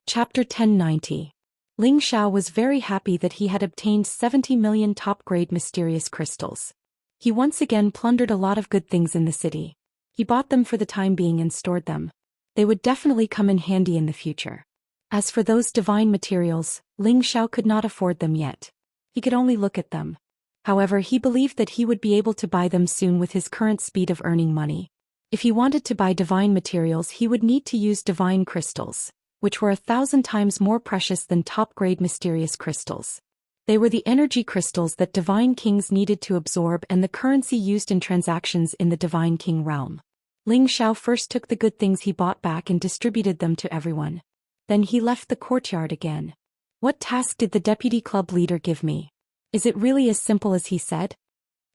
Chapter 1090. Ling Xiao was very happy that he had obtained 70 million top-grade mysterious crystals. He once again plundered a lot of good things in the city. He bought them for the time being and stored them. They would definitely come in handy in the future. As for those divine materials, Ling Xiao could not afford them yet. He could only look at them. However, he believed that he would be able to buy them soon with his current speed of earning money. If he wanted to buy divine materials, he would need to use divine crystals, which were 1,000 times more precious than top-grade mysterious crystals. They were the energy crystals that divine kings needed to absorb and the currency used in transactions in the divine king realm. Ling Xiao first took the good things he bought back and distributed them to everyone. Then he left the courtyard again. What task did the deputy club leader give me? Is it really as simple as he said?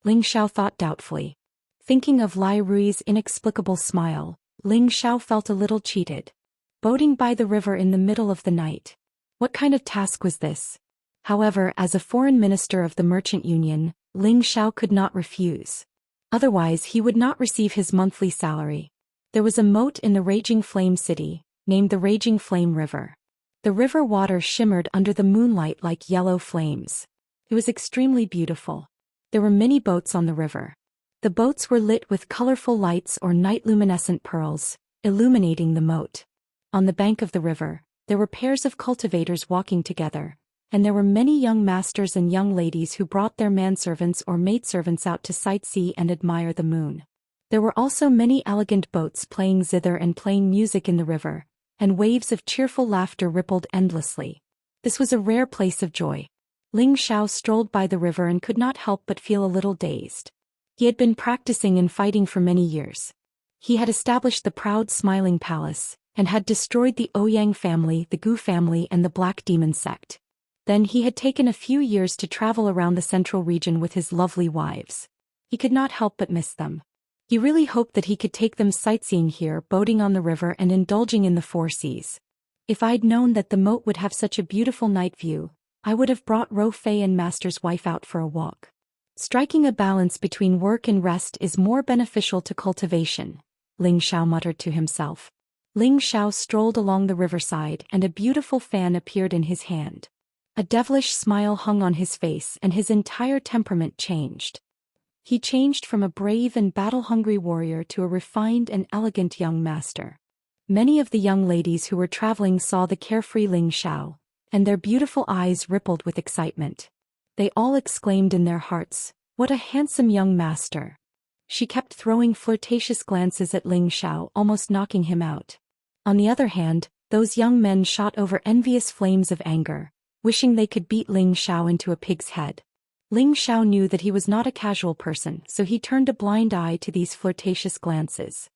Ling Xiao thought doubtfully. Thinking of Lai Rui's inexplicable smile, Ling Xiao felt a little cheated. Boating by the river in the middle of the night. What kind of task was this? However, as a foreign minister of the merchant union, Ling Xiao could not refuse. Otherwise he would not receive his monthly salary. There was a moat in the Raging Flame City, named the Raging Flame River. The river water shimmered under the moonlight like yellow flames. It was extremely beautiful. There were many boats on the river. The boats were lit with colorful lights or night-luminescent pearls, illuminating the moat. On the bank of the river, there were pairs of cultivators walking together, and there were many young masters and young ladies who brought their manservants or maidservants out to sightsee and admire the moon. There were also many elegant boats playing zither and playing music in the river, and waves of cheerful laughter rippled endlessly. This was a rare place of joy. Ling Xiao strolled by the river and could not help but feel a little dazed. He had been practicing and fighting for many years. He had established the proud Smiling Palace, and had destroyed the Ouyang family, the Gu family and the Black Demon sect. Then he had taken a few years to travel around the central region with his lovely wives. He could not help but miss them. He really hoped that he could take them sightseeing here, boating on the river and indulging in the four seas. If I'd known that the moat would have such a beautiful night view, I would have brought Ro Fei and Master's wife out for a walk. Striking a balance between work and rest is more beneficial to cultivation, Ling Xiao muttered to himself. Ling Xiao strolled along the riverside and a beautiful fan appeared in his hand. A devilish smile hung on his face and his entire temperament changed. He changed from a brave and battle-hungry warrior to a refined and elegant young master. Many of the young ladies who were traveling saw the carefree Ling Xiao, and their beautiful eyes rippled with excitement. They all exclaimed in their hearts, "What a handsome young master!" She kept throwing flirtatious glances at Ling Xiao, almost knocking him out. On the other hand, those young men shot over envious flames of anger, wishing they could beat Ling Xiao into a pig's head. Ling Xiao knew that he was not a casual person, so he turned a blind eye to these flirtatious glances.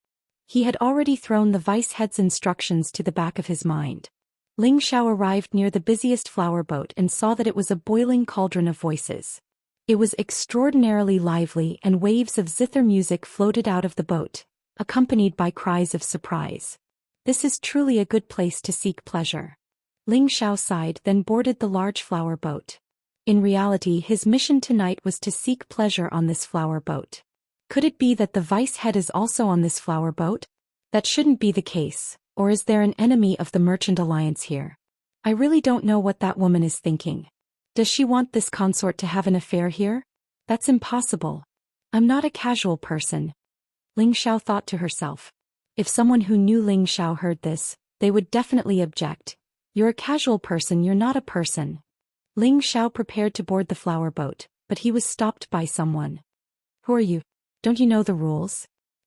He had already thrown the vice head's instructions to the back of his mind. Ling Xiao arrived near the busiest flower boat and saw that it was a boiling cauldron of voices. It was extraordinarily lively and waves of zither music floated out of the boat, accompanied by cries of surprise. This is truly a good place to seek pleasure. Ling Xiao sighed, then boarded the large flower boat. In reality, his mission tonight was to seek pleasure on this flower boat. Could it be that the vice head is also on this flower boat? That shouldn't be the case, or is there an enemy of the Merchant Alliance here? I really don't know what that woman is thinking. Does she want this consort to have an affair here? That's impossible. I'm not a casual person. Ling Xiao thought to herself. If someone who knew Ling Xiao heard this, they would definitely object. You're a casual person, you're not a person. Ling Xiao prepared to board the flower boat, but he was stopped by someone. Who are you? Don't you know the rules?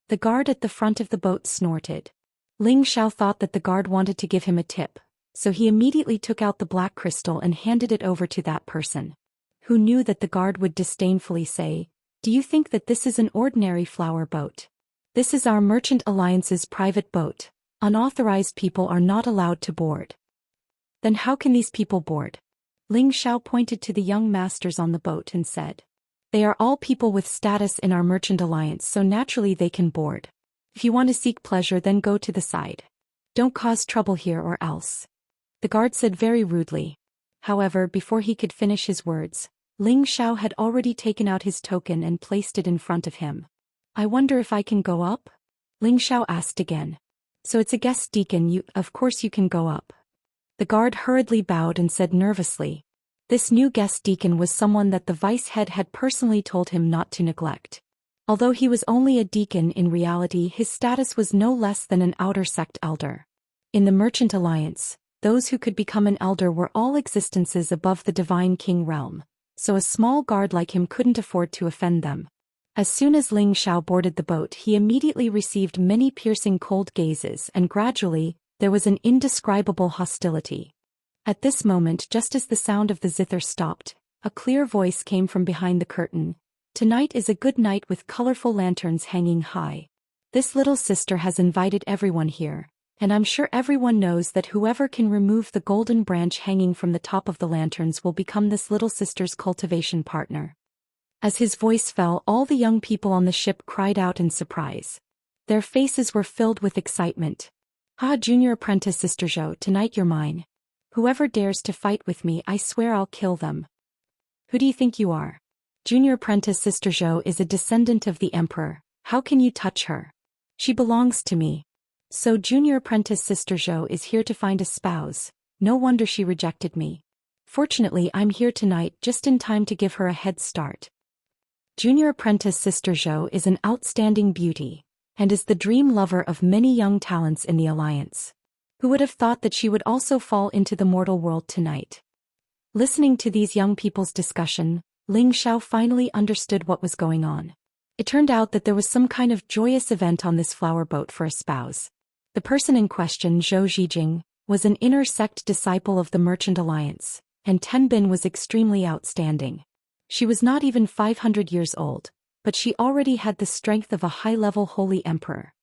The guard at the front of the boat snorted. Ling Xiao thought that the guard wanted to give him a tip, so he immediately took out the black crystal and handed it over to that person. Who knew that the guard would disdainfully say, "Do you think that this is an ordinary flower boat? This is our Merchant Alliance's private boat. Unauthorized people are not allowed to board." Then how can these people board? Ling Xiao pointed to the young masters on the boat and said, "They are all people with status in our Merchant Alliance, so naturally they can board. If you want to seek pleasure, then go to the side. Don't cause trouble here or else." The guard said very rudely. However, before he could finish his words, Ling Xiao had already taken out his token and placed it in front of him. "I wonder if I can go up?" Ling Xiao asked again. "So it's a guest deacon, of course you can go up." The guard hurriedly bowed and said nervously. This new guest deacon was someone that the vice head had personally told him not to neglect. Although he was only a deacon, in reality his status was no less than an outer sect elder. In the Merchant Alliance, those who could become an elder were all existences above the divine king realm, so a small guard like him couldn't afford to offend them. As soon as Ling Xiao boarded the boat, he immediately received many piercing cold gazes, and gradually, there was an indescribable hostility. At this moment, just as the sound of the zither stopped, a clear voice came from behind the curtain. Tonight is a good night with colorful lanterns hanging high. This little sister has invited everyone here, and I'm sure everyone knows that whoever can remove the golden branch hanging from the top of the lanterns will become this little sister's cultivation partner. As his voice fell, all the young people on the ship cried out in surprise. Their faces were filled with excitement. "Ah, junior apprentice Sister Zhou, tonight you're mine. Whoever dares to fight with me, I swear I'll kill them." "Who do you think you are? Junior apprentice Sister Zhou is a descendant of the emperor. How can you touch her? She belongs to me." "So junior apprentice Sister Zhou is here to find a spouse. No wonder she rejected me. Fortunately, I'm here tonight just in time to give her a head start." Junior apprentice Sister Zhou is an outstanding beauty, and is the dream lover of many young talents in the Alliance. Who would have thought that she would also fall into the mortal world tonight? Listening to these young people's discussion, Ling Xiao finally understood what was going on. It turned out that there was some kind of joyous event on this flower boat for a spouse. The person in question, Zhou Xian, was an inner sect disciple of the Merchant Alliance, and Tenbin was extremely outstanding. She was not even 500 years old, but she already had the strength of a high-level holy emperor.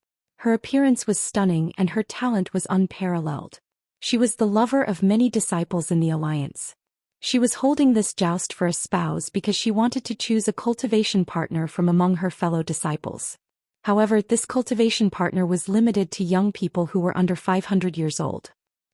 Her appearance was stunning and her talent was unparalleled. She was the lover of many disciples in the Alliance. She was holding this joust for a spouse because she wanted to choose a cultivation partner from among her fellow disciples. However, this cultivation partner was limited to young people who were under 500 years old.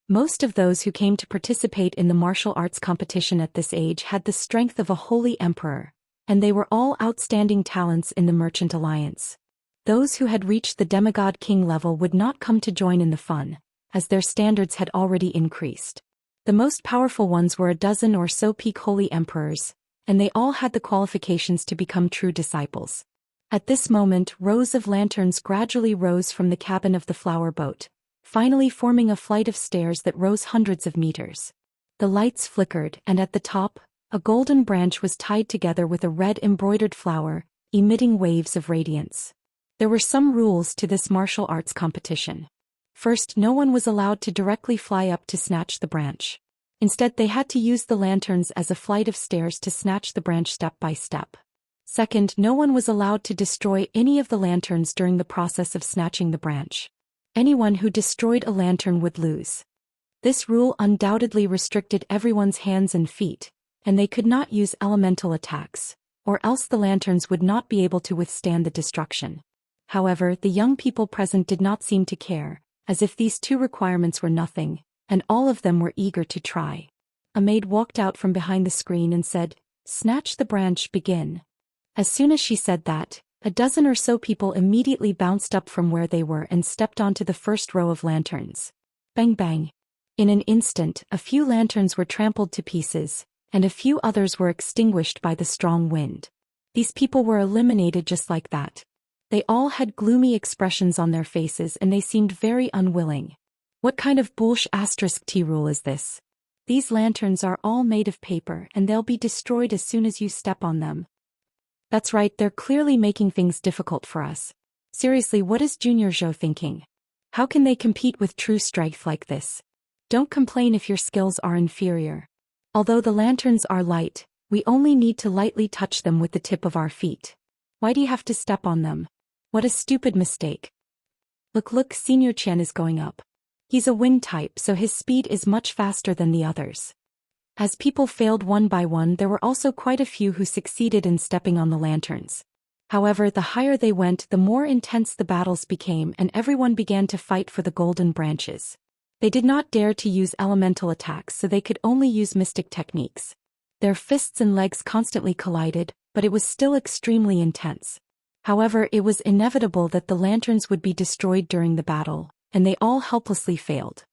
Most of those who came to participate in the martial arts competition at this age had the strength of a holy emperor, and they were all outstanding talents in the Merchant Alliance. Those who had reached the demigod king level would not come to join in the fun, as their standards had already increased. The most powerful ones were a dozen or so peak holy emperors, and they all had the qualifications to become true disciples. At this moment, rows of lanterns gradually rose from the cabin of the flower boat, finally forming a flight of stairs that rose hundreds of meters. The lights flickered, and at the top, a golden branch was tied together with a red embroidered flower, emitting waves of radiance. There were some rules to this martial arts competition. First, no one was allowed to directly fly up to snatch the branch. Instead, they had to use the lanterns as a flight of stairs to snatch the branch step by step. Second, no one was allowed to destroy any of the lanterns during the process of snatching the branch. Anyone who destroyed a lantern would lose. This rule undoubtedly restricted everyone's hands and feet, and they could not use elemental attacks, or else the lanterns would not be able to withstand the destruction. However, the young people present did not seem to care, as if these two requirements were nothing, and all of them were eager to try. A maid walked out from behind the screen and said, "Snatch the branch, begin." As soon as she said that, a dozen or so people immediately bounced up from where they were and stepped onto the first row of lanterns. Bang bang. In an instant, a few lanterns were trampled to pieces, and a few others were extinguished by the strong wind. These people were eliminated just like that. They all had gloomy expressions on their faces and they seemed very unwilling. What kind of *T rule is this? These lanterns are all made of paper and they'll be destroyed as soon as you step on them. That's right, they're clearly making things difficult for us. Seriously, what is Junior Zhou thinking? How can they compete with true strength like this? Don't complain if your skills are inferior. Although the lanterns are light, we only need to lightly touch them with the tip of our feet. Why do you have to step on them? What a stupid mistake. Look, Senior Qian is going up. He's a wind type, so his speed is much faster than the others. As people failed one by one, there were also quite a few who succeeded in stepping on the lanterns. However, the higher they went, the more intense the battles became and everyone began to fight for the golden branches. They did not dare to use elemental attacks, so they could only use mystic techniques. Their fists and legs constantly collided, but it was still extremely intense. However, it was inevitable that the lanterns would be destroyed during the battle, and they all helplessly failed.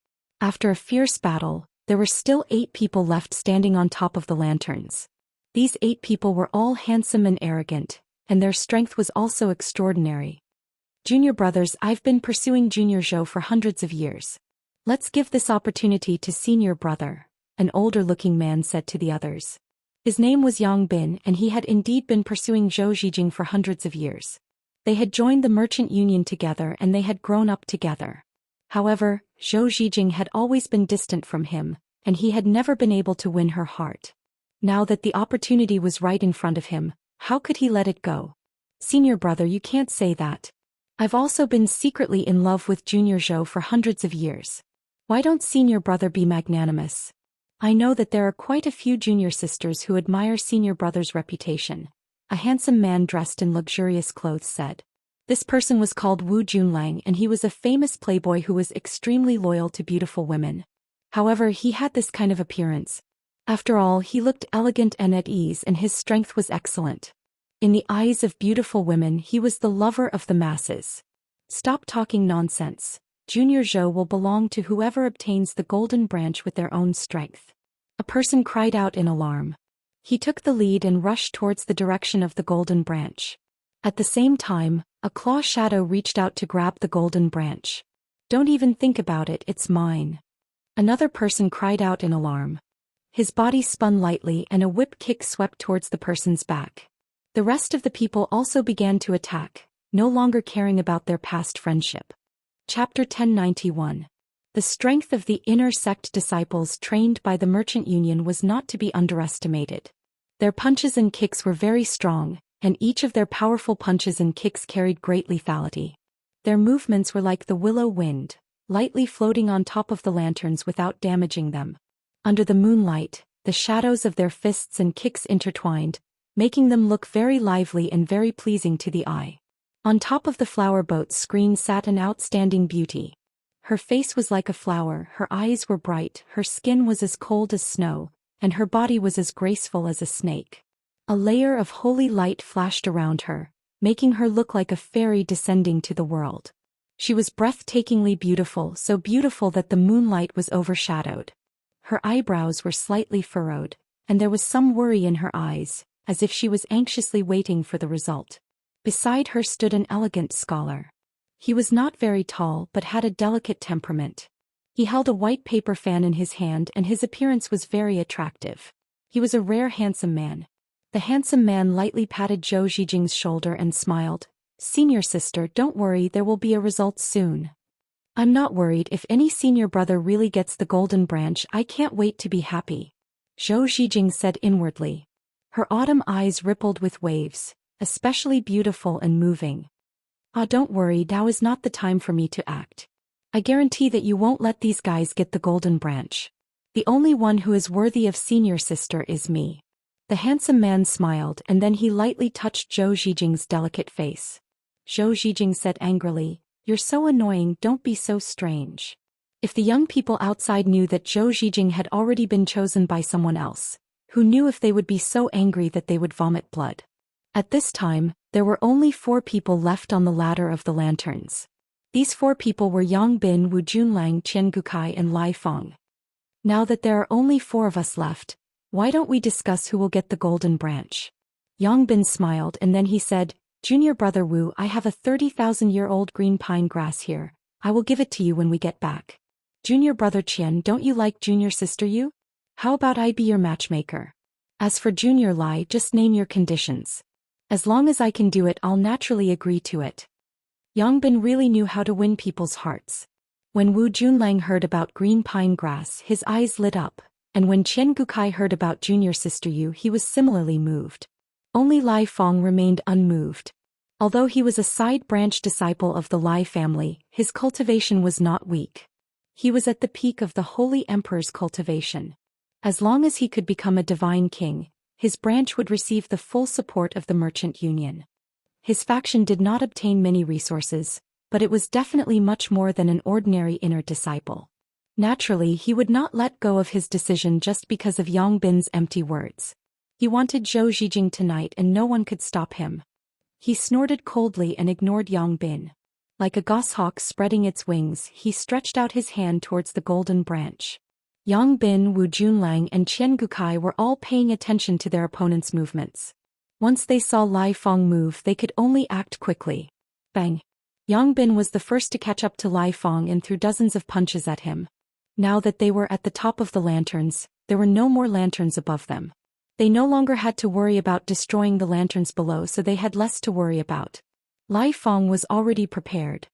After a fierce battle, There were still 8 people left standing on top of the lanterns. These 8 people were all handsome and arrogant, and their strength was also extraordinary. Junior brothers, I've been pursuing Junior Zhou for hundreds of years. Let's give this opportunity to senior brother, an older-looking man said to the others. His name was Yang Bin, and he had indeed been pursuing Zhou Xijing for hundreds of years. They had joined the merchant union together and they had grown up together. However, Zhou Xijing had always been distant from him, and he had never been able to win her heart. Now that the opportunity was right in front of him, how could he let it go? Senior brother, you can't say that. I've also been secretly in love with Junior Zhou for hundreds of years. Why don't senior brother be magnanimous? I know that there are quite a few junior sisters who admire senior brother's reputation. A handsome man dressed in luxurious clothes said. This person was called Wu Junlang, and he was a famous playboy who was extremely loyal to beautiful women. However, he had this kind of appearance. After all, he looked elegant and at ease, and his strength was excellent. In the eyes of beautiful women, he was the lover of the masses. Stop talking nonsense. Junior Zhou will belong to whoever obtains the golden branch with their own strength. A person cried out in alarm. He took the lead and rushed towards the direction of the golden branch. At the same time, a claw shadow reached out to grab the golden branch. Don't even think about it, it's mine. Another person cried out in alarm. His body spun lightly and a whip kick swept towards the person's back. The rest of the people also began to attack, no longer caring about their past friendship. Chapter 1091. The strength of the inner sect disciples trained by the Merchant Union was not to be underestimated. Their punches and kicks were very strong, and each of their powerful punches and kicks carried great lethality. Their movements were like the willow wind, lightly floating on top of the lanterns without damaging them. Under the moonlight, the shadows of their fists and kicks intertwined, making them look very lively and very pleasing to the eye. On top of the flower boat's screen sat an outstanding beauty. Her face was like a flower, her eyes were bright, her skin was as cold as snow, and her body was as graceful as a snake. A layer of holy light flashed around her, making her look like a fairy descending to the world. She was breathtakingly beautiful, so beautiful that the moonlight was overshadowed. Her eyebrows were slightly furrowed, and there was some worry in her eyes, as if she was anxiously waiting for the result. Beside her stood an elegant scholar. He was not very tall but had a delicate temperament. He held a white paper fan in his hand and his appearance was very attractive. He was a rare handsome man. The handsome man lightly patted Zhou Xijing's shoulder and smiled. Senior sister, don't worry, there will be a result soon. I'm not worried. If any senior brother really gets the golden branch, I can't wait to be happy. Zhou Xijing said inwardly. Her autumn eyes rippled with waves, especially beautiful and moving. Don't worry, now is not the time for me to act. I guarantee that you won't let these guys get the golden branch. The only one who is worthy of senior sister is me. The handsome man smiled and then he lightly touched Zhou Xijing's delicate face. Zhou Xijing said angrily, You're so annoying, don't be so strange. If the young people outside knew that Zhou Xijing had already been chosen by someone else, who knew if they would be so angry that they would vomit blood. At this time, there were only 4 people left on the ladder of the lanterns. These 4 people were Yang Bin, Wu Junlang, Qian Gukai and Lai Feng. Now that there are only 4 of us left, why don't we discuss who will get the golden branch? Yang Bin smiled and then he said, Junior brother Wu, I have a 30,000-year-old green pine grass here. I will give it to you when we get back. Junior brother Qian, don't you like junior sister Yu? How about I be your matchmaker? As for Junior Lai, just name your conditions. As long as I can do it, I'll naturally agree to it. Yang Bin really knew how to win people's hearts. When Wu Junlang heard about green pine grass, his eyes lit up, and when Qian Gukai heard about junior sister Yu, he was similarly moved. Only Lai Feng remained unmoved. Although he was a side-branch disciple of the Lai family, his cultivation was not weak. He was at the peak of the Holy Emperor's cultivation. As long as he could become a divine king, his branch would receive the full support of the Merchant Union. His faction did not obtain many resources, but it was definitely much more than an ordinary inner disciple. Naturally, he would not let go of his decision just because of Yang Bin's empty words. He wanted Zhou Xijing tonight and no one could stop him. He snorted coldly and ignored Yang Bin. Like a goshawk spreading its wings, he stretched out his hand towards the golden branch. Yang Bin, Wu Junlang and Qian Gukai were all paying attention to their opponent's movements. Once they saw Lai Fong move, they could only act quickly. Bang! Yang Bin was the first to catch up to Lai Fong and threw dozens of punches at him. Now that they were at the top of the lanterns, there were no more lanterns above them. They no longer had to worry about destroying the lanterns below, so they had less to worry about. Lai Fong was already prepared.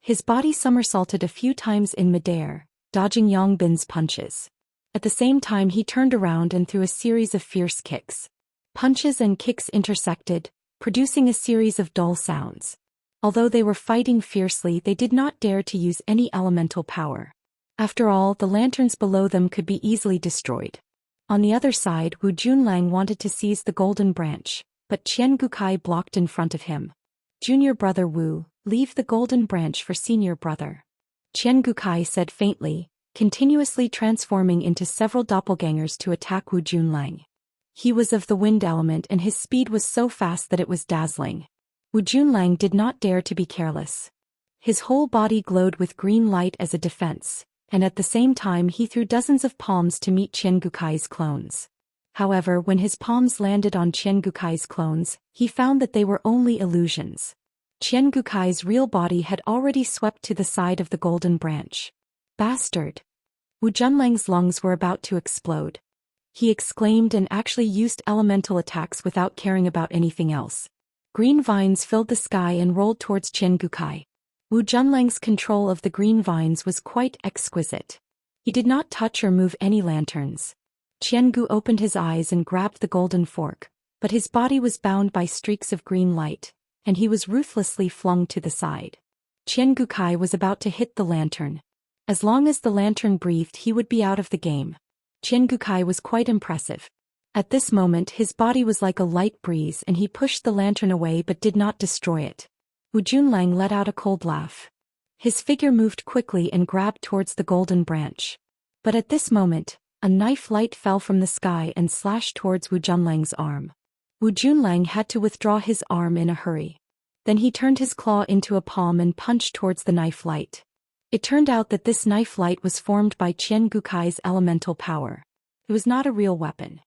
His body somersaulted a few times in midair, dodging Yang Bin's punches. At the same time, he turned around and threw a series of fierce kicks. Punches and kicks intersected, producing a series of dull sounds. Although they were fighting fiercely, they did not dare to use any elemental power. After all, the lanterns below them could be easily destroyed. On the other side, Wu Junlang wanted to seize the golden branch, but Qian Gukai blocked in front of him. Junior brother Wu, leave the golden branch for senior brother. Qian Gukai said faintly, continuously transforming into several doppelgangers to attack Wu Junlang. He was of the wind element and his speed was so fast that it was dazzling. Wu Junlang did not dare to be careless. His whole body glowed with green light as a defense, and at the same time he threw dozens of palms to meet Qian Gukai's clones. However, when his palms landed on Qian Gukai's clones, he found that they were only illusions. Qian Gukai's real body had already swept to the side of the golden branch. Bastard! Wu Junlang's lungs were about to explode. He exclaimed and actually used elemental attacks without caring about anything else. Green vines filled the sky and rolled towards Qian Gukai. Wu Junlang's control of the green vines was quite exquisite. He did not touch or move any lanterns. Qian Gu opened his eyes and grabbed the golden fork, but his body was bound by streaks of green light, and he was ruthlessly flung to the side. Qian Gukai was about to hit the lantern. As long as the lantern breathed, he would be out of the game. Qian Gukai was quite impressive. At this moment, his body was like a light breeze and he pushed the lantern away but did not destroy it. Wu Junlang let out a cold laugh. His figure moved quickly and grabbed towards the golden branch. But at this moment, a knife light fell from the sky and slashed towards Wu Junlang's arm. Wu Junlang had to withdraw his arm in a hurry. Then he turned his claw into a palm and punched towards the knife light. It turned out that this knife light was formed by Qian Gukai's elemental power. It was not a real weapon.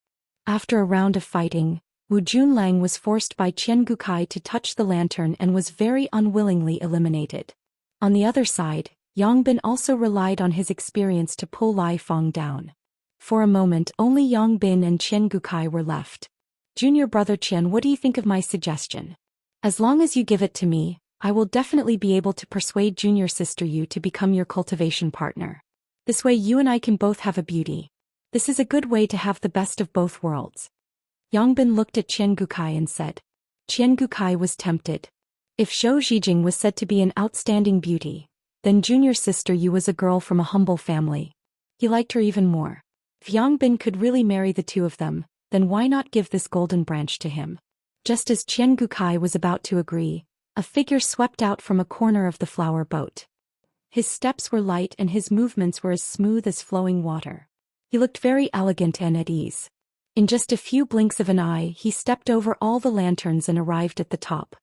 After a round of fighting, Wu Junlang was forced by Qian Gukai to touch the lantern and was very unwillingly eliminated. On the other side, Yang Bin also relied on his experience to pull Lai Fong down. For a moment, only Yang Bin and Qian Gukai were left. Junior brother Qian, what do you think of my suggestion? As long as you give it to me, I will definitely be able to persuade junior sister Yu to become your cultivation partner. This way you and I can both have a beauty. This is a good way to have the best of both worlds. Yang Bin looked at Qian Gukai and said. Qian Gukai was tempted. If Zhou Xijing was said to be an outstanding beauty, then junior sister Yu was a girl from a humble family. He liked her even more. If Yang Bin could really marry the two of them, then why not give this golden branch to him? Just as Qian Gukai was about to agree, a figure swept out from a corner of the flower boat. His steps were light and his movements were as smooth as flowing water. He looked very elegant and at ease. In just a few blinks of an eye, he stepped over all the lanterns and arrived at the top.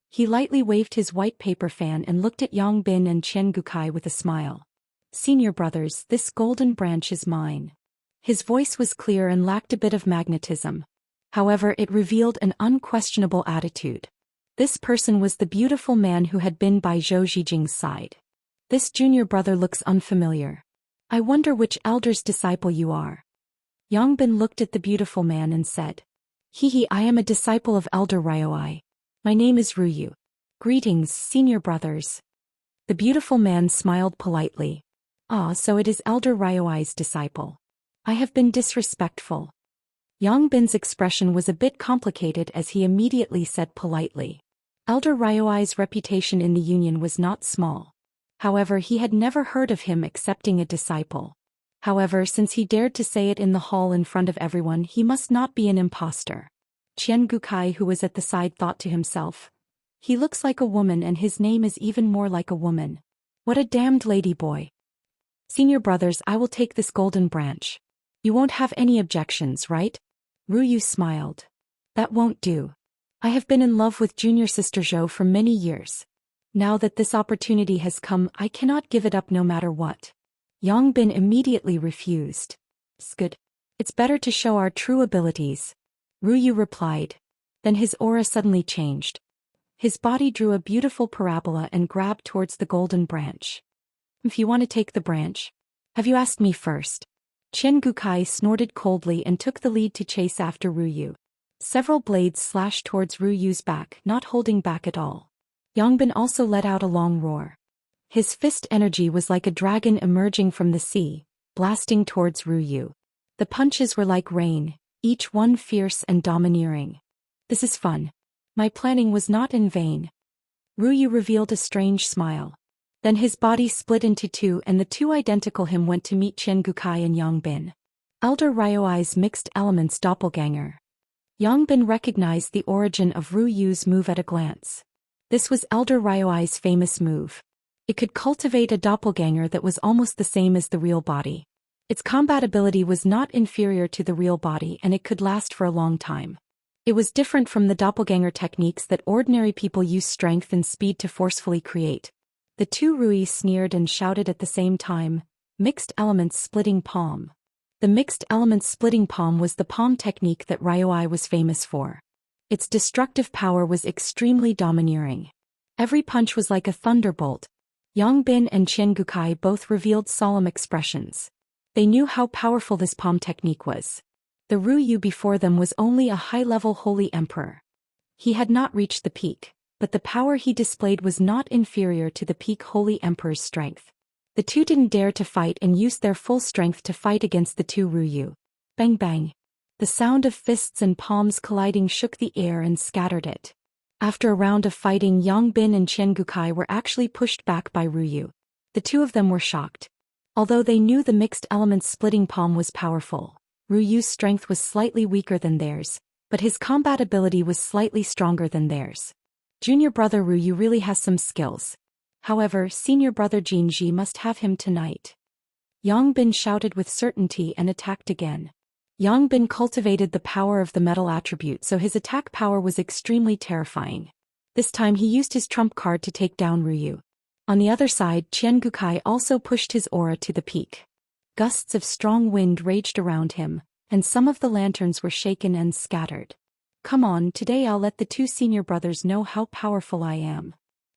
He lightly waved his white paper fan and looked at Yang Bin and Qian Gukai with a smile. Senior brothers, this golden branch is mine. His voice was clear and lacked a bit of magnetism. However, it revealed an unquestionable attitude. This person was the beautiful man who had been by Zhou Xijing's side. This junior brother looks unfamiliar. I wonder which elder's disciple you are. Yang Bin looked at the beautiful man and said. I am a disciple of Elder Ryoi. My name is Ruyu. Greetings, senior brothers. The beautiful man smiled politely. Ah, so it is Elder Ryoi's disciple. I have been disrespectful. Yang Bin's expression was a bit complicated as he immediately said politely. Elder Ryoi's reputation in the Union was not small. However, he had never heard of him accepting a disciple. However, since he dared to say it in the hall in front of everyone, he must not be an impostor. Qian Gukai, who was at the side, thought to himself. He looks like a woman and his name is even more like a woman. What a damned lady boy. Senior brothers, I will take this golden branch. You won't have any objections, right? Ruyu smiled. That won't do. I have been in love with junior sister Zhou for many years. Now that this opportunity has come, I cannot give it up no matter what. Yongbin immediately refused. "Good. It's better to show our true abilities," Ruyu replied. Then his aura suddenly changed. His body drew a beautiful parabola and grabbed towards the golden branch. "If you want to take the branch, have you asked me first?" Qian Gukai snorted coldly and took the lead to chase after Ruyu. Several blades slashed towards Ruyu's back, not holding back at all. Yongbin also let out a long roar. His fist energy was like a dragon emerging from the sea, blasting towards Ruyu. The punches were like rain, each one fierce and domineering. "This is fun. My planning was not in vain." Ruyu revealed a strange smile. Then his body split into two and the two identical him went to meet Qian Gukai and Yongbin. Elder Ryuai's mixed elements doppelganger. Yongbin recognized the origin of Ruyu's move at a glance. This was Elder Ryuai's famous move. It could cultivate a doppelganger that was almost the same as the real body. Its combat ability was not inferior to the real body and it could last for a long time. It was different from the doppelganger techniques that ordinary people use strength and speed to forcefully create. The two Rui sneered and shouted at the same time, "Mixed elements splitting palm." The mixed elements splitting palm was the palm technique that Ryuai was famous for. Its destructive power was extremely domineering. Every punch was like a thunderbolt. Yongbin and Qian Gukai both revealed solemn expressions. They knew how powerful this palm technique was. The Ryu before them was only a high-level holy emperor. He had not reached the peak, but the power he displayed was not inferior to the peak holy emperor's strength. The two didn't dare to fight and used their full strength to fight against the two Ryu. Bang bang. The sound of fists and palms colliding shook the air and scattered it. After a round of fighting, Yongbin and Qian Gukai were actually pushed back by Ryu. The two of them were shocked. Although they knew the mixed elements splitting palm was powerful, Ryu's strength was slightly weaker than theirs, but his combat ability was slightly stronger than theirs. Junior brother Ryu really has some skills. However, senior brother Jinji must have him tonight. Yongbin shouted with certainty and attacked again. Yongbin cultivated the power of the metal attribute, so his attack power was extremely terrifying. This time he used his trump card to take down Ryu. On the other side, Qian Gukai also pushed his aura to the peak. Gusts of strong wind raged around him, and some of the lanterns were shaken and scattered. "Come on, today I'll let the two senior brothers know how powerful I am."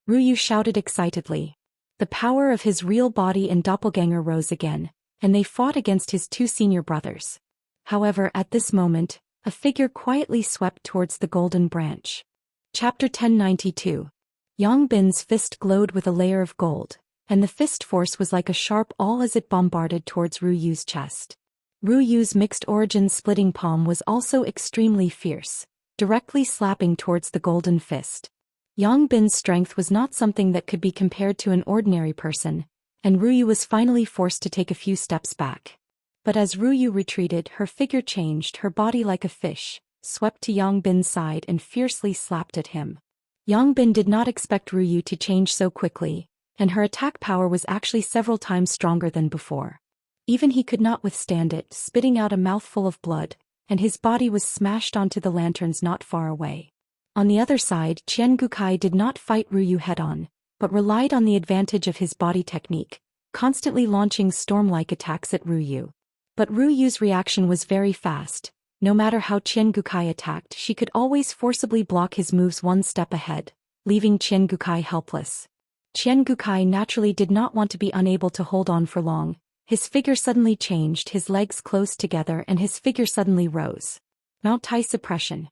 Ryu shouted excitedly. The power of his real body and doppelganger rose again, and they fought against his two senior brothers. However, at this moment, a figure quietly swept towards the golden branch. Chapter 1092. Yongbin's fist glowed with a layer of gold, and the fist force was like a sharp awl as it bombarded towards Ruyu's chest. Ruyu's mixed origin splitting palm was also extremely fierce, directly slapping towards the golden fist. Yongbin's strength was not something that could be compared to an ordinary person, and Ryu was finally forced to take a few steps back. But as Ryu retreated, her figure changed, her body like a fish, swept to Yongbin's side and fiercely slapped at him. Yongbin did not expect Ryu to change so quickly, and her attack power was actually several times stronger than before. Even he could not withstand it, spitting out a mouthful of blood, and his body was smashed onto the lanterns not far away. On the other side, Qian Gukai did not fight Ryu head-on, but relied on the advantage of his body technique, constantly launching storm-like attacks at Ryu. But Ryu's reaction was very fast. No matter how Qian Gukai attacked, she could always forcibly block his moves one step ahead, leaving Qian Gukai helpless. Qian Gukai naturally did not want to be unable to hold on for long. His figure suddenly changed, his legs closed together and his figure suddenly rose. Mount Tai suppression.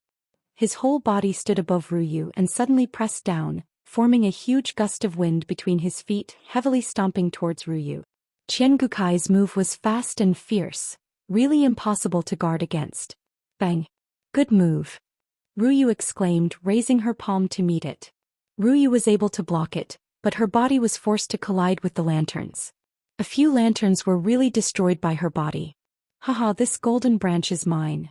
His whole body stood above Ryu and suddenly pressed down, forming a huge gust of wind between his feet, heavily stomping towards Ryu. Qian Gukai's move was fast and fierce, really impossible to guard against. Bang! Good move! Ryu exclaimed, raising her palm to meet it. Ryu was able to block it, but her body was forced to collide with the lanterns. A few lanterns were really destroyed by her body. "Haha, this golden branch is mine."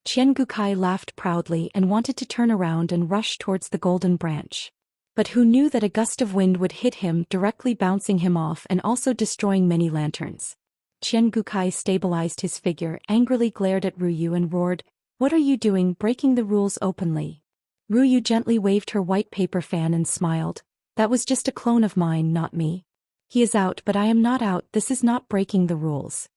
Qian Gukai laughed proudly and wanted to turn around and rush towards the golden branch. But who knew that a gust of wind would hit him, directly bouncing him off and also destroying many lanterns. Qian Gukai stabilized his figure, angrily glared at Ryu and roared, "What are you doing, breaking the rules openly?" Ryu gently waved her white paper fan and smiled. "That was just a clone of mine, not me." He is out, but I am not out. This is not breaking the rules.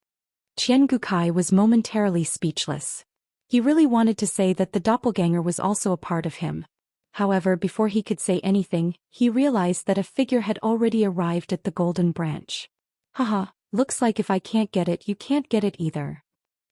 Qian Gukai was momentarily speechless. He really wanted to say that the doppelganger was also a part of him. However, before he could say anything, he realized that a figure had already arrived at the golden branch. Haha, looks like if I can't get it, you can't get it either.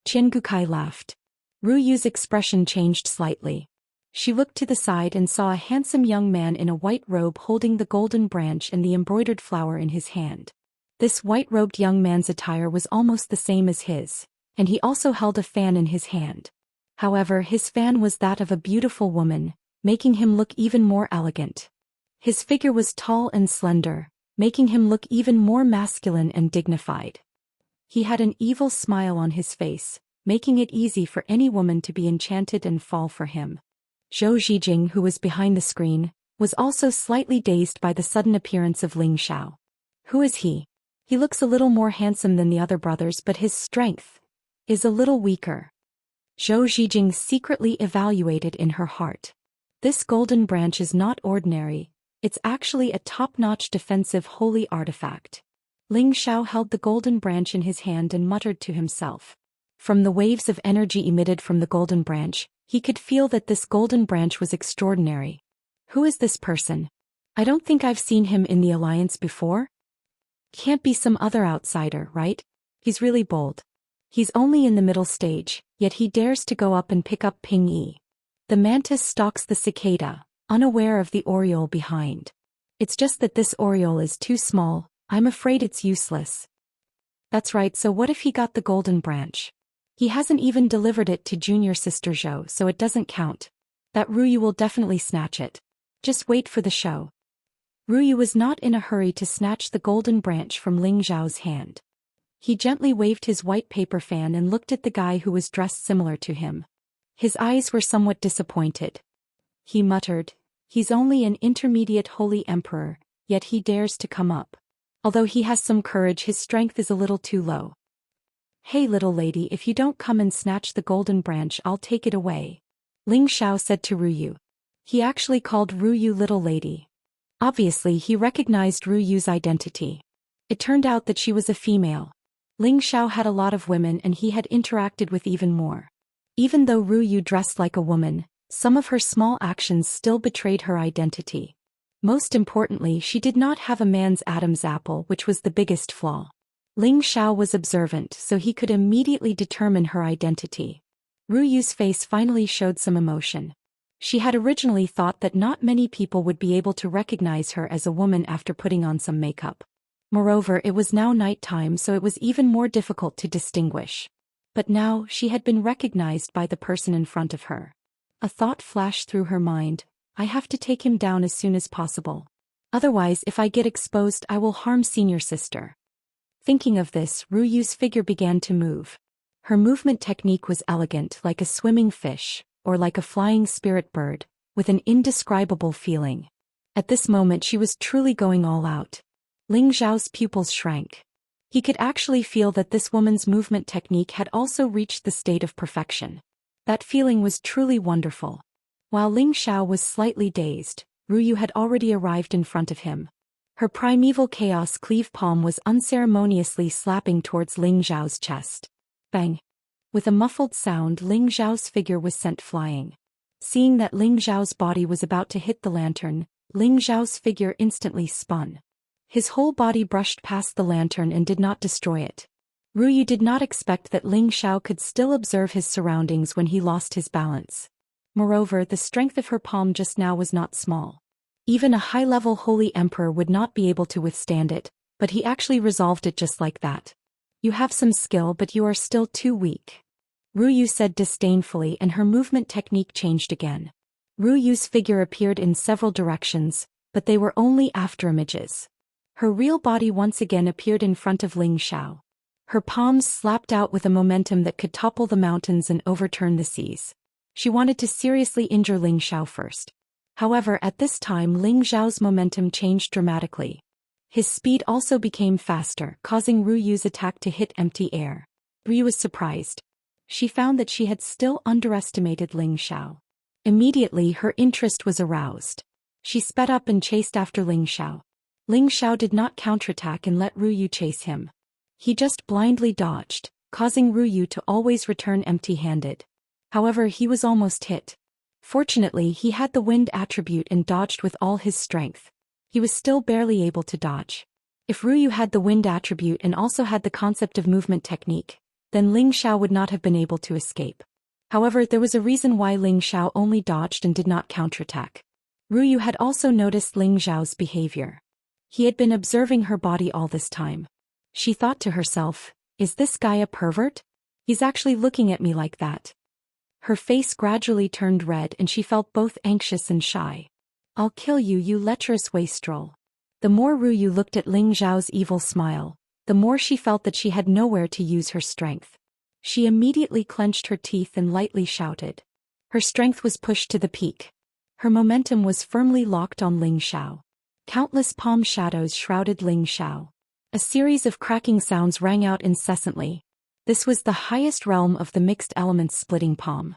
Qian Gukai laughed. Ruyu's expression changed slightly. She looked to the side and saw a handsome young man in a white robe holding the golden branch and the embroidered flower in his hand. This white-robed young man's attire was almost the same as his, and he also held a fan in his hand. However, his fan was that of a beautiful woman, making him look even more elegant. His figure was tall and slender, making him look even more masculine and dignified. He had an evil smile on his face, making it easy for any woman to be enchanted and fall for him. Zhou Xian, who was behind the screen, was also slightly dazed by the sudden appearance of Ling Xiao. Who is he? He looks a little more handsome than the other brothers, but his strength is a little weaker. Zhou Xian secretly evaluated in her heart. This golden branch is not ordinary, it's actually a top-notch defensive holy artifact. Ling Xiao held the golden branch in his hand and muttered to himself. From the waves of energy emitted from the golden branch, he could feel that this golden branch was extraordinary. Who is this person? I don't think I've seen him in the alliance before. Can't be some other outsider, right? He's really bold. He's only in the middle stage, yet he dares to go up and pick up Ping Yi. The mantis stalks the cicada, unaware of the oriole behind. It's just that this oriole is too small, I'm afraid it's useless. That's right, so what if he got the golden branch? He hasn't even delivered it to junior sister Zhou, so it doesn't count. That Ruyu will definitely snatch it. Just wait for the show. Ruyu was not in a hurry to snatch the golden branch from Ling Xiao's hand. He gently waved his white paper fan and looked at the guy who was dressed similar to him. His eyes were somewhat disappointed. He muttered, he's only an intermediate holy emperor, yet he dares to come up. Although he has some courage, his strength is a little too low. Hey little lady, if you don't come and snatch the golden branch, I'll take it away. Ling Xiao said to Ruyu. He actually called Ruyu little lady. Obviously, he recognized Ruyu's identity. It turned out that she was a female. Ling Xiao had a lot of women and he had interacted with even more. Even though Ruyu dressed like a woman, some of her small actions still betrayed her identity. Most importantly, she did not have a man's Adam's apple, which was the biggest flaw. Ling Xiao was observant, so he could immediately determine her identity. Ruyu's face finally showed some emotion. She had originally thought that not many people would be able to recognize her as a woman after putting on some makeup. Moreover, it was now nighttime, so it was even more difficult to distinguish. But now, she had been recognized by the person in front of her. A thought flashed through her mind. I have to take him down as soon as possible. Otherwise, if I get exposed, I will harm senior sister. Thinking of this, Ruyu's figure began to move. Her movement technique was elegant, like a swimming fish, or like a flying spirit bird, with an indescribable feeling. At this moment she was truly going all out. Ling Xiao's pupils shrank. He could actually feel that this woman's movement technique had also reached the state of perfection. That feeling was truly wonderful. While Ling Xiao was slightly dazed, Ruyu had already arrived in front of him. Her primeval chaos cleave palm was unceremoniously slapping towards Ling Xiao's chest. Bang! With a muffled sound, Ling Xiao's figure was sent flying. Seeing that Ling Xiao's body was about to hit the lantern, Ling Xiao's figure instantly spun. His whole body brushed past the lantern and did not destroy it. Ruyu did not expect that Ling Xiao could still observe his surroundings when he lost his balance. Moreover, the strength of her palm just now was not small. Even a high-level holy emperor would not be able to withstand it, but he actually resolved it just like that. You have some skill, but you are still too weak. Ruyu said disdainfully, and her movement technique changed again. Ruyu's figure appeared in several directions, but they were only afterimages. Her real body once again appeared in front of Ling Xiao. Her palms slapped out with a momentum that could topple the mountains and overturn the seas. She wanted to seriously injure Ling Xiao first. However, at this time Ling Xiao's momentum changed dramatically. His speed also became faster, causing Ruyu's attack to hit empty air. Ryu was surprised. She found that she had still underestimated Ling Xiao. Immediately her interest was aroused. She sped up and chased after Ling Xiao. Ling Xiao did not counterattack and let Ruyu chase him. He just blindly dodged, causing Ruyu to always return empty-handed. However, he was almost hit. Fortunately, he had the wind attribute and dodged with all his strength. He was still barely able to dodge. If Ruyu had the wind attribute and also had the concept of movement technique, then Ling Xiao would not have been able to escape. However, there was a reason why Ling Xiao only dodged and did not counterattack. Ruyu had also noticed Ling Xiao's behavior. He had been observing her body all this time. She thought to herself, is this guy a pervert? He's actually looking at me like that. Her face gradually turned red and she felt both anxious and shy. I'll kill you, you lecherous wastrel. The more Ruyu looked at Ling Xiao's evil smile, the more she felt that she had nowhere to use her strength. She immediately clenched her teeth and lightly shouted. Her strength was pushed to the peak. Her momentum was firmly locked on Ling Xiao. Countless palm shadows shrouded Ling Xiao. A series of cracking sounds rang out incessantly. This was the highest realm of the mixed elements splitting palm.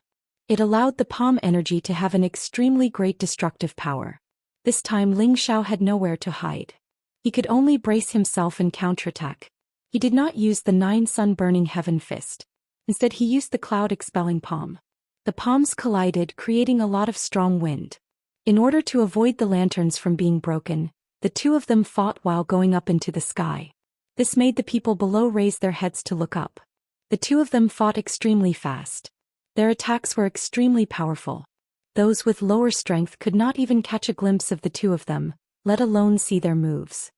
It allowed the palm energy to have an extremely great destructive power. This time Ling Xiao had nowhere to hide. He could only brace himself and counterattack. He did not use the 9 sun-burning heaven fist. Instead he used the cloud-expelling palm. The palms collided, creating a lot of strong wind. In order to avoid the lanterns from being broken, the two of them fought while going up into the sky. This made the people below raise their heads to look up. The two of them fought extremely fast. Their attacks were extremely powerful. Those with lower strength could not even catch a glimpse of the two of them, let alone see their moves.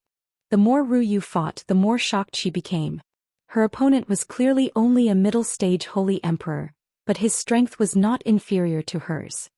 The more Ruyu fought, the more shocked she became. Her opponent was clearly only a middle-stage Holy Emperor, but his strength was not inferior to hers.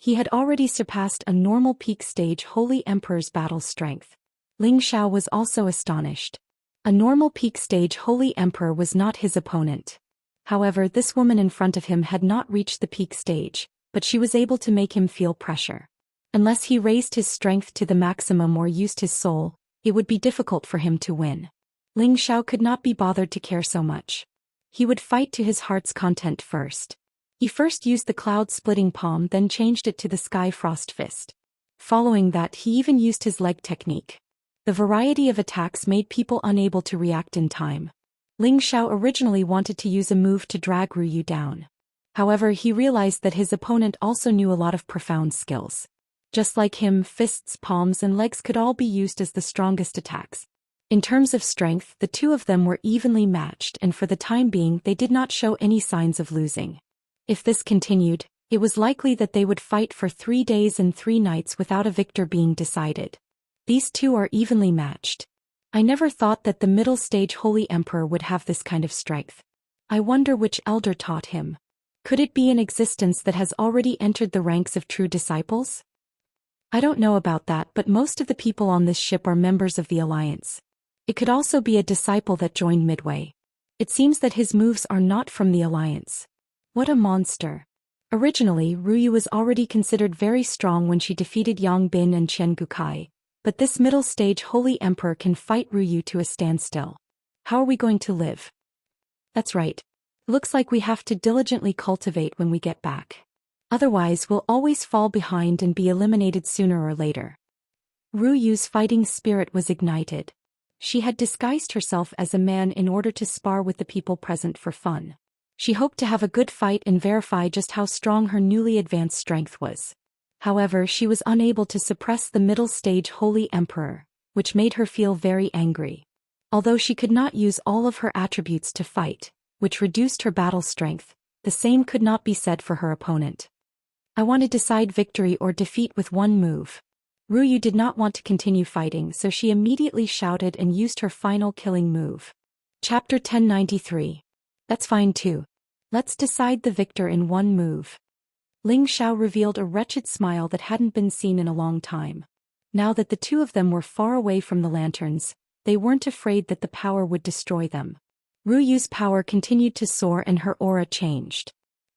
He had already surpassed a normal peak-stage Holy Emperor's battle strength. Ling Xiao was also astonished. A normal peak-stage Holy Emperor was not his opponent. However, this woman in front of him had not reached the peak stage, but she was able to make him feel pressure. Unless he raised his strength to the maximum or used his soul, it would be difficult for him to win. Ling Xiao could not be bothered to care so much. He would fight to his heart's content first. He first used the cloud-splitting palm, then changed it to the sky frost fist. Following that, he even used his leg technique. The variety of attacks made people unable to react in time. Ling Xiao originally wanted to use a move to drag Ruyu down. However, he realized that his opponent also knew a lot of profound skills. Just like him, fists, palms, and legs could all be used as the strongest attacks. In terms of strength, the two of them were evenly matched, and for the time being they did not show any signs of losing. If this continued, it was likely that they would fight for 3 days and 3 nights without a victor being decided. These two are evenly matched. I never thought that the middle-stage Holy Emperor would have this kind of strength. I wonder which elder taught him. Could it be an existence that has already entered the ranks of true disciples? I don't know about that, but most of the people on this ship are members of the Alliance. It could also be a disciple that joined midway. It seems that his moves are not from the Alliance. What a monster. Originally, Ruyu was already considered very strong when she defeated Yang Bin and Chen Gukai. But this middle-stage Holy Emperor can fight Ruyu to a standstill. How are we going to live? That's right. Looks like we have to diligently cultivate when we get back. Otherwise, we'll always fall behind and be eliminated sooner or later. Ruyu's fighting spirit was ignited. She had disguised herself as a man in order to spar with the people present for fun. She hoped to have a good fight and verify just how strong her newly advanced strength was. However, she was unable to suppress the middle-stage Holy Emperor, which made her feel very angry. Although she could not use all of her attributes to fight, which reduced her battle strength, the same could not be said for her opponent. I want to decide victory or defeat with one move. Ruyu did not want to continue fighting, so she immediately shouted and used her final killing move. Chapter 1093. That's fine too. Let's decide the victor in one move. Ling Xiao revealed a wretched smile that hadn't been seen in a long time. Now that the two of them were far away from the lanterns, they weren't afraid that the power would destroy them. Ruyu's power continued to soar and her aura changed.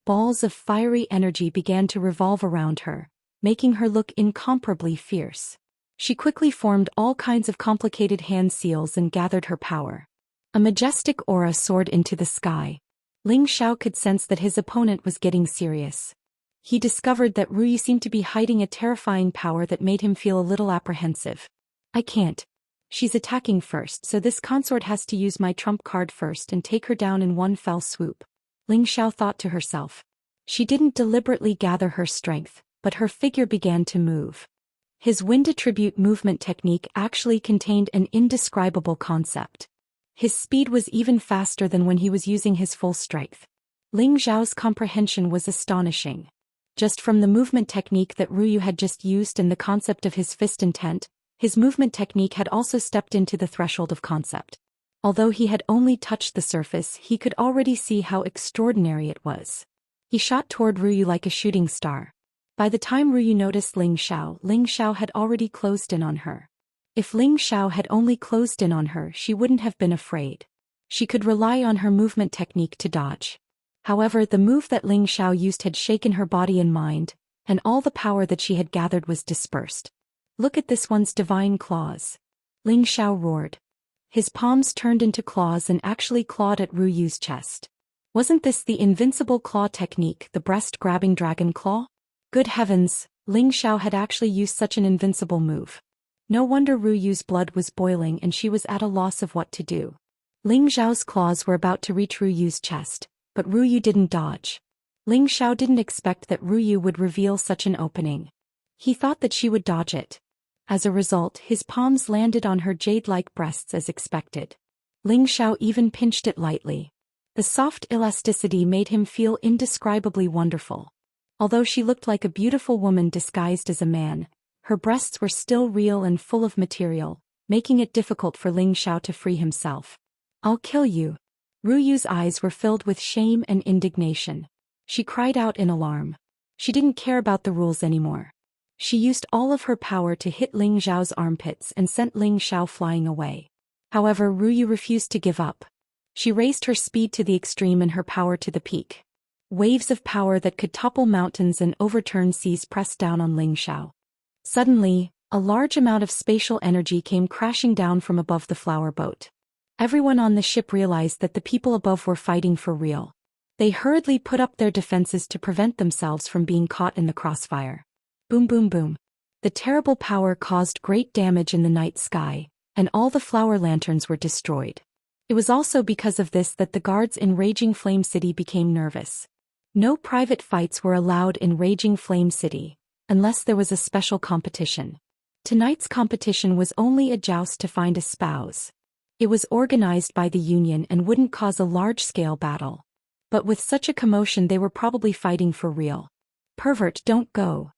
Balls of fiery energy began to revolve around her, making her look incomparably fierce. She quickly formed all kinds of complicated hand seals and gathered her power. A majestic aura soared into the sky. Ling Xiao could sense that his opponent was getting serious. He discovered that Ruyu seemed to be hiding a terrifying power that made him feel a little apprehensive. I can't. She's attacking first, so this consort has to use my trump card first and take her down in one fell swoop. Ling Xiao thought to herself. She didn't deliberately gather her strength, but her figure began to move. His wind attribute movement technique actually contained an indescribable concept. His speed was even faster than when he was using his full strength. Ling Xiao's comprehension was astonishing. Just from the movement technique that Ruyu had just used and the concept of his fist intent, his movement technique had also stepped into the threshold of concept. Although he had only touched the surface, he could already see how extraordinary it was. He shot toward Ruyu like a shooting star. By the time Ruyu noticed Ling Xiao had already closed in on her. If Ling Xiao had only closed in on her, she wouldn't have been afraid. She could rely on her movement technique to dodge. However, the move that Ling Xiao used had shaken her body and mind, and all the power that she had gathered was dispersed. Look at this one's divine claws. Ling Xiao roared. His palms turned into claws and actually clawed at Ruyu's chest. Wasn't this the invincible claw technique, the breast-grabbing dragon claw? Good heavens, Ling Xiao had actually used such an invincible move. No wonder Ruyu's blood was boiling and she was at a loss of what to do. Ling Xiao's claws were about to reach Ruyu's chest, but Ruyu didn't dodge. Ling Xiao didn't expect that Ruyu would reveal such an opening. He thought that she would dodge it. As a result, his palms landed on her jade-like breasts as expected. Ling Xiao even pinched it lightly. The soft elasticity made him feel indescribably wonderful. Although she looked like a beautiful woman disguised as a man, her breasts were still real and full of material, making it difficult for Ling Xiao to free himself. I'll kill you. Ruyu's eyes were filled with shame and indignation. She cried out in alarm. She didn't care about the rules anymore. She used all of her power to hit Ling Xiao's armpits and sent Ling Xiao flying away. However, Ruyu refused to give up. She raised her speed to the extreme and her power to the peak. Waves of power that could topple mountains and overturn seas pressed down on Ling Xiao. Suddenly, a large amount of spatial energy came crashing down from above the flower boat. Everyone on the ship realized that the people above were fighting for real. They hurriedly put up their defenses to prevent themselves from being caught in the crossfire. Boom boom boom. The terrible power caused great damage in the night sky, and all the flower lanterns were destroyed. It was also because of this that the guards in Raging Flame City became nervous. No private fights were allowed in Raging Flame City, unless there was a special competition. Tonight's competition was only a joust to find a spouse. It was organized by the Union and wouldn't cause a large-scale battle. But with such a commotion they were probably fighting for real. Pervert, don't go.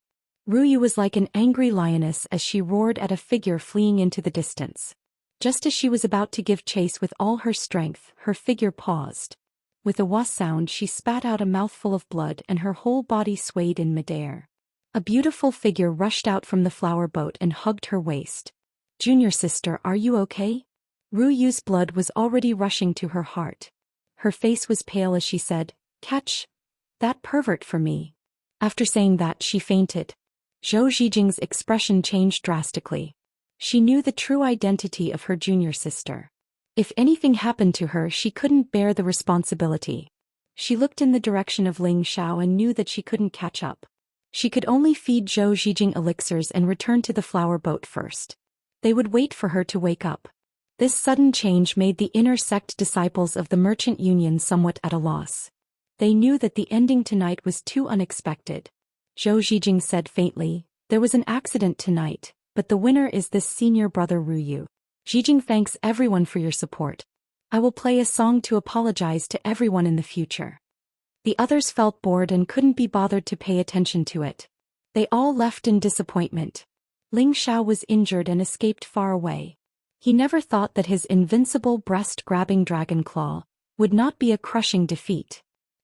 Ruyu was like an angry lioness as she roared at a figure fleeing into the distance. Just as she was about to give chase with all her strength, her figure paused. With a wah sound, she spat out a mouthful of blood and her whole body swayed in midair. A beautiful figure rushed out from the flower boat and hugged her waist. Junior sister, are you okay? Ruyu's blood was already rushing to her heart. Her face was pale as she said, Catch that pervert for me. After saying that, she fainted. Zhou Xian's expression changed drastically. She knew the true identity of her junior sister. If anything happened to her, she couldn't bear the responsibility. She looked in the direction of Ling Xiao and knew that she couldn't catch up. She could only feed Zhou Xian elixirs and return to the flower boat first. They would wait for her to wake up. This sudden change made the inner sect disciples of the Merchant Union somewhat at a loss. They knew that the ending tonight was too unexpected. Zhou Xian said faintly, there was an accident tonight, but the winner is this senior brother Ruyu. Xian thanks everyone for your support. I will play a song to apologize to everyone in the future. The others felt bored and couldn't be bothered to pay attention to it. They all left in disappointment. Ling Xiao was injured and escaped far away. He never thought that his invincible breast-grabbing dragon claw would not be a crushing defeat.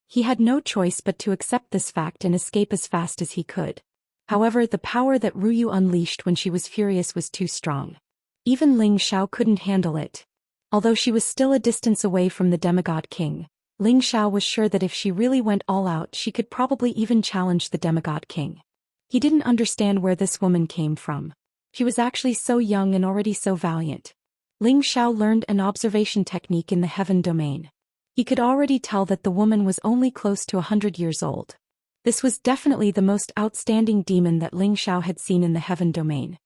He had no choice but to accept this fact and escape as fast as he could. However, the power that Ruyu unleashed when she was furious was too strong. Even Ling Xiao couldn't handle it. Although she was still a distance away from the demigod king, Ling Xiao was sure that if she really went all out, she could probably even challenge the demigod king. He didn't understand where this woman came from. She was actually so young and already so valiant. Ling Xiao learned an observation technique in the heaven domain. He could already tell that the woman was only close to 100 years old. This was definitely the most outstanding demon that Ling Xiao had seen in the heaven domain.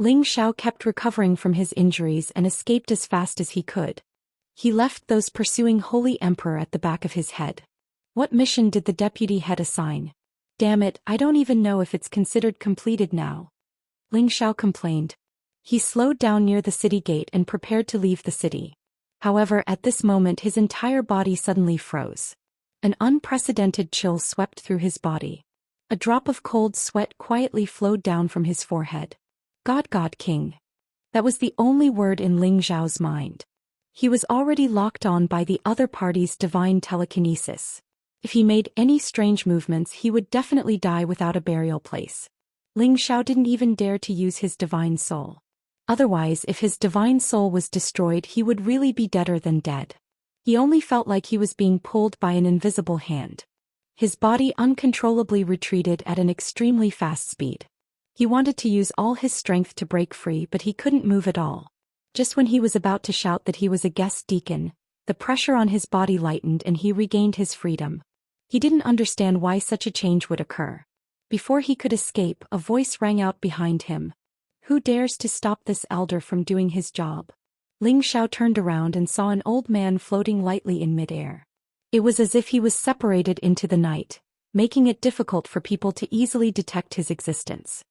Ling Xiao kept recovering from his injuries and escaped as fast as he could. He left those pursuing Holy Emperor at the back of his head. What mission did the deputy head assign? Damn it, I don't even know if it's considered completed now. Ling Xiao complained. He slowed down near the city gate and prepared to leave the city. However, at this moment his entire body suddenly froze. An unprecedented chill swept through his body. A drop of cold sweat quietly flowed down from his forehead. God King. That was the only word in Ling Xiao's mind. He was already locked on by the other party's divine telekinesis. If he made any strange movements he would definitely die without a burial place. Ling Xiao didn't even dare to use his divine soul. Otherwise, if his divine soul was destroyed he would really be deader than dead. He only felt like he was being pulled by an invisible hand. His body uncontrollably retreated at an extremely fast speed. He wanted to use all his strength to break free but he couldn't move at all. Just when he was about to shout that he was a guest deacon, the pressure on his body lightened and he regained his freedom. He didn't understand why such a change would occur. Before he could escape, a voice rang out behind him. Who dares to stop this elder from doing his job? Ling Xiao turned around and saw an old man floating lightly in midair. It was as if he was separated into the night, making it difficult for people to easily detect his existence.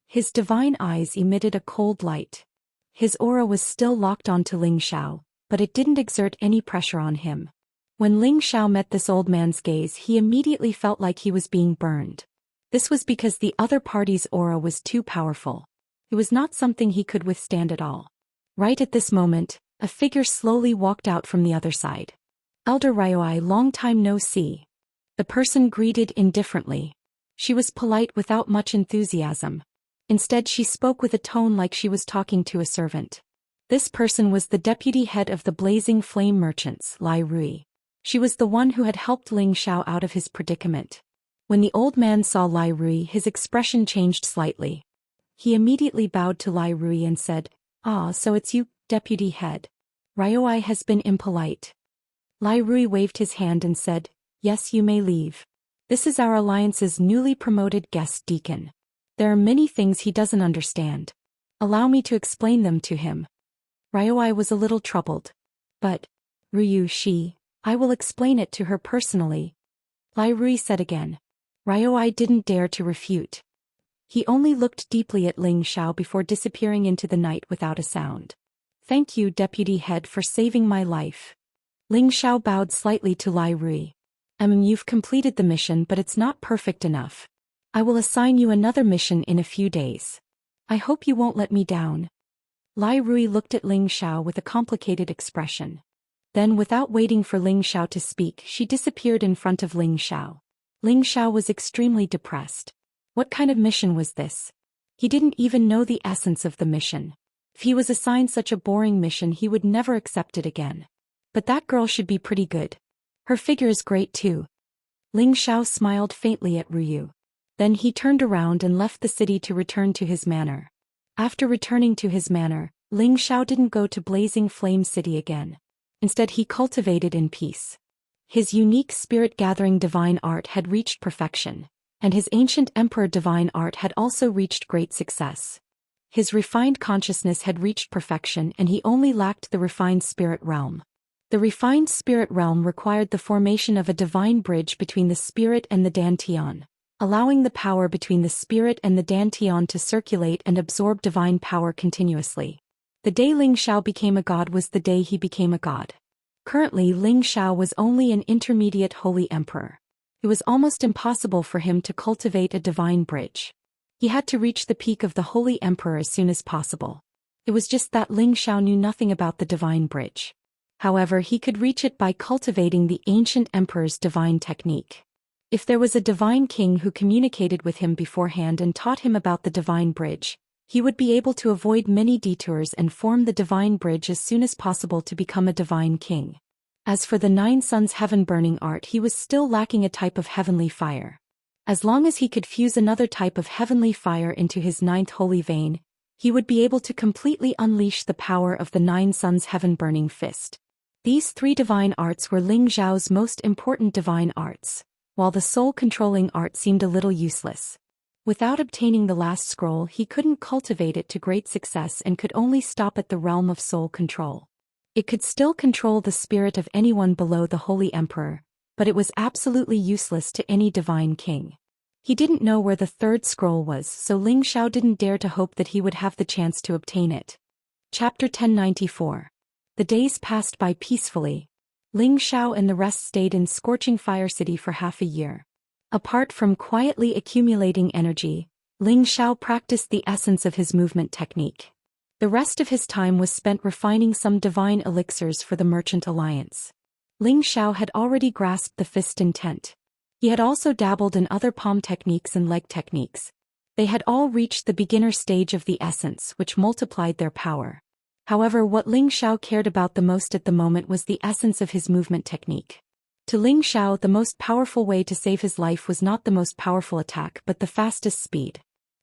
His divine eyes emitted a cold light. His aura was still locked onto Ling Xiao, but it didn't exert any pressure on him. When Ling Xiao met this old man's gaze he immediately felt like he was being burned. This was because the other party's aura was too powerful. It was not something he could withstand at all. Right at this moment, a figure slowly walked out from the other side. Elder Ryoi, long time no see. The person greeted indifferently. She was polite without much enthusiasm. Instead she spoke with a tone like she was talking to a servant. This person was the deputy head of the Blazing Flame Merchants, Lai Rui. She was the one who had helped Ling Xiao out of his predicament. When the old man saw Lai Rui his expression changed slightly. He immediately bowed to Lai Rui and said, "Ah, so it's you, deputy head. Ryoi has been impolite." Lai Rui waved his hand and said, "Yes, you may leave. This is our alliance's newly promoted guest deacon. There are many things he doesn't understand. Allow me to explain them to him." Ryoi was a little troubled. "But, Ryu I will explain it to her personally," Lai Rui said again. Ryoi didn't dare to refute. He only looked deeply at Ling Xiao before disappearing into the night without a sound. "Thank you, deputy head, for saving my life." Ling Xiao bowed slightly to Lai Rui. You've completed the mission but it's not perfect enough. I will assign you another mission in a few days. I hope you won't let me down." Lai Rui looked at Ling Xiao with a complicated expression. Then without waiting for Ling Xiao to speak she disappeared in front of Ling Xiao. Ling Xiao was extremely depressed. What kind of mission was this? He didn't even know the essence of the mission. If he was assigned such a boring mission he would never accept it again. But that girl should be pretty good. Her figure is great too. Ling Xiao smiled faintly at Ryu. Then he turned around and left the city to return to his manor. After returning to his manor, Ling Xiao didn't go to Blazing Flame City again. Instead he cultivated in peace. His unique spirit-gathering divine art had reached perfection, and his ancient emperor divine art had also reached great success. His refined consciousness had reached perfection and he only lacked the refined spirit realm. The refined spirit realm required the formation of a divine bridge between the spirit and the Dantian, allowing the power between the spirit and the Dantian to circulate and absorb divine power continuously. The day Ling Xiao became a god was the day he became a god. Currently Ling Xiao was only an intermediate holy emperor. It was almost impossible for him to cultivate a divine bridge. He had to reach the peak of the holy emperor as soon as possible. It was just that Ling Xiao knew nothing about the divine bridge. However, he could reach it by cultivating the ancient emperor's divine technique. If there was a divine king who communicated with him beforehand and taught him about the divine bridge, he would be able to avoid many detours and form the divine bridge as soon as possible to become a divine king. As for the 9 suns heaven-burning art, he was still lacking a type of heavenly fire. As long as he could fuse another type of heavenly fire into his 9th holy vein, he would be able to completely unleash the power of the 9 suns heaven-burning fist. These 3 divine arts were Ling Xiao's most important divine arts, while the soul-controlling art seemed a little useless. Without obtaining the last scroll, he couldn't cultivate it to great success and could only stop at the realm of soul control. It could still control the spirit of anyone below the Holy Emperor, but it was absolutely useless to any divine king. He didn't know where the third scroll was, so Ling Xiao didn't dare to hope that he would have the chance to obtain it. Chapter 1094. The days passed by peacefully. Ling Xiao and the rest stayed in Scorching Fire City for half a year. Apart from quietly accumulating energy, Ling Xiao practiced the essence of his movement technique. The rest of his time was spent refining some divine elixirs for the Merchant Alliance. Ling Xiao had already grasped the fist intent. He had also dabbled in other palm techniques and leg techniques. They had all reached the beginner stage of the essence, which multiplied their power. However, what Ling Xiao cared about the most at the moment was the essence of his movement technique. To Ling Xiao, the most powerful way to save his life was not the most powerful attack but the fastest speed.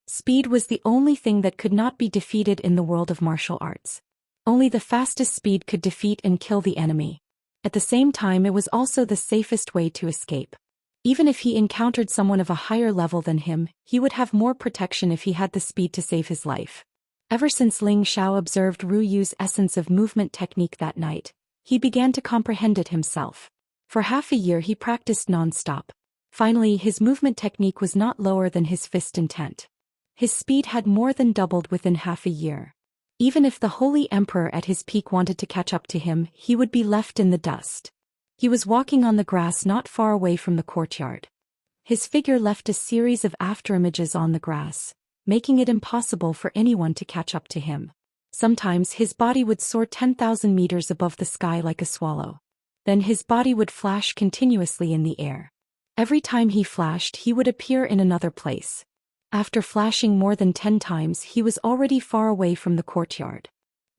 Speed was the only thing that could not be defeated in the world of martial arts. Only the fastest speed could defeat and kill the enemy. At the same time, it was also the safest way to escape. Even if he encountered someone of a higher level than him, he would have more protection if he had the speed to save his life. Ever since Ling Xiao observed Ru Yu's essence of movement technique that night, he began to comprehend it himself. For half a year he practiced non-stop. Finally, his movement technique was not lower than his fist intent. His speed had more than doubled within half a year. Even if the Holy Emperor at his peak wanted to catch up to him, he would be left in the dust. He was walking on the grass not far away from the courtyard. His figure left a series of afterimages on the grass, making it impossible for anyone to catch up to him. Sometimes his body would soar 10,000 meters above the sky like a swallow. Then his body would flash continuously in the air. Every time he flashed, he would appear in another place. After flashing more than 10 times, he was already far away from the courtyard.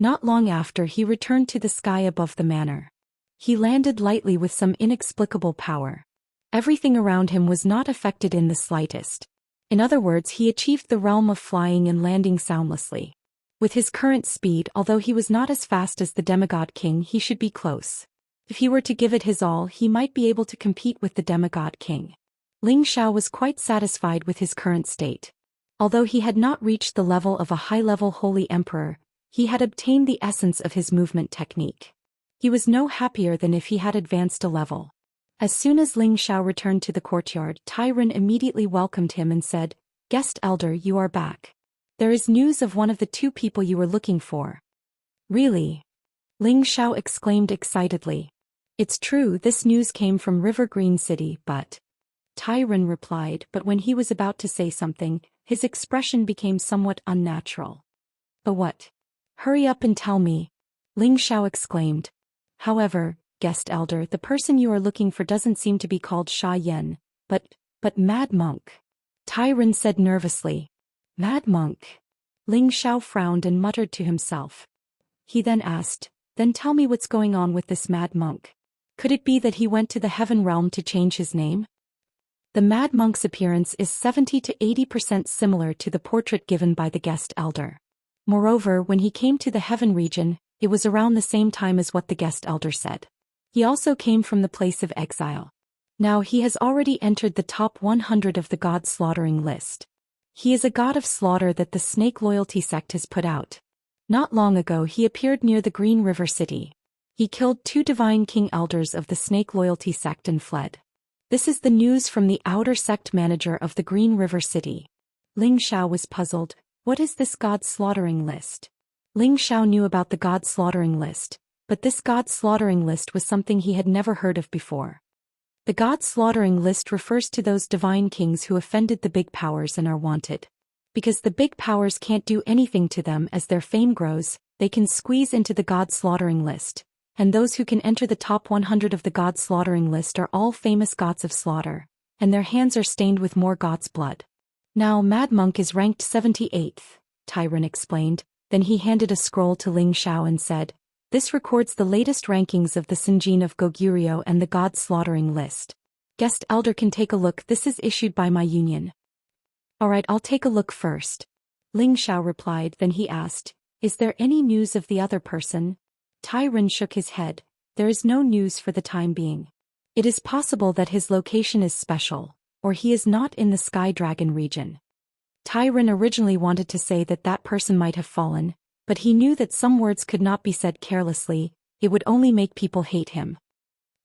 Not long after, he returned to the sky above the manor. He landed lightly with some inexplicable power. Everything around him was not affected in the slightest. In other words, he achieved the realm of flying and landing soundlessly. With his current speed, although he was not as fast as the demigod king, he should be close. If he were to give it his all, he might be able to compete with the demigod king. Ling Xiao was quite satisfied with his current state. Although he had not reached the level of a high-level holy emperor, he had obtained the essence of his movement technique. He was no happier than if he had advanced a level. As soon as Ling Xiao returned to the courtyard, Tyron immediately welcomed him and said, "Guest elder, you are back. There is news of one of the two people you were looking for." "Really?" Ling Xiao exclaimed excitedly. "It's true, this news came from River Green City, but..." Tyron replied, but when he was about to say something, his expression became somewhat unnatural. "But what? Hurry up and tell me," Ling Xiao exclaimed. "However, guest elder, the person you are looking for doesn't seem to be called Xian, but Mad Monk," Tyron said nervously. "Mad Monk?" Ling Xiao frowned and muttered to himself. He then asked, "Then tell me what's going on with this Mad Monk. Could it be that he went to the Heaven Realm to change his name?" The Mad Monk's appearance is 70 to 80% similar to the portrait given by the guest elder. Moreover, when he came to the Heaven region, it was around the same time as what the guest elder said. He also came from the place of exile. Now he has already entered the top 100 of the god slaughtering list. He is a god of slaughter that the Snake Loyalty sect has put out. Not long ago he appeared near the Green River City. He killed 2 divine king elders of the Snake Loyalty sect and fled. This is the news from the outer sect manager of the Green River City. Ling Xiao was puzzled. What is this god slaughtering list? Ling Xiao knew about the god slaughtering list, but this god slaughtering list was something he had never heard of before. The god slaughtering list refers to those divine kings who offended the big powers and are wanted. Because the big powers can't do anything to them as their fame grows, they can squeeze into the god slaughtering list, and those who can enter the top 100 of the god slaughtering list are all famous gods of slaughter, and their hands are stained with more gods' blood. Now Mad Monk is ranked 78th, Tyron explained, then he handed a scroll to Ling Xiao and said, "This records the latest rankings of the Sinjin of Goguryeo and the god slaughtering list. Guest elder can take a look, this is issued by my union." "Alright, I'll take a look first," Ling Xiao replied, then he asked, "Is there any news of the other person?" Tyron shook his head. "There is no news for the time being. It is possible that his location is special, or he is not in the Sky Dragon region." Tai Ren originally wanted to say that that person might have fallen, but he knew that some words could not be said carelessly, it would only make people hate him.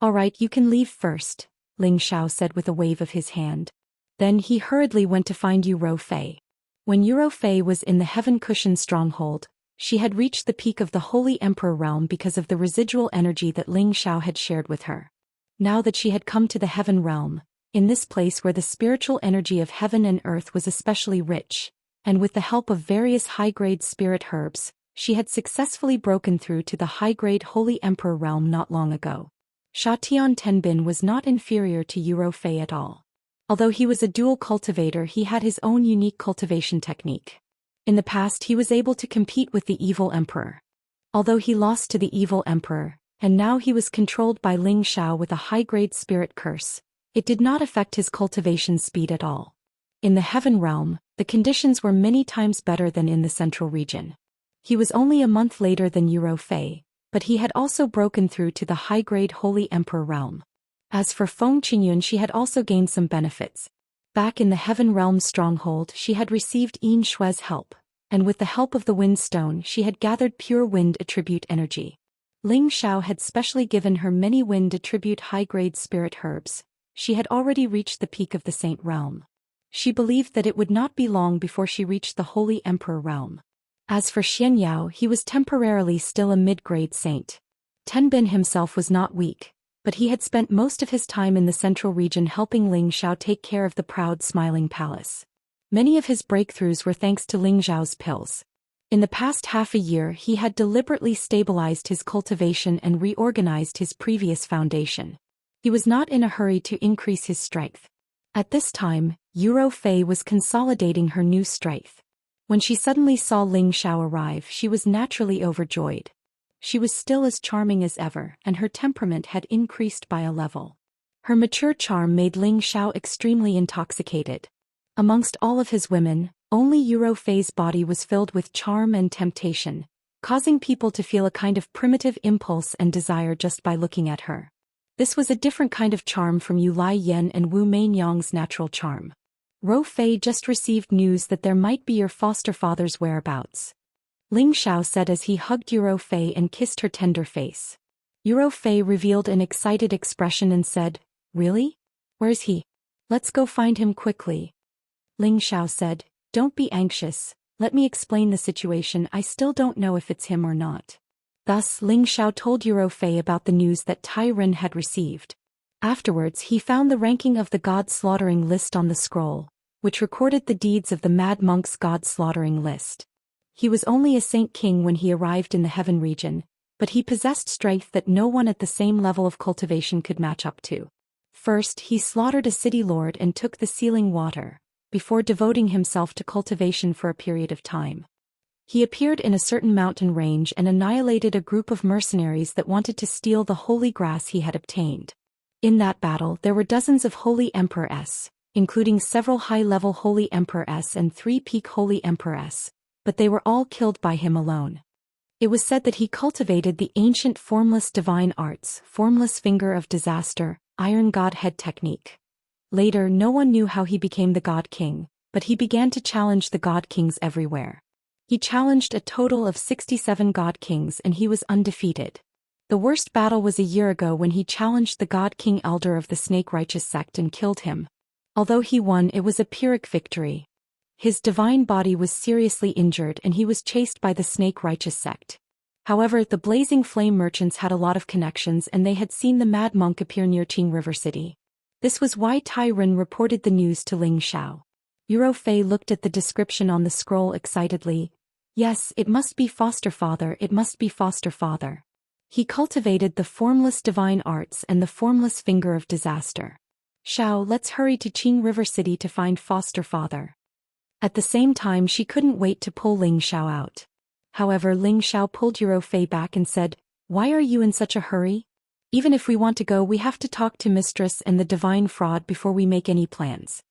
All right, you can leave first, Ling Xiao said with a wave of his hand. Then he hurriedly went to find Yu Fei. When Yu Fei was in the Heaven Cushion stronghold, she had reached the peak of the Holy Emperor realm because of the residual energy that Ling Xiao had shared with her. Now that she had come to the Heaven realm, in this place where the spiritual energy of heaven and earth was especially rich, and with the help of various high-grade spirit herbs, she had successfully broken through to the high-grade Holy Emperor realm not long ago. Sha Tian Tenbin was not inferior to Yu Fei at all. Although he was a dual cultivator, he had his own unique cultivation technique. In the past he was able to compete with the evil emperor. Although he lost to the evil emperor, and now he was controlled by Ling Xiao with a high-grade spirit curse, it did not affect his cultivation speed at all. In the heaven realm, the conditions were many times better than in the central region. He was only a month later than Yu Fei, but he had also broken through to the high-grade Holy Emperor realm. As for Feng Qingyun, she had also gained some benefits. Back in the Heaven Realm's stronghold, she had received Yin Shue's help, and with the help of the Wind Stone she had gathered pure wind attribute energy. Ling Xiao had specially given her many wind attribute high-grade spirit herbs. She had already reached the peak of the Saint Realm. She believed that it would not be long before she reached the Holy Emperor Realm. As for Xianyao, he was temporarily still a mid-grade saint. Tenbin himself was not weak, but he had spent most of his time in the central region helping Ling Xiao take care of the proud smiling palace. Many of his breakthroughs were thanks to Ling Xiao's pills. In the past half a year he had deliberately stabilized his cultivation and reorganized his previous foundation. He was not in a hurry to increase his strength. At this time, Yu Fei was consolidating her new strength. When she suddenly saw Ling Xiao arrive, she was naturally overjoyed. She was still as charming as ever, and her temperament had increased by a level. Her mature charm made Ling Xiao extremely intoxicated. Amongst all of his women, only Yu Fei's body was filled with charm and temptation, causing people to feel a kind of primitive impulse and desire just by looking at her. This was a different kind of charm from Yu Lai Yen and Wu Mainyang's natural charm. Ro Fei just received news that there might be your foster father's whereabouts, Ling Xiao said as he hugged Yu Fei and kissed her tender face. Yu Fei revealed an excited expression and said, "Really? Where's he? Let's go find him quickly." Ling Xiao said, "Don't be anxious, let me explain the situation, I still don't know if it's him or not." Thus Ling Xiao told Yu Fei about the news that Tai Ren had received. Afterwards he found the ranking of the god slaughtering list on the scroll, which recorded the deeds of the mad monk's god slaughtering list. He was only a saint king when he arrived in the heaven region, but he possessed strength that no one at the same level of cultivation could match up to. First he slaughtered a city lord and took the sealing water, before devoting himself to cultivation for a period of time. He appeared in a certain mountain range and annihilated a group of mercenaries that wanted to steal the holy grass he had obtained. In that battle there were dozens of holy emperors, including several high-level holy emperors and 3 peak holy emperors, but they were all killed by him alone. It was said that he cultivated the ancient formless divine arts, formless finger of disaster, iron godhead technique. Later no one knew how he became the god king, but he began to challenge the god kings everywhere. He challenged a total of 67 god kings and he was undefeated. The worst battle was a year ago when he challenged the god king elder of the snake righteous sect and killed him. Although he won, it was a Pyrrhic victory. His divine body was seriously injured and he was chased by the snake righteous sect. However, the blazing flame merchants had a lot of connections and they had seen the mad monk appear near Qing River City. This was why Tai Ren reported the news to Ling Xiao. Yu Fei looked at the description on the scroll excitedly. Yes, it must be foster father, it must be foster father. He cultivated the formless divine arts and the formless finger of disaster. Xiao, let's hurry to Qing River City to find foster father. At the same time she couldn't wait to pull Ling Xiao out. However, Ling Xiao pulled Yu Fei back and said, "Why are you in such a hurry? Even if we want to go, we have to talk to Mistress and the divine fraud before we make any plans."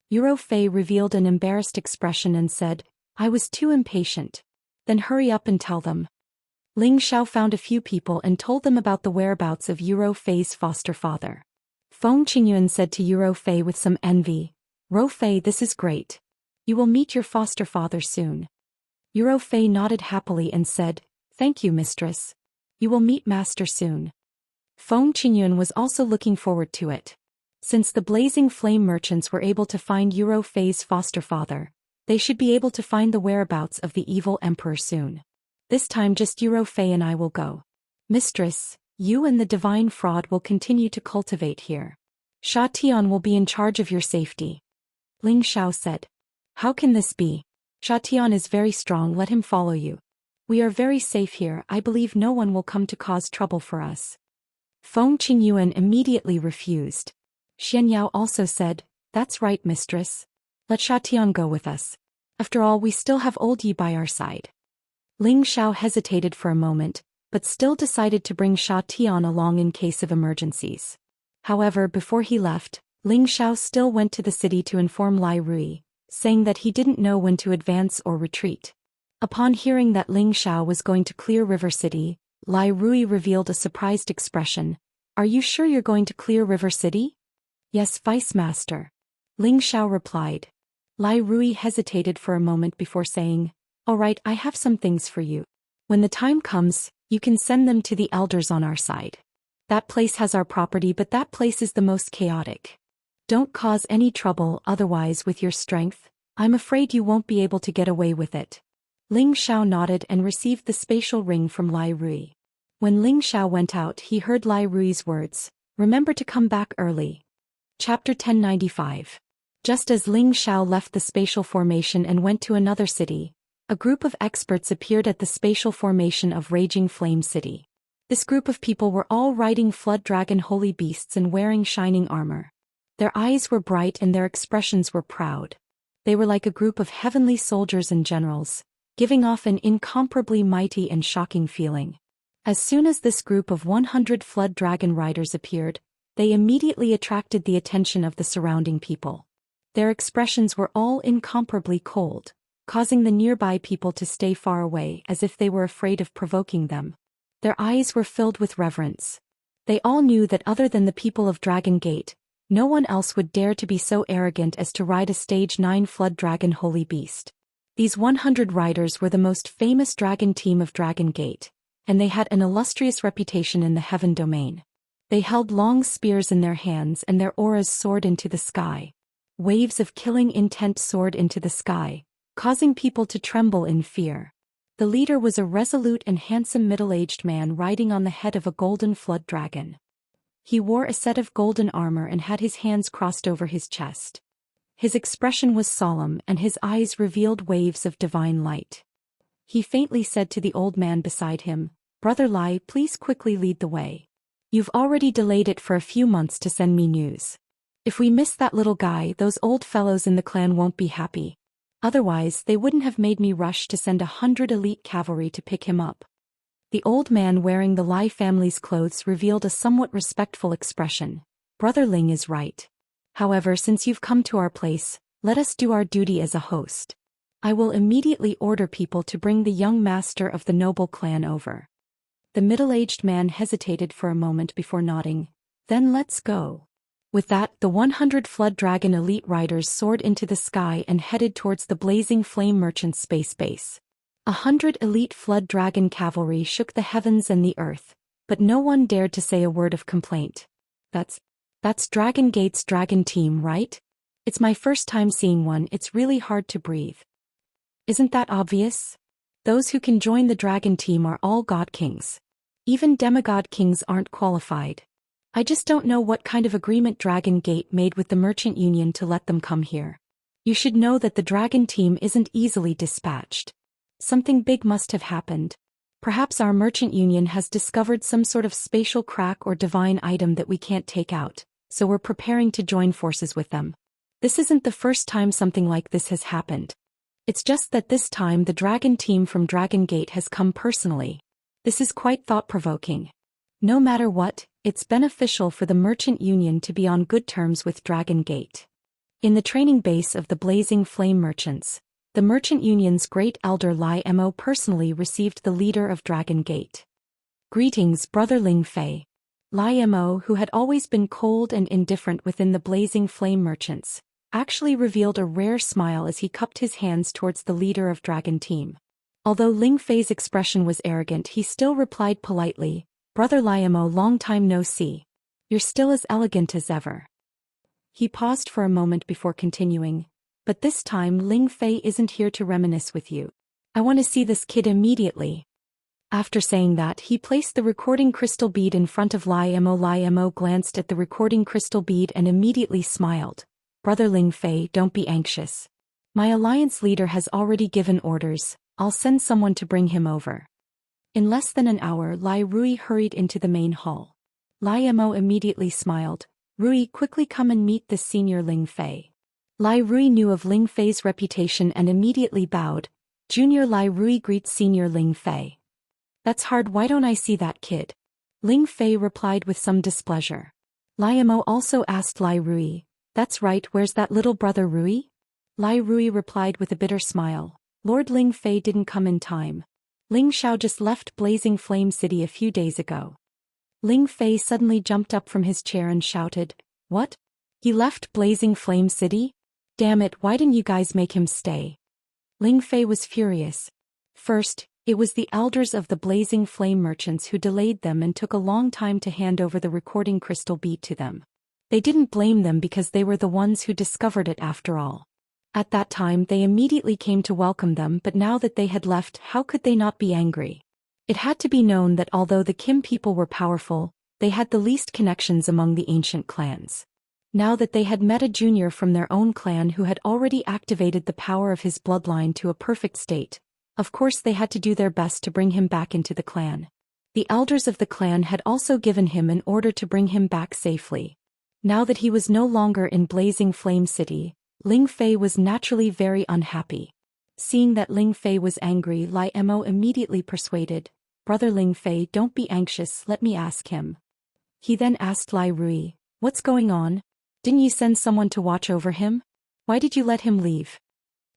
Yu Fei revealed an embarrassed expression and said, "I was too impatient." "Then hurry up and tell them." Ling Xiao found a few people and told them about the whereabouts of Yu Fei's foster father. Feng Qingyuan said to Yu Fei with some envy, "Ro Fei, this is great. You will meet your foster father soon. Fei nodded happily and said, "Thank you, mistress. You will meet master soon." Feng Qingyun was also looking forward to it. Since the blazing flame merchants were able to find Fei's foster father, they should be able to find the whereabouts of the evil emperor soon. This time just Fei and I will go. Mistress, you and the divine fraud will continue to cultivate here. Sha Tian will be in charge of your safety. Ling Xiao said. How can this be? Sha Tian is very strong, let him follow you. We are very safe here, I believe no one will come to cause trouble for us. Feng Qingyuan immediately refused. Xianyao also said, That's right, mistress. Let Sha Tian go with us. After all, we still have old Yi by our side. Ling Xiao hesitated for a moment, but still decided to bring Sha Tian along in case of emergencies. However, before he left, Ling Xiao still went to the city to inform Lai Rui, saying that he didn't know when to advance or retreat. Upon hearing that Ling Xiao was going to clear River City, Lai Rui revealed a surprised expression. Are you sure you're going to clear River City? Yes, Vice Master. Ling Xiao replied. Lai Rui hesitated for a moment before saying, All right, I have some things for you. When the time comes, you can send them to the elders on our side. That place has our property, but that place is the most chaotic. Don't cause any trouble, otherwise with your strength, I'm afraid you won't be able to get away with it. Ling Xiao nodded and received the spatial ring from Lai Rui. When Ling Xiao went out, he heard Lai Rui's words, Remember to come back early. Chapter 1095. Just as Ling Xiao left the spatial formation and went to another city, a group of experts appeared at the spatial formation of Raging Flame City. This group of people were all riding flood dragon holy beasts and wearing shining armor. Their eyes were bright and their expressions were proud. They were like a group of heavenly soldiers and generals, giving off an incomparably mighty and shocking feeling. As soon as this group of 100 flood dragon riders appeared, they immediately attracted the attention of the surrounding people. Their expressions were all incomparably cold, causing the nearby people to stay far away as if they were afraid of provoking them. Their eyes were filled with reverence. They all knew that other than the people of Dragon Gate, no one else would dare to be so arrogant as to ride a stage 9 flood dragon holy beast. These 100 riders were the most famous dragon team of Dragon Gate, and they had an illustrious reputation in the heaven domain. They held long spears in their hands and their auras soared into the sky. Waves of killing intent soared into the sky, causing people to tremble in fear. The leader was a resolute and handsome middle-aged man riding on the head of a golden flood dragon. He wore a set of golden armor and had his hands crossed over his chest. His expression was solemn and his eyes revealed waves of divine light. He faintly said to the old man beside him, Brother Lai, please quickly lead the way. You've already delayed it for a few months to send me news. If we miss that little guy, those old fellows in the clan won't be happy. Otherwise, they wouldn't have made me rush to send 100 elite cavalry to pick him up. The old man wearing the Lai family's clothes revealed a somewhat respectful expression. Brother Ling is right. However, since you've come to our place, let us do our duty as a host. I will immediately order people to bring the young master of the noble clan over. The middle-aged man hesitated for a moment before nodding. Then let's go. With that, the 100 flood dragon elite riders soared into the sky and headed towards the blazing flame merchant's space base. 100 elite flood dragon cavalry shook the heavens and the earth, but no one dared to say a word of complaint. That's Dragon Gate's dragon team, right? It's my first time seeing one, it's really hard to breathe. Isn't that obvious? Those who can join the dragon team are all god kings. Even demigod kings aren't qualified. I just don't know what kind of agreement Dragon Gate made with the Merchant Union to let them come here. You should know that the dragon team isn't easily dispatched. Something big must have happened. Perhaps our Merchant Union has discovered some sort of spatial crack or divine item that we can't take out, so we're preparing to join forces with them. This isn't the first time something like this has happened. It's just that this time the dragon team from Dragon Gate has come personally. This is quite thought-provoking. No matter what, it's beneficial for the Merchant Union to be on good terms with Dragon Gate. In the training base of the Blazing Flame Merchants, the Merchant Union's Great Elder Lai Mo personally received the leader of Dragon Gate. Greetings, Brother Ling Fei. Lai Mo, who had always been cold and indifferent within the Blazing Flame Merchants, actually revealed a rare smile as he cupped his hands towards the leader of Dragon Team. Although Ling Fei's expression was arrogant, he still replied politely, "Brother Liamo, long time no see. You're still as elegant as ever." He paused for a moment before continuing, "But this time Ling Fei isn't here to reminisce with you. I want to see this kid immediately." After saying that, he placed the recording crystal bead in front of Liamo. Liamo glanced at the recording crystal bead and immediately smiled. "Brother Ling Fei, don't be anxious. My alliance leader has already given orders. I'll send someone to bring him over." In less than an hour, Lai Rui hurried into the main hall. Liamo immediately smiled. "Rui, quickly come and meet this senior Ling Fei." Lai Rui knew of Ling Fei's reputation and immediately bowed. "Junior Lai Rui greets Senior Ling Fei." "That's hard, why don't I see that kid?" Ling Fei replied with some displeasure. Liamo also asked Lai Rui, "That's right, where's that little brother Rui?" Lai Rui replied with a bitter smile, "Lord Ling Fei didn't come in time. Ling Xiao just left Blazing Flame City a few days ago." Ling Fei suddenly jumped up from his chair and shouted, "What? He left Blazing Flame City? Damn it, why didn't you guys make him stay?" Ling Fei was furious. First, it was the elders of the Blazing Flame merchants who delayed them and took a long time to hand over the recording crystal bead to them. They didn't blame them because they were the ones who discovered it after all. At that time they immediately came to welcome them, but now that they had left, how could they not be angry? It had to be known that although the Kim people were powerful, they had the least connections among the ancient clans. Now that they had met a junior from their own clan who had already activated the power of his bloodline to a perfect state, of course they had to do their best to bring him back into the clan. The elders of the clan had also given him an order to bring him back safely. Now that he was no longer in Blazing Flame City, Ling Fei was naturally very unhappy. Seeing that Ling Fei was angry, Lai Mo immediately persuaded, "Brother Ling Fei, don't be anxious, let me ask him." He then asked Lai Rui, "What's going on? Didn't you send someone to watch over him? Why did you let him leave?"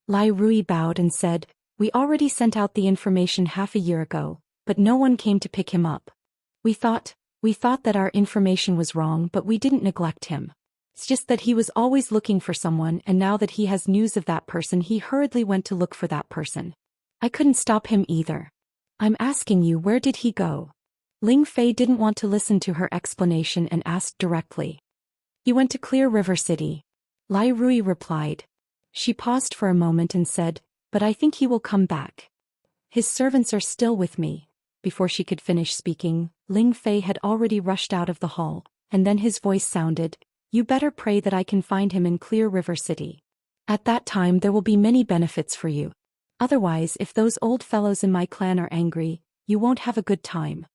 Lai Rui bowed and said, "We already sent out the information half a year ago, but no one came to pick him up. We thought that our information was wrong, but we didn't neglect him. It's just that he was always looking for someone, and now that he has news of that person, he hurriedly went to look for that person. I couldn't stop him either. I'm asking you, where did he go?" Ling Fei didn't want to listen to her explanation and asked directly. "He went to Clear River City." Lai Rui replied. She paused for a moment and said, "But I think he will come back. His servants are still with me." Before she could finish speaking, Ling Fei had already rushed out of the hall, and then his voice sounded, "You better pray that I can find him in Clear River City. At that time there will be many benefits for you. Otherwise, if those old fellows in my clan are angry, you won't have a good time."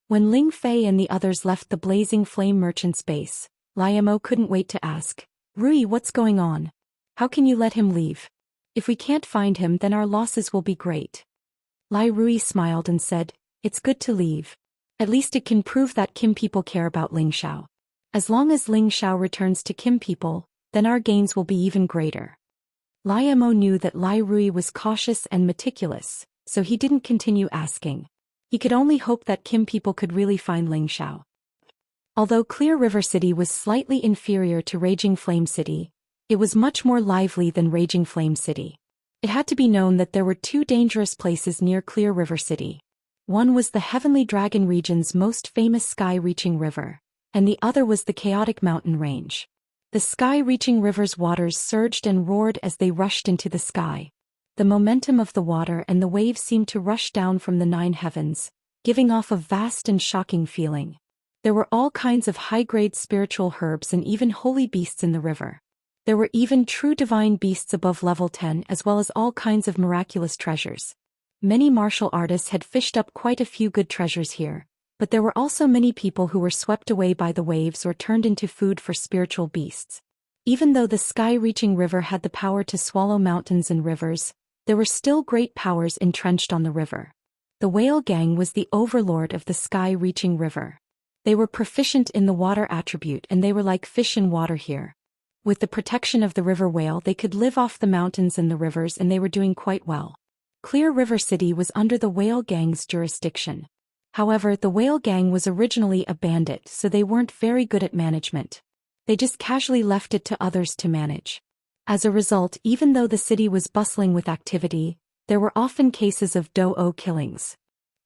When Ling Fei and the others left the Blazing Flame merchant's base, Liamo couldn't wait to ask, "Rui, what's going on? How can you let him leave? If we can't find him, then our losses will be great." Lai Rui smiled and said, "It's good to leave. At least it can prove that Kim people care about Ling Xiao. As long as Ling Xiao returns to Kim people, then our gains will be even greater." Liamo knew that Lai Rui was cautious and meticulous, so he didn't continue asking. He could only hope that Kim people could really find Ling Xiao. Although Clear River City was slightly inferior to Raging Flame City, it was much more lively than Raging Flame City. It had to be known that there were two dangerous places near Clear River City. One was the Heavenly Dragon region's most famous sky-reaching river, and the other was the Chaotic Mountain Range. The sky-reaching river's waters surged and roared as they rushed into the sky. The momentum of the water and the waves seemed to rush down from the 9 heavens, giving off a vast and shocking feeling. There were all kinds of high-grade spiritual herbs and even holy beasts in the river. There were even true divine beasts above level 10, as well as all kinds of miraculous treasures. Many martial artists had fished up quite a few good treasures here, but there were also many people who were swept away by the waves or turned into food for spiritual beasts. Even though the sky-reaching river had the power to swallow mountains and rivers, there were still great powers entrenched on the river. The Whale Gang was the overlord of the sky-reaching river. They were proficient in the water attribute, and they were like fish in water here. With the protection of the river whale, they could live off the mountains and the rivers, and they were doing quite well. Clear River City was under the Whale Gang's jurisdiction. However, the Whale Gang was originally a bandit, so they weren't very good at management. They just casually left it to others to manage. As a result, even though the city was bustling with activity, there were often cases of Dou killings.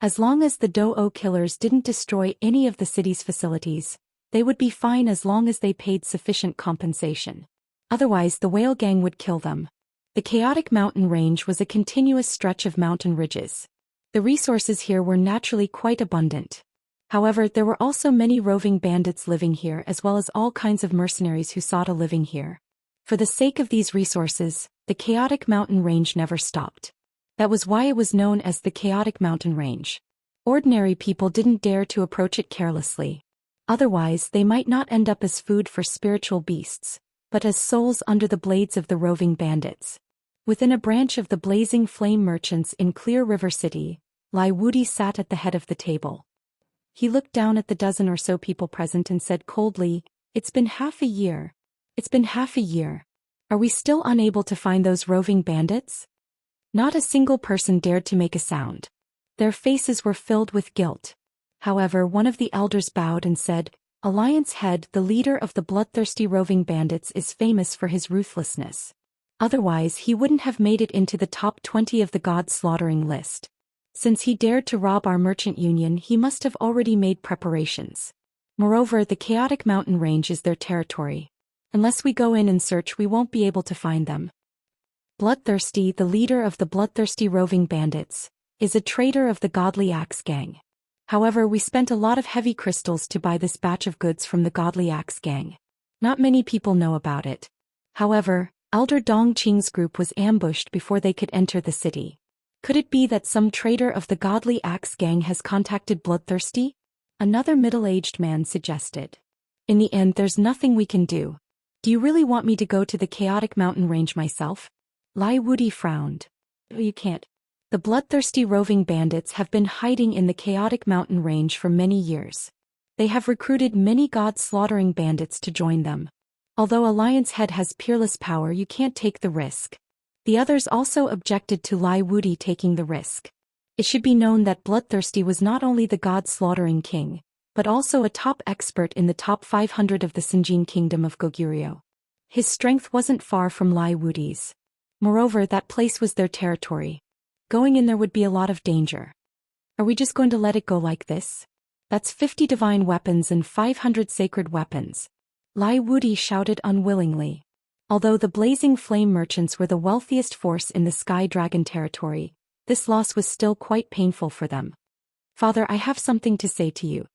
As long as the Dou killers didn't destroy any of the city's facilities, they would be fine as long as they paid sufficient compensation. Otherwise, the whale gang would kill them. The chaotic mountain range was a continuous stretch of mountain ridges. The resources here were naturally quite abundant. However, there were also many roving bandits living here as well as all kinds of mercenaries who sought a living here. For the sake of these resources, the chaotic mountain range never stopped. That was why it was known as the chaotic mountain range. Ordinary people didn't dare to approach it carelessly. Otherwise, they might not end up as food for spiritual beasts, but as souls under the blades of the roving bandits. Within a branch of the blazing flame merchants in Clear River City, Lai Wudi sat at the head of the table. He looked down at the dozen or so people present and said coldly, "It's been half a year. It's been half a year. Are we still unable to find those roving bandits?" Not a single person dared to make a sound. Their faces were filled with guilt. However, one of the elders bowed and said, "Alliance Head, the leader of the bloodthirsty roving bandits, is famous for his ruthlessness. Otherwise, he wouldn't have made it into the top 20 of the god-slaughtering list. Since he dared to rob our merchant union, he must have already made preparations. Moreover, the chaotic mountain range is their territory. Unless we go in and search, we won't be able to find them." Bloodthirsty, the leader of the bloodthirsty roving bandits, is a traitor of the Godly Axe Gang. However, we spent a lot of heavy crystals to buy this batch of goods from the Godly Axe Gang. Not many people know about it. However, Elder Dong Qing's group was ambushed before they could enter the city. Could it be that some traitor of the Godly Axe Gang has contacted Bloodthirsty? Another middle-aged man suggested. In the end, there's nothing we can do. Do you really want me to go to the chaotic mountain range myself? Lai Wudi frowned. You can't. The bloodthirsty roving bandits have been hiding in the chaotic mountain range for many years. They have recruited many god-slaughtering bandits to join them. Although Alliance Head has peerless power, you can't take the risk. The others also objected to Lai Wudi taking the risk. It should be known that Bloodthirsty was not only the god-slaughtering king, but also a top expert in the top 500 of the Sinjin Kingdom of Goguryeo. His strength wasn't far from Lai Wudi's. Moreover, that place was their territory. Going in there would be a lot of danger. Are we just going to let it go like this? That's 50 divine weapons and 500 sacred weapons. Lai Wudi shouted unwillingly. Although the blazing flame merchants were the wealthiest force in the Sky Dragon territory, this loss was still quite painful for them. "Father, I have something to say to you."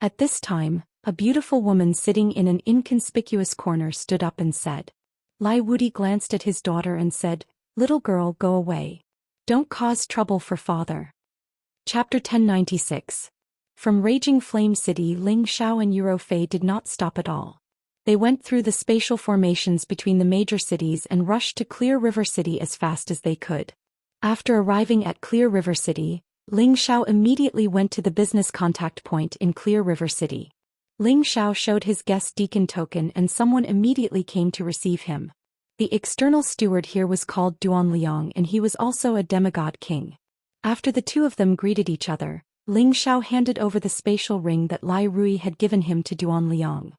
At this time, a beautiful woman sitting in an inconspicuous corner stood up and said. Lai Wudi glanced at his daughter and said, "Little girl, go away. Don't cause trouble for father." Chapter 1096. From Raging Flame City, Ling Xiao and Eurofei did not stop at all. They went through the spatial formations between the major cities and rushed to Clear River City as fast as they could. After arriving at Clear River City, Ling Xiao immediately went to the business contact point in Clear River City. Ling Xiao showed his guest deacon token and someone immediately came to receive him. The external steward here was called Duan Liang and he was also a demigod king. After the two of them greeted each other, Ling Xiao handed over the spatial ring that Lai Rui had given him to Duan Liang.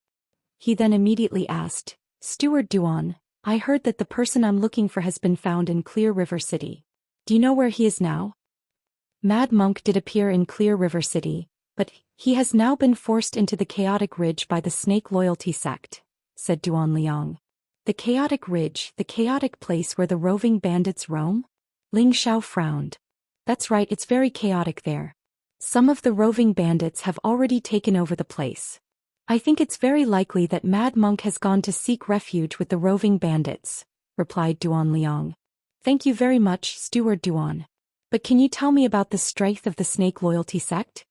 He then immediately asked, "Steward Duan, I heard that the person I'm looking for has been found in Clear River City. Do you know where he is now?" Mad Monk did appear in Clear River City, but he has now been forced into the Chaotic Ridge by the Snake Loyalty Sect, said Duan Liang. The Chaotic Ridge, the chaotic place where the roving bandits roam? Ling Xiao frowned. That's right, it's very chaotic there. Some of the roving bandits have already taken over the place. I think it's very likely that Mad Monk has gone to seek refuge with the roving bandits, replied Duan Liang. Thank you very much, Steward Duan. But can you tell me about the strength of the Snake Loyalty Sect?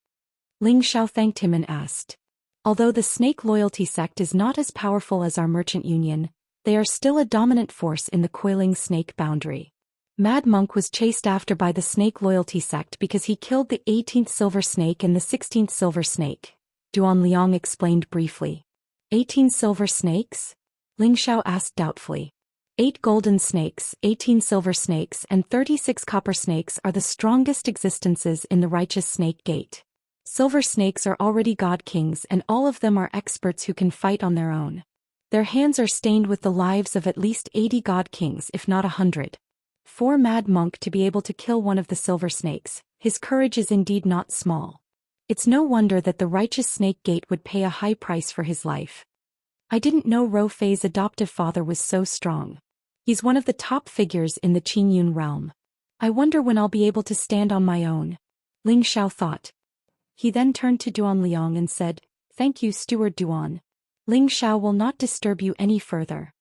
Ling Xiao thanked him and asked. Although the Snake Loyalty Sect is not as powerful as our merchant union, they are still a dominant force in the coiling snake boundary. Mad Monk was chased after by the Snake Loyalty Sect because he killed the 18th Silver Snake and the 16th Silver Snake, Duan Liang explained briefly. 18 silver snakes? Ling Xiao asked doubtfully. 8 golden snakes, 18 silver snakes and 36 copper snakes are the strongest existences in the righteous snake gate. Silver snakes are already god kings and all of them are experts who can fight on their own. Their hands are stained with the lives of at least 80 god kings if not 100. For a mad monk to be able to kill one of the silver snakes, his courage is indeed not small. It's no wonder that the righteous Snake Gate would pay a high price for his life. I didn't know Ro Fei's adoptive father was so strong. He's one of the top figures in the Qingyun realm. I wonder when I'll be able to stand on my own. Ling Xiao thought. He then turned to Duan Liang and said, "Thank you, Steward Duan. Ling Xiao will not disturb you any further."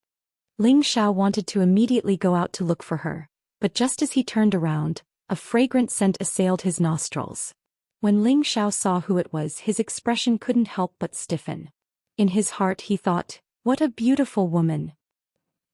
Ling Xiao wanted to immediately go out to look for her, but just as he turned around, a fragrant scent assailed his nostrils. When Ling Xiao saw who it was, his expression couldn't help but stiffen. In his heart he thought, what a beautiful woman.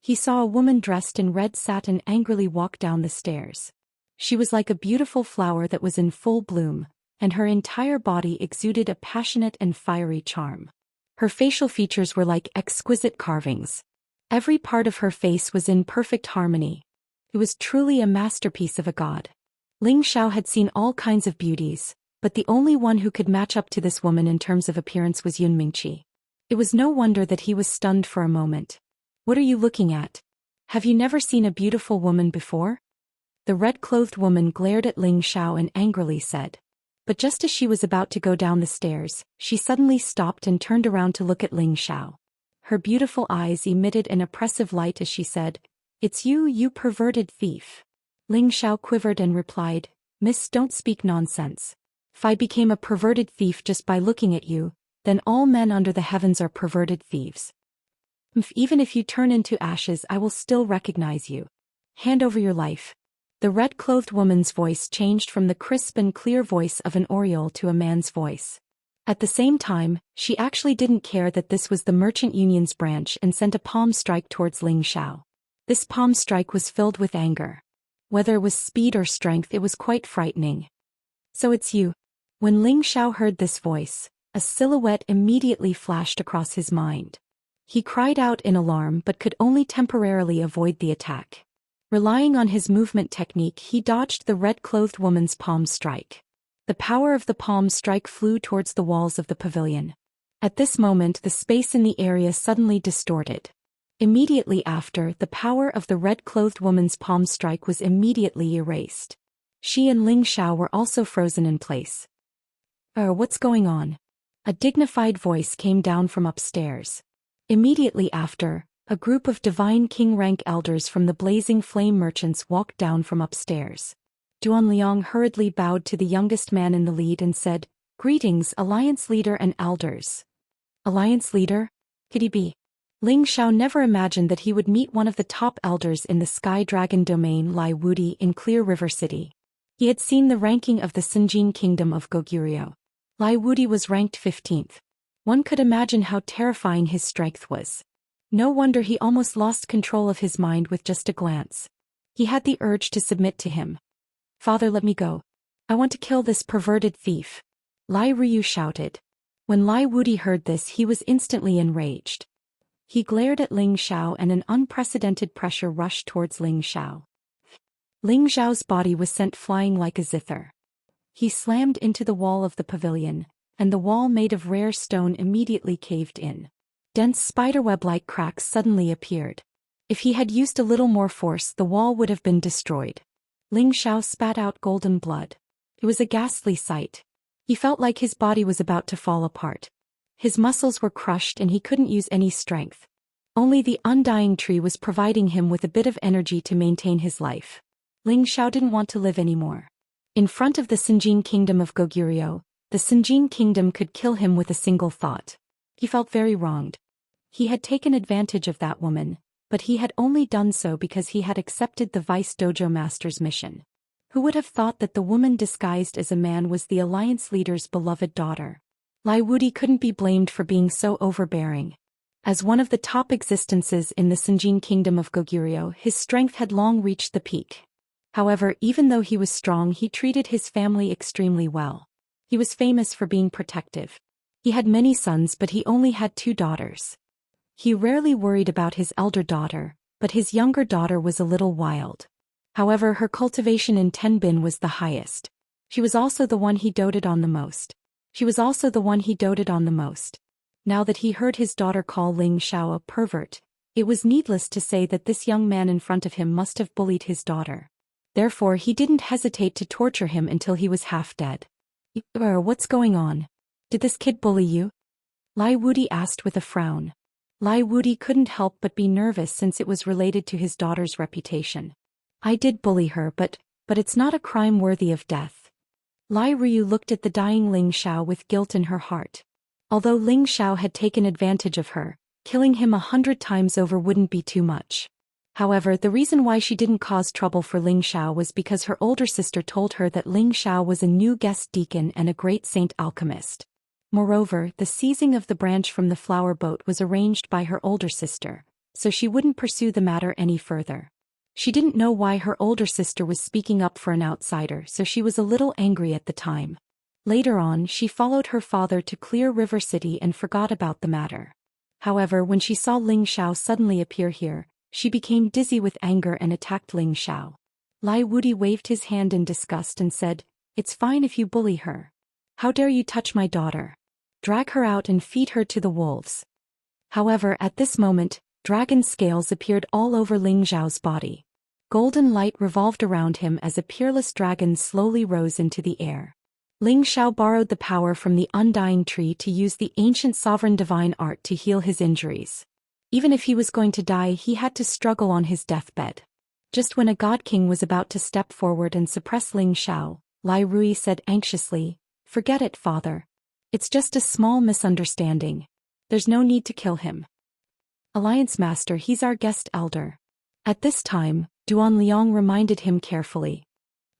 He saw a woman dressed in red satin angrily walk down the stairs. She was like a beautiful flower that was in full bloom, and her entire body exuded a passionate and fiery charm. Her facial features were like exquisite carvings. Every part of her face was in perfect harmony. It was truly a masterpiece of a god. Ling Xiao had seen all kinds of beauties, but the only one who could match up to this woman in terms of appearance was Yun Mingqi. It was no wonder that he was stunned for a moment. What are you looking at? Have you never seen a beautiful woman before? The red-clothed woman glared at Ling Xiao and angrily said. But just as she was about to go down the stairs, she suddenly stopped and turned around to look at Ling Xiao. Her beautiful eyes emitted an oppressive light as she said, "It's you, you perverted thief." Ling Xiao quivered and replied, "Miss, don't speak nonsense. If I became a perverted thief just by looking at you, then all men under the heavens are perverted thieves. Even if you turn into ashes, I will still recognize you. Hand over your life." The red-clothed woman's voice changed from the crisp and clear voice of an oriole to a man's voice. At the same time, she actually didn't care that this was the Merchant Union's branch and sent a palm strike towards Ling Xiao. This palm strike was filled with anger. Whether it was speed or strength, it was quite frightening. "So it's you." When Ling Xiao heard this voice, a silhouette immediately flashed across his mind. He cried out in alarm but could only temporarily avoid the attack. Relying on his movement technique, he dodged the red-clothed woman's palm strike. The power of the palm strike flew towards the walls of the pavilion. At this moment, the space in the area suddenly distorted. Immediately after, the power of the red-clothed woman's palm strike was immediately erased. She and Ling Xiao were also frozen in place. What's going on?" A dignified voice came down from upstairs. Immediately after, a group of divine king-rank elders from the Blazing Flame Merchants walked down from upstairs. Duan Liang hurriedly bowed to the youngest man in the lead and said, "Greetings, Alliance Leader and Elders." Alliance Leader? Could he be? Ling Xiao never imagined that he would meet one of the top elders in the Sky Dragon domain Lai Wudi in Clear River City. He had seen the ranking of the Sinjin Kingdom of Goguryeo. Lai Wudi was ranked 15th. One could imagine how terrifying his strength was. No wonder he almost lost control of his mind with just a glance. He had the urge to submit to him. "Father, let me go. I want to kill this perverted thief," Lai Ryu shouted. When Lai Wudi heard this, he was instantly enraged. He glared at Ling Xiao and an unprecedented pressure rushed towards Ling Xiao. Ling Xiao's body was sent flying like a zither. He slammed into the wall of the pavilion, and the wall made of rare stone immediately caved in. Dense spiderweb-like cracks suddenly appeared. If he had used a little more force, the wall would have been destroyed. Ling Xiao spat out golden blood. It was a ghastly sight. He felt like his body was about to fall apart. His muscles were crushed and he couldn't use any strength. Only the undying tree was providing him with a bit of energy to maintain his life. Ling Xiao didn't want to live anymore. In front of the Sinjin Kingdom of Goguryeo, the Sinjin Kingdom could kill him with a single thought. He felt very wronged. He had taken advantage of that woman, but he had only done so because he had accepted the Vice Dojo Master's mission. Who would have thought that the woman disguised as a man was the Alliance Leader's beloved daughter? Lai Wudi couldn't be blamed for being so overbearing. As one of the top existences in the Sinjin Kingdom of Goguryeo, his strength had long reached the peak. However, even though he was strong, he treated his family extremely well. He was famous for being protective. He had many sons, but he only had 2 daughters. He rarely worried about his elder daughter, but his younger daughter was a little wild. However, her cultivation in Tenbin was the highest. She was also the one he doted on the most. Now that he heard his daughter call Ling Xiao a pervert, it was needless to say that this young man in front of him must have bullied his daughter. Therefore he didn't hesitate to torture him until he was half dead. What's going on? Did this kid bully you? Lai Wudi asked with a frown. Lai Wudi couldn't help but be nervous since it was related to his daughter's reputation. I did bully her, but it's not a crime worthy of death. Lai Ryu looked at the dying Ling Xiao with guilt in her heart. Although Ling Xiao had taken advantage of her, killing him 100 times over wouldn't be too much. However, the reason why she didn't cause trouble for Ling Xiao was because her older sister told her that Ling Xiao was a new guest deacon and a great saint alchemist. Moreover, the seizing of the branch from the flower boat was arranged by her older sister, so she wouldn't pursue the matter any further. She didn't know why her older sister was speaking up for an outsider, so she was a little angry at the time. Later on, she followed her father to Clear River City and forgot about the matter. However, when she saw Ling Xiao suddenly appear here, she became dizzy with anger and attacked Ling Xiao. Lai Wudi waved his hand in disgust and said, "It's fine if you bully her. How dare you touch my daughter? Drag her out and feed her to the wolves." However, at this moment, dragon scales appeared all over Ling Xiao's body. Golden light revolved around him as a peerless dragon slowly rose into the air. Ling Xiao borrowed the power from the undying tree to use the ancient sovereign divine art to heal his injuries. Even if he was going to die, he had to struggle on his deathbed. Just when a god king was about to step forward and suppress Ling Xiao, Lai Rui said anxiously, "Forget it, father. It's just a small misunderstanding. There's no need to kill him. Alliance Master, he's our guest elder." At this time, Duan Liang reminded him carefully.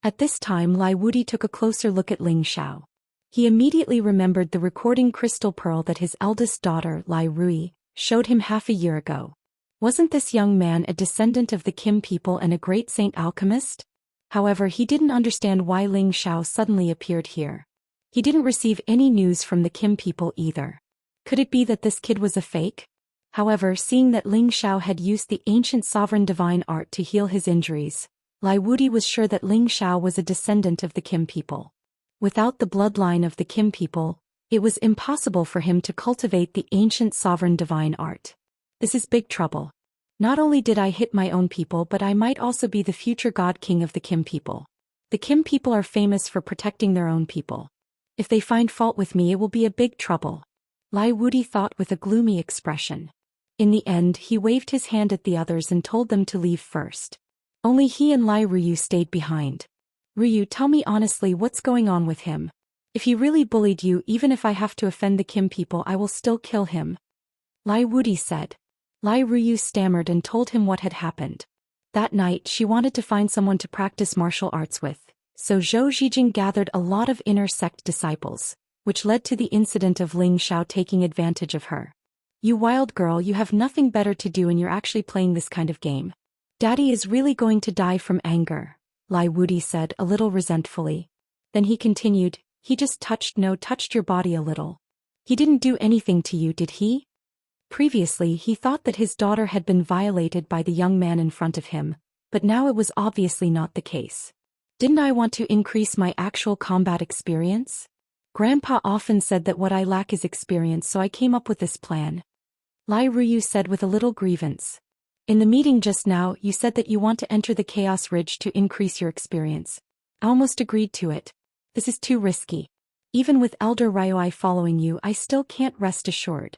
At this time, Lai Wudi took a closer look at Ling Xiao. He immediately remembered the recording crystal pearl that his eldest daughter, Lai Rui, showed him half a year ago. Wasn't this young man a descendant of the Kim people and a great saint alchemist? However, he didn't understand why Ling Xiao suddenly appeared here. He didn't receive any news from the Kim people either. Could it be that this kid was a fake? However, seeing that Ling Xiao had used the ancient sovereign divine art to heal his injuries, Lai Wudi was sure that Ling Xiao was a descendant of the Kim people. Without the bloodline of the Kim people, it was impossible for him to cultivate the ancient sovereign divine art. This is big trouble. Not only did I hit my own people, but I might also be the future god king of the Kim people. The Kim people are famous for protecting their own people. If they find fault with me, it will be a big trouble. Lai Wudi thought with a gloomy expression. In the end, he waved his hand at the others and told them to leave first. Only he and Lai Ryu stayed behind. "Ryu, tell me honestly what's going on with him. If he really bullied you, even if I have to offend the Kim people, I will still kill him," Lai Wudi said. Lai Ryu stammered and told him what had happened. That night she wanted to find someone to practice martial arts with, so Zhou Xian gathered a lot of inner sect disciples, which led to the incident of Ling Xiao taking advantage of her. "You wild girl, you have nothing better to do and you're actually playing this kind of game. Daddy is really going to die from anger," Lai Wudi said a little resentfully. Then he continued, "He just touched your body a little. He didn't do anything to you, did he?" Previously he thought that his daughter had been violated by the young man in front of him, but now it was obviously not the case. "Didn't I want to increase my actual combat experience? Grandpa often said that what I lack is experience, so I came up with this plan," Lai Ryu said with a little grievance. "In the meeting just now, you said that you want to enter the Chaos Ridge to increase your experience. I almost agreed to it. This is too risky. Even with Elder Ryoi following you, I still can't rest assured,"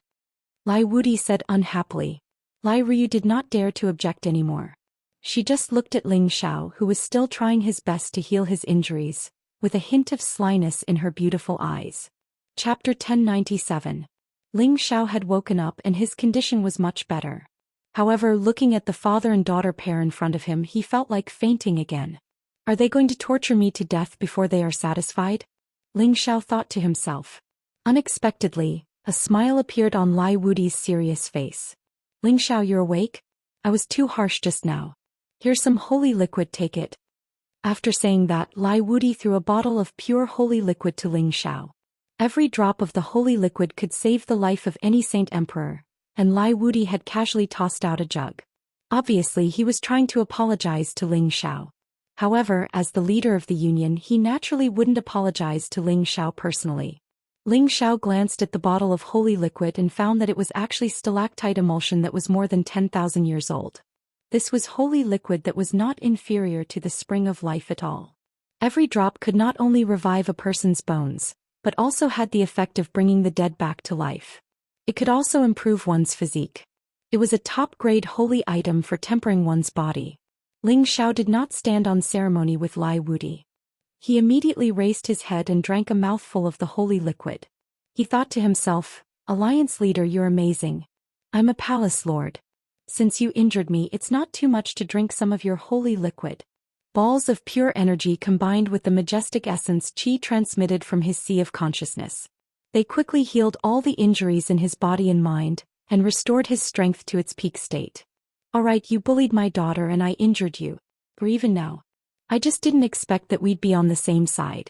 Lai Wudi said unhappily. Lai Ryu did not dare to object anymore. She just looked at Ling Xiao, who was still trying his best to heal his injuries, with a hint of slyness in her beautiful eyes. Chapter 1097. Ling Xiao had woken up and his condition was much better. However, looking at the father and daughter pair in front of him, he felt like fainting again. "Are they going to torture me to death before they are satisfied?" Ling Xiao thought to himself. Unexpectedly, a smile appeared on Lai Wudi's serious face. "Ling Xiao, you're awake? I was too harsh just now. Here's some holy liquid, take it." After saying that, Lai Wudi threw a bottle of pure holy liquid to Ling Xiao. Every drop of the holy liquid could save the life of any saint emperor, and Lai Wudi had casually tossed out a jug. Obviously, he was trying to apologize to Ling Xiao. However, as the leader of the union, he naturally wouldn't apologize to Ling Xiao personally. Ling Xiao glanced at the bottle of holy liquid and found that it was actually stalactite emulsion that was more than 10,000 years old. This was holy liquid that was not inferior to the spring of life at all. Every drop could not only revive a person's bones, but also had the effect of bringing the dead back to life. It could also improve one's physique. It was a top-grade holy item for tempering one's body. Ling Xiao did not stand on ceremony with Lai Wudi. He immediately raised his head and drank a mouthful of the holy liquid. He thought to himself, "Alliance leader, you're amazing. I'm a palace lord. Since you injured me, it's not too much to drink some of your holy liquid." Balls of pure energy combined with the majestic essence qi transmitted from his sea of consciousness. They quickly healed all the injuries in his body and mind, and restored his strength to its peak state. "Alright, you bullied my daughter and I injured you. Or even now. I just didn't expect that we'd be on the same side.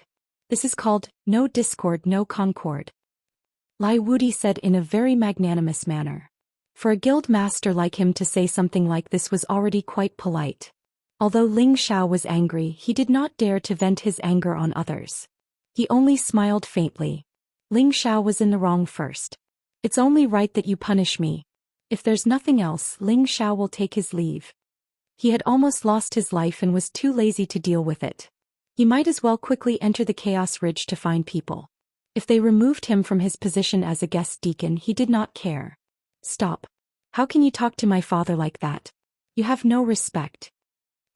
This is called, no discord, no concord," Lai Wudi said in a very magnanimous manner. For a guild master like him to say something like this was already quite polite. Although Ling Xiao was angry, he did not dare to vent his anger on others. He only smiled faintly. Ling Xiao was in the wrong first. "It's only right that you punish me. If there's nothing else, Ling Xiao will take his leave." He had almost lost his life and was too lazy to deal with it. He might as well quickly enter the Chaos Ridge to find people. If they removed him from his position as a guest deacon, he did not care. "Stop. How can you talk to my father like that? You have no respect."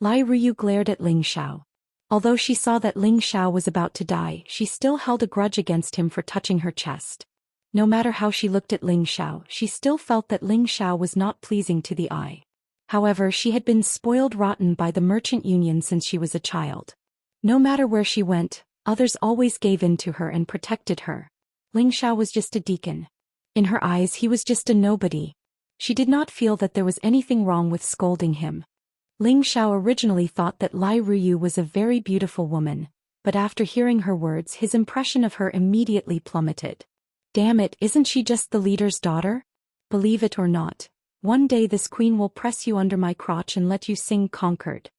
Lai Ruyu glared at Ling Xiao. Although she saw that Ling Xiao was about to die, she still held a grudge against him for touching her chest. No matter how she looked at Ling Xiao, she still felt that Ling Xiao was not pleasing to the eye. However, she had been spoiled rotten by the merchant union since she was a child. No matter where she went, others always gave in to her and protected her. Ling Xiao was just a deacon. In her eyes, he was just a nobody. She did not feel that there was anything wrong with scolding him. Ling Xiao originally thought that Lai Ruyu was a very beautiful woman, but after hearing her words, his impression of her immediately plummeted. Damn it, isn't she just the leader's daughter? Believe it or not, one day this queen will press you under my crotch and let you sing conquered.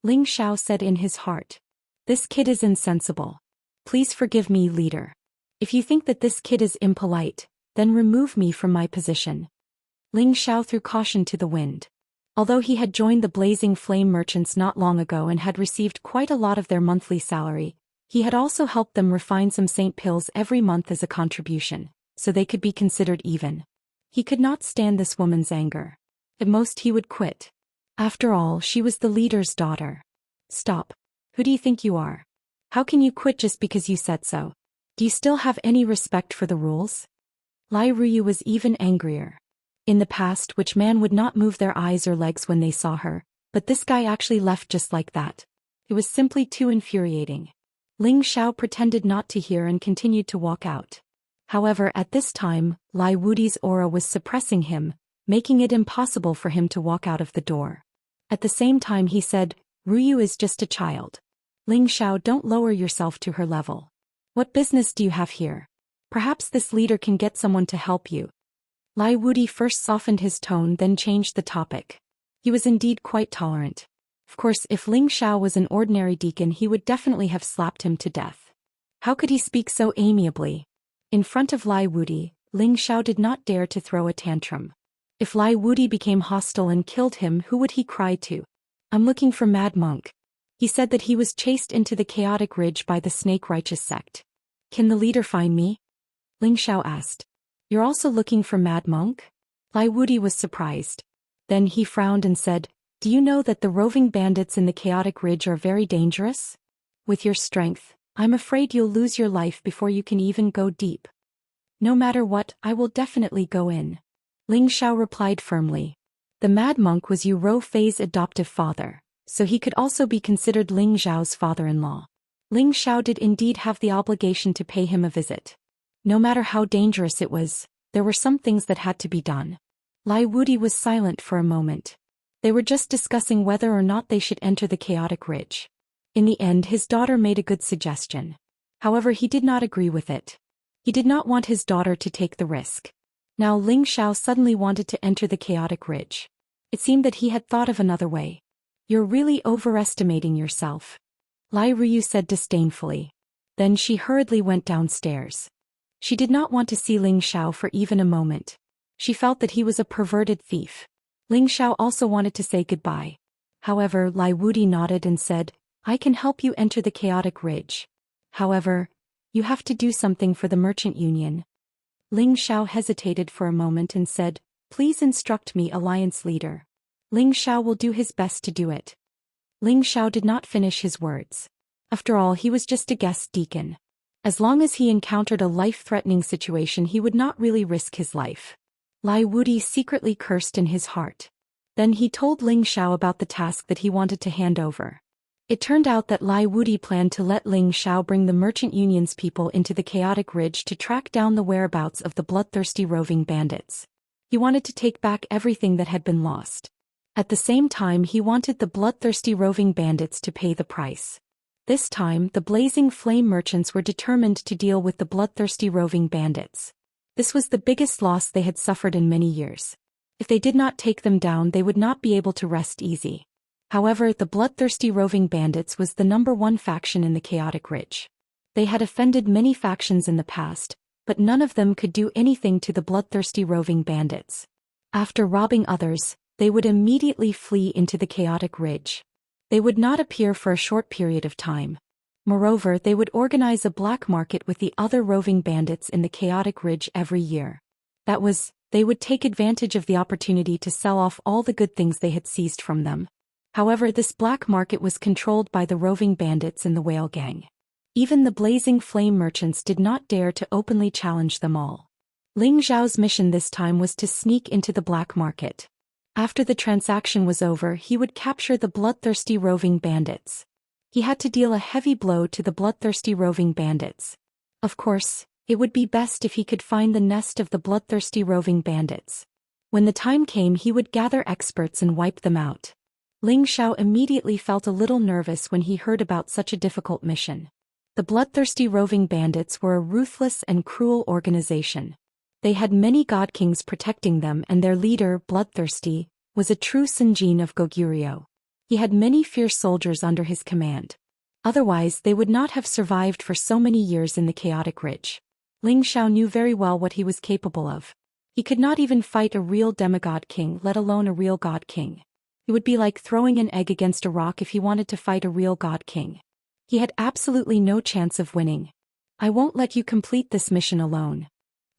Ling Xiao said in his heart. This kid is insensible. Please forgive me, leader. If you think that this kid is impolite, then remove me from my position. Ling Xiao threw caution to the wind. Although he had joined the Blazing Flame merchants not long ago and had received quite a lot of their monthly salary, he had also helped them refine some saint pills every month as a contribution, so they could be considered even. He could not stand this woman's anger. At most he would quit. After all, she was the leader's daughter. Stop. Who do you think you are? How can you quit just because you said so? Do you still have any respect for the rules? Lai Ruyu was even angrier. In the past, which man would not move their eyes or legs when they saw her, but this guy actually left just like that. It was simply too infuriating. Ling Xiao pretended not to hear and continued to walk out. However, at this time, Lai Wudi's aura was suppressing him, making it impossible for him to walk out of the door. At the same time he said, Ruyu is just a child. Ling Xiao, don't lower yourself to her level. What business do you have here? Perhaps this leader can get someone to help you. Lai Wudi first softened his tone, then changed the topic. He was indeed quite tolerant. Of course, if Ling Xiao was an ordinary deacon, he would definitely have slapped him to death. How could he speak so amiably? In front of Lai Wudi, Ling Xiao did not dare to throw a tantrum. If Lai Wudi became hostile and killed him, who would he cry to? I'm looking for Mad Monk. He said that he was chased into the chaotic ridge by the Snake Righteous sect. Can the leader find me? Ling Xiao asked. You're also looking for Mad Monk? Lai Wudi was surprised. Then he frowned and said, Do you know that the roving bandits in the chaotic ridge are very dangerous? With your strength, I'm afraid you'll lose your life before you can even go deep. No matter what, I will definitely go in. Ling Xiao replied firmly. The Mad Monk was Yu Rou Fei's adoptive father, so he could also be considered Ling Xiao's father-in-law. Ling Xiao did indeed have the obligation to pay him a visit. No matter how dangerous it was, there were some things that had to be done. Lai Wudi was silent for a moment. They were just discussing whether or not they should enter the chaotic ridge. In the end, his daughter made a good suggestion. However, he did not agree with it. He did not want his daughter to take the risk. Now Ling Xiao suddenly wanted to enter the chaotic ridge. It seemed that he had thought of another way. You're really overestimating yourself. Lai Ruyu said disdainfully. Then she hurriedly went downstairs. She did not want to see Ling Xiao for even a moment. She felt that he was a perverted thief. Ling Xiao also wanted to say goodbye. However, Lai Wudi nodded and said, I can help you enter the Chaotic Ridge. However, you have to do something for the Merchant Union. Ling Xiao hesitated for a moment and said, Please instruct me, Alliance Leader. Ling Xiao will do his best to do it. Ling Xiao did not finish his words. After all, he was just a guest deacon. As long as he encountered a life-threatening situation, he would not really risk his life. Lai Wudi secretly cursed in his heart. Then he told Ling Xiao about the task that he wanted to hand over. It turned out that Lai Wudi planned to let Ling Xiao bring the Merchant Union's people into the Chaotic Ridge to track down the whereabouts of the bloodthirsty roving bandits. He wanted to take back everything that had been lost. At the same time, he wanted the bloodthirsty roving bandits to pay the price. This time, the Blazing Flame merchants were determined to deal with the bloodthirsty roving bandits. This was the biggest loss they had suffered in many years. If they did not take them down, they would not be able to rest easy. However, the bloodthirsty roving bandits was the #1 faction in the Chaotic Ridge. They had offended many factions in the past, but none of them could do anything to the bloodthirsty roving bandits. After robbing others, they would immediately flee into the Chaotic Ridge. They would not appear for a short period of time. Moreover, they would organize a black market with the other roving bandits in the Chaotic Ridge every year. That was, they would take advantage of the opportunity to sell off all the good things they had seized from them. However, this black market was controlled by the roving bandits and the Whale Gang. Even the Blazing Flame merchants did not dare to openly challenge them all. Ling Xiao's mission this time was to sneak into the black market. After the transaction was over, he would capture the bloodthirsty roving bandits. He had to deal a heavy blow to the bloodthirsty roving bandits. Of course, it would be best if he could find the nest of the bloodthirsty roving bandits. When the time came, he would gather experts and wipe them out. Ling Xiao immediately felt a little nervous when he heard about such a difficult mission. The bloodthirsty roving bandits were a ruthless and cruel organization. They had many god kings protecting them, and their leader, Bloodthirsty, was a true Sinjin of Goguryeo. He had many fierce soldiers under his command. Otherwise, they would not have survived for so many years in the Chaotic Ridge. Ling Xiao knew very well what he was capable of. He could not even fight a real demigod king, let alone a real god king. It would be like throwing an egg against a rock if he wanted to fight a real god king. He had absolutely no chance of winning. I won't let you complete this mission alone.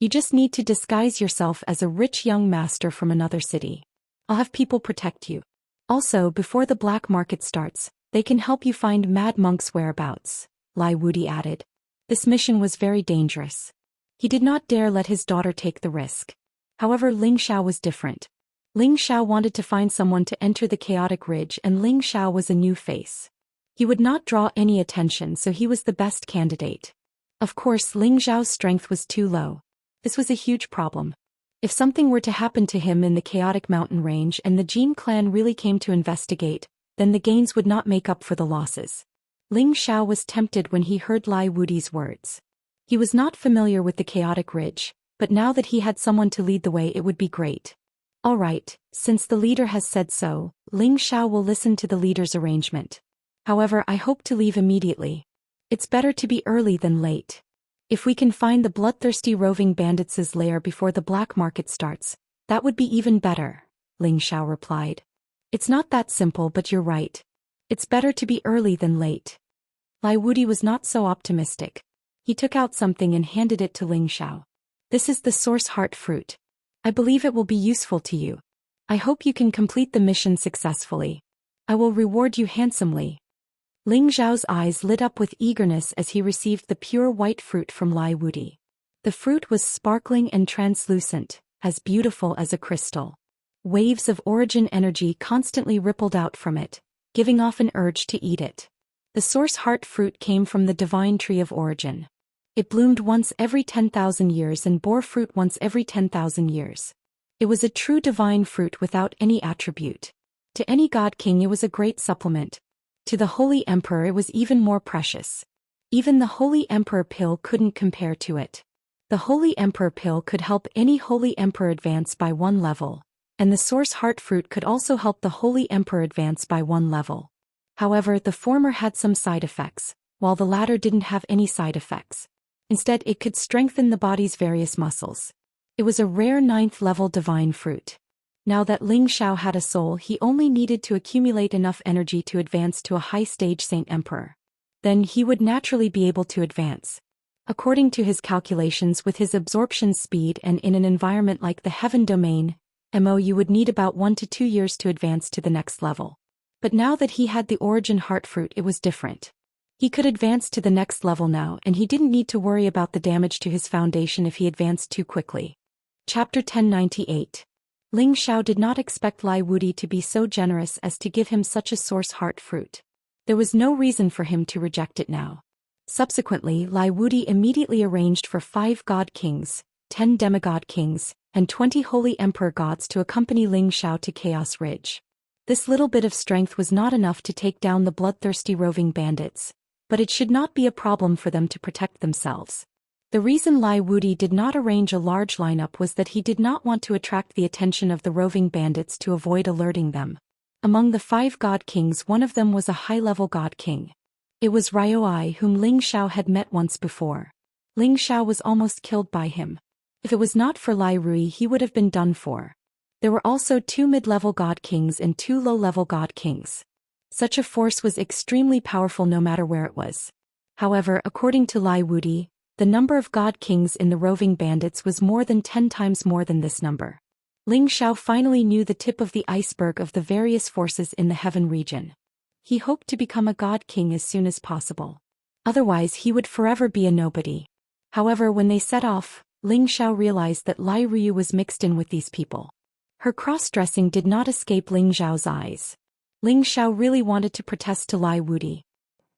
You just need to disguise yourself as a rich young master from another city. I'll have people protect you. Also, before the black market starts, they can help you find Mad Monk's whereabouts, Lai Wudi added. This mission was very dangerous. He did not dare let his daughter take the risk. However, Ling Xiao was different. Ling Xiao wanted to find someone to enter the Chaotic Ridge, and Ling Xiao was a new face. He would not draw any attention, so he was the best candidate. Of course, Ling Xiao's strength was too low. This was a huge problem. If something were to happen to him in the Chaotic Mountain Range and the Jin clan really came to investigate, then the gains would not make up for the losses. Ling Xiao was tempted when he heard Lai Wudi's words. He was not familiar with the Chaotic Ridge, but now that he had someone to lead the way, it would be great. All right, since the leader has said so, Ling Xiao will listen to the leader's arrangement. However, I hope to leave immediately. It's better to be early than late. If we can find the bloodthirsty roving bandits' lair before the black market starts, that would be even better, Ling Xiao replied. It's not that simple, but you're right. It's better to be early than late. Lai Wudi was not so optimistic. He took out something and handed it to Ling Xiao. This is the source heart fruit. I believe it will be useful to you. I hope you can complete the mission successfully. I will reward you handsomely. Ling Xiao's eyes lit up with eagerness as he received the pure white fruit from Lai Wudi. The fruit was sparkling and translucent, as beautiful as a crystal. Waves of origin energy constantly rippled out from it, giving off an urge to eat it. The source heart fruit came from the divine tree of origin. It bloomed once every 10,000 years and bore fruit once every 10,000 years. It was a true divine fruit without any attribute. To any god king it was a great supplement. To the Holy Emperor it was even more precious. Even the Holy Emperor pill couldn't compare to it. The Holy Emperor pill could help any Holy Emperor advance by 1 level, and the source heart fruit could also help the Holy Emperor advance by 1 level. However, the former had some side effects, while the latter didn't have any side effects. Instead, it could strengthen the body's various muscles. It was a rare 9th-level divine fruit. Now that Ling Xiao had a soul, he only needed to accumulate enough energy to advance to a high-stage Saint Emperor. Then he would naturally be able to advance. According to his calculations, with his absorption speed and in an environment like the Heaven Domain, you would need about 1 to 2 years to advance to the next level. But now that he had the Origin Heart Fruit, it was different. He could advance to the next level now, and he didn't need to worry about the damage to his foundation if he advanced too quickly. Chapter 1098. Ling Xiao did not expect Lai Wudi to be so generous as to give him such a source heart fruit. There was no reason for him to reject it now. Subsequently, Lai Wudi immediately arranged for 5 god kings, 10 demigod kings, and 20 holy emperor gods to accompany Ling Xiao to Chaos Ridge. This little bit of strength was not enough to take down the bloodthirsty roving bandits, but it should not be a problem for them to protect themselves. The reason Lai Wudi did not arrange a large lineup was that he did not want to attract the attention of the roving bandits to avoid alerting them. Among the 5 god kings, one of them was a high-level god king. It was Ryoi, whom Ling Xiao had met once before. Ling Xiao was almost killed by him. If it was not for Lai Rui, he would have been done for. There were also 2 mid-level god kings and 2 low-level god kings. Such a force was extremely powerful no matter where it was. However, according to Lai Wudi, the number of god kings in the roving bandits was more than 10 times more than this number. Ling Xiao finally knew the tip of the iceberg of the various forces in the heaven region. He hoped to become a god king as soon as possible. Otherwise, he would forever be a nobody. However, when they set off, Ling Xiao realized that Lai Rui was mixed in with these people. Her cross-dressing did not escape Ling Xiao's eyes. Ling Xiao really wanted to protest to Lai Wudi.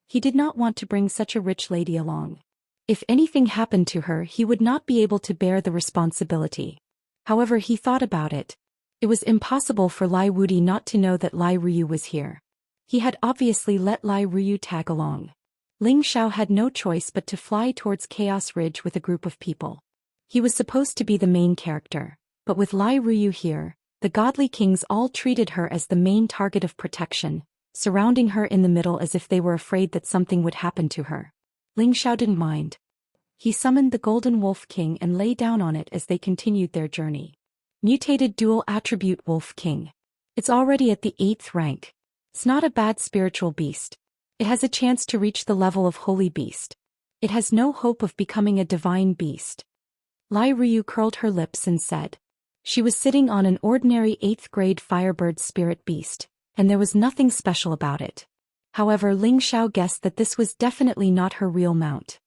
He did not want to bring such a rich lady along. If anything happened to her, he would not be able to bear the responsibility. However, he thought about it. It was impossible for Lai Wudi not to know that Lai Rui was here. He had obviously let Lai Rui tag along. Ling Xiao had no choice but to fly towards Chaos Ridge with a group of people. He was supposed to be the main character, but with Lai Rui here, the godly kings all treated her as the main target of protection, surrounding her in the middle as if they were afraid that something would happen to her. Ling Xiao didn't mind. He summoned the Golden Wolf King and lay down on it as they continued their journey. Mutated Dual Attribute Wolf King. It's already at the 8th rank. It's not a bad spiritual beast. It has a chance to reach the level of Holy Beast. It has no hope of becoming a divine beast. Lai Rui curled her lips and said. She was sitting on an ordinary 8th-grade Firebird spirit beast, and there was nothing special about it. However, Ling Xiao guessed that this was definitely not her real mount.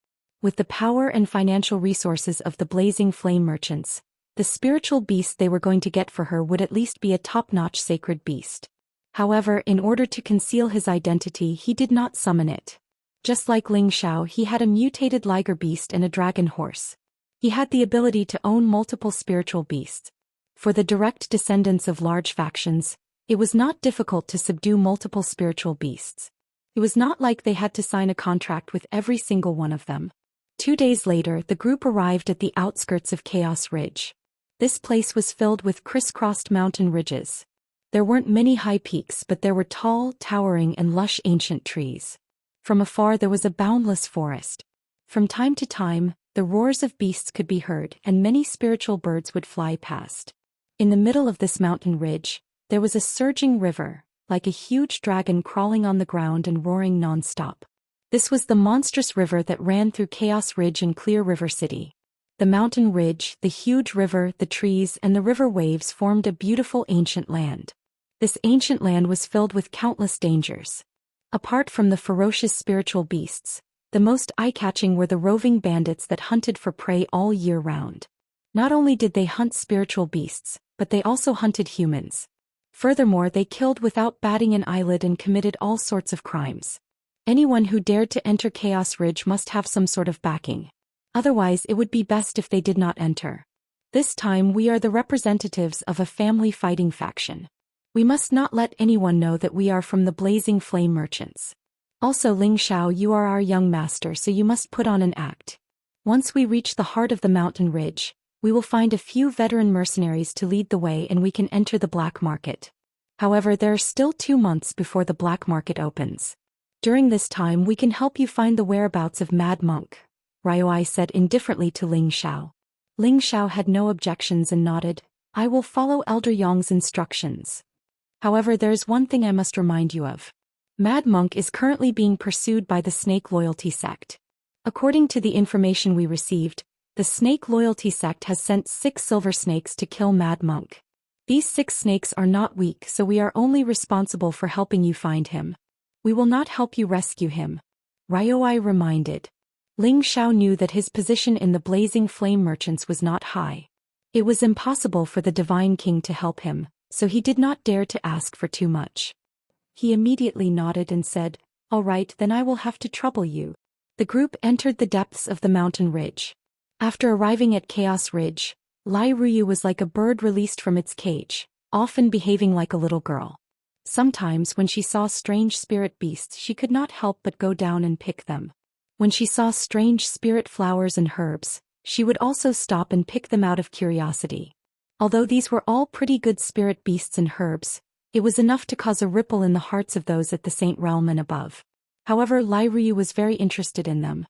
With the power and financial resources of the Blazing Flame merchants, the spiritual beast they were going to get for her would at least be a top-notch sacred beast. However, in order to conceal his identity, he did not summon it. Just like Ling Xiao, he had a mutated liger beast and a dragon horse. He had the ability to own multiple spiritual beasts. For the direct descendants of large factions, it was not difficult to subdue multiple spiritual beasts. It was not like they had to sign a contract with every single one of them. 2 days later, the group arrived at the outskirts of Chaos Ridge. This place was filled with crisscrossed mountain ridges. There weren't many high peaks, but there were tall, towering, and lush ancient trees. From afar there was a boundless forest. From time to time, the roars of beasts could be heard, and many spiritual birds would fly past. In the middle of this mountain ridge, there was a surging river, like a huge dragon crawling on the ground and roaring non-stop. This was the monstrous river that ran through Chaos Ridge and Clear River City. The mountain ridge, the huge river, the trees, and the river waves formed a beautiful ancient land. This ancient land was filled with countless dangers. Apart from the ferocious spiritual beasts, the most eye-catching were the roving bandits that hunted for prey all year round. Not only did they hunt spiritual beasts, but they also hunted humans. Furthermore, they killed without batting an eyelid and committed all sorts of crimes. Anyone who dared to enter Chaos Ridge must have some sort of backing. Otherwise, it would be best if they did not enter. This time we are the representatives of a family fighting faction. We must not let anyone know that we are from the Blazing Flame merchants. Also, Ling Xiao, you are our young master, so you must put on an act. Once we reach the heart of the mountain ridge, we will find a few veteran mercenaries to lead the way and we can enter the black market. However, there are still 2 months before the black market opens. During this time we can help you find the whereabouts of Mad Monk, Ryoi said indifferently to Ling Xiao. Ling Xiao had no objections and nodded. I will follow Elder Yong's instructions. However, there is one thing I must remind you of. Mad Monk is currently being pursued by the Snake Loyalty Sect. According to the information we received, the Snake Loyalty Sect has sent 6 silver snakes to kill Mad Monk. These 6 snakes are not weak, so we are only responsible for helping you find him. We will not help you rescue him. Ryoi reminded. Ling Xiao knew that his position in the Blazing Flame Merchants was not high. It was impossible for the Divine King to help him, so he did not dare to ask for too much. He immediately nodded and said, All right, then I will have to trouble you. The group entered the depths of the mountain ridge. After arriving at Chaos Ridge, Lai Ruyu was like a bird released from its cage, often behaving like a little girl. Sometimes when she saw strange spirit beasts she could not help but go down and pick them. When she saw strange spirit flowers and herbs, she would also stop and pick them out of curiosity. Although these were all pretty good spirit beasts and herbs, it was enough to cause a ripple in the hearts of those at the Saint Realm and above. However, Lai Ruyu was very interested in them.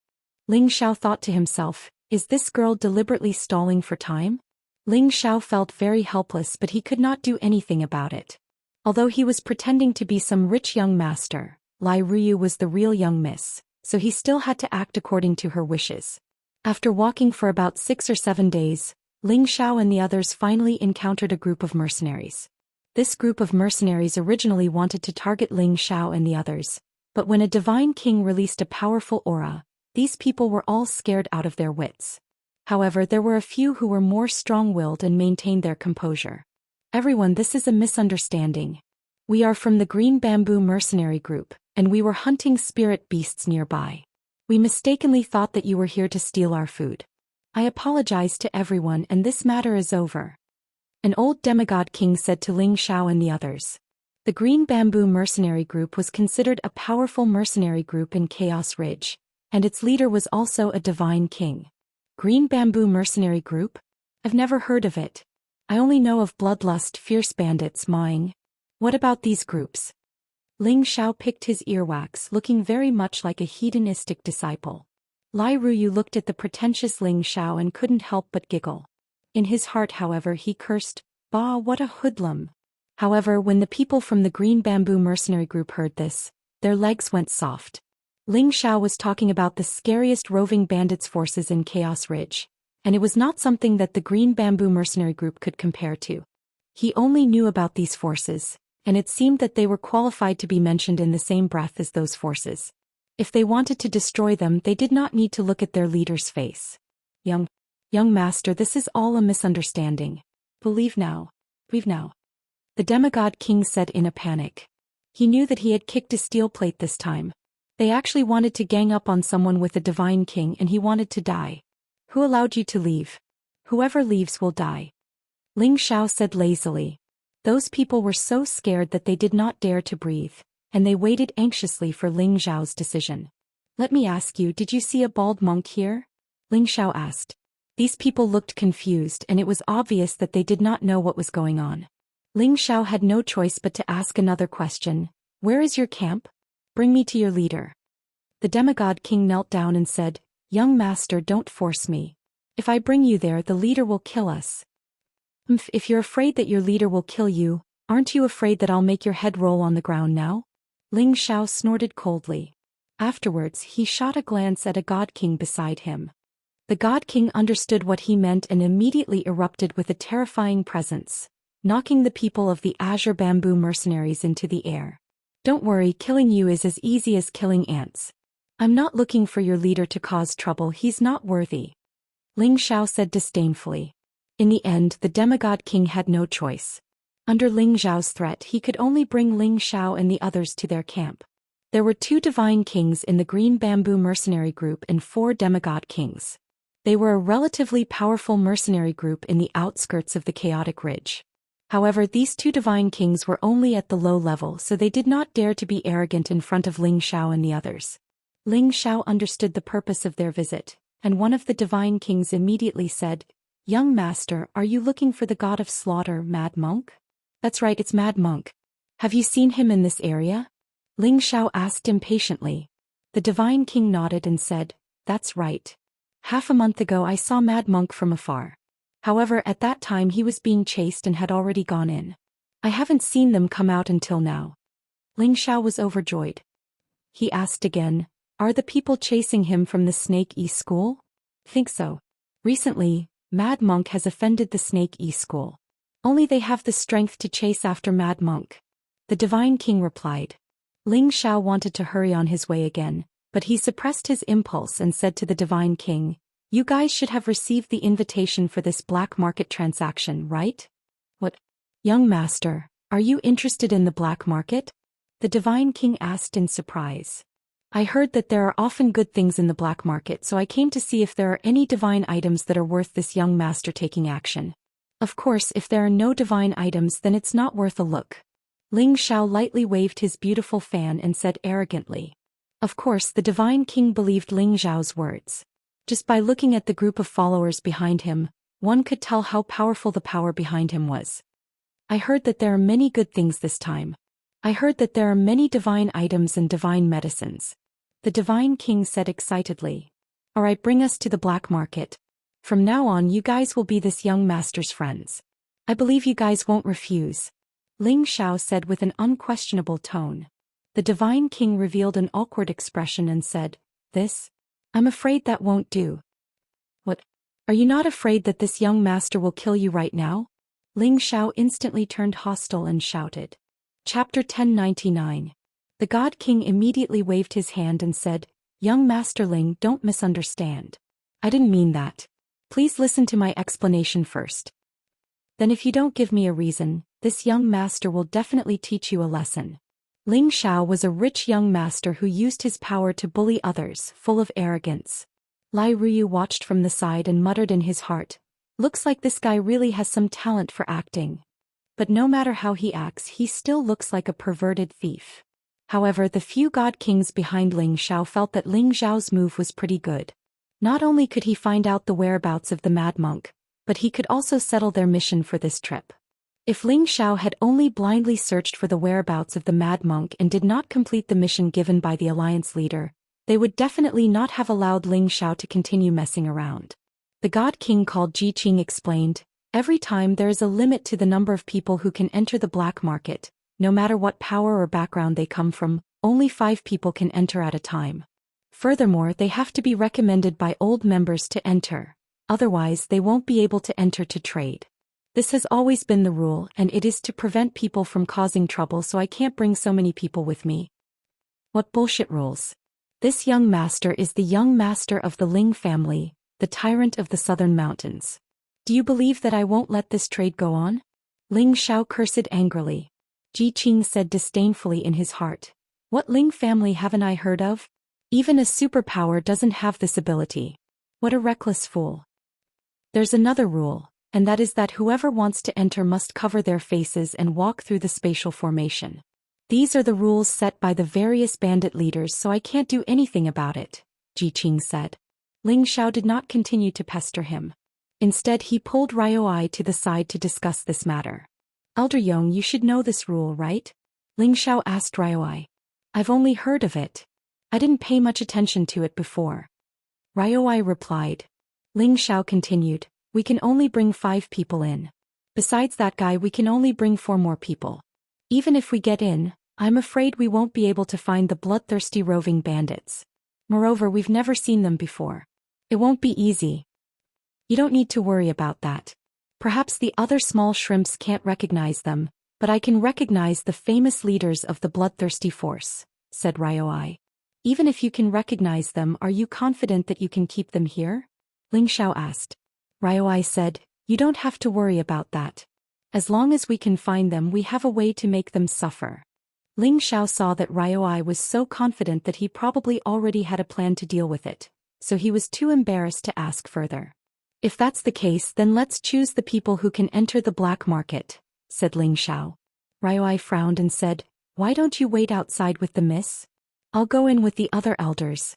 Ling Xiao thought to himself, is this girl deliberately stalling for time? Ling Xiao felt very helpless, but he could not do anything about it. Although he was pretending to be some rich young master, Lai Ruyu was the real young miss, so he still had to act according to her wishes. After walking for about 6 or 7 days, Ling Xiao and the others finally encountered a group of mercenaries. This group of mercenaries originally wanted to target Ling Xiao and the others, but when a divine king released a powerful aura, these people were all scared out of their wits. However, there were a few who were more strong-willed and maintained their composure. Everyone, this is a misunderstanding. We are from the Green Bamboo Mercenary Group, and we were hunting spirit beasts nearby. We mistakenly thought that you were here to steal our food. I apologize to everyone, and this matter is over. An old demigod king said to Ling Xiao and the others. The Green Bamboo Mercenary Group was considered a powerful mercenary group in Chaos Ridge, and its leader was also a divine king. Green Bamboo Mercenary Group? I've never heard of it. I only know of Bloodlust, Fierce Bandits, Mawing. What about these groups? Ling Xiao picked his earwax, looking very much like a hedonistic disciple. Lai Ruyu looked at the pretentious Ling Xiao and couldn't help but giggle. In his heart, however, he cursed, Bah, what a hoodlum. However, when the people from the Green Bamboo Mercenary Group heard this, their legs went soft. Ling Xiao was talking about the scariest roving bandits forces in Chaos Ridge, and it was not something that the Green Bamboo Mercenary Group could compare to. He only knew about these forces, and it seemed that they were qualified to be mentioned in the same breath as those forces. If they wanted to destroy them, they did not need to look at their leader's face. Young master, this is all a misunderstanding. Believe now. The demigod king said in a panic. He knew that he had kicked a steel plate this time. They actually wanted to gang up on someone with a divine king, and he wanted to die. Who allowed you to leave? Whoever leaves will die. Ling Xiao said lazily. Those people were so scared that they did not dare to breathe, and they waited anxiously for Ling Xiao's decision. Let me ask you, did you see a bald monk here? Ling Xiao asked. These people looked confused, and it was obvious that they did not know what was going on. Ling Xiao had no choice but to ask another question. Where is your camp? Bring me to your leader. The demigod king knelt down and said, Young master, don't force me. If I bring you there, the leader will kill us. If you're afraid that your leader will kill you, aren't you afraid that I'll make your head roll on the ground now? Ling Xiao snorted coldly. Afterwards, he shot a glance at a god king beside him. The god king understood what he meant and immediately erupted with a terrifying presence, knocking the people of the Azure Bamboo Mercenaries into the air. Don't worry, killing you is as easy as killing ants. I'm not looking for your leader to cause trouble, he's not worthy. Ling Xiao said disdainfully. In the end, the demigod king had no choice. Under Ling Xiao's threat, he could only bring Ling Xiao and the others to their camp. There were 2 divine kings in the Green Bamboo Mercenary Group and 4 demigod kings. They were a relatively powerful mercenary group in the outskirts of the Chaotic Ridge. However, these 2 divine kings were only at the low level, so they did not dare to be arrogant in front of Ling Xiao and the others. Ling Xiao understood the purpose of their visit, and one of the divine kings immediately said, Young master, are you looking for the god of slaughter, Mad Monk? That's right, it's Mad Monk. Have you seen him in this area? Ling Xiao asked impatiently. The divine king nodded and said, That's right. Half a month ago I saw Mad Monk from afar. However, at that time he was being chased and had already gone in. I haven't seen them come out until now. Ling Xiao was overjoyed. He asked again, are the people chasing him from the Snake East School? Think so. Recently, Mad Monk has offended the Snake East School. Only they have the strength to chase after Mad Monk. The Divine King replied. Ling Xiao wanted to hurry on his way again, but he suppressed his impulse and said to the Divine King, you guys should have received the invitation for this black market transaction, right? What? Young master, are you interested in the black market? The Divine King asked in surprise. I heard that there are often good things in the black market, so I came to see if there are any divine items that are worth this young master taking action. Of course, if there are no divine items, then it's not worth a look. Ling Xiao lightly waved his beautiful fan and said arrogantly. Of course, the Divine King believed Ling Xiao's words. Just by looking at the group of followers behind him, one could tell how powerful the power behind him was. I heard that there are many good things this time. I heard that there are many divine items and divine medicines. The Divine King said excitedly. Alright, bring us to the black market. From now on you guys will be this young master's friends. I believe you guys won't refuse. Ling Xiao said with an unquestionable tone. The Divine King revealed an awkward expression and said, this? I'm afraid that won't do. What? Are you not afraid that this young master will kill you right now? Ling Xiao instantly turned hostile and shouted. Chapter 1099. The God King immediately waved his hand and said, young Master Ling, don't misunderstand. I didn't mean that. Please listen to my explanation first. Then if you don't give me a reason, this young master will definitely teach you a lesson. Ling Xiao was a rich young master who used his power to bully others, full of arrogance. Lai Ruyu watched from the side and muttered in his heart, looks like this guy really has some talent for acting. But no matter how he acts, he still looks like a perverted thief. However, the few god kings behind Ling Xiao felt that Ling Xiao's move was pretty good. Not only could he find out the whereabouts of the Mad Monk, but he could also settle their mission for this trip. If Ling Xiao had only blindly searched for the whereabouts of the Mad Monk and did not complete the mission given by the alliance leader, they would definitely not have allowed Ling Xiao to continue messing around. The God King called Ji Qing explained, every time there is a limit to the number of people who can enter the black market, no matter what power or background they come from, only 5 people can enter at a time. Furthermore, they have to be recommended by old members to enter, otherwise they won't be able to enter to trade. This has always been the rule, and it is to prevent people from causing trouble, so I can't bring so many people with me. What bullshit rules? This young master is the young master of the Ling family, the tyrant of the southern mountains. Do you believe that I won't let this trade go on? Ling Xiao cursed angrily. Ji Qing said disdainfully in his heart. What Ling family haven't I heard of? Even a superpower doesn't have this ability. What a reckless fool. There's another rule, and that is that whoever wants to enter must cover their faces and walk through the spatial formation. These are the rules set by the various bandit leaders, so I can't do anything about it, Ji Qing said. Ling Xiao did not continue to pester him. Instead, he pulled Ryoi to the side to discuss this matter. Elder Yong, you should know this rule, right? Ling Xiao asked Ryoi. I've only heard of it. I didn't pay much attention to it before. Ryoi replied. Ling Xiao continued. We can only bring 5 people in. Besides that guy, we can only bring 4 more people. Even if we get in, I'm afraid we won't be able to find the bloodthirsty roving bandits. Moreover, we've never seen them before. It won't be easy. You don't need to worry about that. Perhaps the other small shrimps can't recognize them, but I can recognize the famous leaders of the bloodthirsty force, said Ryoi. Even if you can recognize them, are you confident that you can keep them here? Ling Xiao asked. Ryoi said, you don't have to worry about that. As long as we can find them, we have a way to make them suffer. Ling Xiao saw that Ryoi was so confident that he probably already had a plan to deal with it, so he was too embarrassed to ask further. If that's the case, then let's choose the people who can enter the black market, said Ling Xiao. Ryoi frowned and said, why don't you wait outside with the miss? I'll go in with the other elders.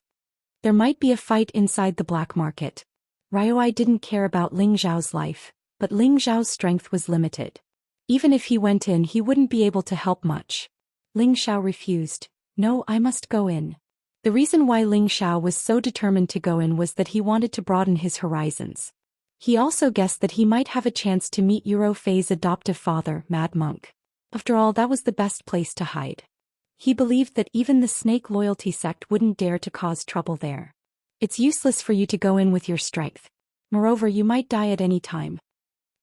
There might be a fight inside the black market. Ryoi didn't care about Ling Xiao's life, but Ling Xiao's strength was limited. Even if he went in, he wouldn't be able to help much. Ling Xiao refused. No, I must go in. The reason why Ling Xiao was so determined to go in was that he wanted to broaden his horizons. He also guessed that he might have a chance to meet Euro Fei's adoptive father, Mad Monk. After all, that was the best place to hide. He believed that even the snake loyalty sect wouldn't dare to cause trouble there. It's useless for you to go in with your strength. Moreover, you might die at any time.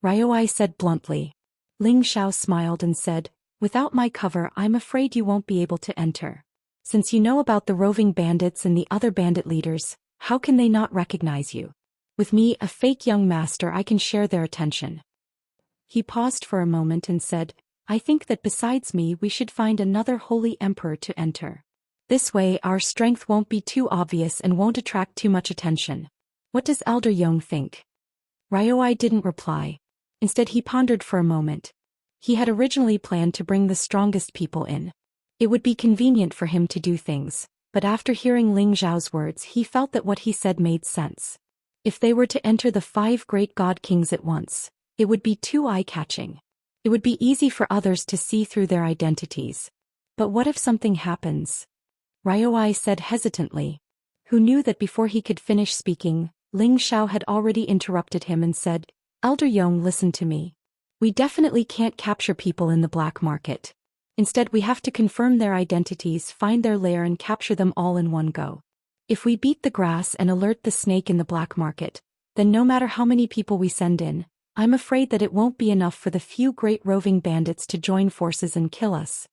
Ryoi said bluntly. Ling Xiao smiled and said, without my cover, I'm afraid you won't be able to enter. Since you know about the roving bandits and the other bandit leaders, how can they not recognize you? With me, a fake young master, I can share their attention. He paused for a moment and said, I think that besides me we should find another holy emperor to enter. This way our strength won't be too obvious and won't attract too much attention. What does Elder Yong think? Ryoi didn't reply. Instead he pondered for a moment. He had originally planned to bring the strongest people in. It would be convenient for him to do things, but after hearing Ling Xiao's words he felt that what he said made sense. If they were to enter the 5 great god kings at once, it would be too eye-catching. It would be easy for others to see through their identities. But what if something happens? Ryoi said hesitantly. Who knew that before he could finish speaking, Ling Xiao had already interrupted him and said, Elder Yong, listen to me. We definitely can't capture people in the black market. Instead we have to confirm their identities, find their lair and capture them all in one go. If we beat the grass and alert the snake in the black market, then no matter how many people we send in, I'm afraid that it won't be enough for the few great roving bandits to join forces and kill us.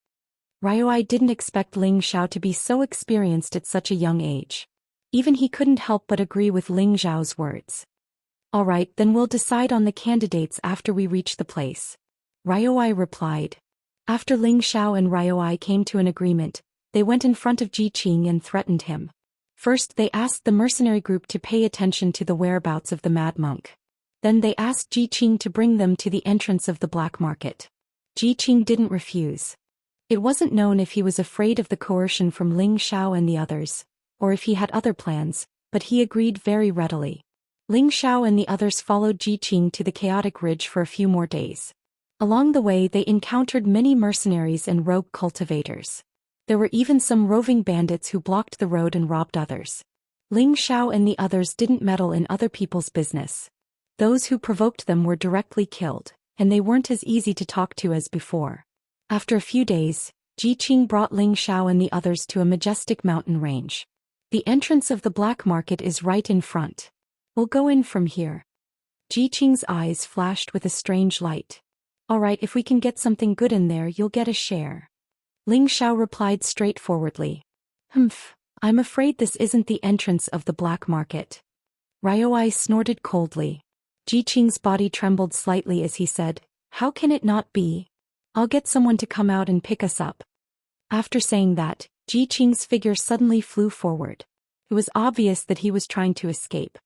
Ryoi didn't expect Ling Xiao to be so experienced at such a young age. Even he couldn't help but agree with Ling Xiao's words. All right, then we'll decide on the candidates after we reach the place. Ryoi replied. After Ling Xiao and Ryoi came to an agreement, they went in front of Ji Qing and threatened him. First they asked the mercenary group to pay attention to the whereabouts of the Mad Monk. Then they asked Ji Qing to bring them to the entrance of the black market. Ji Qing didn't refuse. It wasn't known if he was afraid of the coercion from Ling Xiao and the others, or if he had other plans, but he agreed very readily. Ling Xiao and the others followed Ji Qing to the chaotic ridge for a few more days. Along the way they encountered many mercenaries and rogue cultivators. There were even some roving bandits who blocked the road and robbed others. Ling Xiao and the others didn't meddle in other people's business. Those who provoked them were directly killed, and they weren't as easy to talk to as before. After a few days, Ji Qing brought Ling Xiao and the others to a majestic mountain range. The entrance of the black market is right in front. We'll go in from here. Ji Qing's eyes flashed with a strange light. All right, if we can get something good in there, you'll get a share. Ling Xiao replied straightforwardly. Humph, I'm afraid this isn't the entrance of the black market. Ryoi snorted coldly. Ji Qing's body trembled slightly as he said, How can it not be? I'll get someone to come out and pick us up. After saying that, Ji Qing's figure suddenly flew forward. It was obvious that he was trying to escape.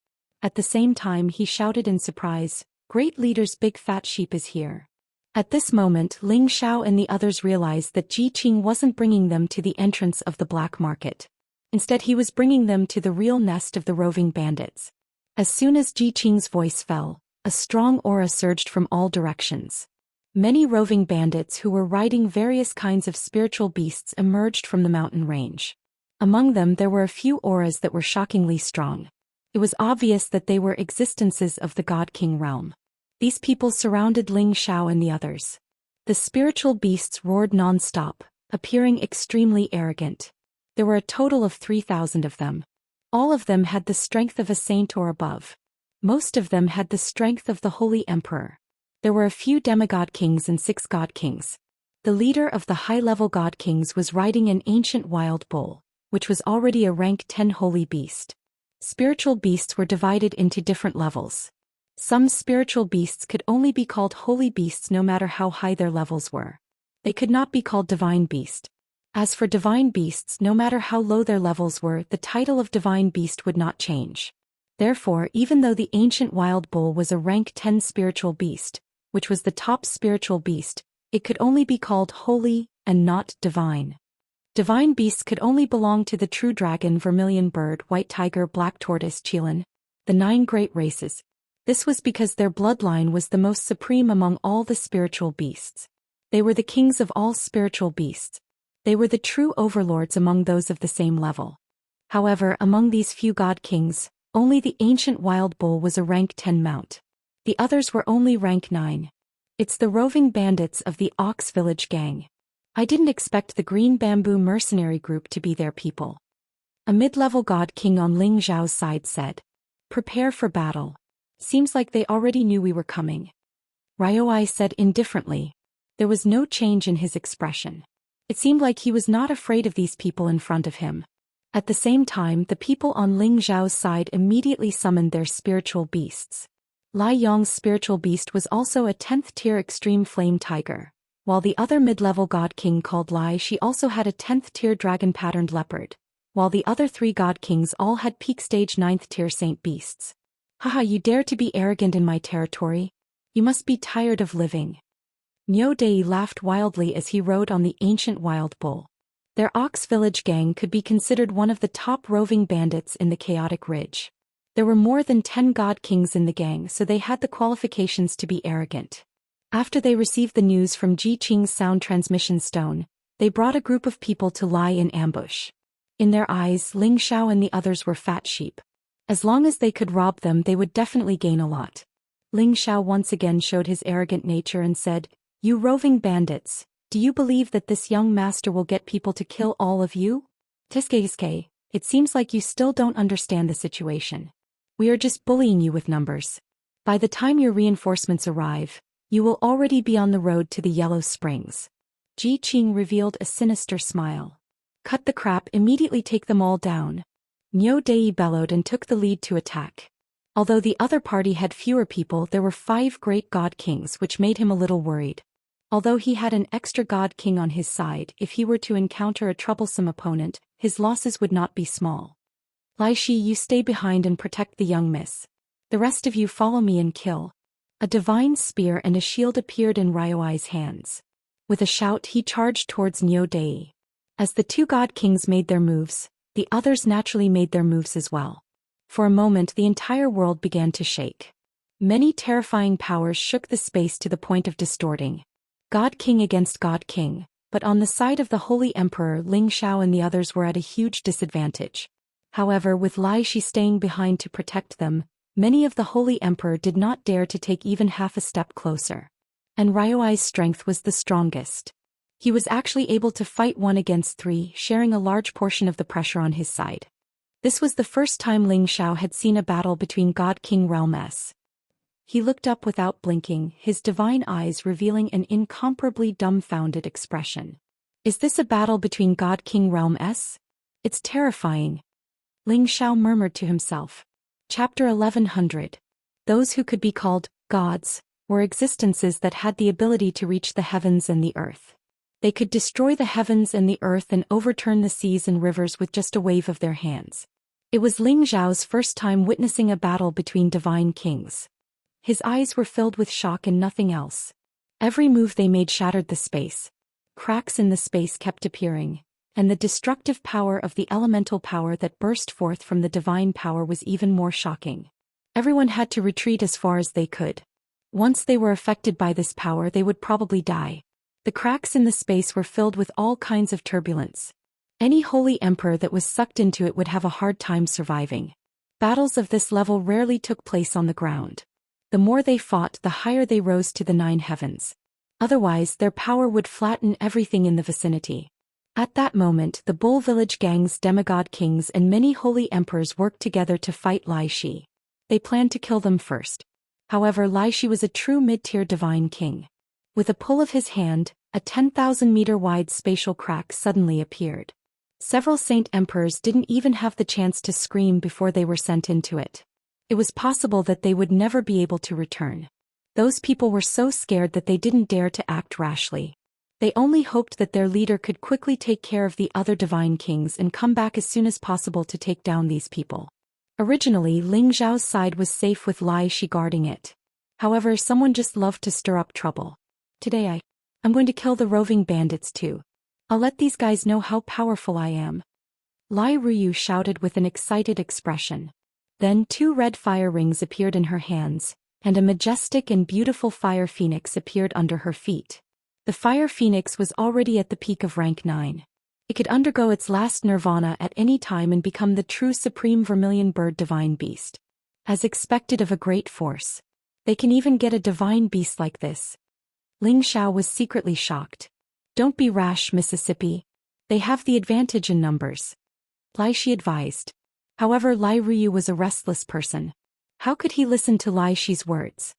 At the same time he shouted in surprise, Great Leader's big fat sheep is here. At this moment Ling Xiao and the others realized that Ji Qing wasn't bringing them to the entrance of the black market. Instead he was bringing them to the real nest of the roving bandits. As soon as Ji Qing's voice fell, a strong aura surged from all directions. Many roving bandits who were riding various kinds of spiritual beasts emerged from the mountain range. Among them there were a few auras that were shockingly strong. It was obvious that they were existences of the God King realm. These people surrounded Ling Xiao and the others. The spiritual beasts roared non-stop, appearing extremely arrogant. There were a total of 3,000 of them. All of them had the strength of a saint or above. Most of them had the strength of the Holy Emperor. There were a few demigod kings and 6 god kings. The leader of the high-level god kings was riding an ancient wild bull, which was already a rank 10 holy beast. Spiritual beasts were divided into different levels. Some spiritual beasts could only be called holy beasts no matter how high their levels were. They could not be called divine beast. As for divine beasts, no matter how low their levels were, the title of divine beast would not change. Therefore, even though the ancient wild bull was a rank 10 spiritual beast, which was the top spiritual beast, it could only be called holy and not divine. Divine beasts could only belong to the true dragon, vermilion bird, white tiger, black tortoise, Qilin, the 9 great races. This was because their bloodline was the most supreme among all the spiritual beasts. They were the kings of all spiritual beasts. They were the true overlords among those of the same level. However, among these few god kings, only the ancient wild bull was a rank 10 mount. The others were only rank 9. It's the roving bandits of the Ox Village gang. I didn't expect the Green Bamboo mercenary group to be their people. A mid-level god king on Ling Zhao's side said. Prepare for battle. Seems like they already knew we were coming. Ryoi said indifferently. There was no change in his expression. It seemed like he was not afraid of these people in front of him. At the same time, the people on Ling Zhao's side immediately summoned their spiritual beasts. Lai Yong's spiritual beast was also a 10th tier extreme flame tiger, while the other mid-level god king called Lai Shi also had a 10th tier dragon-patterned leopard, while the other 3 god kings all had peak stage 9th tier saint beasts. Haha, you dare to be arrogant in my territory? You must be tired of living. Niu Dei laughed wildly as he rode on the ancient wild bull. Their Ox Village gang could be considered one of the top roving bandits in the Chaotic Ridge. There were more than 10 god kings in the gang, so they had the qualifications to be arrogant. After they received the news from Ji Qing's sound transmission stone, they brought a group of people to lie in ambush. In their eyes, Ling Xiao and the others were fat sheep. As long as they could rob them, they would definitely gain a lot. Ling Xiao once again showed his arrogant nature and said, "You roving bandits, do you believe that this young master will get people to kill all of you? Tiske, it seems like you still don't understand the situation. We are just bullying you with numbers. By the time your reinforcements arrive, you will already be on the road to the Yellow Springs." Ji Qing revealed a sinister smile. "Cut the crap, immediately take them all down." Niu Dei bellowed and took the lead to attack. Although the other party had fewer people, there were 5 great god kings, which made him a little worried. Although he had an extra god king on his side, if he were to encounter a troublesome opponent, his losses would not be small. "Lai Shi, you stay behind and protect the young miss. The rest of you follow me and kill." A divine spear and a shield appeared in Ryoi's hands. With a shout, he charged towards Niu Dei. As the 2 god kings made their moves, the others naturally made their moves as well. For a moment, the entire world began to shake. Many terrifying powers shook the space to the point of distorting. God King against God King, but on the side of the Holy Emperor, Ling Xiao and the others were at a huge disadvantage. However, with Lai Shi staying behind to protect them, many of the Holy Emperor did not dare to take even half a step closer. And Ryoi's strength was the strongest. He was actually able to fight 1 against 3, sharing a large portion of the pressure on his side. This was the first time Ling Xiao had seen a battle between God King Realm S. He looked up without blinking, his divine eyes revealing an incomparably dumbfounded expression. "Is this a battle between God King Realm S? It's terrifying." Ling Xiao murmured to himself. Chapter 1100. Those who could be called gods were existences that had the ability to reach the heavens and the earth. They could destroy the heavens and the earth and overturn the seas and rivers with just a wave of their hands. It was Ling Zhao's first time witnessing a battle between divine kings. His eyes were filled with shock and nothing else. Every move they made shattered the space. Cracks in the space kept appearing, and the destructive power of the elemental power that burst forth from the divine power was even more shocking. Everyone had to retreat as far as they could. Once they were affected by this power, they would probably die. The cracks in the space were filled with all kinds of turbulence. Any holy emperor that was sucked into it would have a hard time surviving. Battles of this level rarely took place on the ground. The more they fought, the higher they rose to the 9 heavens. Otherwise, their power would flatten everything in the vicinity. At that moment, the Bull Village gang's demigod kings and many holy emperors worked together to fight Lai Shi. They planned to kill them first. However, Lai Shi was a true mid-tier divine king. With a pull of his hand, a 10,000-meter-wide spatial crack suddenly appeared. Several saint emperors didn't even have the chance to scream before they were sent into it. It was possible that they would never be able to return. Those people were so scared that they didn't dare to act rashly. They only hoped that their leader could quickly take care of the other divine kings and come back as soon as possible to take down these people. Originally, Ling Zhao's side was safe with Lai Shi guarding it. However, someone just loved to stir up trouble. Today I'm going to kill the roving bandits too. I'll let these guys know how powerful I am. Lai Ruyu shouted with an excited expression. Then 2 red fire rings appeared in her hands, and a majestic and beautiful fire phoenix appeared under her feet. The fire phoenix was already at the peak of rank 9. It could undergo its last nirvana at any time and become the true supreme vermilion bird divine beast. As expected of a great force. They can even get a divine beast like this. Ling Xiao was secretly shocked. Don't be rash, Mississippi. They have the advantage in numbers. Lai Shi advised. However, Lai Ruyu was a restless person. How could he listen to Lai Shi's words?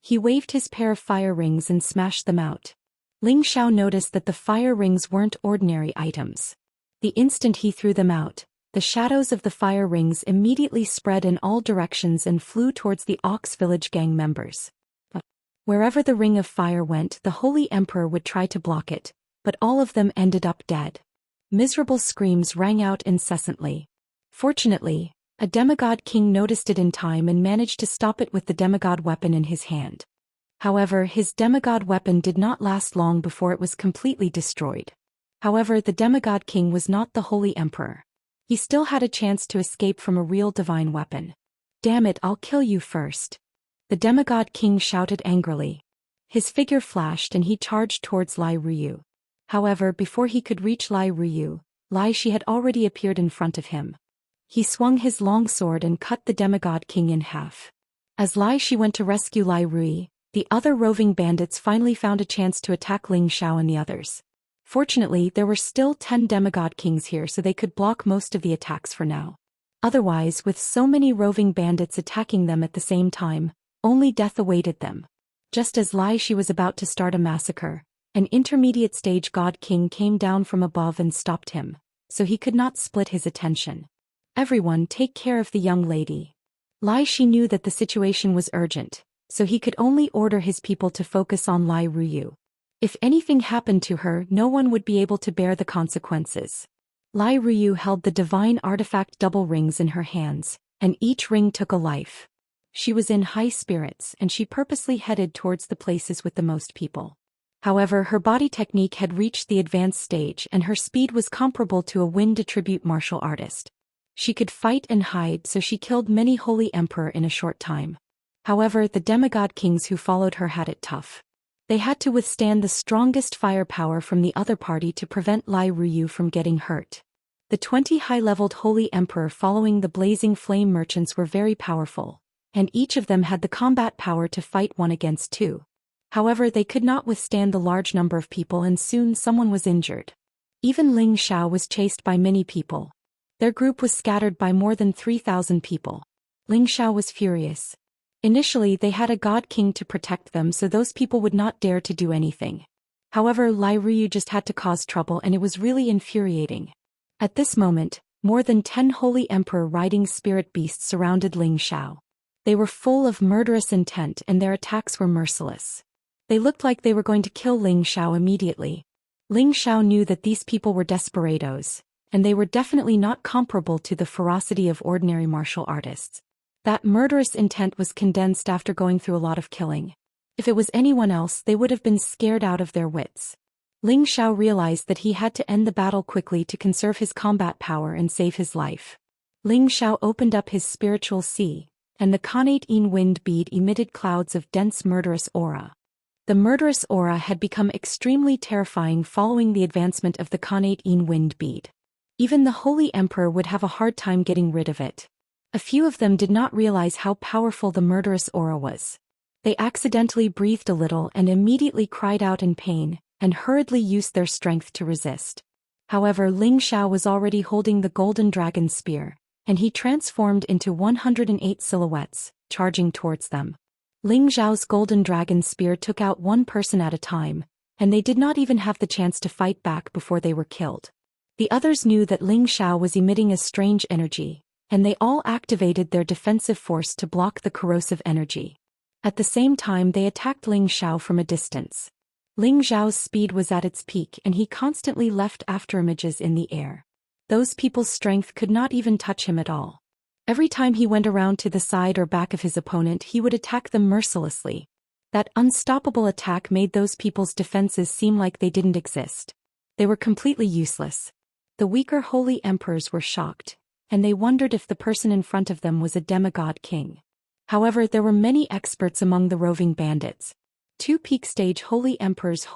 He waved his pair of fire rings and smashed them out. Ling Xiao noticed that the fire rings weren't ordinary items. The instant he threw them out, the shadows of the fire rings immediately spread in all directions and flew towards the Ox Village gang members. Wherever the ring of fire went, the Holy Emperor would try to block it, but all of them ended up dead. Miserable screams rang out incessantly. Fortunately, a demigod king noticed it in time and managed to stop it with the demigod weapon in his hand. However, his demigod weapon did not last long before it was completely destroyed. However, the demigod king was not the Holy Emperor. He still had a chance to escape from a real divine weapon. Damn it, I'll kill you first. The demigod king shouted angrily. His figure flashed and he charged towards Lai Ruyu. However, before he could reach Lai Ruyu, Lai Shi had already appeared in front of him. He swung his long sword and cut the demigod king in half. As Lai Shi went to rescue Lai Ruyu, the other roving bandits finally found a chance to attack Ling Xiao and the others. Fortunately, there were still 10 demigod kings here, so they could block most of the attacks for now. Otherwise, with so many roving bandits attacking them at the same time, only death awaited them. Just as Lai Shi was about to start a massacre, an intermediate stage god king came down from above and stopped him, so he could not split his attention. Everyone take care of the young lady. Lai Shi knew that the situation was urgent, so he could only order his people to focus on Lai Ruyu. If anything happened to her, no one would be able to bear the consequences. Lai Ruyu held the divine artifact double rings in her hands, and each ring took a life. She was in high spirits and she purposely headed towards the places with the most people. However, her body technique had reached the advanced stage and her speed was comparable to a wind attribute martial artist. She could fight and hide, so she killed many holy emperor in a short time. However, the demigod kings who followed her had it tough. They had to withstand the strongest firepower from the other party to prevent Lai Ruyu from getting hurt. The 20 high-leveled holy emperor following the blazing flame merchants were very powerful, and each of them had the combat power to fight one against two. However, they could not withstand the large number of people and soon someone was injured. Even Ling Xiao was chased by many people. Their group was scattered by more than 3,000 people. Ling Xiao was furious. Initially, they had a god king to protect them, so those people would not dare to do anything. However, Lai Ruyu just had to cause trouble and it was really infuriating. At this moment, more than 10 holy emperor riding spirit beasts surrounded Ling Xiao. They were full of murderous intent and their attacks were merciless. They looked like they were going to kill Ling Xiao immediately. Ling Xiao knew that these people were desperados, and they were definitely not comparable to the ferocity of ordinary martial artists. That murderous intent was condensed after going through a lot of killing. If it was anyone else, they would have been scared out of their wits. Ling Xiao realized that he had to end the battle quickly to conserve his combat power and save his life. Ling Xiao opened up his spiritual sea, and the Khanate Yin wind bead emitted clouds of dense murderous aura. The murderous aura had become extremely terrifying following the advancement of the Khanate Yin wind bead. Even the Holy Emperor would have a hard time getting rid of it. A few of them did not realize how powerful the murderous aura was. They accidentally breathed a little and immediately cried out in pain, and hurriedly used their strength to resist. However, Ling Xiao was already holding the golden dragon spear, and he transformed into 108 silhouettes, charging towards them. Ling Xiao's golden dragon spear took out one person at a time, and they did not even have the chance to fight back before they were killed. The others knew that Ling Xiao was emitting a strange energy, and they all activated their defensive force to block the corrosive energy. At the same time, they attacked Ling Xiao from a distance. Ling Xiao's speed was at its peak and he constantly left afterimages in the air. Those people's strength could not even touch him at all. Every time he went around to the side or back of his opponent, he would attack them mercilessly. That unstoppable attack made those people's defenses seem like they didn't exist. They were completely useless. The weaker holy emperors were shocked, and they wondered if the person in front of them was a demigod king. However, there were many experts among the roving bandits. Two peak stage Holy Emperor's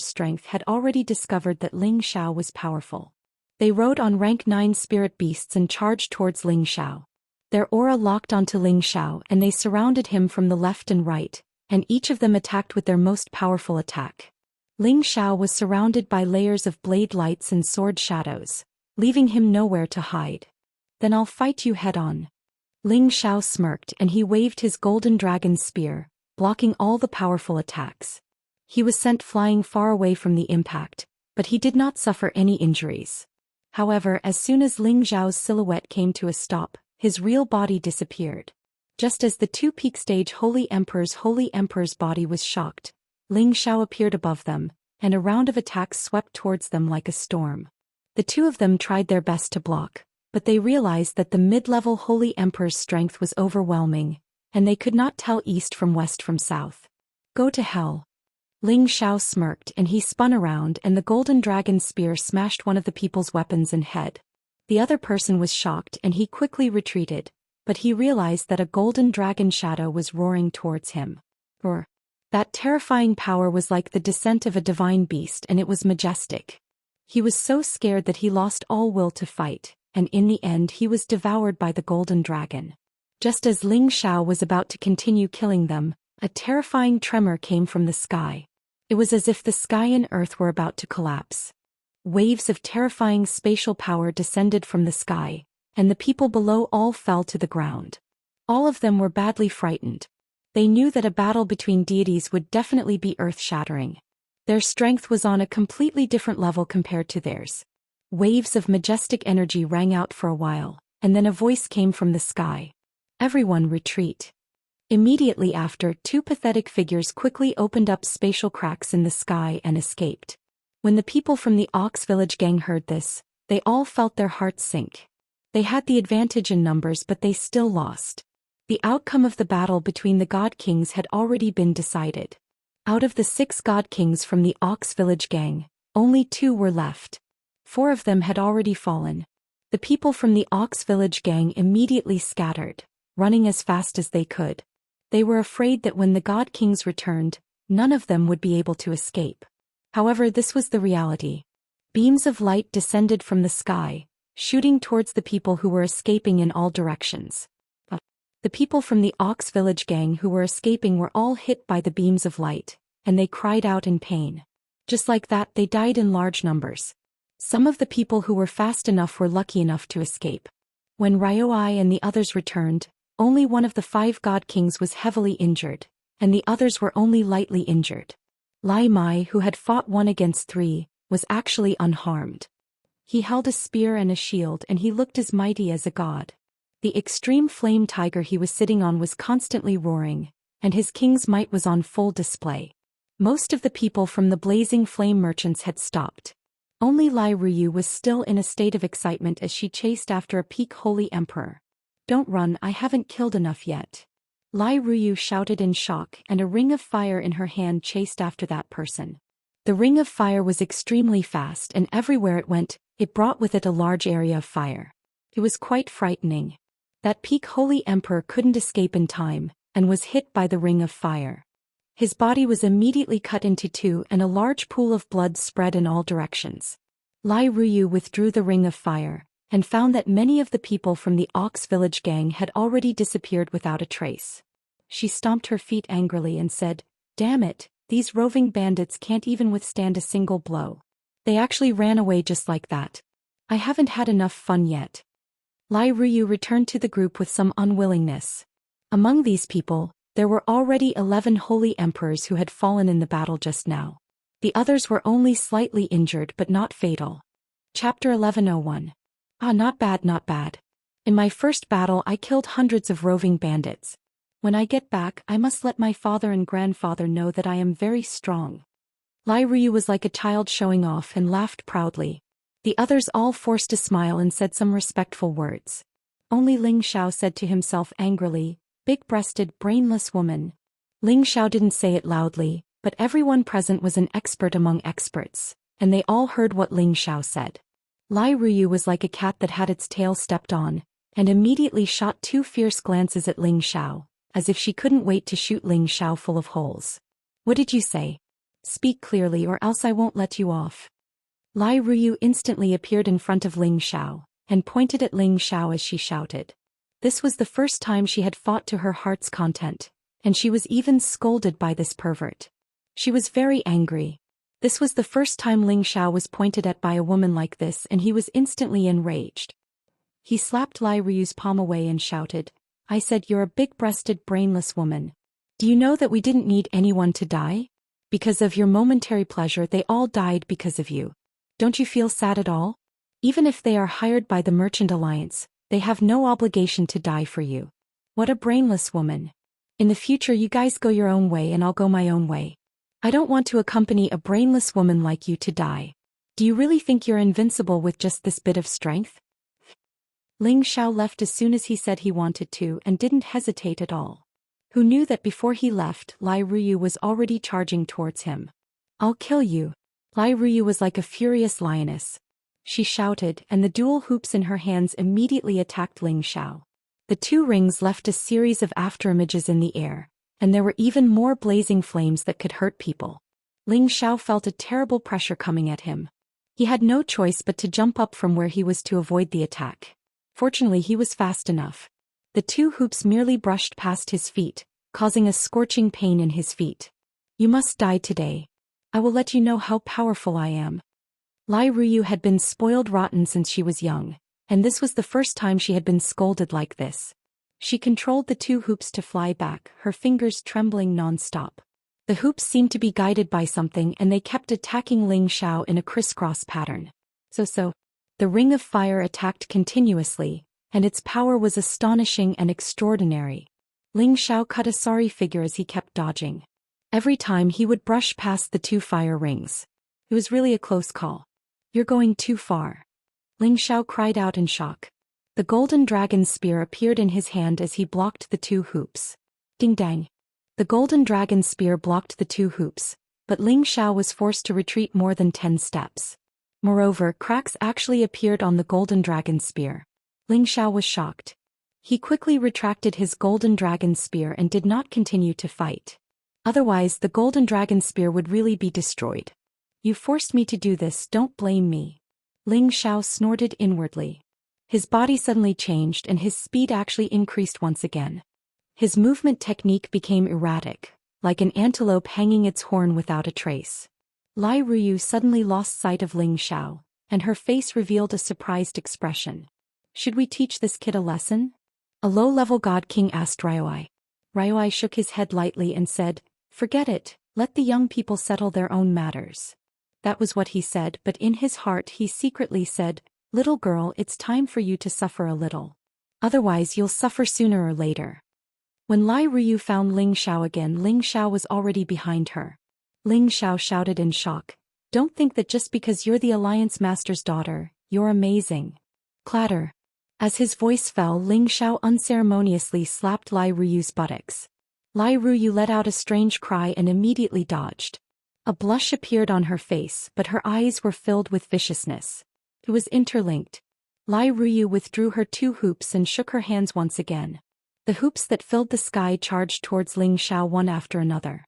strength had already discovered that Ling Xiao was powerful. They rode on rank 9 spirit beasts and charged towards Ling Xiao. Their aura locked onto Ling Xiao and they surrounded him from the left and right, and each of them attacked with their most powerful attack. Ling Xiao was surrounded by layers of blade lights and sword shadows, leaving him nowhere to hide. Then I'll fight you head-on. Ling Xiao smirked and he waved his golden dragon spear, blocking all the powerful attacks. He was sent flying far away from the impact, but he did not suffer any injuries. However, as soon as Ling Xiao's silhouette came to a stop, his real body disappeared. Just as the two peak stage Holy Emperor's body was shocked, Ling Xiao appeared above them, and a round of attacks swept towards them like a storm. The two of them tried their best to block, but they realized that the mid-level Holy Emperor's strength was overwhelming, and they could not tell east from west from south. Go to hell. Ling Xiao smirked and he spun around and the golden dragon spear smashed one of the people's weapons and head. The other person was shocked and he quickly retreated, but he realized that a golden dragon shadow was roaring towards him. That terrifying power was like the descent of a divine beast and it was majestic. He was so scared that he lost all will to fight, and in the end he was devoured by the golden dragon. Just as Ling Xiao was about to continue killing them, a terrifying tremor came from the sky. It was as if the sky and earth were about to collapse. Waves of terrifying spatial power descended from the sky, and the people below all fell to the ground. All of them were badly frightened. They knew that a battle between deities would definitely be earth-shattering. Their strength was on a completely different level compared to theirs. Waves of majestic energy rang out for a while, and then a voice came from the sky. Everyone retreat. Immediately after, two pathetic figures quickly opened up spatial cracks in the sky and escaped. When the people from the Ox Village gang heard this, they all felt their hearts sink. They had the advantage in numbers but they still lost. The outcome of the battle between the God Kings had already been decided. Out of the 6 God Kings from the Ox Village gang, only 2 were left. 4 of them had already fallen. The people from the Ox Village gang immediately scattered, running as fast as they could. They were afraid that when the God Kings returned, none of them would be able to escape. However, this was the reality. Beams of light descended from the sky, shooting towards the people who were escaping in all directions. The people from the Ox Village gang who were escaping were all hit by the beams of light, and they cried out in pain. Just like that, they died in large numbers. Some of the people who were fast enough were lucky enough to escape. When Ryoi and the others returned, only one of the 5 God Kings was heavily injured, and the others were only lightly injured. Lai Mai, who had fought 1 against 3, was actually unharmed. He held a spear and a shield and he looked as mighty as a god. The extreme flame tiger he was sitting on was constantly roaring, and his king's might was on full display. Most of the people from the blazing flame merchants had stopped. Only Lai Ruyu was still in a state of excitement as she chased after a peak Holy Emperor. Don't run, I haven't killed enough yet. Lai Ruyu shouted in shock and a ring of fire in her hand chased after that person. The ring of fire was extremely fast and everywhere it went, it brought with it a large area of fire. It was quite frightening. That peak Holy Emperor couldn't escape in time, and was hit by the ring of fire. His body was immediately cut into 2 and a large pool of blood spread in all directions. Lai Ruyu withdrew the ring of fire, and found that many of the people from the Ox Village gang had already disappeared without a trace. She stomped her feet angrily and said, "Damn it, these roving bandits can't even withstand a single blow. They actually ran away just like that. I haven't had enough fun yet." Lai Ruyu returned to the group with some unwillingness. Among these people, there were already 11 Holy Emperors who had fallen in the battle just now. The others were only slightly injured but not fatal. Chapter 1101. Not bad, not bad. In my first battle I killed hundreds of roving bandits. When I get back I must let my father and grandfather know that I am very strong. Lai Ruyu was like a child showing off and laughed proudly. The others all forced a smile and said some respectful words. Only Ling Xiao said to himself angrily, "Big-breasted, brainless woman." Ling Xiao didn't say it loudly, but everyone present was an expert among experts, and they all heard what Ling Xiao said. Lai Ruyu was like a cat that had its tail stepped on, and immediately shot 2 fierce glances at Ling Xiao, as if she couldn't wait to shoot Ling Xiao full of holes. What did you say? Speak clearly or else I won't let you off. Lai Ruyu instantly appeared in front of Ling Xiao, and pointed at Ling Xiao as she shouted. This was the first time she had fought to her heart's content, and she was even scolded by this pervert. She was very angry. This was the first time Ling Xiao was pointed at by a woman like this, and he was instantly enraged. He slapped Lai Ruyu's palm away and shouted, I said you're a big-breasted brainless woman. Do you know that we didn't need anyone to die? Because of your momentary pleasure they all died because of you. Don't you feel sad at all? Even if they are hired by the Merchant Alliance, they have no obligation to die for you. What a brainless woman. In the future you guys go your own way and I'll go my own way. I don't want to accompany a brainless woman like you to die. Do you really think you're invincible with just this bit of strength? Ling Xiao left as soon as he said he wanted to and didn't hesitate at all. Who knew that before he left, Lai Ruyu was already charging towards him. I'll kill you. Lai Ruyu was like a furious lioness. She shouted, and the dual hoops in her hands immediately attacked Ling Xiao. The two rings left a series of afterimages in the air, and there were even more blazing flames that could hurt people. Ling Xiao felt a terrible pressure coming at him. He had no choice but to jump up from where he was to avoid the attack. Fortunately he was fast enough. The two hoops merely brushed past his feet, causing a scorching pain in his feet. You must die today. I will let you know how powerful I am. Lai Ruyu had been spoiled rotten since she was young, and this was the first time she had been scolded like this. She controlled the two hoops to fly back, her fingers trembling non-stop. The hoops seemed to be guided by something and they kept attacking Ling Xiao in a crisscross pattern. So. The ring of fire attacked continuously, and its power was astonishing and extraordinary. Ling Xiao cut a sorry figure as he kept dodging. Every time he would brush past the two fire rings. It was really a close call. You're going too far. Ling Xiao cried out in shock. The golden dragon spear appeared in his hand as he blocked the two hoops. Ding dang. The golden dragon spear blocked the two hoops, but Ling Xiao was forced to retreat more than 10 steps. Moreover, cracks actually appeared on the golden dragon spear. Ling Xiao was shocked. He quickly retracted his golden dragon spear and did not continue to fight. Otherwise, the golden dragon spear would really be destroyed. You forced me to do this, don't blame me. Ling Xiao snorted inwardly. His body suddenly changed and his speed actually increased once again. His movement technique became erratic, like an antelope hanging its horn without a trace. Lai Ruyu suddenly lost sight of Ling Xiao, and her face revealed a surprised expression. Should we teach this kid a lesson? A low-level god king asked Ryoi. Ryoi shook his head lightly and said, Forget it, let the young people settle their own matters. That was what he said, but in his heart he secretly said, Little girl, it's time for you to suffer a little. Otherwise you'll suffer sooner or later. When Lai Ruyu found Ling Xiao again, Ling Xiao was already behind her. Ling Xiao shouted in shock, Don't think that just because you're the Alliance Master's daughter, you're amazing. Clatter. As his voice fell, Ling Xiao unceremoniously slapped Lai Ruyu's buttocks. Lai Ruyu let out a strange cry and immediately dodged. A blush appeared on her face, but her eyes were filled with viciousness. It was interlinked. Lai Ruyu withdrew her two hoops and shook her hands once again. The hoops that filled the sky charged towards Ling Xiao one after another.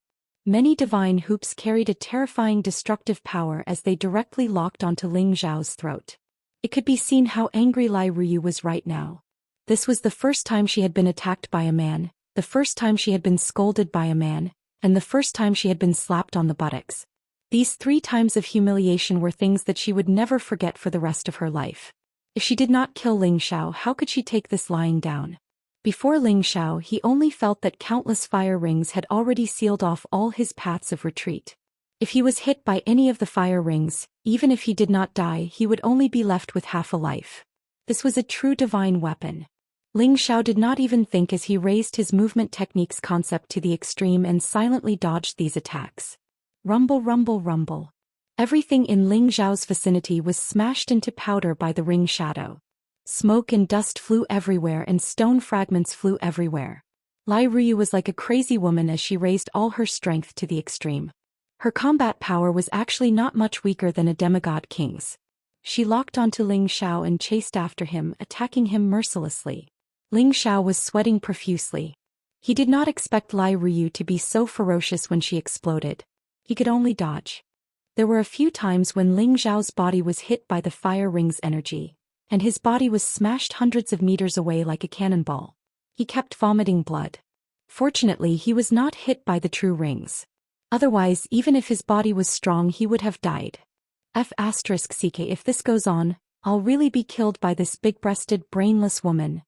Many divine hoops carried a terrifying destructive power as they directly locked onto Ling Xiao's throat. It could be seen how angry Lai Ruyu was right now. This was the first time she had been attacked by a man, the first time she had been scolded by a man, and the first time she had been slapped on the buttocks. These 3 times of humiliation were things that she would never forget for the rest of her life. If she did not kill Ling Xiao, how could she take this lying down? Before Ling Xiao, he only felt that countless fire rings had already sealed off all his paths of retreat. If he was hit by any of the fire rings, even if he did not die, he would only be left with half a life. This was a true divine weapon. Ling Xiao did not even think as he raised his movement techniques concept to the extreme and silently dodged these attacks. Rumble, rumble, rumble. Everything in Ling Xiao's vicinity was smashed into powder by the ring shadow. Smoke and dust flew everywhere and stone fragments flew everywhere. Lai Ruyu was like a crazy woman as she raised all her strength to the extreme. Her combat power was actually not much weaker than a demigod king's. She locked onto Ling Xiao and chased after him, attacking him mercilessly. Ling Xiao was sweating profusely. He did not expect Lai Ruyu to be so ferocious when she exploded. He could only dodge. There were a few times when Ling Zhao's body was hit by the fire ring's energy, and his body was smashed hundreds of meters away like a cannonball. He kept vomiting blood. Fortunately, he was not hit by the true rings. Otherwise, even if his body was strong, he would have died. F***ck, if this goes on, I'll really be killed by this big-breasted, brainless woman.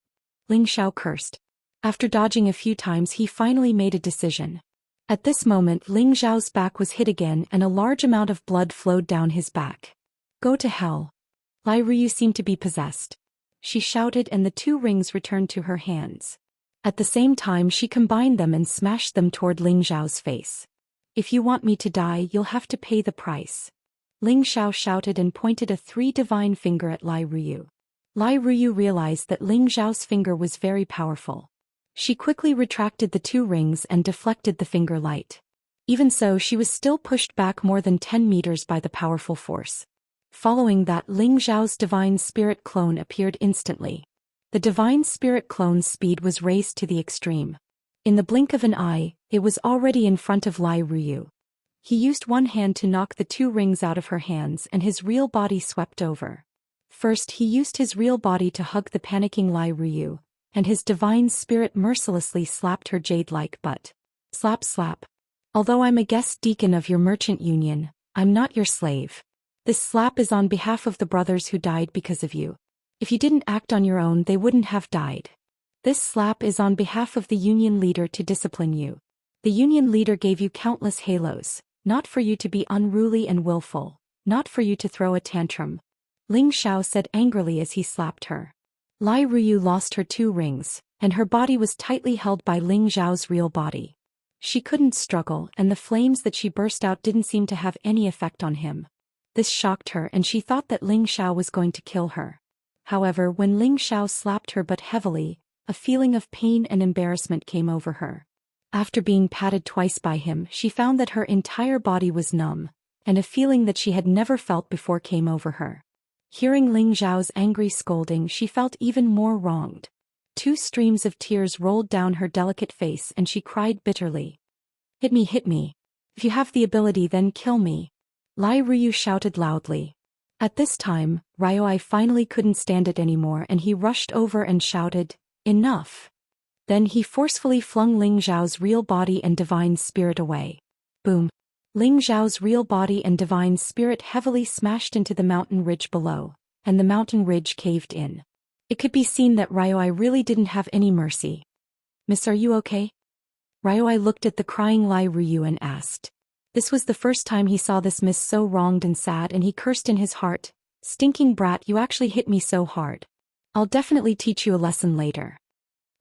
Ling Xiao cursed. After dodging a few times, he finally made a decision. At this moment, Ling Zhao's back was hit again and a large amount of blood flowed down his back. Go to hell. Lai Ruyu seemed to be possessed. She shouted and the two rings returned to her hands. At the same time, she combined them and smashed them toward Ling Zhao's face. If you want me to die, you'll have to pay the price. Ling Xiao shouted and pointed a three divine finger at Lai Ruyu. Lai Ruyu realized that Ling Zhao's finger was very powerful. She quickly retracted the two rings and deflected the finger light. Even so, she was still pushed back more than 10 meters by the powerful force. Following that, Ling Zhao's divine spirit clone appeared instantly. The divine spirit clone's speed was raised to the extreme. In the blink of an eye, it was already in front of Lai Ruyu. He used one hand to knock the two rings out of her hands and his real body swept over. First, he used his real body to hug the panicking Lai Ruyu, and his divine spirit mercilessly slapped her jade-like butt. Slap slap. Although I'm a guest deacon of your merchant union, I'm not your slave. This slap is on behalf of the brothers who died because of you. If you didn't act on your own, they wouldn't have died. This slap is on behalf of the union leader to discipline you. The union leader gave you countless halos, not for you to be unruly and willful, not for you to throw a tantrum. Ling Xiao said angrily as he slapped her. Lai Ruyu lost her two rings, and her body was tightly held by Ling Zhao's real body. She couldn't struggle, and the flames that she burst out didn't seem to have any effect on him. This shocked her and she thought that Ling Xiao was going to kill her. However, when Ling Xiao slapped her but heavily, a feeling of pain and embarrassment came over her. After being patted twice by him, she found that her entire body was numb, and a feeling that she had never felt before came over her. Hearing Ling Zhao's angry scolding, she felt even more wronged. Two streams of tears rolled down her delicate face and she cried bitterly. Hit me, hit me. If you have the ability, then kill me. Lai Ruyu shouted loudly. At this time, Ryoi finally couldn't stand it anymore and he rushed over and shouted, Enough! Then he forcefully flung Ling Zhao's real body and divine spirit away. Boom! Ling Zhao's real body and divine spirit heavily smashed into the mountain ridge below, and the mountain ridge caved in. It could be seen that Ryoi really didn't have any mercy. Miss, are you okay? Ryoi looked at the crying Lai Ruyu and asked. This was the first time he saw this miss so wronged and sad, and he cursed in his heart, Stinking brat, you actually hit me so hard. I'll definitely teach you a lesson later.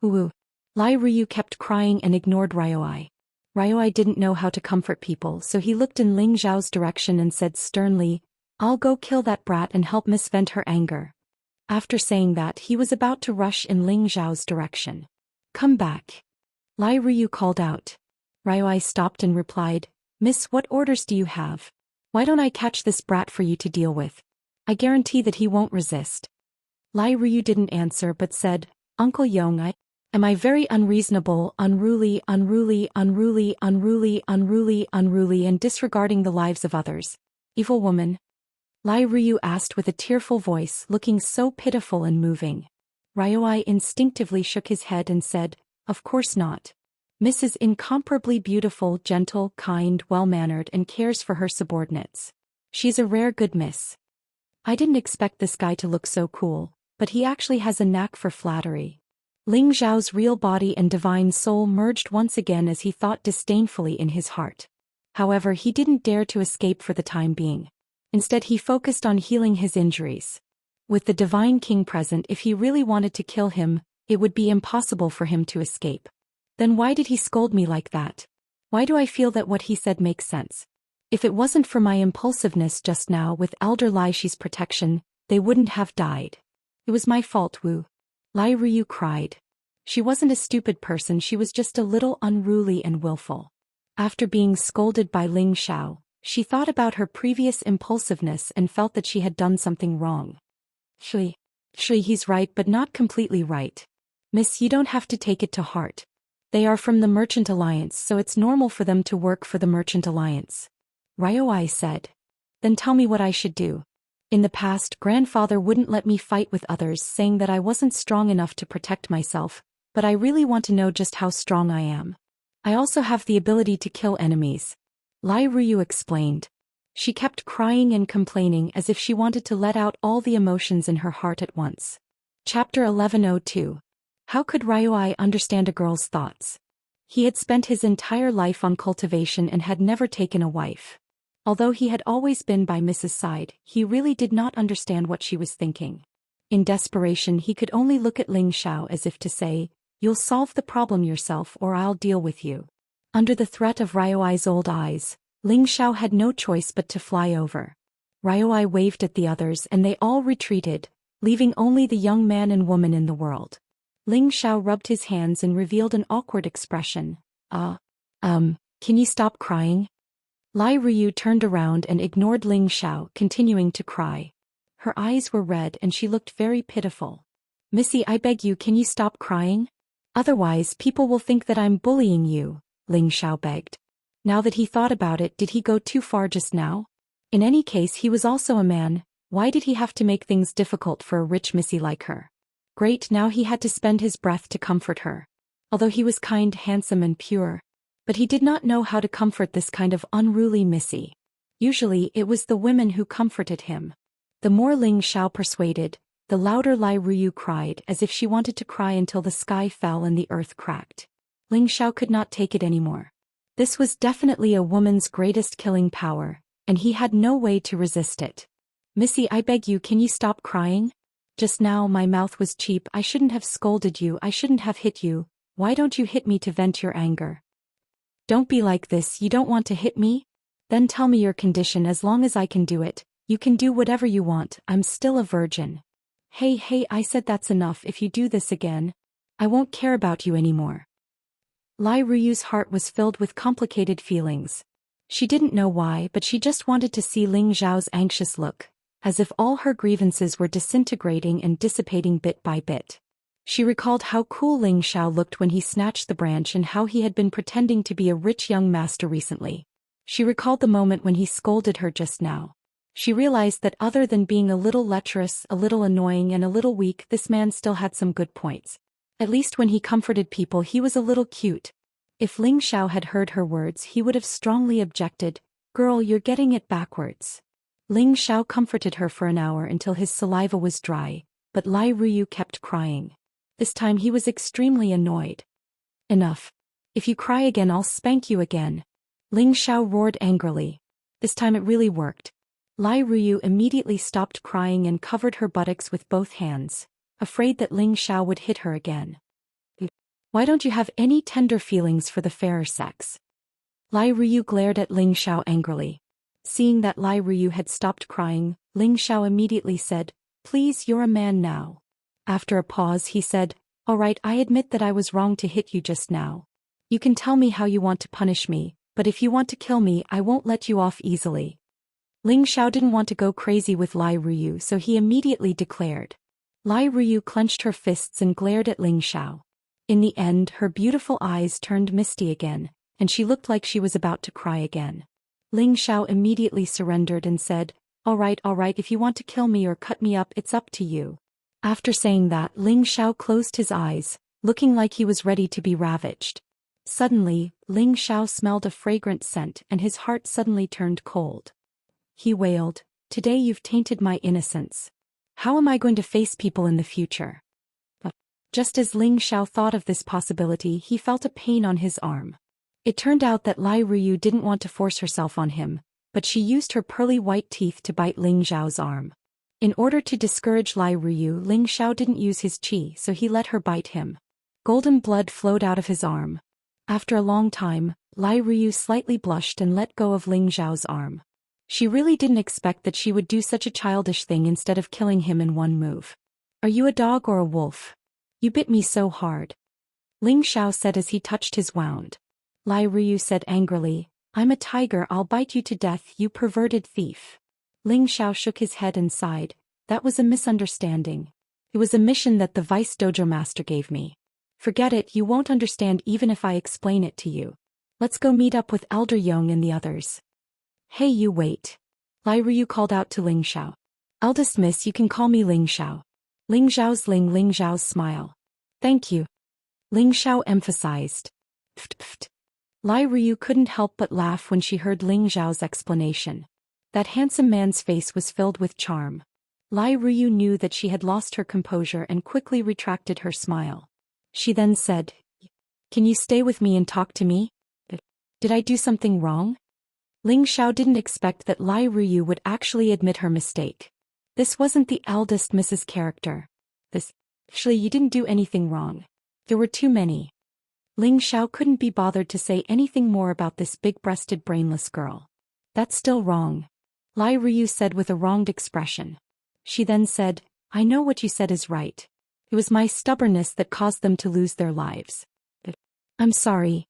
Ooh. Lai Ruyu kept crying and ignored Ryoi. Ryoi didn't know how to comfort people, so he looked in Ling Zhao's direction and said sternly, I'll go kill that brat and help Miss vent her anger. After saying that, he was about to rush in Ling Zhao's direction. Come back. Lai Ruyu called out. Ryoi stopped and replied, Miss, what orders do you have? Why don't I catch this brat for you to deal with? I guarantee that he won't resist. Lai Ruyu didn't answer but said, Uncle Yong, am I very unreasonable, unruly, and disregarding the lives of others? Evil woman? Lai Ruyu asked with a tearful voice, looking so pitiful and moving. Ryoi instinctively shook his head and said, Of course not. Miss is incomparably beautiful, gentle, kind, well-mannered, and cares for her subordinates. She's a rare good miss. I didn't expect this guy to look so cool, but he actually has a knack for flattery. Ling Zhao's real body and divine soul merged once again as he thought disdainfully in his heart. However, he didn't dare to escape for the time being. Instead, he focused on healing his injuries. With the Divine King present, if he really wanted to kill him, it would be impossible for him to escape. Then why did he scold me like that? Why do I feel that what he said makes sense? If it wasn't for my impulsiveness just now with Elder Lai Shi's protection, they wouldn't have died. It was my fault, Wu. Lai Ruyu cried. She wasn't a stupid person, she was just a little unruly and willful. After being scolded by Ling Xiao, she thought about her previous impulsiveness and felt that she had done something wrong. He's right, but not completely right. Miss, you don't have to take it to heart. They are from the Merchant Alliance, so it's normal for them to work for the Merchant Alliance. Ryoi said. Then tell me what I should do. In the past, grandfather wouldn't let me fight with others, saying that I wasn't strong enough to protect myself, but I really want to know just how strong I am. I also have the ability to kill enemies. Lai Ruyu explained. She kept crying and complaining as if she wanted to let out all the emotions in her heart at once. Chapter 1102. How could Ryoi understand a girl's thoughts? He had spent his entire life on cultivation and had never taken a wife. Although he had always been by Mrs. side, he really did not understand what she was thinking. In desperation, he could only look at Ling Xiao as if to say, "You'll solve the problem yourself or I'll deal with you." Under the threat of Ryoi's old eyes, Ling Xiao had no choice but to fly over. Ryoi waved at the others and they all retreated, leaving only the young man and woman in the world. Ling Xiao rubbed his hands and revealed an awkward expression. Can you stop crying? Lai Ruyu turned around and ignored Ling Xiao, continuing to cry. Her eyes were red and she looked very pitiful. "Missy, I beg you, can you stop crying? Otherwise people will think that I'm bullying you," Ling Xiao begged. Now that he thought about it, did he go too far just now? In any case, he was also a man. Why did he have to make things difficult for a rich missy like her? Great, now he had to spend his breath to comfort her. Although he was kind, handsome and pure. But he did not know how to comfort this kind of unruly missy. Usually, it was the women who comforted him. The more Ling Xiao persuaded, the louder Lai Ruyu cried, as if she wanted to cry until the sky fell and the earth cracked. Ling Xiao could not take it anymore. This was definitely a woman's greatest killing power, and he had no way to resist it. "Missy, I beg you, can you stop crying? Just now my mouth was cheap, I shouldn't have scolded you, I shouldn't have hit you, why don't you hit me to vent your anger? Don't be like this, you don't want to hit me? Then tell me your condition, as long as I can do it, you can do whatever you want, I'm still a virgin." Hey, I said that's enough, if you do this again, I won't care about you anymore." Lai Ruyu's heart was filled with complicated feelings. She didn't know why, but she just wanted to see Ling Xiao's anxious look, as if all her grievances were disintegrating and dissipating bit by bit. She recalled how cool Ling Xiao looked when he snatched the branch and how he had been pretending to be a rich young master recently. She recalled the moment when he scolded her just now. She realized that other than being a little lecherous, a little annoying and a little weak, this man still had some good points. At least when he comforted people he was a little cute. If Ling Xiao had heard her words he would have strongly objected, "Girl, you're getting it backwards." Ling Xiao comforted her for an hour until his saliva was dry, but Lai Ruyu kept crying. This time he was extremely annoyed. "Enough. If you cry again I'll spank you again." Ling Xiao roared angrily. This time it really worked. Lai Ruyu immediately stopped crying and covered her buttocks with both hands, afraid that Ling Xiao would hit her again. "Why don't you have any tender feelings for the fairer sex?" Lai Ruyu glared at Ling Xiao angrily. Seeing that Lai Ruyu had stopped crying, Ling Xiao immediately said, "Please, you're a man now." After a pause he said, "All right, I admit that I was wrong to hit you just now. You can tell me how you want to punish me, but if you want to kill me I won't let you off easily." Ling Xiao didn't want to go crazy with Lai Ruyu, so he immediately declared. Lai Ruyu clenched her fists and glared at Ling Xiao. In the end, her beautiful eyes turned misty again, and she looked like she was about to cry again. Ling Xiao immediately surrendered and said, all right, if you want to kill me or cut me up, it's up to you." After saying that, Ling Xiao closed his eyes, looking like he was ready to be ravaged. Suddenly, Ling Xiao smelled a fragrant scent and his heart suddenly turned cold. He wailed, "Today you've tainted my innocence. How am I going to face people in the future?" Just as Ling Xiao thought of this possibility, he felt a pain on his arm. It turned out that Lai Ruyu didn't want to force herself on him, but she used her pearly white teeth to bite Ling Xiao's arm. In order to discourage Lai Ruyu, Ling Xiao didn't use his qi, so he let her bite him. Golden blood flowed out of his arm. After a long time, Lai Ruyu slightly blushed and let go of Ling Xiao's arm. She really didn't expect that she would do such a childish thing instead of killing him in one move. "Are you a dog or a wolf? You bit me so hard," Ling Xiao said as he touched his wound. Lai Ruyu said angrily, "I'm a tiger, I'll bite you to death, you perverted thief." Ling Xiao shook his head and sighed, "That was a misunderstanding. It was a mission that the vice dojo master gave me. Forget it, you won't understand even if I explain it to you. Let's go meet up with Elder Yong and the others. Hey, you wait. Lai Ruyu called out to Ling Xiao. Eldest miss, you can call me Ling Xiao. Ling Xiao's smile. Thank you. Ling Xiao emphasized. Pft pft. Lai Ruyu couldn't help but laugh when she heard Ling Xiao's explanation. That handsome man's face was filled with charm. Lai Ruyu knew that she had lost her composure and quickly retracted her smile. She then said, Can you stay with me and talk to me? Did I do something wrong? Ling Xiao didn't expect that Lai Ruyu would actually admit her mistake. This wasn't the eldest Mrs. character. Actually, you didn't do anything wrong. There were too many. Ling Xiao couldn't be bothered to say anything more about this big-breasted brainless girl. That's still wrong. Lai Ruyu said with a wronged expression. She then said, I know what you said is right. It was my stubbornness that caused them to lose their lives. I'm sorry.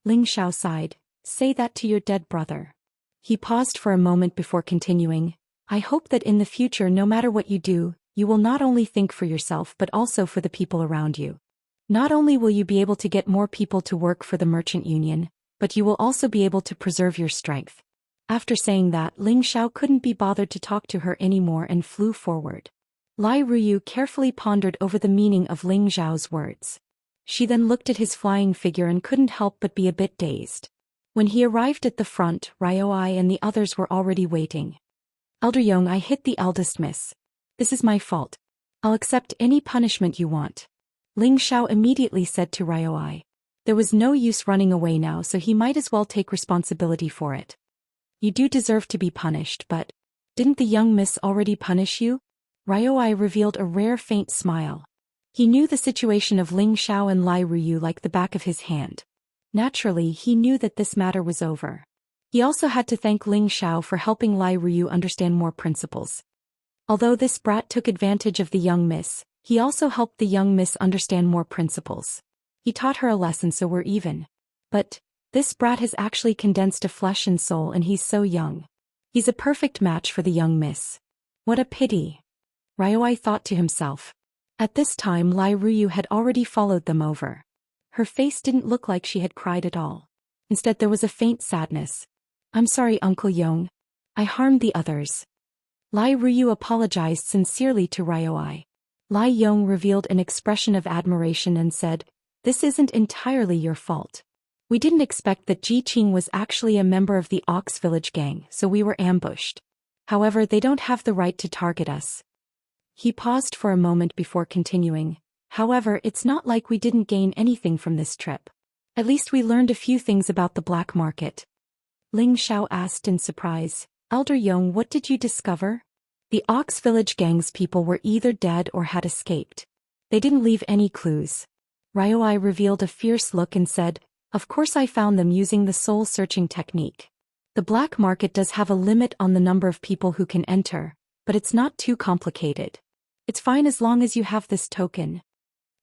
Ling Xiao sighed. Say that to your dead brother. He paused for a moment before continuing. I hope that in the future, no matter what you do, you will not only think for yourself but also for the people around you. Not only will you be able to get more people to work for the merchant union, but you will also be able to preserve your strength. After saying that, Ling Xiao couldn't be bothered to talk to her anymore and flew forward. Lai Ruyu carefully pondered over the meaning of Ling Xiao's words. She then looked at his flying figure and couldn't help but be a bit dazed. When he arrived at the front, Ryoi and the others were already waiting. Elder Yong, I hit the eldest miss. This is my fault. I'll accept any punishment you want. Ling Xiao immediately said to Ryoi. There was no use running away now, so he might as well take responsibility for it. You do deserve to be punished, but didn't the young miss already punish you? Ryoi revealed a rare faint smile. He knew the situation of Ling Xiao and Lai Ruyu like the back of his hand. Naturally, he knew that this matter was over. He also had to thank Ling Xiao for helping Lai Ruyu understand more principles. Although this brat took advantage of the young miss, he also helped the young miss understand more principles. He taught her a lesson, so we're even. But this brat has actually condensed to flesh and soul, and he's so young. He's a perfect match for the young miss. What a pity. Ryoi thought to himself. At this time, Lai Ruyu had already followed them over. Her face didn't look like she had cried at all. Instead, there was a faint sadness. I'm sorry, Uncle Yong. I harmed the others. Lai Ruyu apologized sincerely to Ryoi. Lai Yong revealed an expression of admiration and said, This isn't entirely your fault. We didn't expect that Ji Qing was actually a member of the Ox Village gang, so we were ambushed. However, they don't have the right to target us. He paused for a moment before continuing. However, it's not like we didn't gain anything from this trip. At least we learned a few things about the black market. Ling Xiao asked in surprise, Elder Yong, what did you discover? The Ox Village gang's people were either dead or had escaped. They didn't leave any clues. Ryoi revealed a fierce look and said, Of course I found them using the soul-searching technique. The black market does have a limit on the number of people who can enter, but it's not too complicated. It's fine as long as you have this token.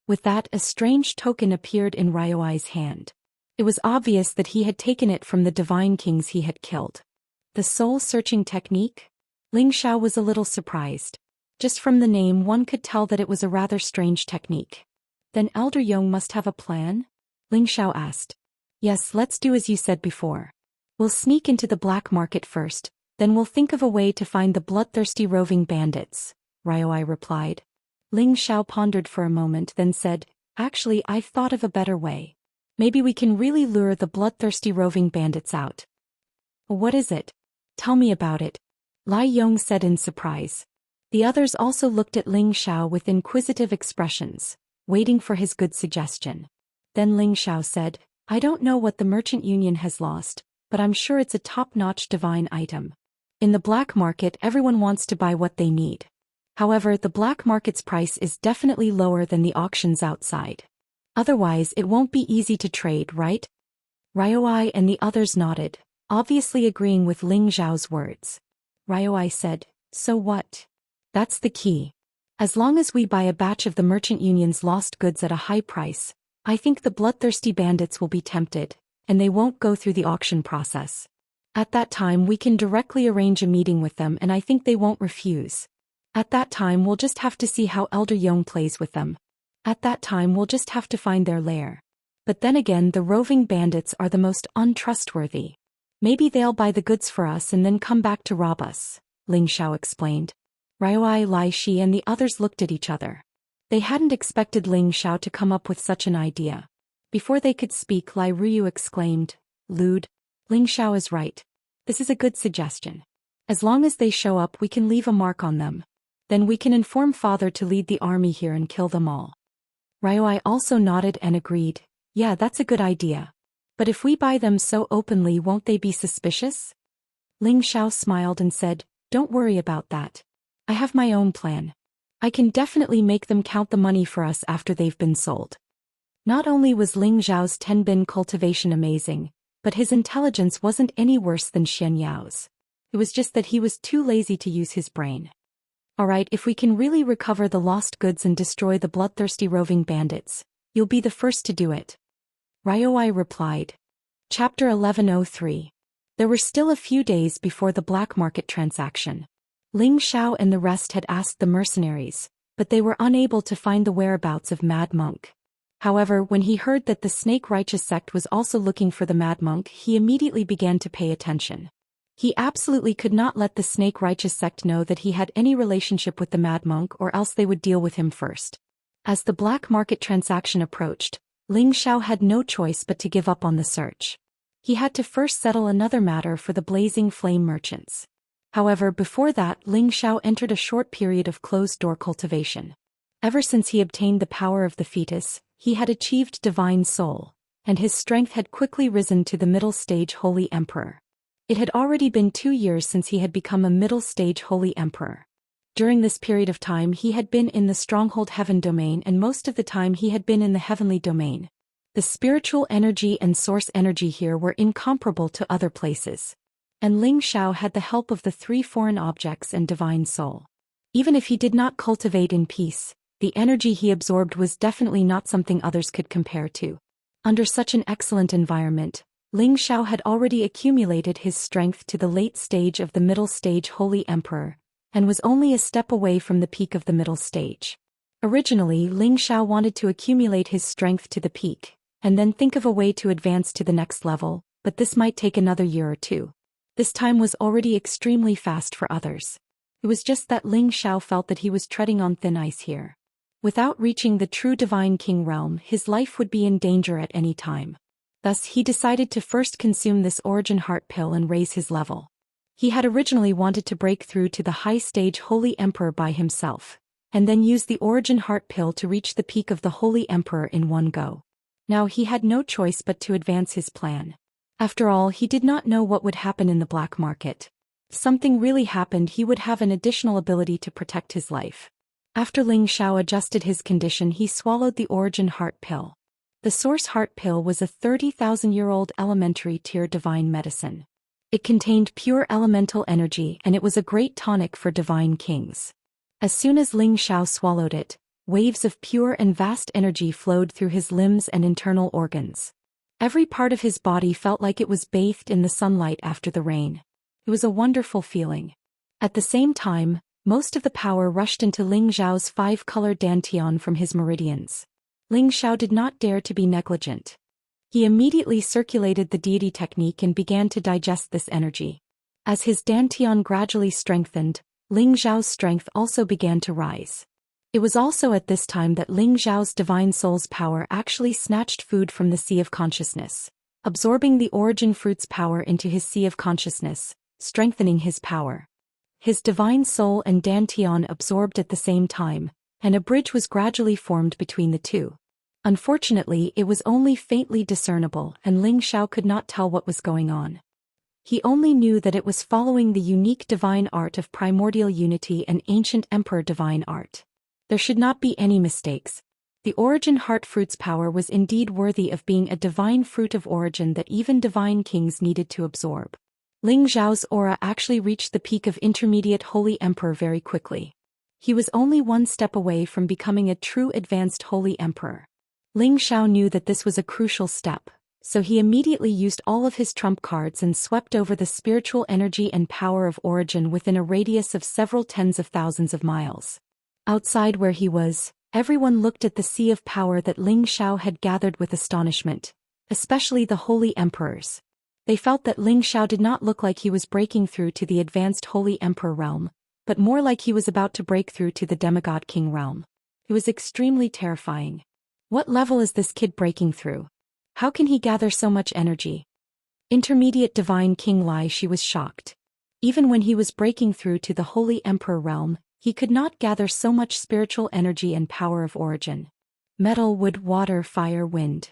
With that, a strange token appeared in Ryoi's hand. It was obvious that he had taken it from the divine kings he had killed. The soul-searching technique? Ling Xiao was a little surprised. Just from the name, one could tell that it was a rather strange technique. Then Elder Yong must have a plan? Ling Xiao asked. Yes, let's do as you said before. We'll sneak into the black market first, then we'll think of a way to find the bloodthirsty roving bandits, Ryoi replied. Ling Xiao pondered for a moment, then said, Actually, I've thought of a better way. Maybe we can really lure the bloodthirsty roving bandits out. What is it? Tell me about it, Lai Yong said in surprise. The others also looked at Ling Xiao with inquisitive expressions, waiting for his good suggestion. Then Ling Xiao said, I don't know what the merchant union has lost, but I'm sure it's a top-notch divine item. In the black market, everyone wants to buy what they need. However, the black market's price is definitely lower than the auctions outside. Otherwise, it won't be easy to trade, right? Ryoi and the others nodded, obviously agreeing with Ling Xiao's words. Ryoi said, So what? That's the key. As long as we buy a batch of the merchant union's lost goods at a high price, I think the bloodthirsty bandits will be tempted, and they won't go through the auction process. At that time, we can directly arrange a meeting with them, and I think they won't refuse. At that time, we'll just have to see how Elder Yong plays with them. At that time we'll just have to find their lair. But then again, the roving bandits are the most untrustworthy. Maybe they'll buy the goods for us and then come back to rob us, Ling Xiao explained. Ryuai, Lai Shi and the others looked at each other. They hadn't expected Ling Xiao to come up with such an idea. Before they could speak, Lai Ryu exclaimed, "Lewd. Ling Xiao is right. This is a good suggestion. As long as they show up, we can leave a mark on them. Then we can inform father to lead the army here and kill them all." Ryuai also nodded and agreed. Yeah, that's a good idea. But if we buy them so openly, won't they be suspicious? Ling Xiao smiled and said, "Don't worry about that. I have my own plan. I can definitely make them count the money for us after they've been sold." Not only was Ling Xiao's 10-bin cultivation amazing, but his intelligence wasn't any worse than Xianyao's. It was just that he was too lazy to use his brain. Alright, if we can really recover the lost goods and destroy the bloodthirsty roving bandits, you'll be the first to do it. Ryuai replied. Chapter 1103. There were still a few days before the black market transaction. Ling Xiao and the rest had asked the mercenaries, but they were unable to find the whereabouts of Mad Monk. However, when he heard that the Snake Righteous sect was also looking for the Mad Monk, he immediately began to pay attention. He absolutely could not let the Snake Righteous sect know that he had any relationship with the Mad Monk, or else they would deal with him first. As the black market transaction approached, Ling Xiao had no choice but to give up on the search. He had to first settle another matter for the Blazing Flame merchants. However, before that, Ling Xiao entered a short period of closed-door cultivation. Ever since he obtained the power of the fetus, he had achieved divine soul, and his strength had quickly risen to the middle stage Holy Emperor. It had already been 2 years since he had become a middle stage Holy Emperor. During this period of time he had been in the Stronghold Heaven domain, and most of the time he had been in the Heavenly domain. The spiritual energy and source energy here were incomparable to other places. And Ling Xiao had the help of the 3 foreign objects and divine soul. Even if he did not cultivate in peace, the energy he absorbed was definitely not something others could compare to. Under such an excellent environment, Ling Xiao had already accumulated his strength to the late stage of the middle stage Holy Emperor, and was only a step away from the peak of the middle stage. Originally, Ling Xiao wanted to accumulate his strength to the peak, and then think of a way to advance to the next level, but this might take another year or 2. This time was already extremely fast for others. It was just that Ling Xiao felt that he was treading on thin ice here. Without reaching the true Divine King realm, his life would be in danger at any time. Thus, he decided to first consume this Origin Heart Pill and raise his level. He had originally wanted to break through to the high stage Holy Emperor by himself, and then use the Origin Heart Pill to reach the peak of the Holy Emperor in one go. Now he had no choice but to advance his plan. After all, he did not know what would happen in the black market. If something really happened, he would have an additional ability to protect his life. After Ling Xiao adjusted his condition, he swallowed the Origin Heart Pill. The Source Heart Pill was a 30,000-year-old elementary tier divine medicine. It contained pure elemental energy, and it was a great tonic for divine kings. As soon as Ling Xiao swallowed it, waves of pure and vast energy flowed through his limbs and internal organs. Every part of his body felt like it was bathed in the sunlight after the rain. It was a wonderful feeling. At the same time, most of the power rushed into Ling Xiao's 5-colored dantian from his meridians. Ling Xiao did not dare to be negligent. He immediately circulated the deity technique and began to digest this energy. As his dantian gradually strengthened, Ling Xiao's strength also began to rise. It was also at this time that Ling Xiao's divine soul's power actually snatched food from the Sea of Consciousness, absorbing the origin fruit's power into his Sea of Consciousness, strengthening his power. His divine soul and dantian absorbed at the same time, and a bridge was gradually formed between the two. Unfortunately, it was only faintly discernible, and Ling Xiao could not tell what was going on. He only knew that it was following the unique divine art of primordial unity and ancient emperor divine art. There should not be any mistakes. The Origin Heart Fruit's power was indeed worthy of being a divine fruit of origin that even divine kings needed to absorb. Ling Xiao's aura actually reached the peak of intermediate Holy Emperor very quickly. He was only one step away from becoming a true advanced Holy Emperor. Ling Xiao knew that this was a crucial step, so he immediately used all of his trump cards and swept over the spiritual energy and power of origin within a radius of several tens of thousands of miles. Outside where he was, Everyone looked at the sea of power that Ling Xiao had gathered with astonishment, especially the holy emperors. They felt that Ling Xiao did not look like he was breaking through to the advanced holy emperor realm, but more like he was about to break through to the demigod king realm. It was extremely terrifying. What level is this kid breaking through? How can he gather so much energy? Intermediate divine King Lai, she was shocked. Even when he was breaking through to the holy emperor realm, he could not gather so much spiritual energy and power of origin. Metal, wood, water, fire, wind.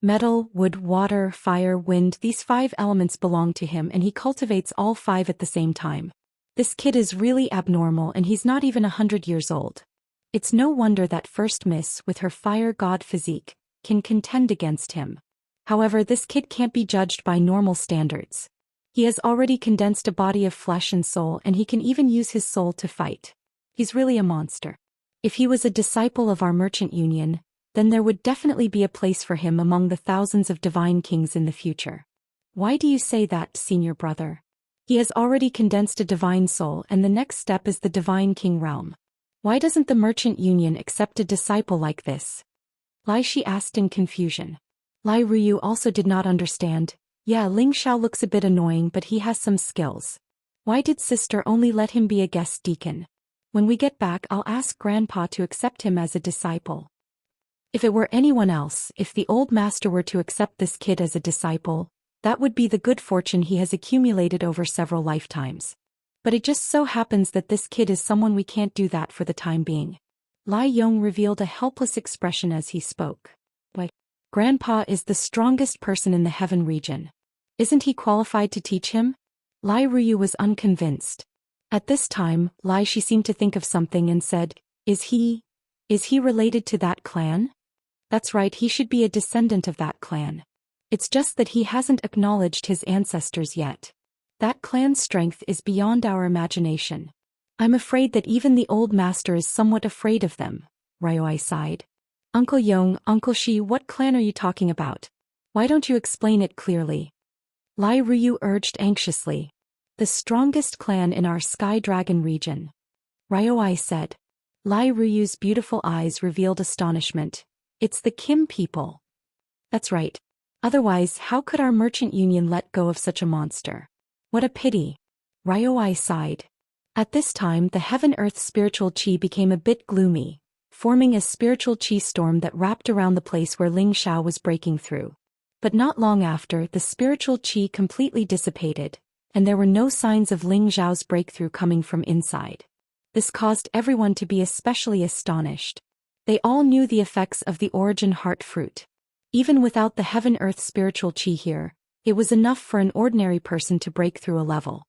Metal, wood, water, fire, wind, these 5 elements belong to him and he cultivates all 5 at the same time. This kid is really abnormal and he's not even 100 years old. It's no wonder that First Miss, with her fire god physique, can contend against him. However, this kid can't be judged by normal standards. He has already condensed a body of flesh and soul and he can even use his soul to fight. He's really a monster. If he was a disciple of our merchant union, then there would definitely be a place for him among the thousands of divine kings in the future. Why do you say that, senior brother? He has already condensed a divine soul and the next step is the divine king realm. Why doesn't the merchant union accept a disciple like this? Lai Shi asked in confusion. Lai Ruyu also did not understand. Yeah, Ling Xiao looks a bit annoying but he has some skills. Why did sister only let him be a guest deacon? When we get back I'll ask grandpa to accept him as a disciple. If it were anyone else, if the old master were to accept this kid as a disciple, that would be the good fortune he has accumulated over several lifetimes. But it just so happens that this kid is someone we can't do that for the time being. Lai Yong revealed a helpless expression as he spoke. Why? Grandpa is the strongest person in the heaven region. Isn't he qualified to teach him? Lai Ruyu was unconvinced. At this time, Lai Shi seemed to think of something and said, Is he related to that clan? That's right, he should be a descendant of that clan. It's just that he hasn't acknowledged his ancestors yet. That clan's strength is beyond our imagination. I'm afraid that even the old master is somewhat afraid of them, Ryoi sighed. Uncle Yong, Uncle Shi, what clan are you talking about? Why don't you explain it clearly? Lai Ruyu urged anxiously. The strongest clan in our Sky Dragon region. Ryoi said. Lai Ruyu's beautiful eyes revealed astonishment. It's the Kim people. That's right. Otherwise, how could our merchant union let go of such a monster? What a pity. Ryoi sighed. At this time the heaven-earth spiritual chi became a bit gloomy, forming a spiritual chi storm that wrapped around the place where Ling Xiao was breaking through. But not long after, the spiritual chi completely dissipated, and there were no signs of Ling Xiao's breakthrough coming from inside. This caused everyone to be especially astonished. They all knew the effects of the origin heart fruit. Even without the heaven-earth spiritual chi here, it was enough for an ordinary person to break through a level.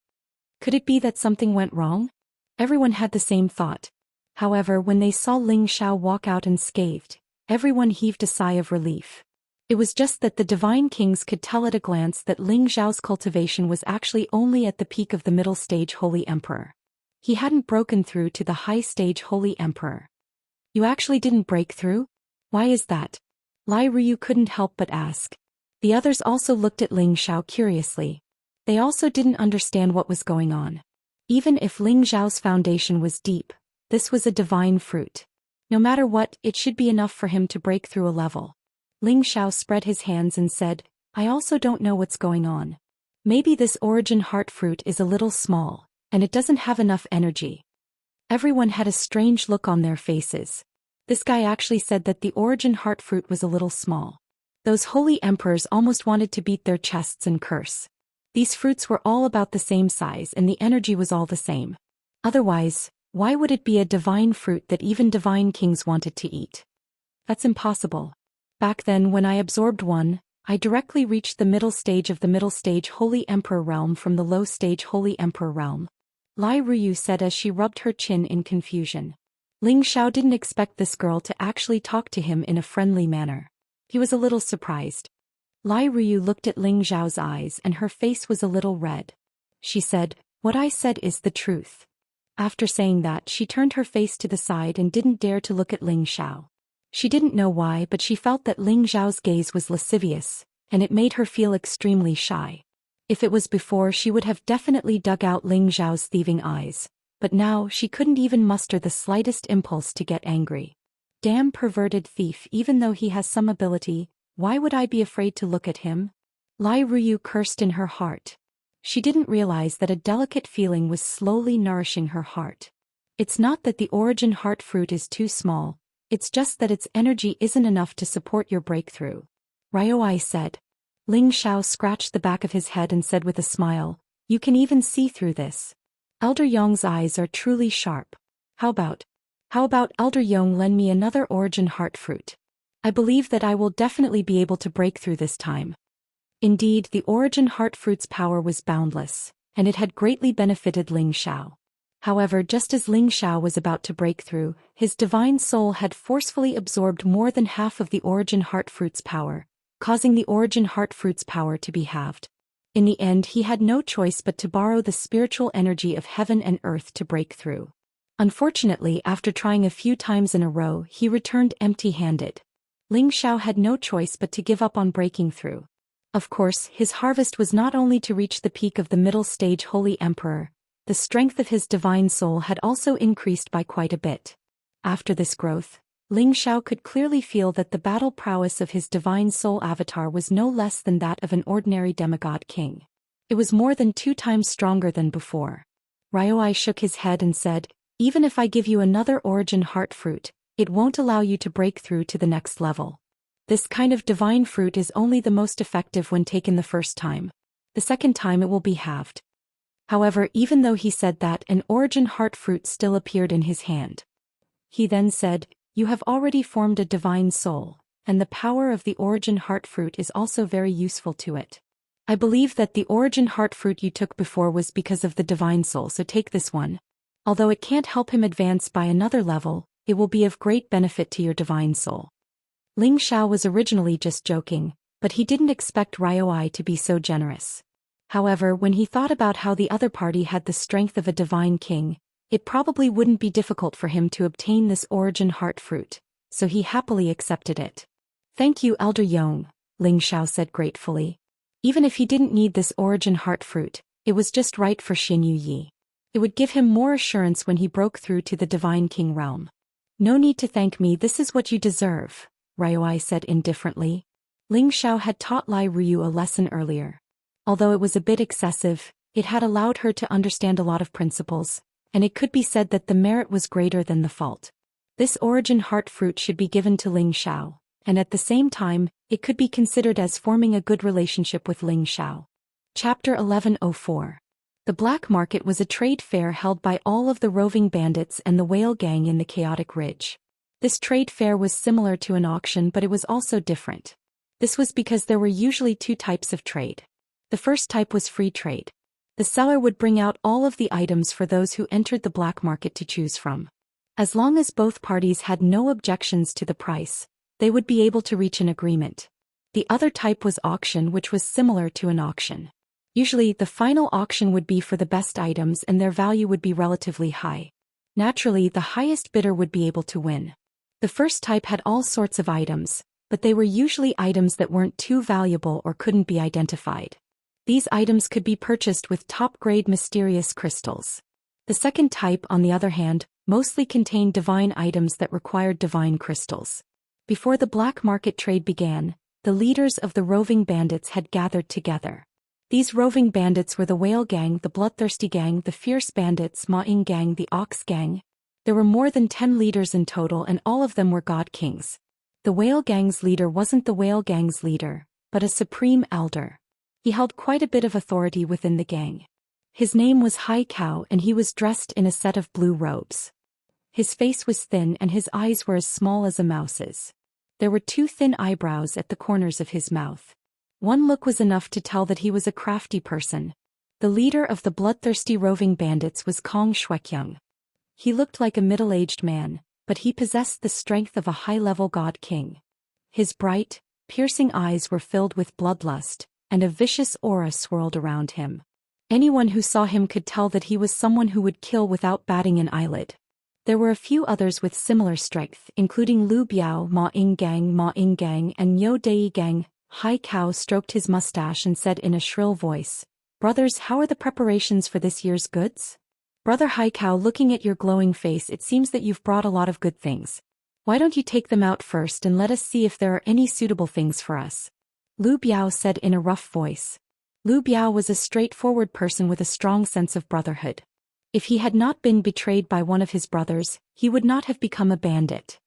Could it be that something went wrong? Everyone had the same thought. However, when they saw Ling Xiao walk out unscathed, everyone heaved a sigh of relief. It was just that the divine kings could tell at a glance that Ling Xiao's cultivation was actually only at the peak of the middle stage holy emperor. He hadn't broken through to the high stage holy emperor. You actually didn't break through? Why is that? Lai Ruyu couldn't help but ask. The others also looked at Ling Xiao curiously. They also didn't understand what was going on. Even if Ling Xiao's foundation was deep, this was a divine fruit. No matter what, it should be enough for him to break through a level. Ling Xiao spread his hands and said, I also don't know what's going on. Maybe this origin heart fruit is a little small, and it doesn't have enough energy. Everyone had a strange look on their faces. This guy actually said that the origin heart fruit was a little small. Those holy emperors almost wanted to beat their chests and curse. These fruits were all about the same size and the energy was all the same. Otherwise, why would it be a divine fruit that even divine kings wanted to eat? That's impossible. Back then when I absorbed one, I directly reached the middle stage of the middle stage holy emperor realm from the low stage holy emperor realm. Lai Ruyu said as she rubbed her chin in confusion. Ling Xiao didn't expect this girl to actually talk to him in a friendly manner. He was a little surprised. Lai Ruyu looked at Ling Xiao's eyes and her face was a little red. She said, what I said is the truth. After saying that, she turned her face to the side and didn't dare to look at Ling Xiao. She didn't know why, but she felt that Ling Xiao's gaze was lascivious, and it made her feel extremely shy. If it was before, she would have definitely dug out Ling Xiao's thieving eyes, but now she couldn't even muster the slightest impulse to get angry. damn perverted thief, even though he has some ability, why would I be afraid to look at him? Lai Ruyu cursed in her heart. She didn't realize that a delicate feeling was slowly nourishing her heart. It's not that the origin heart fruit is too small, it's just that its energy isn't enough to support your breakthrough. Ryoi said. Ling Xiao scratched the back of his head and said with a smile, you can even see through this. Elder Yong's eyes are truly sharp. How about Elder Yong lend me another origin heart fruit? I believe that I will definitely be able to break through this time. Indeed, the origin heart fruit's power was boundless, and it had greatly benefited Ling Xiao. However, just as Ling Xiao was about to break through, his divine soul had forcefully absorbed more than half of the origin heart fruit's power, causing the origin heart fruit's power to be halved. In the end, he had no choice but to borrow the spiritual energy of heaven and earth to break through. Unfortunately, after trying a few times in a row, he returned empty-handed. Ling Xiao had no choice but to give up on breaking through. Of course, his harvest was not only to reach the peak of the middle stage Holy Emperor, the strength of his divine soul had also increased by quite a bit. After this growth, Ling Xiao could clearly feel that the battle prowess of his divine soul avatar was no less than that of an ordinary demigod king. It was more than 2 times stronger than before. Ryoi shook his head and said, even if I give you another origin heart fruit, it won't allow you to break through to the next level. This kind of divine fruit is only the most effective when taken the first time. The second time it will be halved. However, even though he said that, an origin heart fruit still appeared in his hand. He then said, you have already formed a divine soul, and the power of the origin heart fruit is also very useful to it. I believe that the origin heart fruit you took before was because of the divine soul, so take this one. Although it can't help him advance by another level, it will be of great benefit to your divine soul. Ling Xiao was originally just joking, but he didn't expect Ryoi to be so generous. However, when he thought about how the other party had the strength of a divine king, it probably wouldn't be difficult for him to obtain this origin heart fruit, so he happily accepted it. Thank you, Elder Yong, Ling Xiao said gratefully. Even if he didn't need this origin heart fruit, it was just right for Xin Yu Yi. It would give him more assurance when he broke through to the divine king realm. No need to thank me, this is what you deserve, Ryoi said indifferently. Ling Xiao had taught Lai Ruyu a lesson earlier. Although it was a bit excessive, it had allowed her to understand a lot of principles, and it could be said that the merit was greater than the fault. This origin heart fruit should be given to Ling Xiao, and at the same time, it could be considered as forming a good relationship with Ling Xiao. Chapter 1104. The black market was a trade fair held by all of the roving bandits and the whale gang in the Chaotic Ridge. This trade fair was similar to an auction, but it was also different. This was because there were usually 2 types of trade. The first type was free trade. The seller would bring out all of the items for those who entered the black market to choose from. As long as both parties had no objections to the price, they would be able to reach an agreement. The other type was auction, which was similar to an auction. Usually, the final auction would be for the best items and their value would be relatively high. Naturally, the highest bidder would be able to win. The first type had all sorts of items, but they were usually items that weren't too valuable or couldn't be identified. These items could be purchased with top-grade mysterious crystals. The second type, on the other hand, mostly contained divine items that required divine crystals. Before the black market trade began, the leaders of the roving bandits had gathered together. These roving bandits were the Whale Gang, the Bloodthirsty Gang, the Fierce Bandits, Ma Ying Gang, the Ox Gang. There were more than 10 leaders in total and all of them were God Kings. The Whale Gang's leader wasn't the Whale Gang's leader, but a supreme elder. He held quite a bit of authority within the gang. His name was Hai Kao and he was dressed in a set of blue robes. His face was thin and his eyes were as small as a mouse's. There were 2 thin eyebrows at the corners of his mouth. One look was enough to tell that he was a crafty person. The leader of the bloodthirsty roving bandits was Kong Shuekyung. He looked like a middle-aged man, but he possessed the strength of a high-level god king. His bright, piercing eyes were filled with bloodlust, and a vicious aura swirled around him. Anyone who saw him could tell that he was someone who would kill without batting an eyelid. There were a few others with similar strength, including Lu Biao, Ma Ying Gang, and Yo Dei Gang. Hai Kao stroked his mustache and said in a shrill voice, "Brothers, how are the preparations for this year's goods?" "Brother Hai Kao, looking at your glowing face, it seems that you've brought a lot of good things. Why don't you take them out first and let us see if there are any suitable things for us? Lu Biao said in a rough voice. Lu Biao was a straightforward person with a strong sense of brotherhood. If he had not been betrayed by one of his brothers, he would not have become a bandit.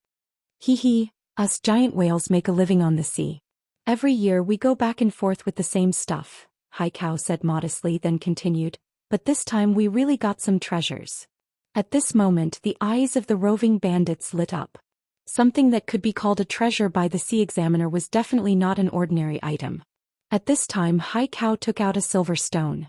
Hee, us giant whales make a living on the sea. Every year we go back and forth with the same stuff, Hai Kao said modestly, then continued, but this time we really got some treasures. At this moment the eyes of the roving bandits lit up. Something that could be called a treasure by the sea examiner was definitely not an ordinary item. At this time Hai Kao took out a silver stone.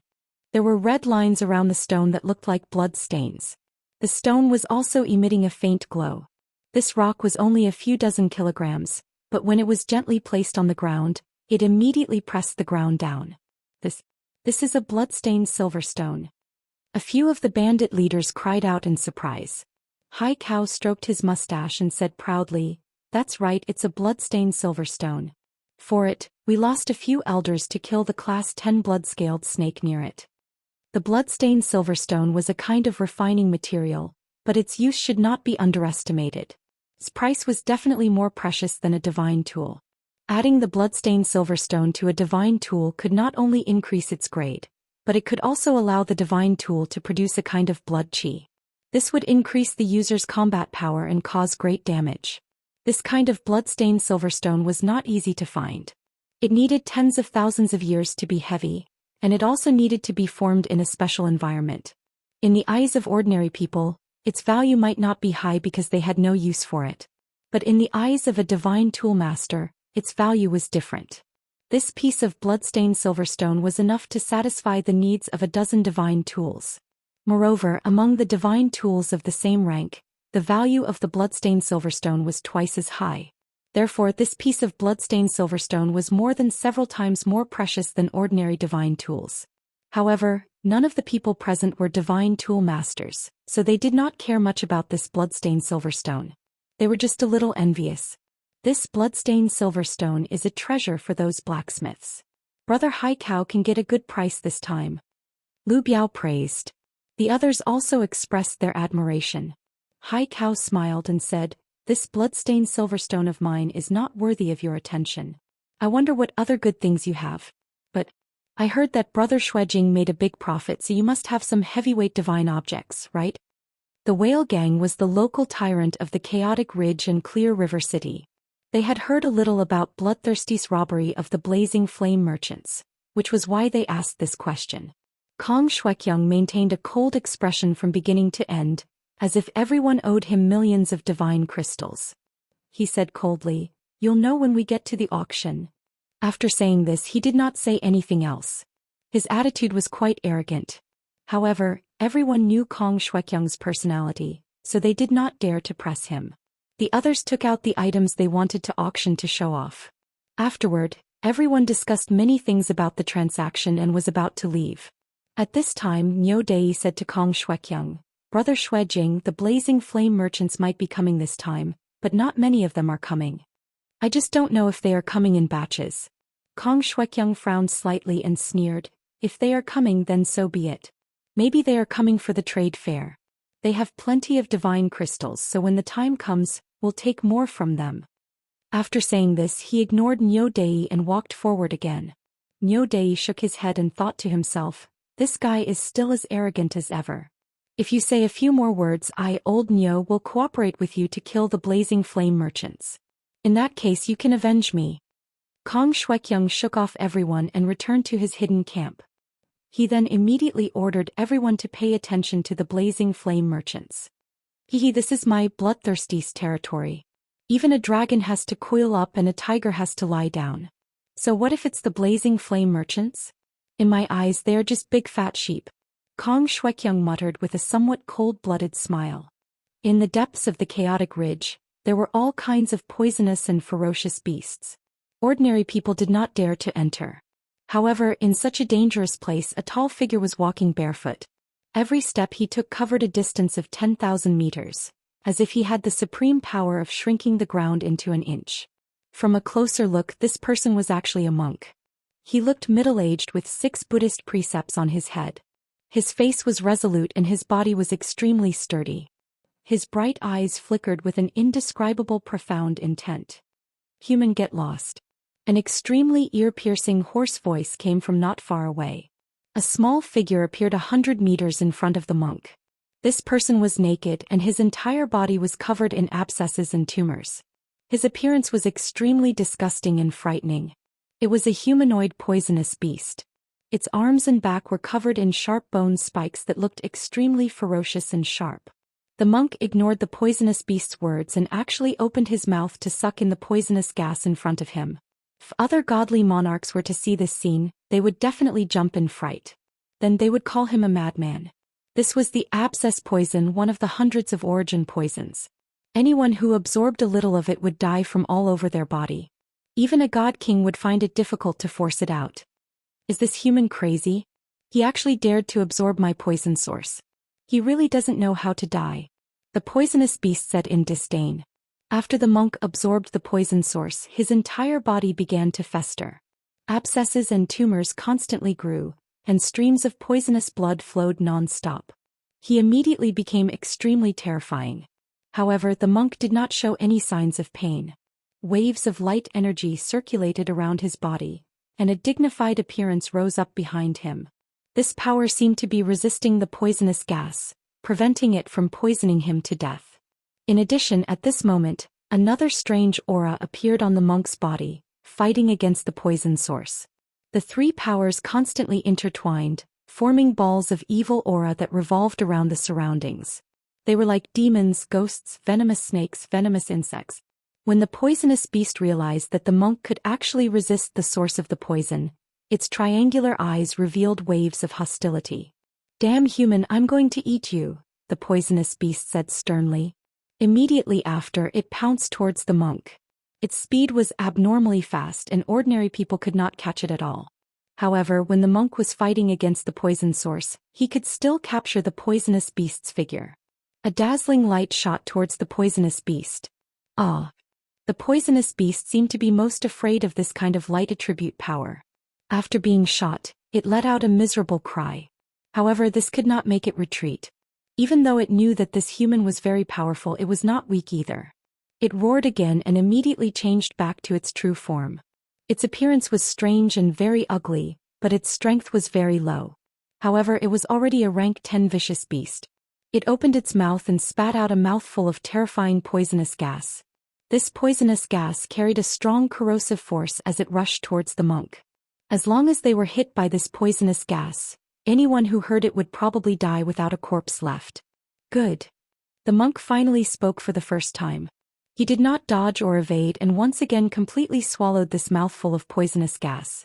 There were red lines around the stone that looked like blood stains. The stone was also emitting a faint glow. This rock was only a few dozen kilograms, but when it was gently placed on the ground, it immediately pressed the ground down. This is a blood-stained silver stone. A few of the bandit leaders cried out in surprise. Hai Kao stroked his mustache and said proudly, "That's right, it's a blood-stained silver stone. For it, we lost a few elders to kill the class 10 blood-scaled snake near it." The blood-stained silver stone was a kind of refining material, but its use should not be underestimated. Its price was definitely more precious than a divine tool. Adding the blood-stained silver stone to a divine tool could not only increase its grade, but it could also allow the divine tool to produce a kind of blood chi. This would increase the user's combat power and cause great damage. This kind of blood-stained silverstone was not easy to find. It needed tens of thousands of years to be heavy, and it also needed to be formed in a special environment. In the eyes of ordinary people, its value might not be high because they had no use for it. But in the eyes of a divine tool master, its value was different. This piece of blood-stained silverstone was enough to satisfy the needs of a dozen divine tools. Moreover, among the divine tools of the same rank, the value of the blood-stained silverstone was twice as high. Therefore, this piece of blood-stained silverstone was more than several times more precious than ordinary divine tools. However, none of the people present were divine tool masters, so they did not care much about this blood-stained silverstone. They were just a little envious. This blood-stained silverstone is a treasure for those blacksmiths. Brother Hai Kao can get a good price this time. Lu Biao praised. The others also expressed their admiration. Hai Kao smiled and said, "This blood-stained silverstone of mine is not worthy of your attention. I wonder what other good things you have. But I heard that Brother Xuejing made a big profit, so you must have some heavyweight divine objects, right?" The Whale Gang was the local tyrant of the chaotic Ridge and Clear River City. They had heard a little about Bloodthirsty's robbery of the Blazing Flame merchants, which was why they asked this question. Kong Shuekyung maintained a cold expression from beginning to end, as if everyone owed him millions of divine crystals. He said coldly, "You'll know when we get to the auction." After saying this, he did not say anything else. His attitude was quite arrogant. However, everyone knew Kong Shuekyung's personality, so they did not dare to press him. The others took out the items they wanted to auction to show off. Afterward, everyone discussed many things about the transaction and was about to leave. At this time, Niu Dei said to Kong Shuekyung, "Brother Xuejing, the Blazing Flame merchants might be coming this time, but not many of them are coming. I just don't know if they are coming in batches." Kong Shuekyung frowned slightly and sneered, "If they are coming, then so be it. Maybe they are coming for the trade fair. They have plenty of divine crystals, so when the time comes, we'll take more from them." After saying this, he ignored Niu Dei and walked forward again. Niu Dei shook his head and thought to himself, "This guy is still as arrogant as ever. If you say a few more words, Old Niu, will cooperate with you to kill the Blazing Flame merchants. In that case you can avenge me." Kong Shuekyung shook off everyone and returned to his hidden camp. He then immediately ordered everyone to pay attention to the Blazing Flame merchants. This is my Bloodthirsty's territory. Even a dragon has to coil up and a tiger has to lie down. So what if it's the Blazing Flame merchants? In my eyes they are just big fat sheep." Kong Shuekyung muttered with a somewhat cold-blooded smile. In the depths of the chaotic ridge, there were all kinds of poisonous and ferocious beasts. Ordinary people did not dare to enter. However, in such a dangerous place a tall figure was walking barefoot. Every step he took covered a distance of 10,000 meters, as if he had the supreme power of shrinking the ground into an inch. From a closer look, this person was actually a monk. He looked middle-aged with 6 Buddhist precepts on his head. His face was resolute and his body was extremely sturdy. his bright eyes flickered with an indescribable profound intent. "Human, get lost." An extremely ear-piercing hoarse voice came from not far away. A small figure appeared 100 meters in front of the monk. This person was naked and his entire body was covered in abscesses and tumors. His appearance was extremely disgusting and frightening. It was a humanoid poisonous beast. Its arms and back were covered in sharp bone spikes that looked extremely ferocious and sharp. The monk ignored the poisonous beast's words and actually opened his mouth to suck in the poisonous gas in front of him. If other godly monarchs were to see this scene, they would definitely jump in fright. Then they would call him a madman. This was the abscess poison, one of the hundreds of origin poisons. Anyone who absorbed a little of it would die from all over their body. Even a god king would find it difficult to force it out. Is this human crazy? He actually dared to absorb my poison source. He really doesn't know how to die. The poisonous beast said in disdain. After the monk absorbed the poison source, his entire body began to fester. Abscesses and tumors constantly grew, and streams of poisonous blood flowed non-stop. He immediately became extremely terrifying. However, the monk did not show any signs of pain. Waves of light energy circulated around his body, and a dignified appearance rose up behind him. This power seemed to be resisting the poisonous gas, preventing it from poisoning him to death. In addition, at this moment, another strange aura appeared on the monk's body, fighting against the poison source. The three powers constantly intertwined, forming balls of evil aura that revolved around the surroundings. They were like demons, ghosts, venomous snakes, venomous insects. When the poisonous beast realized that the monk could actually resist the source of the poison, its triangular eyes revealed waves of hostility. "Damn human, I'm going to eat you," the poisonous beast said sternly. Immediately after, it pounced towards the monk. Its speed was abnormally fast and ordinary people could not catch it at all. However, when the monk was fighting against the poison source, he could still capture the poisonous beast's figure. A dazzling light shot towards the poisonous beast. Ah! The poisonous beast seemed to be most afraid of this kind of light attribute power. After being shot, it let out a miserable cry. However, this could not make it retreat. Even though it knew that this human was very powerful, it was not weak either. It roared again and immediately changed back to its true form. Its appearance was strange and very ugly, but its strength was very low. However, it was already a rank 10 vicious beast. It opened its mouth and spat out a mouthful of terrifying poisonous gas. This poisonous gas carried a strong corrosive force as it rushed towards the monk. As long as they were hit by this poisonous gas, anyone who heard it would probably die without a corpse left. Good. The monk finally spoke for the first time. He did not dodge or evade and once again completely swallowed this mouthful of poisonous gas.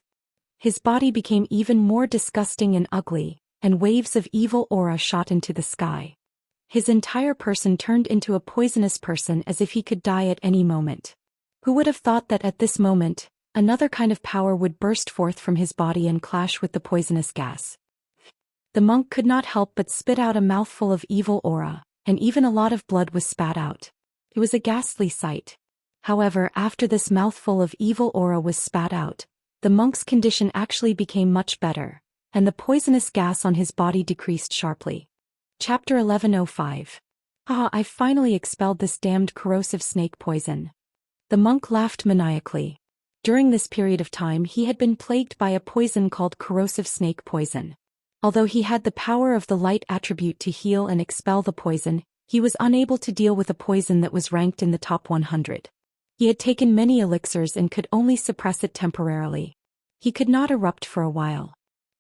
His body became even more disgusting and ugly, and waves of evil aura shot into the sky. His entire person turned into a poisonous person as if he could die at any moment. Who would have thought that at this moment, another kind of power would burst forth from his body and clash with the poisonous gas? The monk could not help but spit out a mouthful of evil aura, and even a lot of blood was spat out. It was a ghastly sight. However, after this mouthful of evil aura was spat out, the monk's condition actually became much better, and the poisonous gas on his body decreased sharply. Chapter 1105. Ah, I finally expelled this damned corrosive snake poison. The monk laughed maniacally. During this period of time he had been plagued by a poison called corrosive snake poison. Although he had the power of the light attribute to heal and expel the poison, he was unable to deal with a poison that was ranked in the top 100. He had taken many elixirs and could only suppress it temporarily. He could not erupt for a while.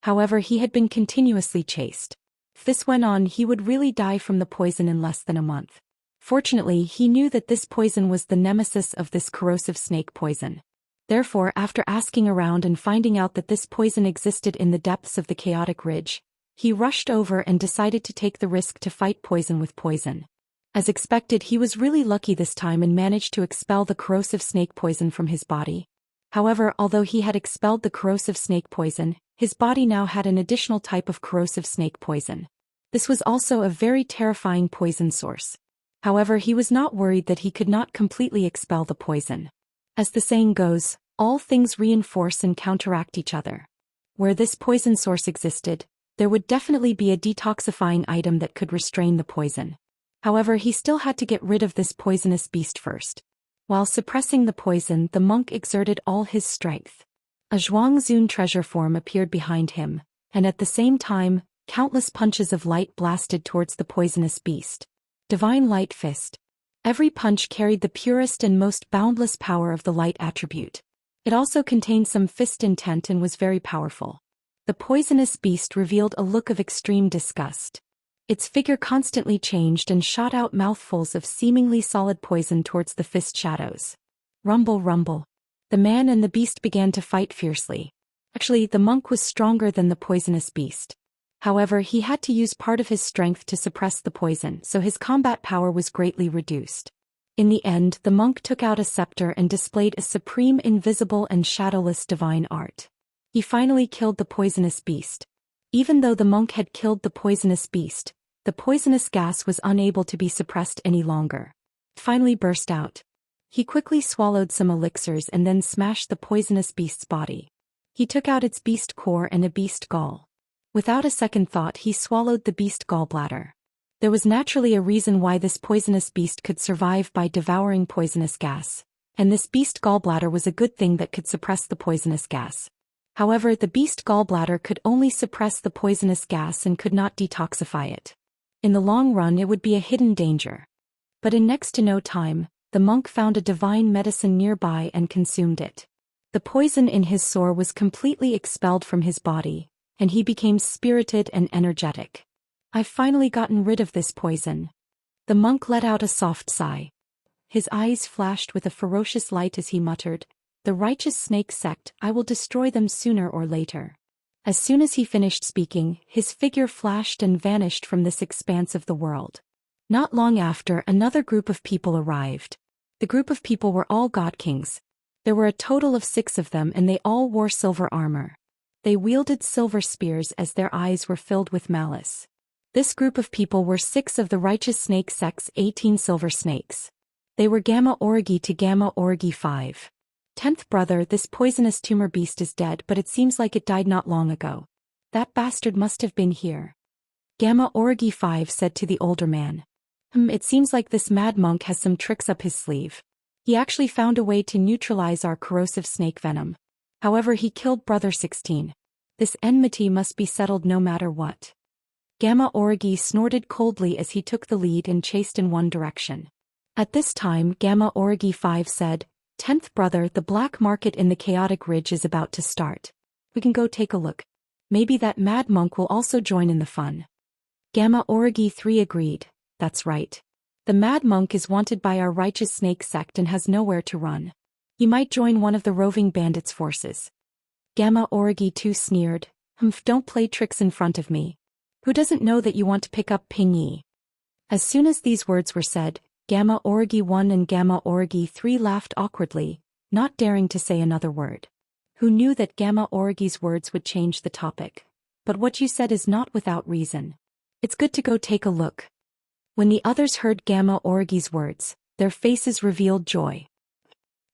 However, he had been continuously chased. If this went on, he would really die from the poison in less than a month. Fortunately, he knew that this poison was the nemesis of this corrosive snake poison. Therefore, after asking around and finding out that this poison existed in the depths of the chaotic ridge, he rushed over and decided to take the risk to fight poison with poison. As expected, he was really lucky this time and managed to expel the corrosive snake poison from his body. However, although he had expelled the corrosive snake poison, his body now had an additional type of corrosive snake poison. This was also a very terrifying poison source. However, he was not worried that he could not completely expel the poison. As the saying goes, all things reinforce and counteract each other. Where this poison source existed, there would definitely be a detoxifying item that could restrain the poison. However, he still had to get rid of this poisonous beast first. While suppressing the poison, the monk exerted all his strength. A Zhuangzun treasure form appeared behind him, and at the same time, countless punches of light blasted towards the poisonous beast. Divine Light Fist. Every punch carried the purest and most boundless power of the light attribute. It also contained some fist intent and was very powerful. The poisonous beast revealed a look of extreme disgust. Its figure constantly changed and shot out mouthfuls of seemingly solid poison towards the fist shadows. Rumble, rumble. The man and the beast began to fight fiercely. Actually, the monk was stronger than the poisonous beast. However, he had to use part of his strength to suppress the poison, so his combat power was greatly reduced. In the end, the monk took out a scepter and displayed a supreme invisible and shadowless divine art. He finally killed the poisonous beast. Even though the monk had killed the poisonous beast, the poisonous gas was unable to be suppressed any longer. It finally burst out. He quickly swallowed some elixirs and then smashed the poisonous beast's body. He took out its beast core and a beast gall. Without a second thought, he swallowed the beast gallbladder. There was naturally a reason why this poisonous beast could survive by devouring poisonous gas, and this beast gallbladder was a good thing that could suppress the poisonous gas. However, the beast gallbladder could only suppress the poisonous gas and could not detoxify it. In the long run, it would be a hidden danger. But in next to no time, the monk found a divine medicine nearby and consumed it. The poison in his sore was completely expelled from his body, and he became spirited and energetic. I've finally gotten rid of this poison. The monk let out a soft sigh. His eyes flashed with a ferocious light as he muttered, "The righteous snake sect, I will destroy them sooner or later." As soon as he finished speaking, his figure flashed and vanished from this expanse of the world. Not long after, another group of people arrived. The group of people were all god kings. There were a total of 6 of them, and they all wore silver armor. They wielded silver spears as their eyes were filled with malice. This group of people were 6 of the righteous snake sect's 18 silver snakes. They were Gamma Origi to Gamma Origi 5. 10th brother, this poisonous tumor beast is dead, but it seems like it died not long ago. That bastard must have been here. Gamma Origi 5 said to the older man. It seems like this mad monk has some tricks up his sleeve. He actually found a way to neutralize our corrosive snake venom. However, he killed brother 16. This enmity must be settled no matter what. Gamma Origi snorted coldly as he took the lead and chased in one direction. At this time, Gamma Origi 5 said, 10th brother, the black market in the Chaotic Ridge is about to start. We can go take a look. Maybe that mad monk will also join in the fun. Gamma Origi 3 agreed. That's right. The mad monk is wanted by our righteous snake sect and has nowhere to run. He might join one of the roving bandits' forces. Gamma Origi 2 sneered. Don't play tricks in front of me. Who doesn't know that you want to pick up Ping-Yi? As soon as these words were said, Gamma Origi 1 and Gamma Origi 3 laughed awkwardly, not daring to say another word. Who knew that Gamma Origi's words would change the topic? But what you said is not without reason. It's good to go take a look. When the others heard Gamma Origi's words, their faces revealed joy.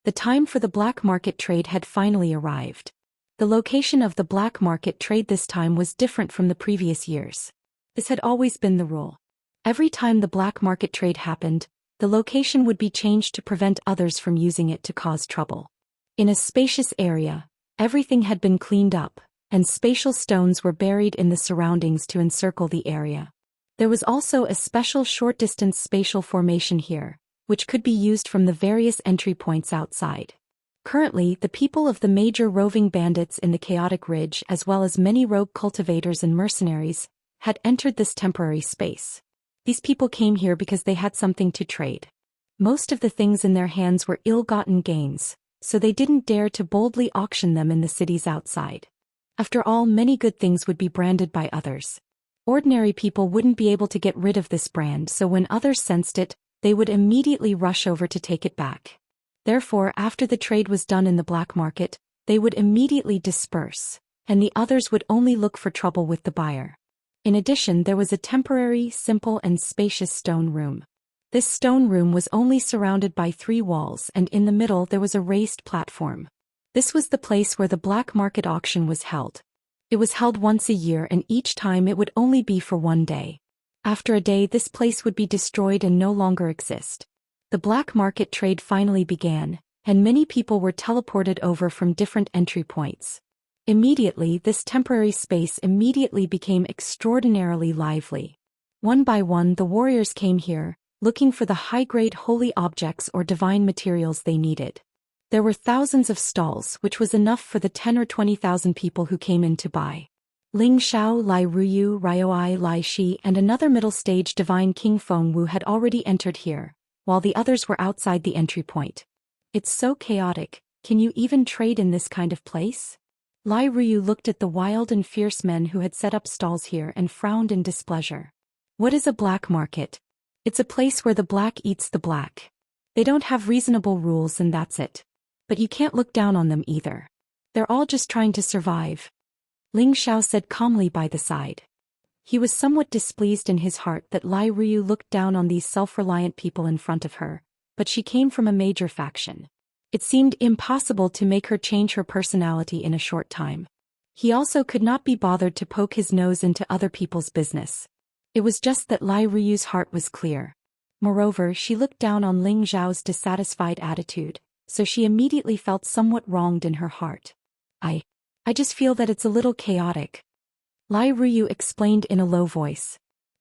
The time for the black market trade had finally arrived. The location of the black market trade this time was different from the previous years. This had always been the rule. Every time the black market trade happened, the location would be changed to prevent others from using it to cause trouble. In a spacious area, everything had been cleaned up, and spatial stones were buried in the surroundings to encircle the area. There was also a special short-distance spatial formation here, which could be used from the various entry points outside. Currently, the people of the major roving bandits in the Chaotic Ridge, as well as many rogue cultivators and mercenaries, had entered this temporary space. These people came here because they had something to trade. Most of the things in their hands were ill-gotten gains, so they didn't dare to boldly auction them in the cities outside. After all, many good things would be branded by others. Ordinary people wouldn't be able to get rid of this brand, so when others sensed it, they would immediately rush over to take it back. Therefore, after the trade was done in the black market, they would immediately disperse, and the others would only look for trouble with the buyer. In addition, there was a temporary, simple and spacious stone room. This stone room was only surrounded by 3 walls, and in the middle there was a raised platform. This was the place where the black market auction was held. It was held once a year, and each time it would only be for one day. After a day, this place would be destroyed and no longer exist. The black market trade finally began, and many people were teleported over from different entry points. Immediately, this temporary space immediately became extraordinarily lively. One by one, the warriors came here, looking for the high-grade holy objects or divine materials they needed. There were thousands of stalls, which was enough for the 10 or 20,000 people who came in to buy. Ling Xiao, Lai Ruyu, Ryoi, Lai Shi, and another middle-stage divine King Feng Wu had already entered here, while the others were outside the entry point. It's so chaotic, can you even trade in this kind of place? Lai Ruyu looked at the wild and fierce men who had set up stalls here and frowned in displeasure. What is a black market? It's a place where the black eats the black. They don't have reasonable rules and that's it. But you can't look down on them either. They're all just trying to survive. Ling Xiao said calmly by the side. He was somewhat displeased in his heart that Lai Ruyu looked down on these self-reliant people in front of her, but she came from a major faction. It seemed impossible to make her change her personality in a short time. He also could not be bothered to poke his nose into other people's business. It was just that Lai Ruyu's heart was clear. Moreover, she looked down on Ling Xiao's dissatisfied attitude, so she immediately felt somewhat wronged in her heart. I just feel that it's a little chaotic. Lai Ruyu explained in a low voice.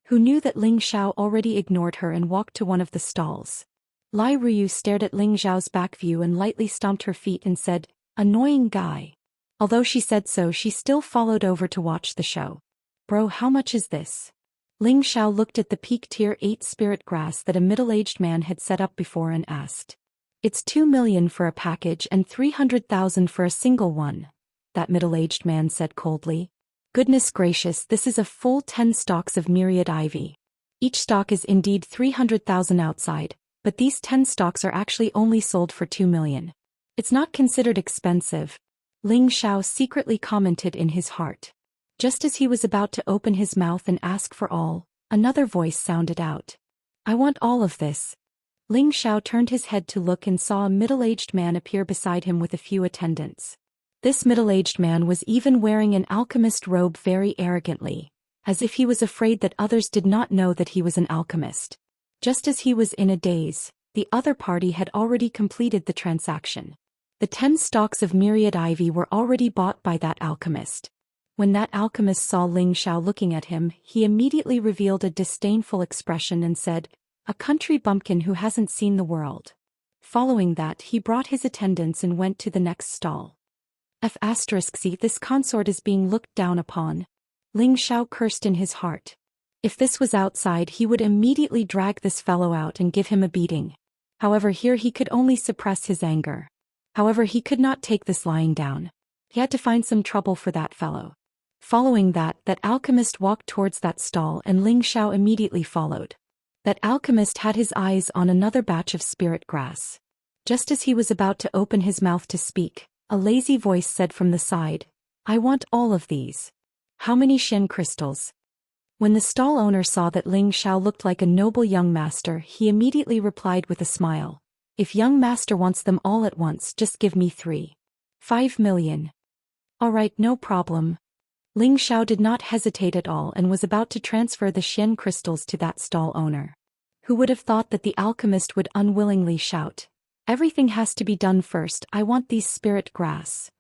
Who knew that Ling Xiao already ignored her and walked to one of the stalls. Lai Ruyu stared at Ling Xiao's back view and lightly stomped her feet and said, "Annoying guy." Although she said so, she still followed over to watch the show. Bro, how much is this? Ling Xiao looked at the peak tier 8 spirit grass that a middle-aged man had set up before and asked. It's 2 million for a package and 300,000 for a single one. That middle-aged man said coldly. Goodness gracious, this is a full 10 stalks of myriad ivy. Each stalk is indeed 300,000 outside, but these 10 stalks are actually only sold for 2 million. It's not considered expensive. Ling Xiao secretly commented in his heart. Just as he was about to open his mouth and ask for all, another voice sounded out. I want all of this. Ling Xiao turned his head to look and saw a middle-aged man appear beside him with a few attendants. This middle-aged man was even wearing an alchemist robe very arrogantly, as if he was afraid that others did not know that he was an alchemist. Just as he was in a daze, the other party had already completed the transaction. The 10 stalks of myriad ivy were already bought by that alchemist. When that alchemist saw Ling Xiao looking at him, he immediately revealed a disdainful expression and said, "A country bumpkin who hasn't seen the world." Following that, he brought his attendants and went to the next stall. See, this consort is being looked down upon. Ling Xiao cursed in his heart. If this was outside, he would immediately drag this fellow out and give him a beating. However, here he could only suppress his anger. However, he could not take this lying down. He had to find some trouble for that fellow. Following that alchemist walked towards that stall and Ling Xiao immediately followed. That alchemist had his eyes on another batch of spirit grass. Just as he was about to open his mouth to speak, a lazy voice said from the side, "I want all of these." How many Xian crystals? When the stall owner saw that Ling Xiao looked like a noble young master, he immediately replied with a smile. If young master wants them all at once, just give me 5 million. Alright, no problem. Ling Xiao did not hesitate at all and was about to transfer the Xian crystals to that stall owner. Who would have thought that the alchemist would unwillingly shout, "Everything has to be done first, I want these spirit grass."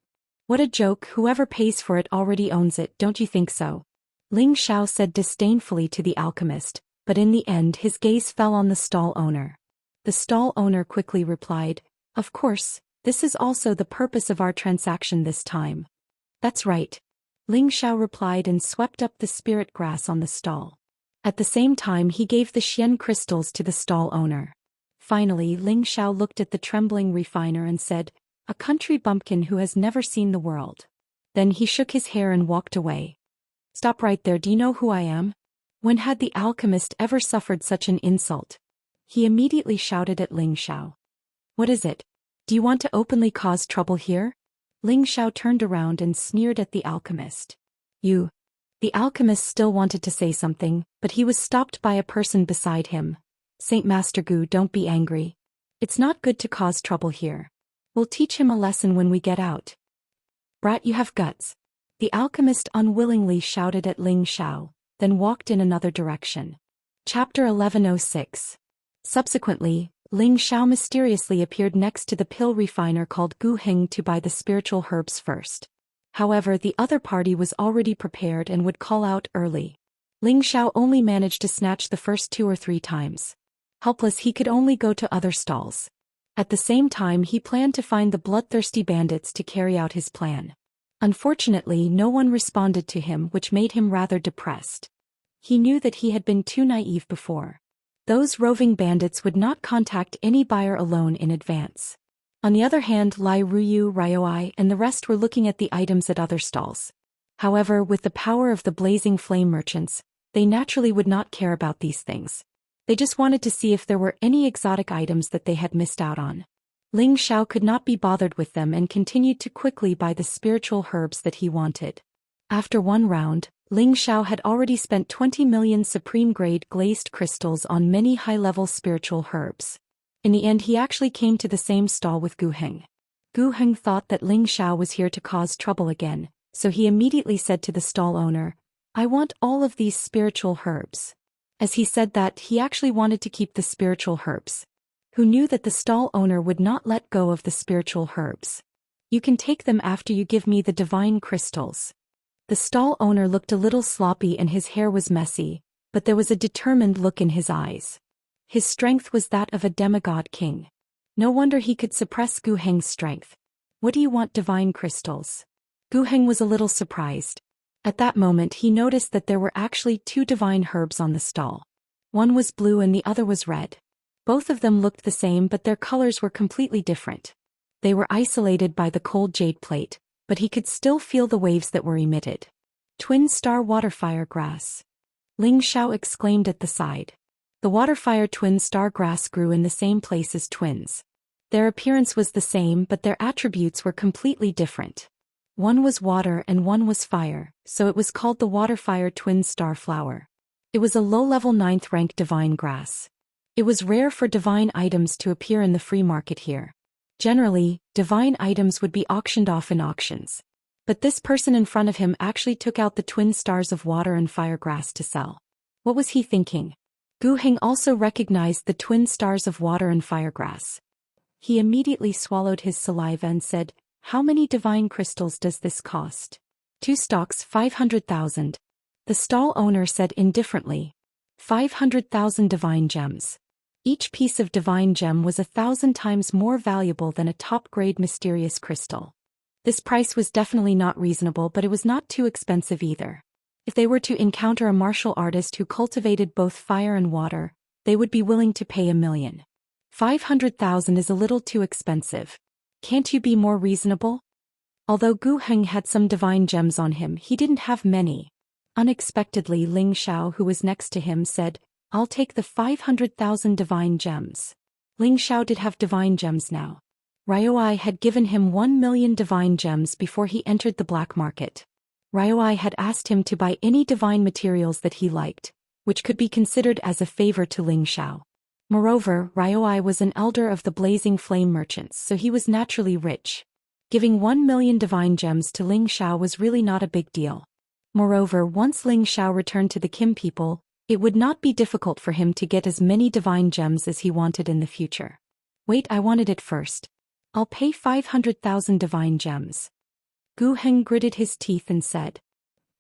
What a joke, whoever pays for it already owns it, don't you think so? Ling Xiao said disdainfully to the alchemist, but in the end his gaze fell on the stall owner. The stall owner quickly replied, "Of course, this is also the purpose of our transaction this time." "That's right." Ling Xiao replied and swept up the spirit grass on the stall. At the same time he gave the Xian crystals to the stall owner. Finally, Ling Xiao looked at the trembling refiner and said, "A country bumpkin who has never seen the world." Then he shook his hair and walked away. "Stop right there, do you know who I am?" When had the alchemist ever suffered such an insult? He immediately shouted at Ling Xiao. "What is it? Do you want to openly cause trouble here?" Ling Xiao turned around and sneered at the alchemist. "You." The alchemist still wanted to say something, but he was stopped by a person beside him. "Saint Master Gu, don't be angry. It's not good to cause trouble here. We'll teach him a lesson when we get out." "Brat, you have guts." The alchemist unwillingly shouted at Ling Xiao, then walked in another direction. Chapter 1106. Subsequently, Ling Xiao mysteriously appeared next to the pill refiner called Gu Heng to buy the spiritual herbs first. However, the other party was already prepared and would call out early. Ling Xiao only managed to snatch the first 2 or 3 times. Helpless, he could only go to other stalls. At the same time, he planned to find the bloodthirsty bandits to carry out his plan. Unfortunately, no one responded to him, which made him rather depressed. He knew that he had been too naive before. Those roving bandits would not contact any buyer alone in advance. On the other hand, Lai Ruyu, Ryoi, and the rest were looking at the items at other stalls. However, with the power of the blazing flame merchants, they naturally would not care about these things. They just wanted to see if there were any exotic items that they had missed out on. Ling Xiao could not be bothered with them and continued to quickly buy the spiritual herbs that he wanted. After one round, Ling Xiao had already spent 20 million supreme-grade glazed crystals on many high-level spiritual herbs. In the end, he actually came to the same stall with Gu Heng. Gu Heng thought that Ling Xiao was here to cause trouble again, so he immediately said to the stall owner, "I want all of these spiritual herbs." As he said that, he actually wanted to keep the spiritual herbs. Who knew that the stall owner would not let go of the spiritual herbs? "You can take them after you give me the divine crystals." The stall owner looked a little sloppy and his hair was messy, but there was a determined look in his eyes. His strength was that of a demigod king. No wonder he could suppress Gu Heng's strength. "What do you want, divine crystals?" Gu Heng was a little surprised. At that moment he noticed that there were actually 2 divine herbs on the stall. One was blue and the other was red. Both of them looked the same, but their colors were completely different. They were isolated by the cold jade plate, but he could still feel the waves that were emitted. "Twin star waterfire grass," Ling Xiao exclaimed at the side. The waterfire twin star grass grew in the same place as twins. Their appearance was the same, but their attributes were completely different. One was water and one was fire, so it was called the waterfire twin star flower. It was a low-level 9th rank divine grass. It was rare for divine items to appear in the free market here. Generally, divine items would be auctioned off in auctions. But this person in front of him actually took out the twin stars of water and fire grass to sell. What was he thinking? Gu Heng also recognized the twin stars of water and fire grass. He immediately swallowed his saliva and said, "How many divine crystals does this cost?" 2 stalks, 500,000. The stall owner said indifferently. 500,000 divine gems. Each piece of divine gem was 1,000 times more valuable than a top-grade mysterious crystal. This price was definitely not reasonable, but it was not too expensive either. If they were to encounter a martial artist who cultivated both fire and water, they would be willing to pay 1 million. 500,000 is a little too expensive. Can't you be more reasonable? Although Gu Heng had some divine gems on him, he didn't have many. Unexpectedly, Ling Xiao, who was next to him, said, "I'll take the 500,000 divine gems." Ling Xiao did have divine gems now. Ryoi had given him 1 million divine gems before he entered the black market. Ryoi had asked him to buy any divine materials that he liked, which could be considered as a favor to Ling Xiao. Moreover, Ryoi was an elder of the blazing flame merchants, so he was naturally rich. Giving 1 million divine gems to Ling Xiao was really not a big deal. Moreover, once Ling Xiao returned to the Kim people, it would not be difficult for him to get as many divine gems as he wanted in the future. "Wait, I wanted it first. I'll pay 500,000 divine gems." Gu Heng gritted his teeth and said.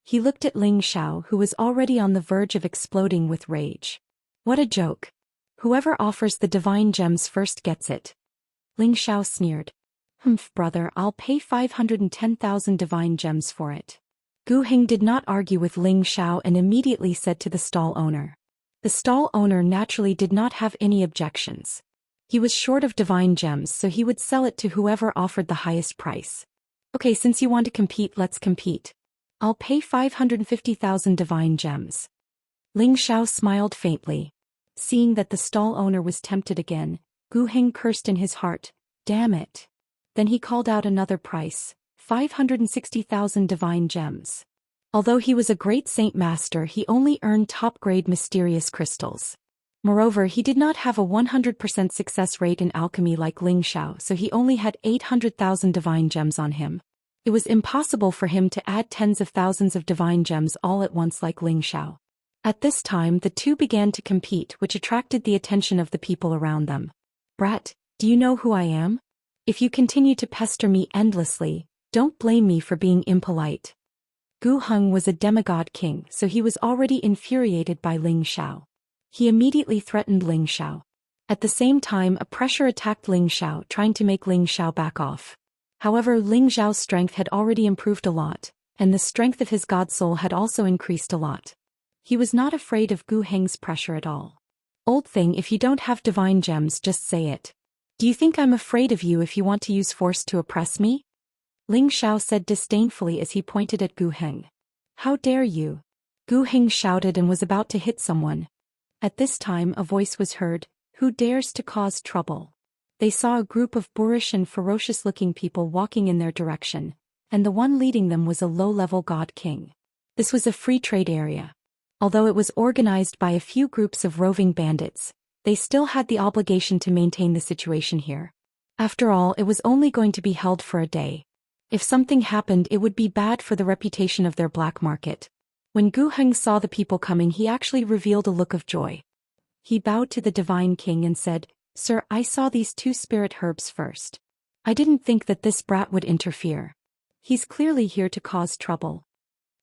He looked at Ling Xiao, who was already on the verge of exploding with rage. "What a joke. Whoever offers the divine gems first gets it." Ling Xiao sneered. "Humph, brother, I'll pay 510,000 divine gems for it." Gu Heng did not argue with Ling Xiao and immediately said to the stall owner. The stall owner naturally did not have any objections. He was short of divine gems, so he would sell it to whoever offered the highest price. "Okay, since you want to compete, let's compete. I'll pay 550,000 divine gems." Ling Xiao smiled faintly. Seeing that the stall owner was tempted again, Gu Heng cursed in his heart, "Damn it." Then he called out another price, 560,000 divine gems. Although he was a great saint master, he only earned top-grade mysterious crystals. Moreover, he did not have a 100% success rate in alchemy like Ling Xiao, so he only had 800,000 divine gems on him. It was impossible for him to add tens of thousands of divine gems all at once like Ling Xiao. At this time the two began to compete, which attracted the attention of the people around them. "Brat, do you know who I am? If you continue to pester me endlessly, don't blame me for being impolite." Gu Heng was a demigod king, so he was already infuriated by Ling Xiao. He immediately threatened Ling Xiao. At the same time, a pressure attacked Ling Xiao, trying to make Ling Xiao back off. However, Ling Xiao's strength had already improved a lot, and the strength of his god soul had also increased a lot. He was not afraid of Gu Heng's pressure at all. "Old thing, if you don't have divine gems, just say it. Do you think I'm afraid of you if you want to use force to oppress me?" Ling Xiao said disdainfully as he pointed at Gu Heng. "How dare you?" Gu Heng shouted and was about to hit someone. At this time a voice was heard, "Who dares to cause trouble?" They saw a group of boorish and ferocious-looking people walking in their direction, and the one leading them was a low-level god king. This was a free trade area. Although it was organized by a few groups of roving bandits, they still had the obligation to maintain the situation here. After all, it was only going to be held for a day. If something happened, it would be bad for the reputation of their black market. When Gu Heng saw the people coming, he actually revealed a look of joy. He bowed to the divine king and said, "Sir, I saw these two spirit herbs first. I didn't think that this brat would interfere. He's clearly here to cause trouble."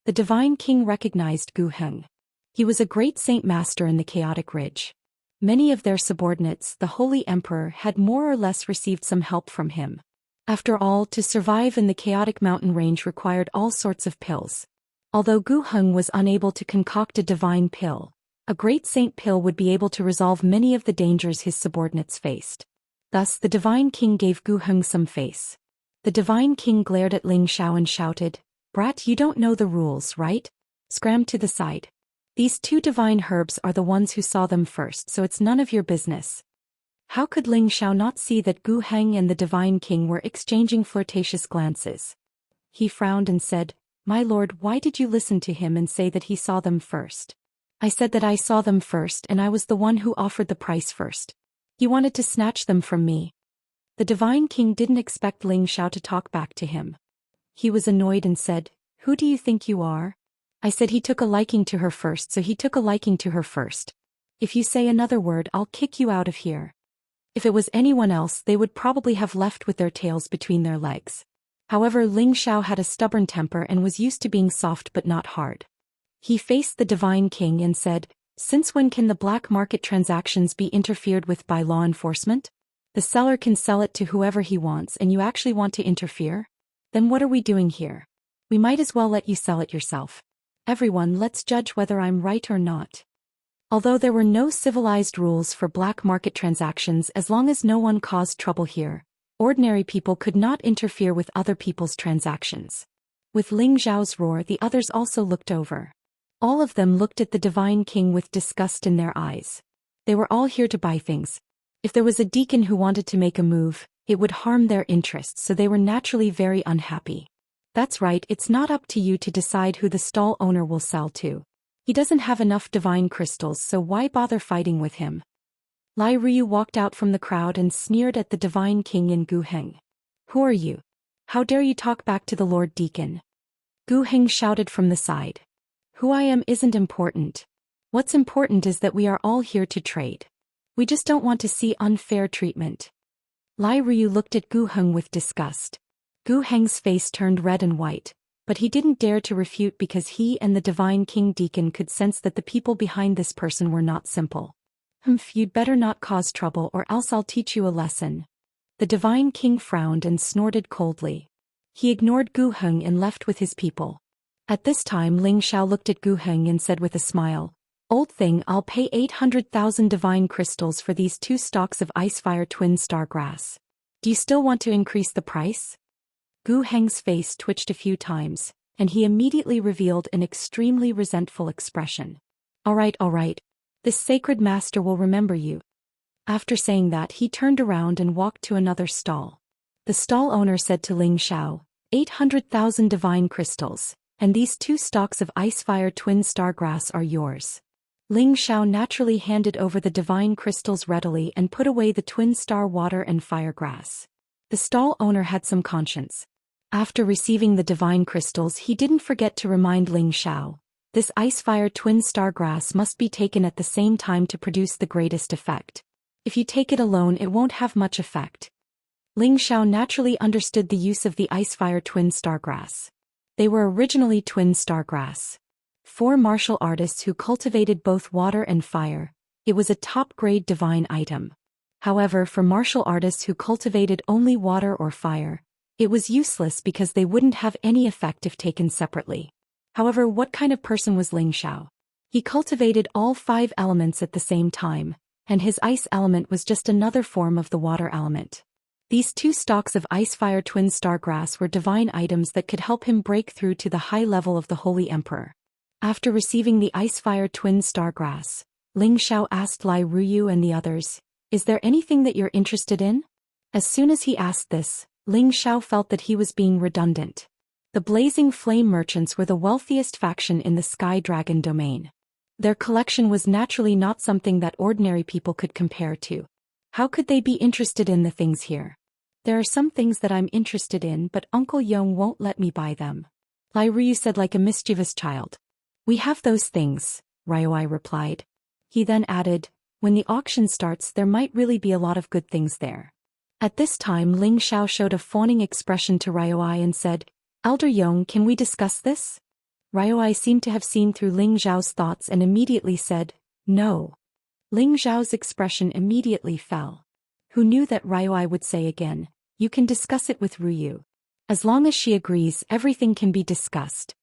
The divine king recognized Gu Heng. He was a great saint master in the Chaotic Ridge. Many of their subordinates, the Holy Emperor, had more or less received some help from him. After all, to survive in the chaotic mountain range required all sorts of pills. Although Gu Heng was unable to concoct a divine pill, a great saint pill would be able to resolve many of the dangers his subordinates faced. Thus the divine king gave Gu Heng some face. The divine king glared at Ling Xiao and shouted, "Brat, you don't know the rules, right? Scram to the side. These two divine herbs are the ones who saw them first, so it's none of your business." How could Ling Xiao not see that Gu Heng and the divine king were exchanging flirtatious glances? He frowned and said, "My lord, why did you listen to him and say that he saw them first?" "I said that I saw them first, and I was the one who offered the price first. He wanted to snatch them from me." The divine king didn't expect Ling Xiao to talk back to him. He was annoyed and said, "Who do you think you are? I said he took a liking to her first, so he took a liking to her first. If you say another word, I'll kick you out of here." If it was anyone else, they would probably have left with their tails between their legs. However, Ling Xiao had a stubborn temper and was used to being soft but not hard. He faced the divine king and said, "Since when can the black market transactions be interfered with by law enforcement? The seller can sell it to whoever he wants, and you actually want to interfere? Then what are we doing here? We might as well let you sell it yourself. Everyone, let's judge whether I'm right or not." Although there were no civilized rules for black market transactions, as long as no one caused trouble here, ordinary people could not interfere with other people's transactions. With Ling Xiao's roar, the others also looked over. All of them looked at the divine king with disgust in their eyes. They were all here to buy things. If there was a deacon who wanted to make a move, it would harm their interests, so they were naturally very unhappy. That's right, it's not up to you to decide who the stall owner will sell to. He doesn't have enough divine crystals, so why bother fighting with him? Lai Ryu walked out from the crowd and sneered at the divine king and Gu Heng. "Who are you? How dare you talk back to the Lord Deacon?" Gu Heng shouted from the side. "Who I am isn't important. What's important is that we are all here to trade. We just don't want to see unfair treatment." Lai Ryu looked at Gu Heng with disgust. Gu Heng's face turned red and white, but he didn't dare to refute because he and the divine king deacon could sense that the people behind this person were not simple. You'd better not cause trouble or else I'll teach you a lesson." The divine king frowned and snorted coldly. He ignored Gu Heng and left with his people. At this time Ling Xiao looked at Gu Heng and said with a smile, "Old thing, I'll pay 800,000 divine crystals for these 2 stalks of Icefire Twin Star Grass. Do you still want to increase the price?" Gu Heng's face twitched a few times, and he immediately revealed an extremely resentful expression. All right. This sacred master will remember you." After saying that, he turned around and walked to another stall. The stall owner said to Ling Xiao, 800,000 divine crystals, and these 2 stalks of Icefire Twin Star Grass are yours." Ling Xiao naturally handed over the divine crystals readily and put away the Twin Star Water and Fire Grass. The stall owner had some conscience. After receiving the divine crystals, he didn't forget to remind Ling Xiao, This ice-fire twin star grass must be taken at the same time to produce the greatest effect. If you take it alone, it won't have much effect. Ling Xiao naturally understood the use of the ice-fire twin star grass. They were originally twin star grass. 4 martial artists who cultivated both water and fire. It was a top-grade divine item. However, for martial artists who cultivated only water or fire, it was useless because they wouldn't have any effect if taken separately. However, what kind of person was Ling Xiao? He cultivated all 5 elements at the same time, and his ice element was just another form of the water element. These 2 stalks of ice-fire twin star grass were divine items that could help him break through to the high level of the Holy Emperor. After receiving the ice-fire twin star grass, Ling Xiao asked Lai Ruyu and the others, "Is there anything that you're interested in?" As soon as he asked this, Ling Xiao felt that he was being redundant. The Blazing Flame merchants were the wealthiest faction in the Sky Dragon domain. Their collection was naturally not something that ordinary people could compare to. How could they be interested in the things here? There are some things that I'm interested in, but Uncle Yong won't let me buy them. Lai Ryu said like a mischievous child. We have those things, Ryoi replied. He then added, when the auction starts there might really be a lot of good things there. At this time Ling Xiao showed a fawning expression to Ryoi and said, Elder Yong, can we discuss this? Ryoi seemed to have seen through Ling Xiao's thoughts and immediately said, no. Ling Xiao's expression immediately fell. Who knew that Ryoi would say again, you can discuss it with Ryu. As long as she agrees, everything can be discussed.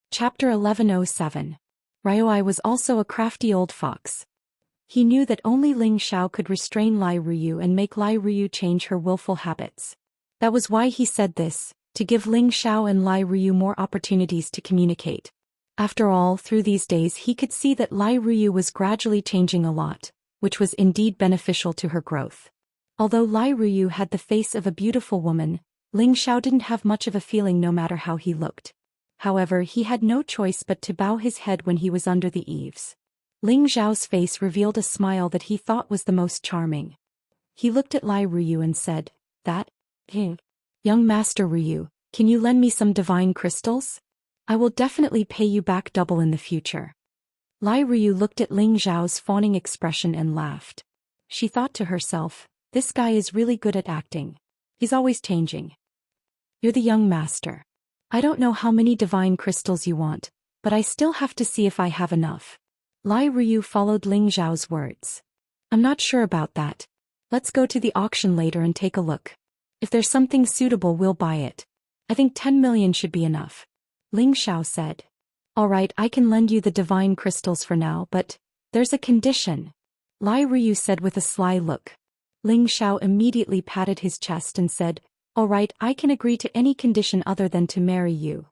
Chapter 1107. Ryoi was also a crafty old fox. He knew that only Ling Xiao could restrain Lai Ryu and make Lai Ryu change her willful habits. That was why he said this, to give Ling Xiao and Lai Ryu more opportunities to communicate. After all, through these days he could see that Lai Ryu was gradually changing a lot, which was indeed beneficial to her growth. Although Lai Ryu had the face of a beautiful woman, Ling Xiao didn't have much of a feeling no matter how he looked. However, he had no choice but to bow his head when he was under the eaves. Ling Xiao's face revealed a smile that he thought was the most charming. He looked at Lai Ryu and said, Young Master Ryu, can you lend me some divine crystals? I will definitely pay you back double in the future. Lai Ryu looked at Ling Xiao's fawning expression and laughed. She thought to herself, this guy is really good at acting. He's always changing. You're the young master. I don't know how many divine crystals you want, but I still have to see if I have enough. Lai Ryu followed Ling Xiao's words. I'm not sure about that. Let's go to the auction later and take a look. If there's something suitable, we'll buy it. I think 10 million should be enough. Ling Xiao said. All right, I can lend you the divine crystals for now, but there's a condition. Lai Ryu said with a sly look. Ling Xiao immediately patted his chest and said, all right, I can agree to any condition other than to marry you.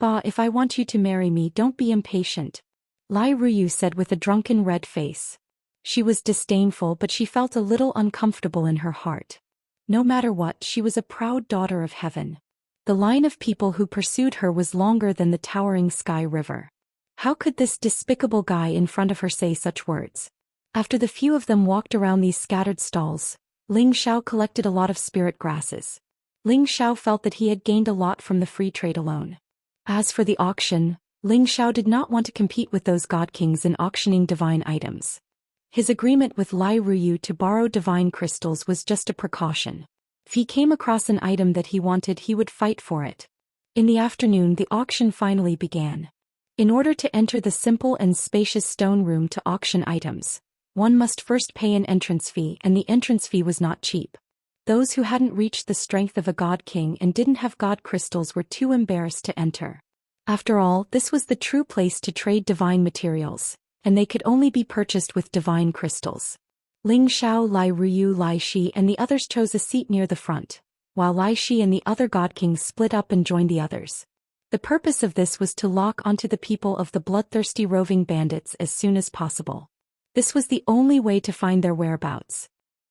Bah, if I want you to marry me, don't be impatient. Lai Ryu said with a drunken red face. She was disdainful, but she felt a little uncomfortable in her heart. No matter what, she was a proud daughter of heaven. The line of people who pursued her was longer than the towering Sky River. How could this despicable guy in front of her say such words? After the few of them walked around these scattered stalls, Ling Xiao collected a lot of spirit grasses. Ling Xiao felt that he had gained a lot from the free trade alone. As for the auction, Ling Xiao did not want to compete with those god kings in auctioning divine items. His agreement with Lai Ryu to borrow divine crystals was just a precaution. If he came across an item that he wanted, he would fight for it. In the afternoon, the auction finally began. In order to enter the simple and spacious stone room to auction items, one must first pay an entrance fee, and the entrance fee was not cheap. Those who hadn't reached the strength of a god king and didn't have god crystals were too embarrassed to enter. After all, this was the true place to trade divine materials, and they could only be purchased with divine crystals. Ling Xiao, Lai Ryu, Lai Shi and the others chose a seat near the front, while Lai Shi and the other god kings split up and joined the others. The purpose of this was to lock onto the people of the bloodthirsty roving bandits as soon as possible. This was the only way to find their whereabouts.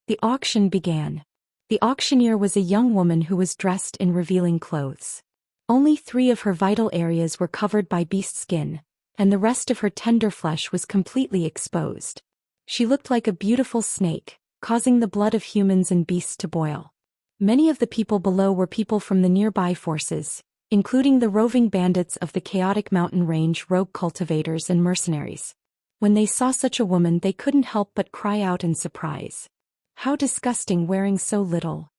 The auction began. The auctioneer was a young woman who was dressed in revealing clothes. Only 3 of her vital areas were covered by beast skin, and the rest of her tender flesh was completely exposed. She looked like a beautiful snake, causing the blood of humans and beasts to boil. Many of the people below were people from the nearby forces, including the roving bandits of the chaotic mountain range, rogue cultivators and mercenaries. When they saw such a woman they couldn't help but cry out in surprise. How disgusting, wearing so little.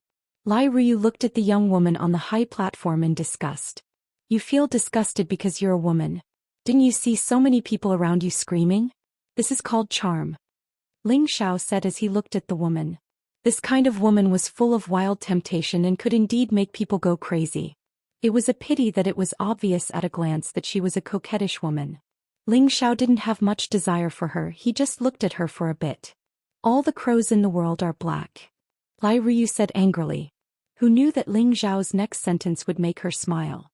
Lai Ruyu looked at the young woman on the high platform in disgust. You feel disgusted because you're a woman. Didn't you see so many people around you screaming? This is called charm. Ling Xiao said as he looked at the woman. This kind of woman was full of wild temptation and could indeed make people go crazy. It was a pity that it was obvious at a glance that she was a coquettish woman. Ling Xiao didn't have much desire for her, he just looked at her for a bit. All the crows in the world are black. Lai Ruyu said angrily. Who knew that Ling Xiao's next sentence would make her smile?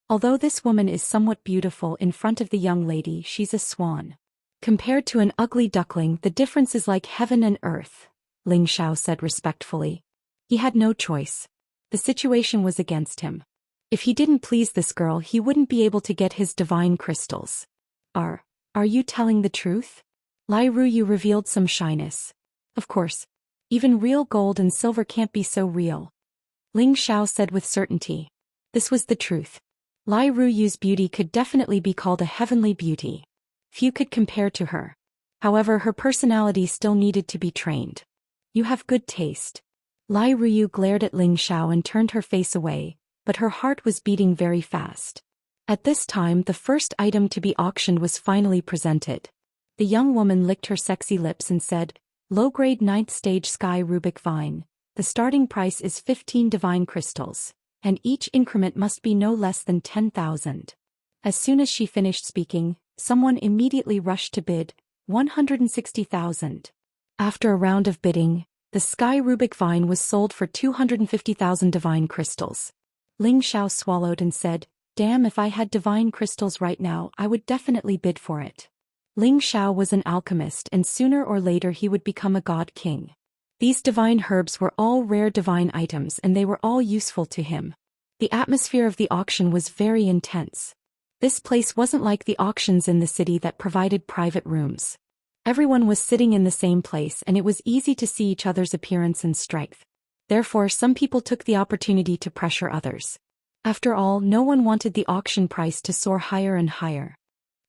Although this woman is somewhat beautiful in front of the young lady, she's a swan. Compared to an ugly duckling, the difference is like heaven and earth, Ling Xiao said respectfully. He had no choice. The situation was against him. If he didn't please this girl, he wouldn't be able to get his divine crystals. Are you telling the truth? Lai Ruyu revealed some shyness. Of course. Even real gold and silver can't be so real. Ling Xiao said with certainty. This was the truth. Lai Ruyu's beauty could definitely be called a heavenly beauty. Few could compare to her. However, her personality still needed to be trained. You have good taste. Lai Ruyu glared at Ling Xiao and turned her face away, but her heart was beating very fast. At this time, the first item to be auctioned was finally presented. The young woman licked her sexy lips and said, Low-grade 9th stage sky rubic vine. The starting price is 15 divine crystals, and each increment must be no less than 10,000. As soon as she finished speaking, someone immediately rushed to bid, 160,000. After a round of bidding, the sky rubic vine was sold for 250,000 divine crystals. Ling Xiao swallowed and said, Damn, if I had divine crystals right now, I would definitely bid for it. Ling Xiao was an alchemist and sooner or later he would become a god king. These divine herbs were all rare divine items and they were all useful to him. The atmosphere of the auction was very intense. This place wasn't like the auctions in the city that provided private rooms. Everyone was sitting in the same place and it was easy to see each other's appearance and strength. Therefore, some people took the opportunity to pressure others. After all, no one wanted the auction price to soar higher and higher.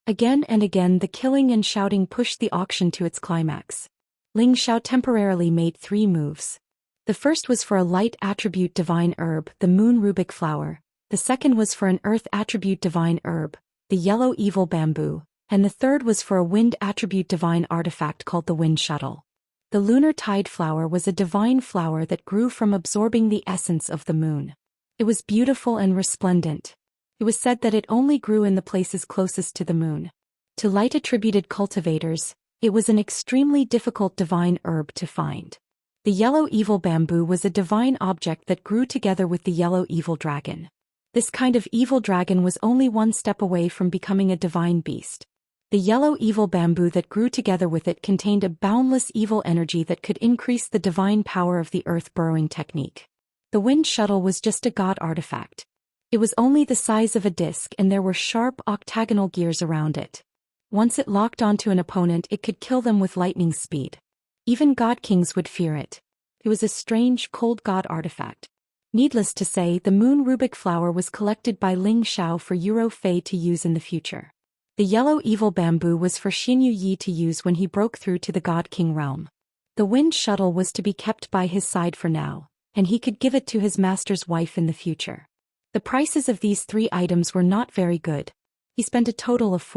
Again and again the killing and shouting pushed the auction to its climax. Ling Xiao temporarily made 3 moves. The first was for a light attribute divine herb, the moon rubic flower. The second was for an earth attribute divine herb, the yellow evil bamboo. And the third was for a wind attribute divine artifact called the wind shuttle. The lunar tide flower was a divine flower that grew from absorbing the essence of the moon. It was beautiful and resplendent. It was said that it only grew in the places closest to the moon. To light-attributed cultivators, it was an extremely difficult divine herb to find. The yellow evil bamboo was a divine object that grew together with the yellow evil dragon. This kind of evil dragon was only one step away from becoming a divine beast. The yellow evil bamboo that grew together with it contained a boundless evil energy that could increase the divine power of the earth burrowing technique. The wind shuttle was just a god artifact. It was only the size of a disc and there were sharp octagonal gears around it. Once it locked onto an opponent, it could kill them with lightning speed. Even god kings would fear it. It was a strange, cold god artifact. Needless to say, the moon rubic flower was collected by Ling Xiao for Euro Fei to use in the future. The yellow evil bamboo was for Xinyu Yi to use when he broke through to the god king realm. The wind shuttle was to be kept by his side for now, and he could give it to his master's wife in the future. The prices of these 3 items were not very good. He spent a total of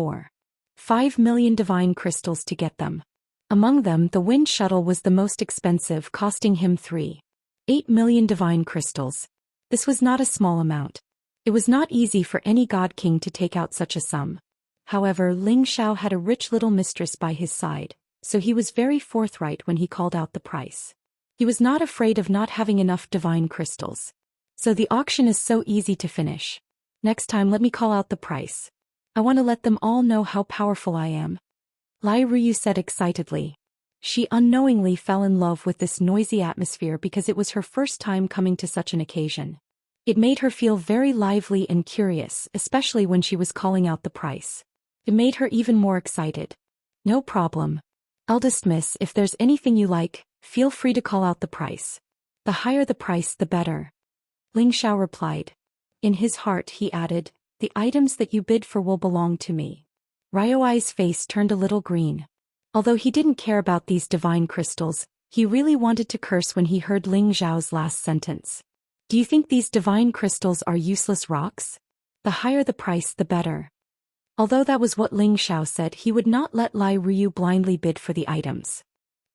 5 million divine crystals to get them. Among them, the wind shuttle was the most expensive, costing him 8 million divine crystals. This was not a small amount. It was not easy for any god king to take out such a sum. However, Ling Xiao had a rich little mistress by his side, so he was very forthright when he called out the price. He was not afraid of not having enough divine crystals. So the auction is so easy to finish. Next time let me call out the price. I want to let them all know how powerful I am. Lai Ruyu said excitedly. She unknowingly fell in love with this noisy atmosphere because it was her first time coming to such an occasion. It made her feel very lively and curious, especially when she was calling out the price. It made her even more excited. No problem. Eldest miss, if there's anything you like, feel free to call out the price. The higher the price, the better. Ling Xiao replied. In his heart he added, "The items that you bid for will belong to me." Ryuai's face turned a little green. Although he didn't care about these divine crystals, he really wanted to curse when he heard Ling Zhao's last sentence. "Do you think these divine crystals are useless rocks? The higher the price, the better." Although that was what Ling Zhao said, he would not let Lai Ruyu blindly bid for the items.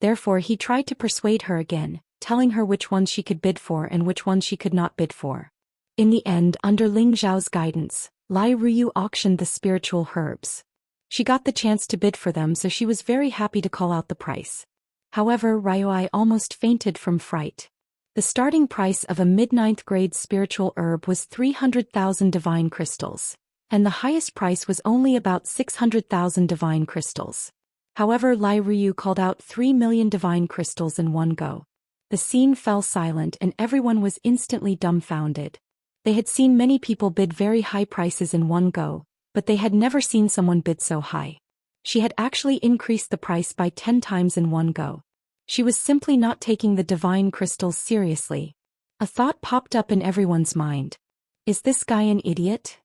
Therefore he tried to persuade her again, telling her which ones she could bid for and which ones she could not bid for. In the end, under Ling Zhao's guidance, Lai Ruyu auctioned the spiritual herbs. She got the chance to bid for them, so she was very happy to call out the price. However, Ryuai almost fainted from fright. The starting price of a mid-9th grade spiritual herb was 300,000 divine crystals, and the highest price was only about 600,000 divine crystals. However, Lai Ruyu called out 3 million divine crystals in one go. The scene fell silent and everyone was instantly dumbfounded. They had seen many people bid very high prices in one go, but they had never seen someone bid so high. She had actually increased the price by 10 times in one go. She was simply not taking the divine crystals seriously. A thought popped up in everyone's mind. Is this guy an idiot?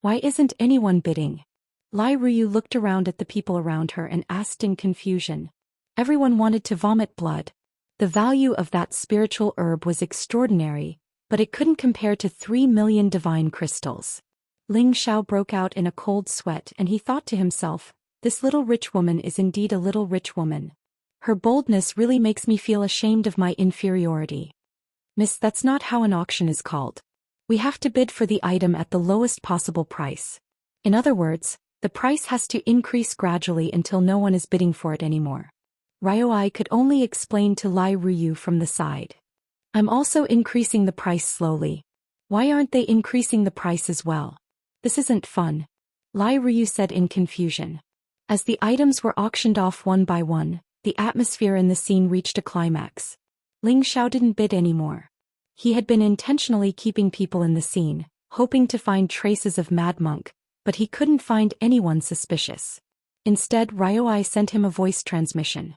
Why isn't anyone bidding? Lai Ruyu looked around at the people around her and asked in confusion. Everyone wanted to vomit blood. The value of that spiritual herb was extraordinary, but it couldn't compare to 3 million divine crystals. Ling Zhao broke out in a cold sweat and he thought to himself, this little rich woman is indeed a little rich woman. Her boldness really makes me feel ashamed of my inferiority. Miss, that's not how an auction is called. We have to bid for the item at the lowest possible price. In other words, the price has to increase gradually until no one is bidding for it anymore. Ryuai could only explain to Lai Ruyu from the side. I'm also increasing the price slowly. Why aren't they increasing the price as well? This isn't fun. Lai Ruyu said in confusion. As the items were auctioned off one by one, the atmosphere in the scene reached a climax. Ling Zhao didn't bid anymore. He had been intentionally keeping people in the scene, hoping to find traces of Mad Monk, but he couldn't find anyone suspicious. Instead, Ryuai sent him a voice transmission.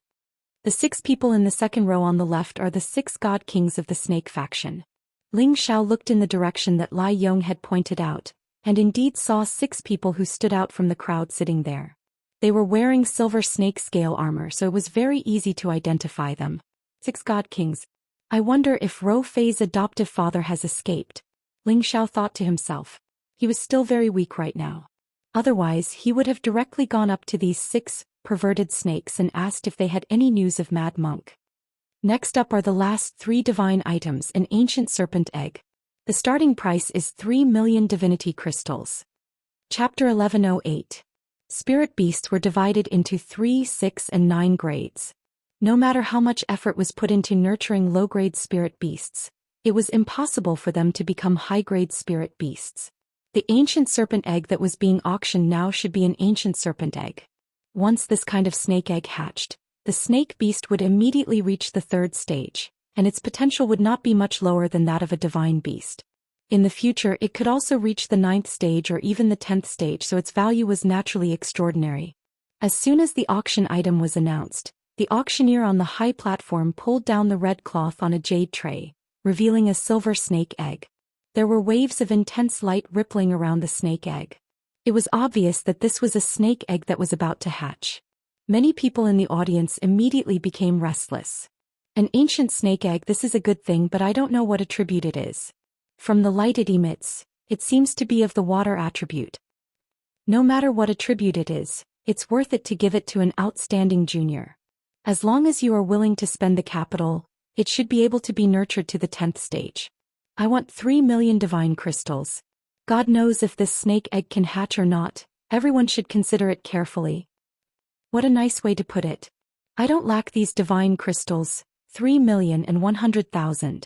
The 6 people in the second row on the left are the 6 god kings of the snake faction. Ling Zhao looked in the direction that Lai Yong had pointed out, and indeed saw 6 people who stood out from the crowd sitting there. They were wearing silver snake scale armor, so it was very easy to identify them. 6 god kings. I wonder if Ro Fei's adoptive father has escaped. Ling Zhao thought to himself. He was still very weak right now. Otherwise, he would have directly gone up to these 6 perverted snakes and asked if they had any news of Mad Monk. Next up are the last 3 divine items, an ancient serpent egg. The starting price is 3 million divinity crystals. Chapter 1108. Spirit beasts were divided into 3, 6, and 9 grades. No matter how much effort was put into nurturing low-grade spirit beasts, it was impossible for them to become high-grade spirit beasts. The ancient serpent egg that was being auctioned now should be an ancient serpent egg. Once this kind of snake egg hatched, the snake beast would immediately reach the 3rd stage, and its potential would not be much lower than that of a divine beast. In the future, it could also reach the 9th stage or even the 10th stage, so its value was naturally extraordinary. As soon as the auction item was announced, the auctioneer on the high platform pulled down the red cloth on a jade tray, revealing a silver snake egg. There were waves of intense light rippling around the snake egg. It was obvious that this was a snake egg that was about to hatch. Many people in the audience immediately became restless. An ancient snake egg, this is a good thing, but I don't know what attribute it is. From the light it emits, it seems to be of the water attribute. No matter what attribute it is, it's worth it to give it to an outstanding junior. As long as you are willing to spend the capital, it should be able to be nurtured to the 10th stage. I want 3 million divine crystals. God knows if this snake egg can hatch or not, everyone should consider it carefully. What a nice way to put it. I don't lack these divine crystals, 3,100,000.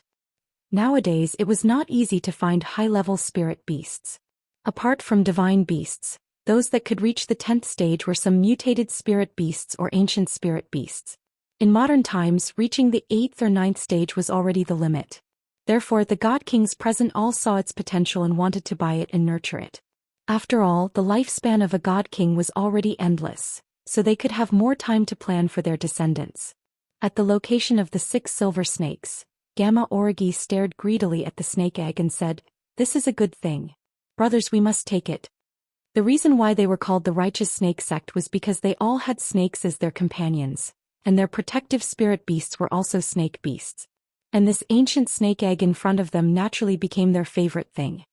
Nowadays it was not easy to find high-level spirit beasts. Apart from divine beasts, those that could reach the 10th stage were some mutated spirit beasts or ancient spirit beasts. In modern times, reaching the 8th or 9th stage was already the limit. Therefore, the god kings present all saw its potential and wanted to buy it and nurture it. After all, the lifespan of a god king was already endless, so they could have more time to plan for their descendants. At the location of the 6 silver snakes, Gamma Origi stared greedily at the snake egg and said, This is a good thing. Brothers, we must take it. The reason why they were called the righteous snake sect was because they all had snakes as their companions, and their protective spirit beasts were also snake beasts. And this ancient snake egg in front of them naturally became their favorite thing.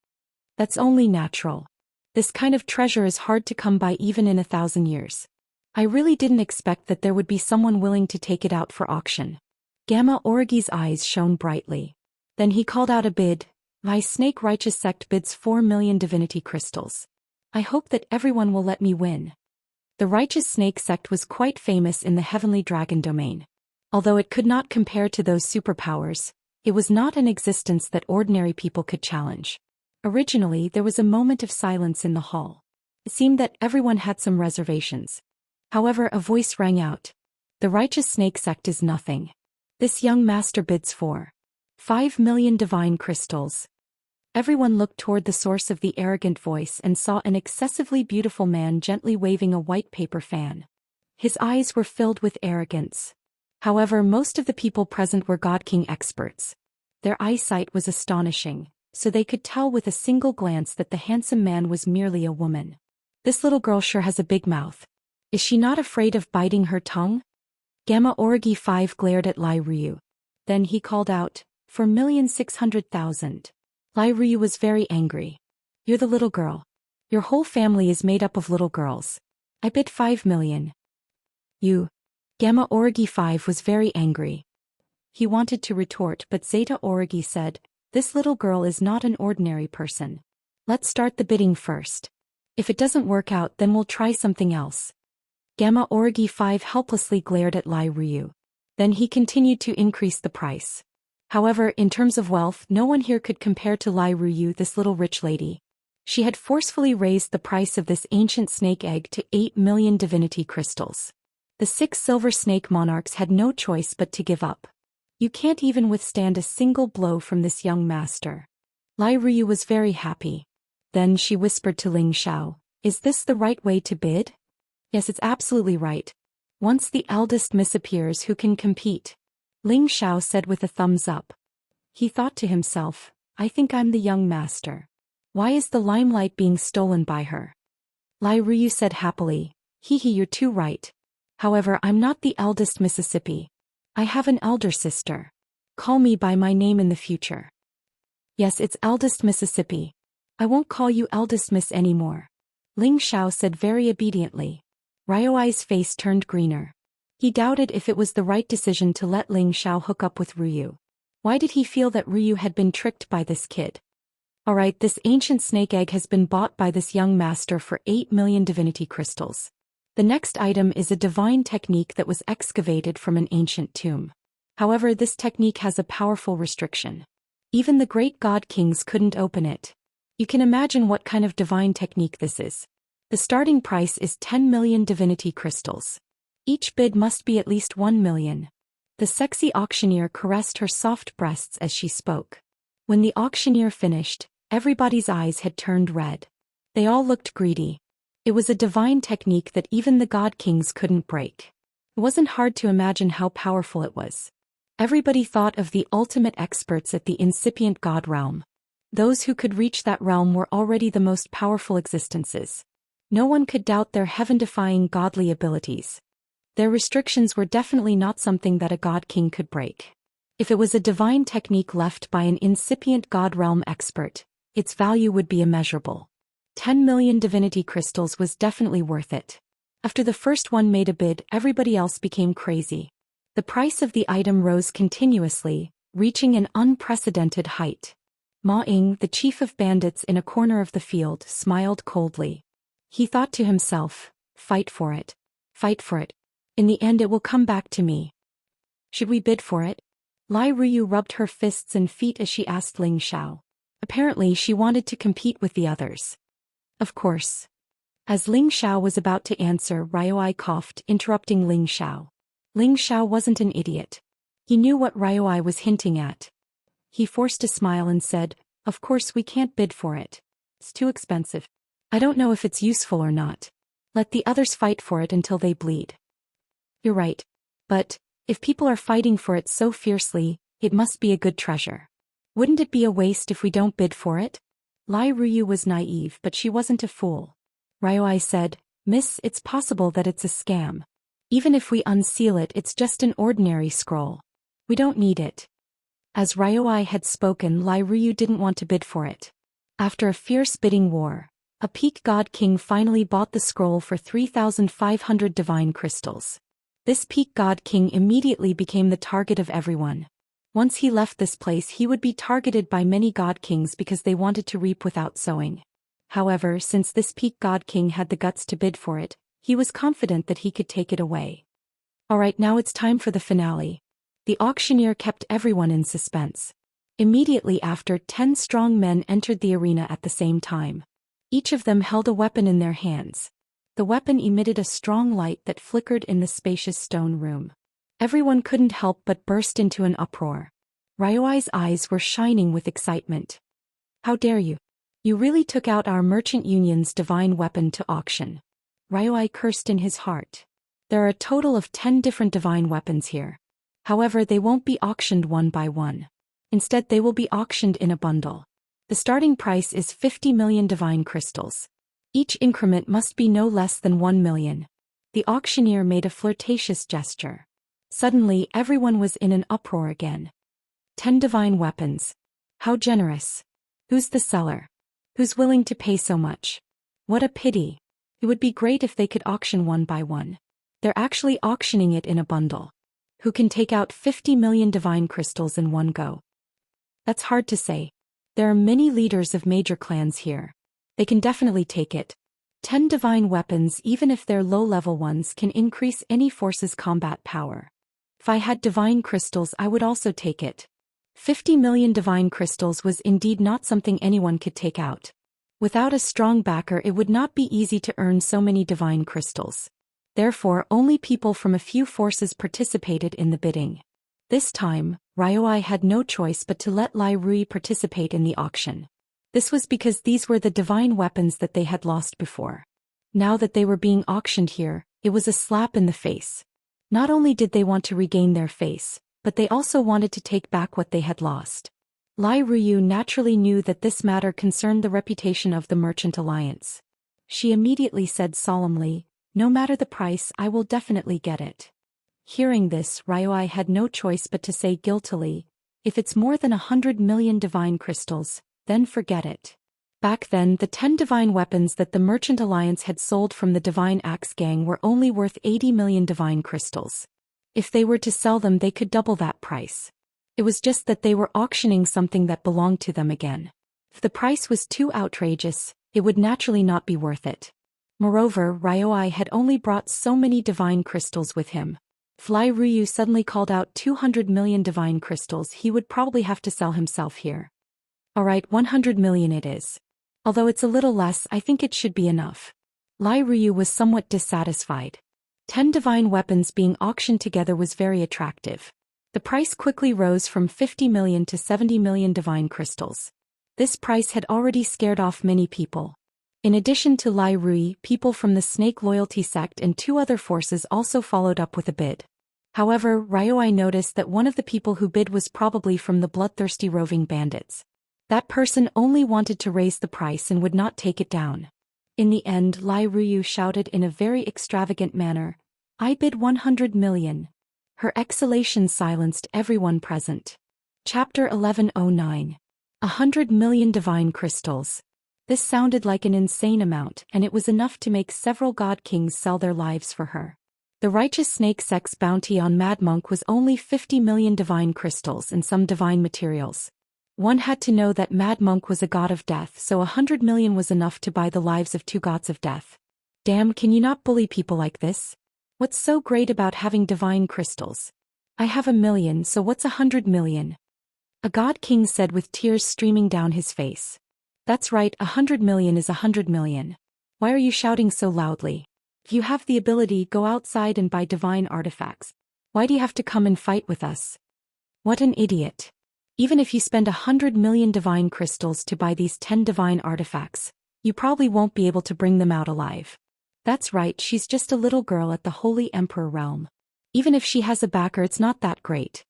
That's only natural. This kind of treasure is hard to come by even in 1,000 years. I really didn't expect that there would be someone willing to take it out for auction. Gamma Origi's eyes shone brightly. Then he called out a bid. My snake righteous sect bids 4 million divinity crystals. I hope that everyone will let me win. The righteous snake sect was quite famous in the heavenly dragon domain. Although it could not compare to those superpowers, it was not an existence that ordinary people could challenge. Originally, there was a moment of silence in the hall. It seemed that everyone had some reservations. However, a voice rang out. The righteous snake sect is nothing. This young master bids for 5 million divine crystals. Everyone looked toward the source of the arrogant voice and saw an excessively beautiful man gently waving a white paper fan. His eyes were filled with arrogance. However, most of the people present were God King experts. Their eyesight was astonishing, so they could tell with a single glance that the handsome man was merely a woman. This little girl sure has a big mouth. Is she not afraid of biting her tongue? Gamma Origi 5 glared at Lai Ryu. Then he called out, 4,600,000. Lai Ryu was very angry. You're the little girl. Your whole family is made up of little girls. I bid 5 million. You. Gamma Origi 5 was very angry. He wanted to retort, but Zeta Origi said, this little girl is not an ordinary person. Let's start the bidding first. If it doesn't work out, then we'll try something else. Gamma Origi 5 helplessly glared at Lai Ryu. Then he continued to increase the price. However, in terms of wealth, no one here could compare to Lai Ryu, this little rich lady. She had forcefully raised the price of this ancient snake egg to 8 million divinity crystals. The 6 silver snake monarchs had no choice but to give up. You can't even withstand a single blow from this young master. Lai Ryu was very happy. Then she whispered to Ling Xiao, is this the right way to bid? Yes, it's absolutely right. Once the eldest miss appears, who can compete? Ling Xiao said with a thumbs up. He thought to himself, I think I'm the young master. Why is the limelight being stolen by her? Lai Ryu said happily, hee, you're too right. However, I'm not the eldest Mississippi. I have an elder sister. Call me by my name in the future. Yes, it's eldest Mississippi. I won't call you eldest miss anymore. Ling Xiao said very obediently. Ryuai's face turned greener. He doubted if it was the right decision to let Ling Xiao hook up with Ryu. Why did he feel that Ryu had been tricked by this kid? Alright, this ancient snake egg has been bought by this young master for 8 million divinity crystals. The next item is a divine technique that was excavated from an ancient tomb. However, this technique has a powerful restriction. Even the great god kings couldn't open it. You can imagine what kind of divine technique this is. The starting price is 10 million divinity crystals. Each bid must be at least 1 million. The sexy auctioneer caressed her soft breasts as she spoke. When the auctioneer finished, everybody's eyes had turned red. They all looked greedy. It was a divine technique that even the god kings couldn't break. It wasn't hard to imagine how powerful it was. Everybody thought of the ultimate experts at the incipient god realm. Those who could reach that realm were already the most powerful existences. No one could doubt their heaven-defying godly abilities. Their restrictions were definitely not something that a god king could break. If it was a divine technique left by an incipient god realm expert, its value would be immeasurable. 10 million divinity crystals was definitely worth it. After the first one made a bid, everybody else became crazy. The price of the item rose continuously, reaching an unprecedented height. Ma Ying, the chief of bandits in a corner of the field, smiled coldly. He thought to himself, fight for it. Fight for it. In the end it will come back to me. Should we bid for it? Lai Ryu rubbed her fists and feet as she asked Ling Xiao. Apparently she wanted to compete with the others. Of course. As Ling Xiao was about to answer, Ryuai coughed, interrupting Ling Xiao. Ling Xiao wasn't an idiot. He knew what Ryuai was hinting at. He forced a smile and said, of course we can't bid for it. It's too expensive. I don't know if it's useful or not. Let the others fight for it until they bleed. You're right. But, if people are fighting for it so fiercely, it must be a good treasure. Wouldn't it be a waste if we don't bid for it? Lai Ruyu was naive, but she wasn't a fool. Ryoi said, "Miss, it's possible that it's a scam. Even if we unseal it, it's just an ordinary scroll. We don't need it." As Ryoi had spoken, Lai Ruyu didn't want to bid for it. After a fierce bidding war, a peak god king finally bought the scroll for 3,500 divine crystals. This peak god king immediately became the target of everyone. Once he left this place, he would be targeted by many god kings because they wanted to reap without sowing. However, since this peak god king had the guts to bid for it, he was confident that he could take it away. Alright, now it's time for the finale. The auctioneer kept everyone in suspense. Immediately after, 10 strong men entered the arena at the same time. Each of them held a weapon in their hands. The weapon emitted a strong light that flickered in the spacious stone room. Everyone couldn't help but burst into an uproar. Ryoi's eyes were shining with excitement. "How dare you? You really took out our merchant union's divine weapon to auction." Ryoi cursed in his heart. There are a total of 10 different divine weapons here. However, they won't be auctioned one by one. Instead, they will be auctioned in a bundle. The starting price is 50 million divine crystals. Each increment must be no less than 1 million. The auctioneer made a flirtatious gesture. Suddenly, everyone was in an uproar again. 10 divine weapons. How generous. Who's the seller? Who's willing to pay so much? What a pity. It would be great if they could auction one by one. They're actually auctioning it in a bundle. Who can take out 50 million divine crystals in one go? That's hard to say. There are many leaders of major clans here. They can definitely take it. 10 divine weapons, even if they're low-level ones, can increase any force's combat power. If I had divine crystals, I would also take it. 50 million divine crystals was indeed not something anyone could take out. Without a strong backer, it would not be easy to earn so many divine crystals. Therefore, only people from a few forces participated in the bidding. This time, Ryoi had no choice but to let Lai Rui participate in the auction. This was because these were the divine weapons that they had lost before. Now that they were being auctioned here, it was a slap in the face. Not only did they want to regain their face, but they also wanted to take back what they had lost. Lai Ruyu naturally knew that this matter concerned the reputation of the Merchant Alliance. She immediately said solemnly, "No matter the price, I will definitely get it." Hearing this, Ryoi had no choice but to say guiltily, "If it's more than 100 million divine crystals, then forget it." Back then, the 10 divine weapons that the Merchant Alliance had sold from the Divine Axe Gang were only worth 80 million divine crystals. If they were to sell them, they could double that price. It was just that they were auctioning something that belonged to them again. If the price was too outrageous, it would naturally not be worth it. Moreover, Ryoi had only brought so many divine crystals with him. If Lai Ruyu suddenly called out 200 million divine crystals, he would probably have to sell himself here. Alright, 100 million it is. Although it's a little less, I think it should be enough. Lai Ruyu was somewhat dissatisfied. 10 divine weapons being auctioned together was very attractive. The price quickly rose from 50 million to 70 million divine crystals. This price had already scared off many people. In addition to Lai Rui, people from the Snake Loyalty sect and 2 other forces also followed up with a bid. However, Ryoi noticed that one of the people who bid was probably from the bloodthirsty roving bandits. That person only wanted to raise the price and would not take it down. In the end, Lai Ruyu shouted in a very extravagant manner, "I bid 100 million. Her exhalation silenced everyone present. Chapter 1109. 100 million divine crystals. This sounded like an insane amount, and it was enough to make several god kings sell their lives for her. The righteous snake sect's bounty on Mad Monk was only 50 million divine crystals and some divine materials. One had to know that Mad Monk was a god of death, so 100 million was enough to buy the lives of 2 gods of death. Damn, can you not bully people like this? What's so great about having divine crystals? I have 1 million, so what's 100 million? A god king said with tears streaming down his face. That's right, 100 million is 100 million. Why are you shouting so loudly? If you have the ability, go outside and buy divine artifacts. Why do you have to come and fight with us? What an idiot. Even if you spend 100 million divine crystals to buy these 10 divine artifacts, you probably won't be able to bring them out alive. That's right, she's just a little girl at the Holy Emperor realm. Even if she has a backer, it's not that great.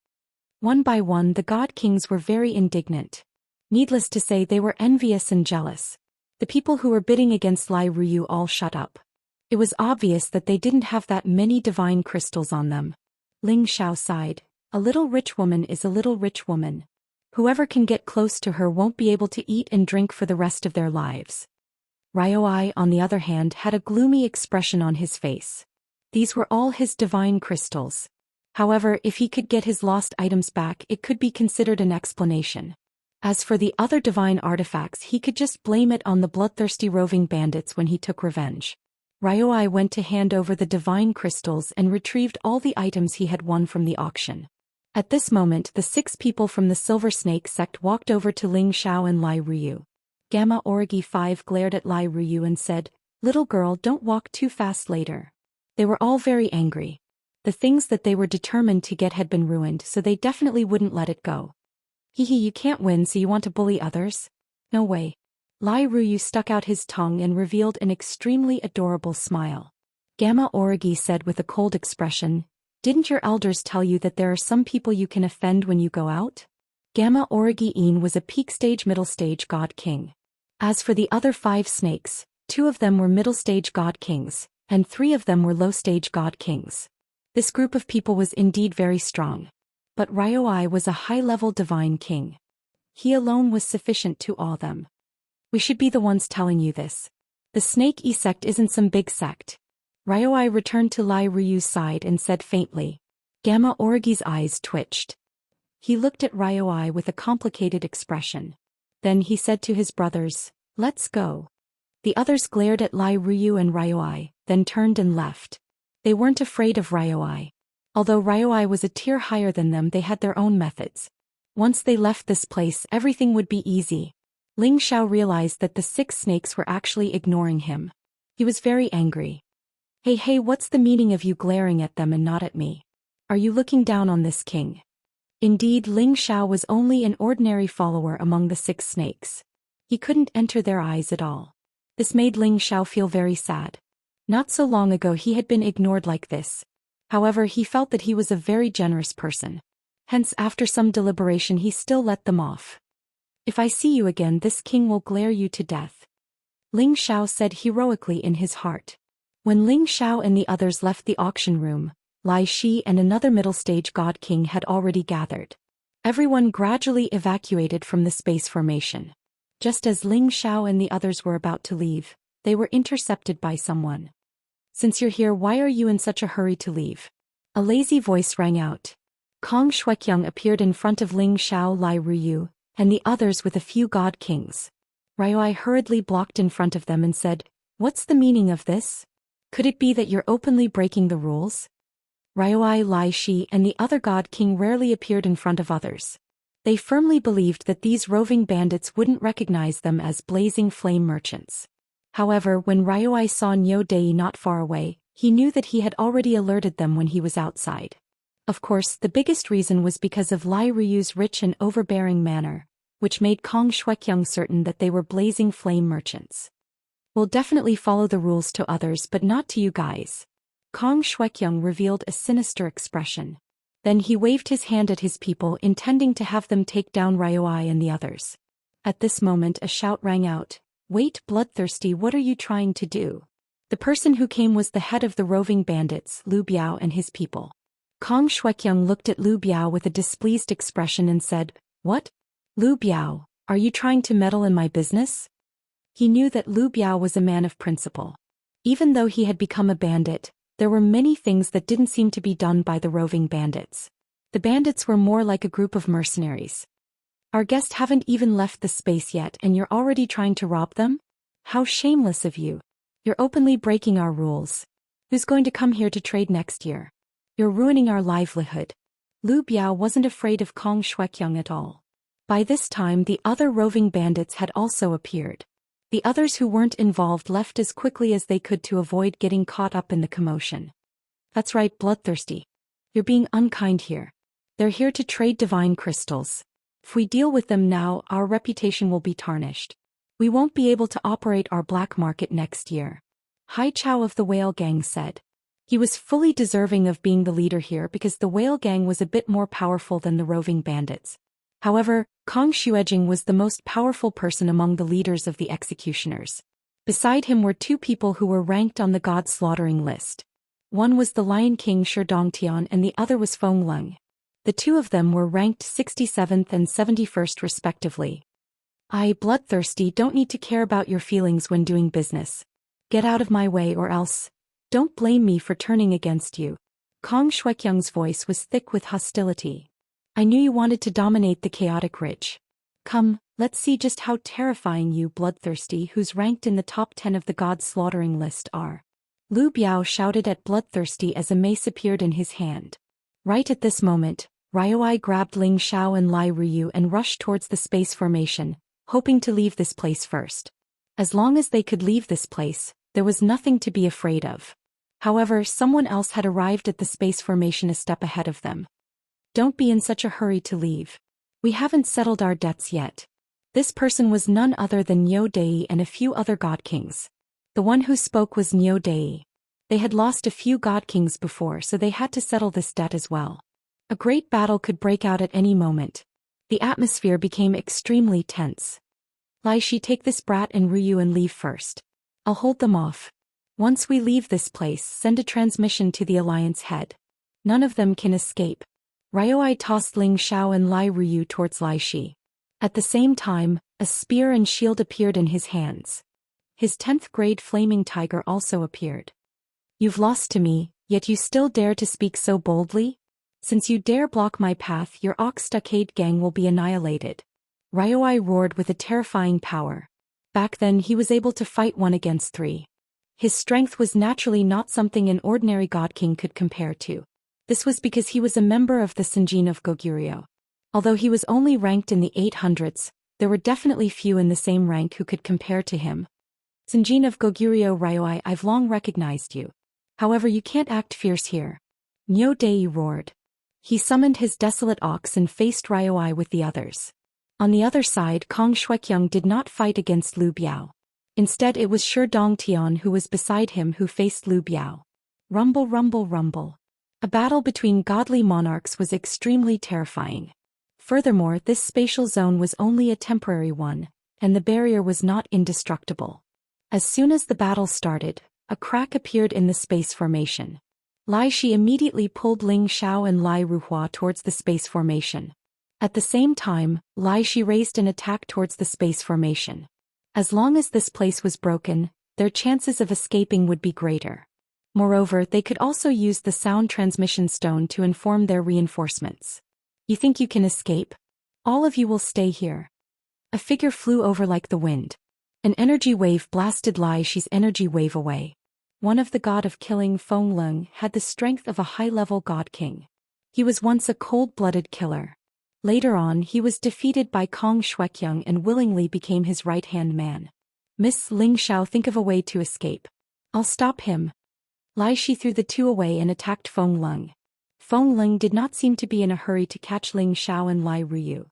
One by one, the god kings were very indignant. Needless to say, they were envious and jealous. The people who were bidding against Lai Ruyu all shut up. It was obvious that they didn't have that many divine crystals on them. Ling Xiao sighed. A little rich woman is a little rich woman. Whoever can get close to her won't be able to eat and drink for the rest of their lives. Ryoi, on the other hand, had a gloomy expression on his face. These were all his divine crystals. However, if he could get his lost items back, it could be considered an explanation. As for the other divine artifacts, he could just blame it on the bloodthirsty roving bandits when he took revenge. Ryoi went to hand over the divine crystals and retrieved all the items he had won from the auction. At this moment, the 6 people from the Silver Snake sect walked over to Ling Xiao and Lai Ruyu. Gamma Origi 5 glared at Lai Ruyu and said, "Little girl, don't walk too fast later." They were all very angry. The things that they were determined to get had been ruined, so they definitely wouldn't let it go. Hehe, you can't win, so you want to bully others? No way. Lai Ruyu stuck out his tongue and revealed an extremely adorable smile. Gamma Origi said with a cold expression, "Didn't your elders tell you that there are some people you can offend when you go out?" Gamma Origi-in was a peak stage middle stage god king. As for the other 5 snakes, 2 of them were middle stage god kings, and 3 of them were low stage god kings. This group of people was indeed very strong. But Ryoi was a high-level divine king. He alone was sufficient to awe them. We should be the ones telling you this. The Snake E sect isn't some big sect. Ryoi returned to Lai Ruyu's side and said faintly. Gamma Origi's eyes twitched. He looked at Ryoi with a complicated expression. Then he said to his brothers, "Let's go." The others glared at Lai Ruyu and Ryoi, then turned and left. They weren't afraid of Ryoi. Although Ryoi was a tier higher than them, they had their own methods. Once they left this place, everything would be easy. Ling Xiao realized that the 6 snakes were actually ignoring him. He was very angry. Hey, what's the meaning of you glaring at them and not at me? Are you looking down on this king? Indeed, Ling Xiao was only an ordinary follower among the 6 snakes. He couldn't enter their eyes at all. This made Ling Xiao feel very sad. Not so long ago he had been ignored like this. However, he felt that he was a very generous person. Hence, after some deliberation, he still let them off. "If I see you again, this king will glare you to death," Ling Xiao said heroically in his heart. When Ling Xiao and the others left the auction room, Lai Shi and another middle-stage god king had already gathered. Everyone gradually evacuated from the space formation. Just as Ling Xiao and the others were about to leave, they were intercepted by someone. "Since you're here, why are you in such a hurry to leave?" A lazy voice rang out. Kong Shuekyung appeared in front of Ling Xiao, Lai Ruyu, and the others with a few god kings. Ryoi hurriedly blocked in front of them and said, "What's the meaning of this? Could it be that you're openly breaking the rules?" Ryoi, Lai Shi, and the other god king rarely appeared in front of others. They firmly believed that these roving bandits wouldn't recognize them as blazing flame merchants. However, when Ryoi saw Nyo Dei not far away, he knew that he had already alerted them when he was outside. Of course, the biggest reason was because of Lai Ruyu's rich and overbearing manner, which made Kong Shuekyung certain that they were blazing flame merchants. "We'll definitely follow the rules to others, but not to you guys." Kong Shuekyung revealed a sinister expression. Then he waved his hand at his people, intending to have them take down Ryoi and the others. At this moment a shout rang out, "Wait, bloodthirsty, what are you trying to do?" The person who came was the head of the roving bandits, Lu Biao, and his people. Kong Shuekyung looked at Lu Biao with a displeased expression and said, "What? Lu Biao, are you trying to meddle in my business?" He knew that Lu Biao was a man of principle. Even though he had become a bandit, there were many things that didn't seem to be done by the roving bandits. The bandits were more like a group of mercenaries. "Our guests haven't even left the space yet and you're already trying to rob them? How shameless of you. You're openly breaking our rules. Who's going to come here to trade next year? You're ruining our livelihood." Lu Biao wasn't afraid of Kong Shuekyung at all. By this time the other roving bandits had also appeared. The others who weren't involved left as quickly as they could to avoid getting caught up in the commotion. "That's right, bloodthirsty. You're being unkind here. They're here to trade divine crystals. If we deal with them now, our reputation will be tarnished. We won't be able to operate our black market next year," Hai Chao of the Whale Gang said. He was fully deserving of being the leader here because the Whale Gang was a bit more powerful than the roving bandits. However, Kong Xuejing was the most powerful person among the leaders of the executioners. Beside him were two people who were ranked on the god slaughtering list. One was the Lion King Shi Dongtian and the other was Feng Leng. The two of them were ranked 67th and 71st respectively. I, bloodthirsty, don't need to care about your feelings when doing business. Get out of my way or else. Don't blame me for turning against you. Kong Xueqiang's voice was thick with hostility. I knew you wanted to dominate the chaotic ridge. Come, let's see just how terrifying you bloodthirsty who's ranked in the top 10 of the god slaughtering list are. Lu Biao shouted at bloodthirsty as a mace appeared in his hand. Right at this moment, Ryoi grabbed Ling Xiao and Lai Ruyu and rushed towards the space formation, hoping to leave this place first. As long as they could leave this place, there was nothing to be afraid of. However, someone else had arrived at the space formation a step ahead of them. Don't be in such a hurry to leave. We haven't settled our debts yet. This person was none other than Niu Dei and a few other god kings. The one who spoke was Niu Dei. They had lost a few god kings before, so they had to settle this debt as well. A great battle could break out at any moment. The atmosphere became extremely tense. Lai Shi, take this brat and Ruyu and leave first. I'll hold them off. Once we leave this place, send a transmission to the Alliance head. None of them can escape. Ryoi tossed Ling Xiao and Lai Ruyu towards Lai Shi. At the same time, a spear and shield appeared in his hands. His 10th grade flaming tiger also appeared. You've lost to me, yet you still dare to speak so boldly? Since you dare block my path, your Ox Stockade gang will be annihilated. Ryoi roared with a terrifying power. Back then he was able to fight 1 against 3. His strength was naturally not something an ordinary god king could compare to. This was because he was a member of the Senjin of Goguryeo. Although he was only ranked in the 800s, there were definitely few in the same rank who could compare to him. Senjin of Goguryeo Ryoi, I've long recognized you. However, you can't act fierce here. Niu Dei roared. He summoned his desolate ox and faced Ryoi with the others. On the other side, Kong Xueqiang did not fight against Lu Biao. Instead, it was Shi Dongtian who was beside him who faced Lu Biao. Rumble, rumble, rumble. A battle between godly monarchs was extremely terrifying. Furthermore, this spatial zone was only a temporary one, and the barrier was not indestructible. As soon as the battle started, a crack appeared in the space formation. Lai Shi immediately pulled Ling Xiao and Lai Ruhua towards the space formation. At the same time, Lai Shi raised an attack towards the space formation. As long as this place was broken, their chances of escaping would be greater. Moreover, they could also use the sound transmission stone to inform their reinforcements. You think you can escape? All of you will stay here. A figure flew over like the wind. An energy wave blasted Lai Shi's energy wave away. One of the god of killing, Feng Leng, had the strength of a high-level god king. He was once a cold-blooded killer. Later on, he was defeated by Kong Xueqiang and willingly became his right-hand man. Miss Ling Xiao, think of a way to escape. I'll stop him. Lai Shi threw the two away and attacked Feng Leng. Feng Leng did not seem to be in a hurry to catch Ling Xiao and Lai Ruyu.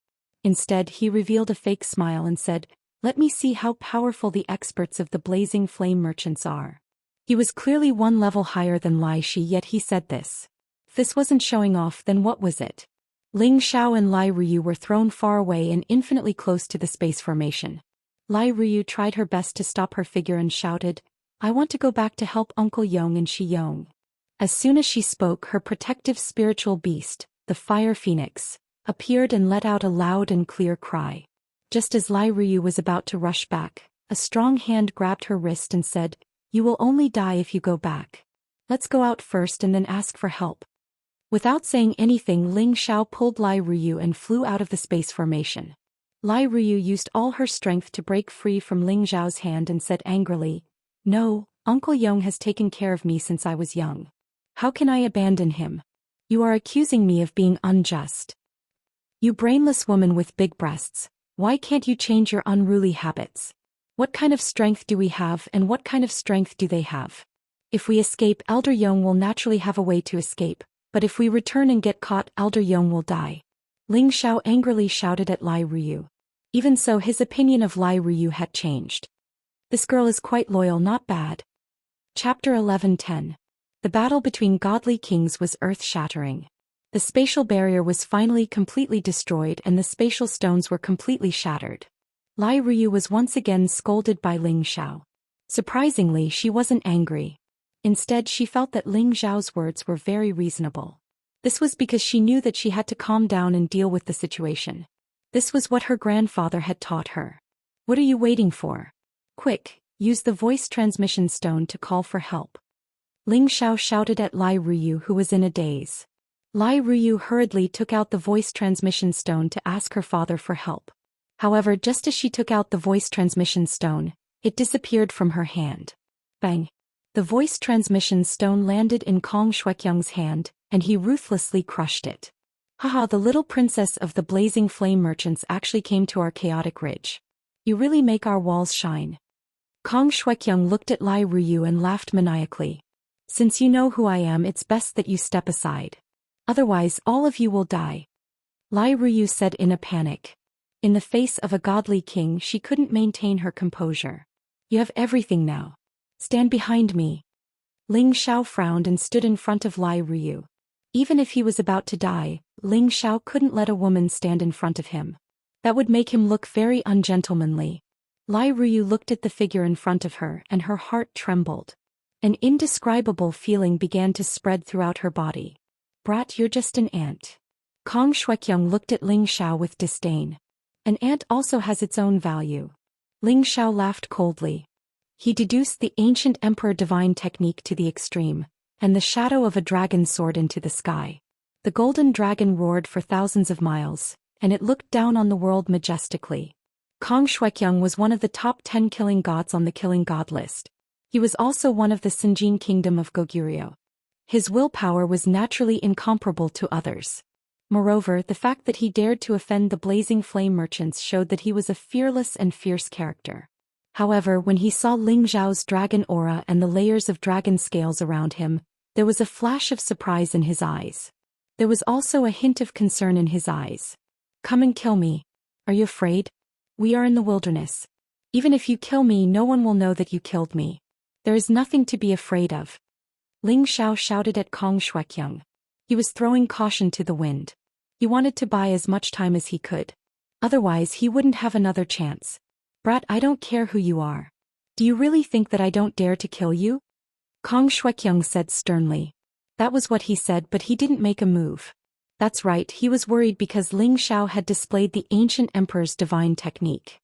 Instead, he revealed a fake smile and said, "Let me see how powerful the experts of the Blazing Flame merchants are." He was clearly 1 level higher than Lai Shi, yet he said this. If this wasn't showing off, then what was it? Ling Xiao and Lai Ruyu were thrown far away and infinitely close to the space formation. Lai Ruyu tried her best to stop her figure and shouted, "I want to go back to help Uncle Yong and Shi Yong." As soon as she spoke, her protective spiritual beast, the Fire Phoenix, appeared and let out a loud and clear cry. Just as Lai Ruyu was about to rush back, a strong hand grabbed her wrist and said, "You will only die if you go back. Let's go out first and then ask for help." Without saying anything, Ling Xiao pulled Lai Ruyu and flew out of the space formation. Lai Ruyu used all her strength to break free from Ling Xiao's hand and said angrily, "No, Uncle Yong has taken care of me since I was young. How can I abandon him? You are accusing me of being unjust. You brainless woman with big breasts, why can't you change your unruly habits? What kind of strength do we have and what kind of strength do they have? If we escape, Elder Yong will naturally have a way to escape, but if we return and get caught, Elder Yong will die." Ling Xiao angrily shouted at Lai Ruyu. Even so, his opinion of Lai Ruyu had changed. This girl is quite loyal, not bad. Chapter 11:10. The battle between godly kings was earth-shattering. The spatial barrier was finally completely destroyed and the spatial stones were completely shattered. Lai Ruyu was once again scolded by Ling Xiao. Surprisingly, she wasn't angry. Instead, she felt that Ling Xiao's words were very reasonable. This was because she knew that she had to calm down and deal with the situation. This was what her grandfather had taught her. What are you waiting for? Quick, use the voice transmission stone to call for help. Ling Xiao shouted at Lai Ruyu, who was in a daze. Lai Ruyu hurriedly took out the voice transmission stone to ask her father for help. However, just as she took out the voice transmission stone, it disappeared from her hand. Bang! The voice transmission stone landed in Kong Shuekyung's hand, and he ruthlessly crushed it. Haha, the little princess of the blazing flame merchants actually came to our chaotic ridge. You really make our walls shine. Kong Shuekyung looked at Lai Ruyu and laughed maniacally. Since you know who I am, it's best that you step aside. Otherwise, all of you will die. Lai Ruyu said in a panic. In the face of a godly king, she couldn't maintain her composure. You have everything now. Stand behind me. Ling Xiao frowned and stood in front of Lai Ruyu. Even if he was about to die, Ling Xiao couldn't let a woman stand in front of him. That would make him look very ungentlemanly. Lai Ruyu looked at the figure in front of her and her heart trembled. An indescribable feeling began to spread throughout her body. Brat, you're just an ant. Kong Shuekyung looked at Ling Xiao with disdain. An ant also has its own value. Ling Xiao laughed coldly. He deduced the ancient emperor divine technique to the extreme, and the shadow of a dragon soared into the sky. The golden dragon roared for thousands of miles, and it looked down on the world majestically. Kong Shuekyung was one of the top 10 killing gods on the killing god list. He was also one of the Sinjin kingdom of Goguryeo. His willpower was naturally incomparable to others. Moreover, the fact that he dared to offend the blazing flame merchants showed that he was a fearless and fierce character. However, when he saw Ling Xiao's dragon aura and the layers of dragon scales around him, there was a flash of surprise in his eyes. There was also a hint of concern in his eyes. Come and kill me. Are you afraid? We are in the wilderness. Even if you kill me, no one will know that you killed me. There is nothing to be afraid of. Ling Xiao shouted at Kong Shuekyung. He was throwing caution to the wind. He wanted to buy as much time as he could. Otherwise, he wouldn't have another chance. Brat, I don't care who you are. Do you really think that I don't dare to kill you? Kong Shuekyung said sternly. That was what he said, but he didn't make a move. That's right, he was worried because Ling Xiao had displayed the ancient emperor's divine technique.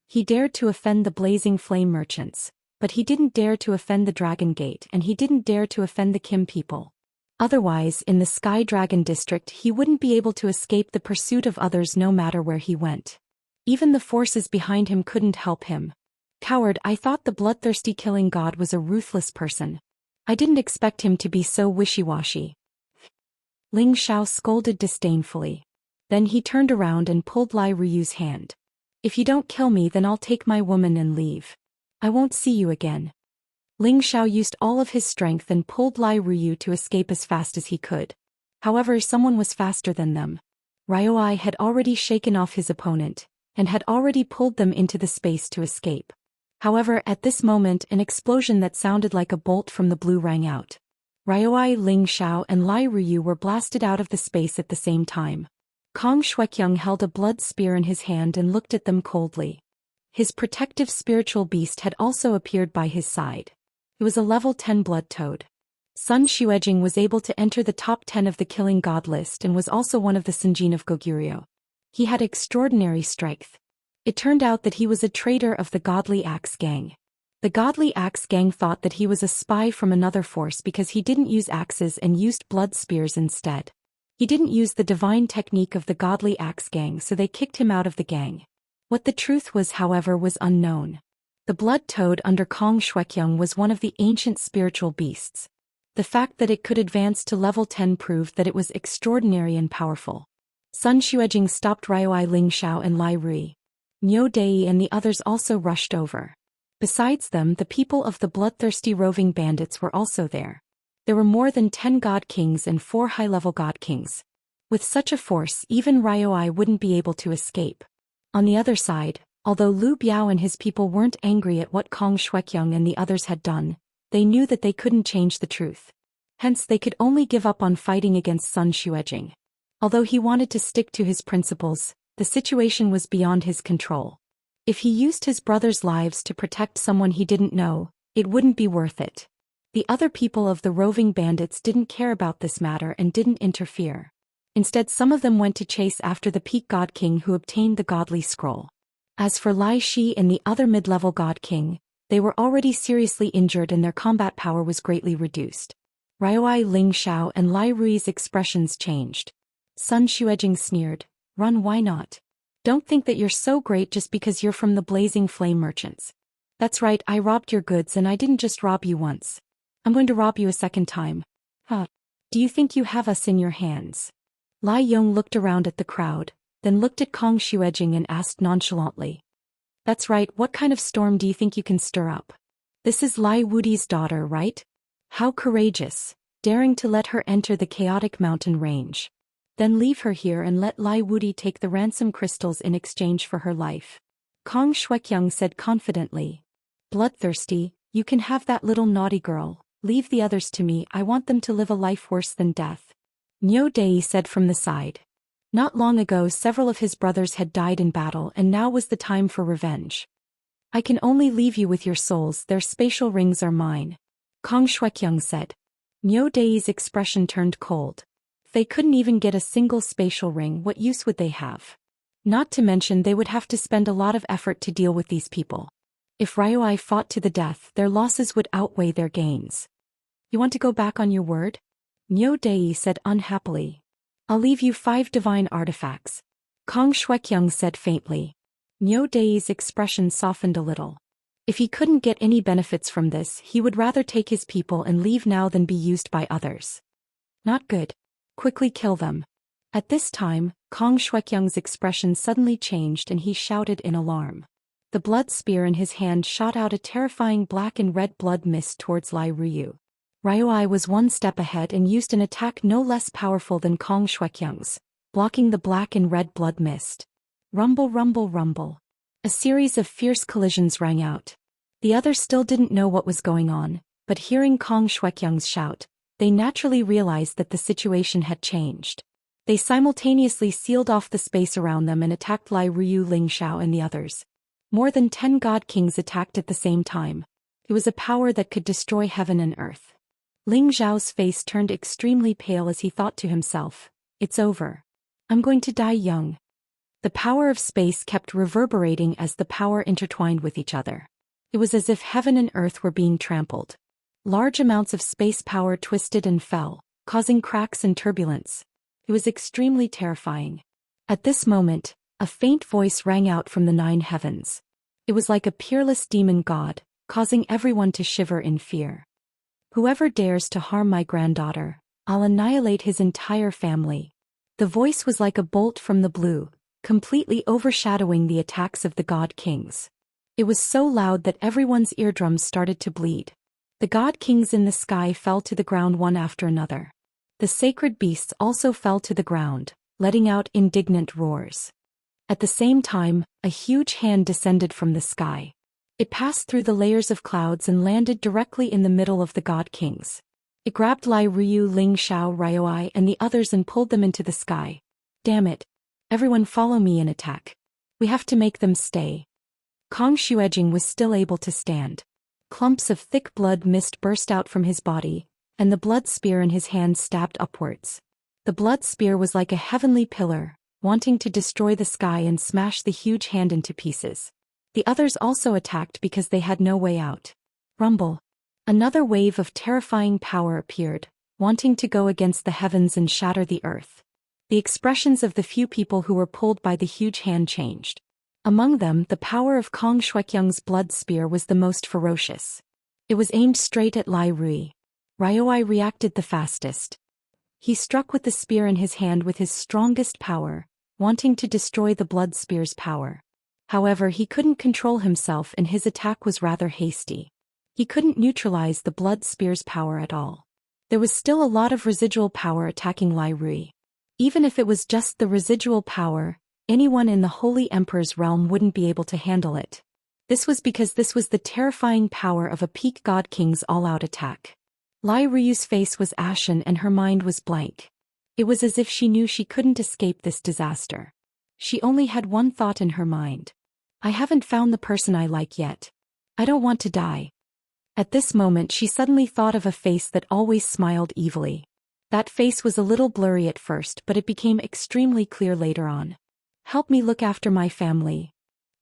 He dared to offend the blazing flame merchants, but he didn't dare to offend the Dragon Gate and he didn't dare to offend the Kim people. Otherwise, in the Sky Dragon District he wouldn't be able to escape the pursuit of others no matter where he went. Even the forces behind him couldn't help him. Coward, I thought the bloodthirsty killing god was a ruthless person. I didn't expect him to be so wishy-washy. Ling Xiao scolded disdainfully. Then he turned around and pulled Lai Ruyu's hand. If you don't kill me, then I'll take my woman and leave. I won't see you again. Ling Xiao used all of his strength and pulled Lai Ruyu to escape as fast as he could. However, someone was faster than them. Ryoi had already shaken off his opponent, and had already pulled them into the space to escape. However, at this moment an explosion that sounded like a bolt from the blue rang out. Ryoi, Ling Xiao and Lai Ruyu were blasted out of the space at the same time. Kong Shuekyung held a blood spear in his hand and looked at them coldly. His protective spiritual beast had also appeared by his side. It was a level 10 blood toad. Sun Xuejing was able to enter the top 10 of the killing god list and was also one of the Sinjin of Goguryeo. He had extraordinary strength. It turned out that he was a traitor of the Godly Axe Gang. The Godly Axe Gang thought that he was a spy from another force because he didn't use axes and used blood spears instead. He didn't use the divine technique of the Godly Axe Gang, so they kicked him out of the gang. What the truth was, however, was unknown. The blood toad under Kong Shuekyung was one of the ancient spiritual beasts. The fact that it could advance to level 10 proved that it was extraordinary and powerful. Sun Xuejing stopped Ryoi, Ling Xiao and Lai Rui. Niu Dei and the others also rushed over. Besides them, the people of the bloodthirsty roving bandits were also there. There were more than 10 god kings and 4 high-level god kings. With such a force, even Ryoi wouldn't be able to escape. On the other side, although Lu Biao and his people weren't angry at what Kong Shuekyung and the others had done, they knew that they couldn't change the truth. Hence they could only give up on fighting against Sun Xuejing. Although he wanted to stick to his principles, the situation was beyond his control. If he used his brothers' lives to protect someone he didn't know, it wouldn't be worth it. The other people of the roving bandits didn't care about this matter and didn't interfere. Instead, some of them went to chase after the peak god king who obtained the godly scroll. As for Lai Shi and the other mid-level god king, they were already seriously injured and their combat power was greatly reduced. Ryoi Ling Xiao and Lai Rui's expressions changed. Sun Xuejing sneered, "Run, why not? Don't think that you're so great just because you're from the Blazing Flame Merchants. That's right, I robbed your goods and I didn't just rob you once. I'm going to rob you a second time. Huh? Do you think you have us in your hands?" Lai Yong looked around at the crowd, then looked at Kong Xuejing and asked nonchalantly. "That's right, what kind of storm do you think you can stir up? This is Lai Wudi's daughter, right? How courageous, daring to let her enter the chaotic mountain range. Then leave her here and let Lai Wudi take the ransom crystals in exchange for her life." Kong Xueqiang said confidently. "Bloodthirsty, you can have that little naughty girl, leave the others to me, I want them to live a life worse than death." Niu Dei said from the side. Not long ago several of his brothers had died in battle and now was the time for revenge. "I can only leave you with your souls, their spatial rings are mine," Kong Xueqiang said. Niu Dei's expression turned cold. If they couldn't even get a single spatial ring, what use would they have? Not to mention they would have to spend a lot of effort to deal with these people. If Ryoi fought to the death, their losses would outweigh their gains. "You want to go back on your word?" Niu Dei said unhappily. "I'll leave you 5 divine artifacts," Kong Xueqiang said faintly. Niu Dei's expression softened a little. If he couldn't get any benefits from this, he would rather take his people and leave now than be used by others. "Not good. Quickly kill them." At this time, Kong Xueqiang's expression suddenly changed and he shouted in alarm. The blood spear in his hand shot out a terrifying black and red blood mist towards Lai Ruyu. Ryoi was one step ahead and used an attack no less powerful than Kong Xueqiang's, blocking the black and red blood mist. Rumble, rumble, rumble. A series of fierce collisions rang out. The others still didn't know what was going on, but hearing Kong Xueqiang's shout, they naturally realized that the situation had changed. They simultaneously sealed off the space around them and attacked Lai Ruyu, Ling Xiao and the others. More than 10 god kings attacked at the same time. It was a power that could destroy heaven and earth. Ling Xiao's face turned extremely pale as he thought to himself, "It's over. I'm going to die young." The power of space kept reverberating as the power intertwined with each other. It was as if heaven and earth were being trampled. Large amounts of space power twisted and fell, causing cracks and turbulence. It was extremely terrifying. At this moment, a faint voice rang out from the 9 heavens. It was like a peerless demon god, causing everyone to shiver in fear. "Whoever dares to harm my granddaughter, I'll annihilate his entire family." The voice was like a bolt from the blue, completely overshadowing the attacks of the god kings. It was so loud that everyone's eardrums started to bleed. The god kings in the sky fell to the ground one after another. The sacred beasts also fell to the ground, letting out indignant roars. At the same time, a huge hand descended from the sky. It passed through the layers of clouds and landed directly in the middle of the god kings. It grabbed Lai Ruyu, Ling Xiao, Ryoi and the others and pulled them into the sky. "Damn it. Everyone follow me and attack. We have to make them stay." Kong Xuejing was still able to stand. Clumps of thick blood mist burst out from his body, and the blood spear in his hand stabbed upwards. The blood spear was like a heavenly pillar, wanting to destroy the sky and smash the huge hand into pieces. The others also attacked because they had no way out. Rumble. Another wave of terrifying power appeared, wanting to go against the heavens and shatter the earth. The expressions of the few people who were pulled by the huge hand changed. Among them, the power of Kong Xueqiang's blood spear was the most ferocious. It was aimed straight at Lai Rui. Ryoi reacted the fastest. He struck with the spear in his hand with his strongest power, wanting to destroy the blood spear's power. However, he couldn't control himself and his attack was rather hasty. He couldn't neutralize the blood spear's power at all. There was still a lot of residual power attacking Lai Rui. Even if it was just the residual power, anyone in the Holy Emperor's realm wouldn't be able to handle it. This was because this was the terrifying power of a peak god king's all-out attack. Lai Ruyu's face was ashen and her mind was blank. It was as if she knew she couldn't escape this disaster. She only had one thought in her mind. I haven't found the person I like yet. I don't want to die. At this moment she suddenly thought of a face that always smiled evilly. That face was a little blurry at first, but it became extremely clear later on. Help me look after my family.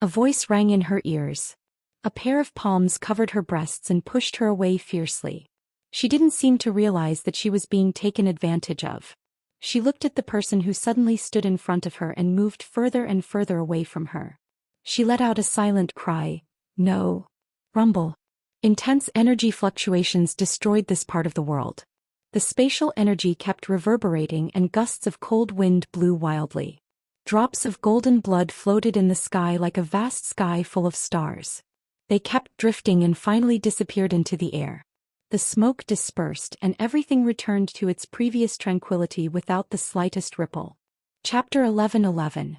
A voice rang in her ears. A pair of palms covered her breasts and pushed her away fiercely. She didn't seem to realize that she was being taken advantage of. She looked at the person who suddenly stood in front of her and moved further and further away from her. She let out a silent cry. No. Rumble. Intense energy fluctuations destroyed this part of the world. The spatial energy kept reverberating and gusts of cold wind blew wildly. Drops of golden blood floated in the sky like a vast sky full of stars. They kept drifting and finally disappeared into the air. The smoke dispersed and everything returned to its previous tranquility without the slightest ripple. Chapter 11:11.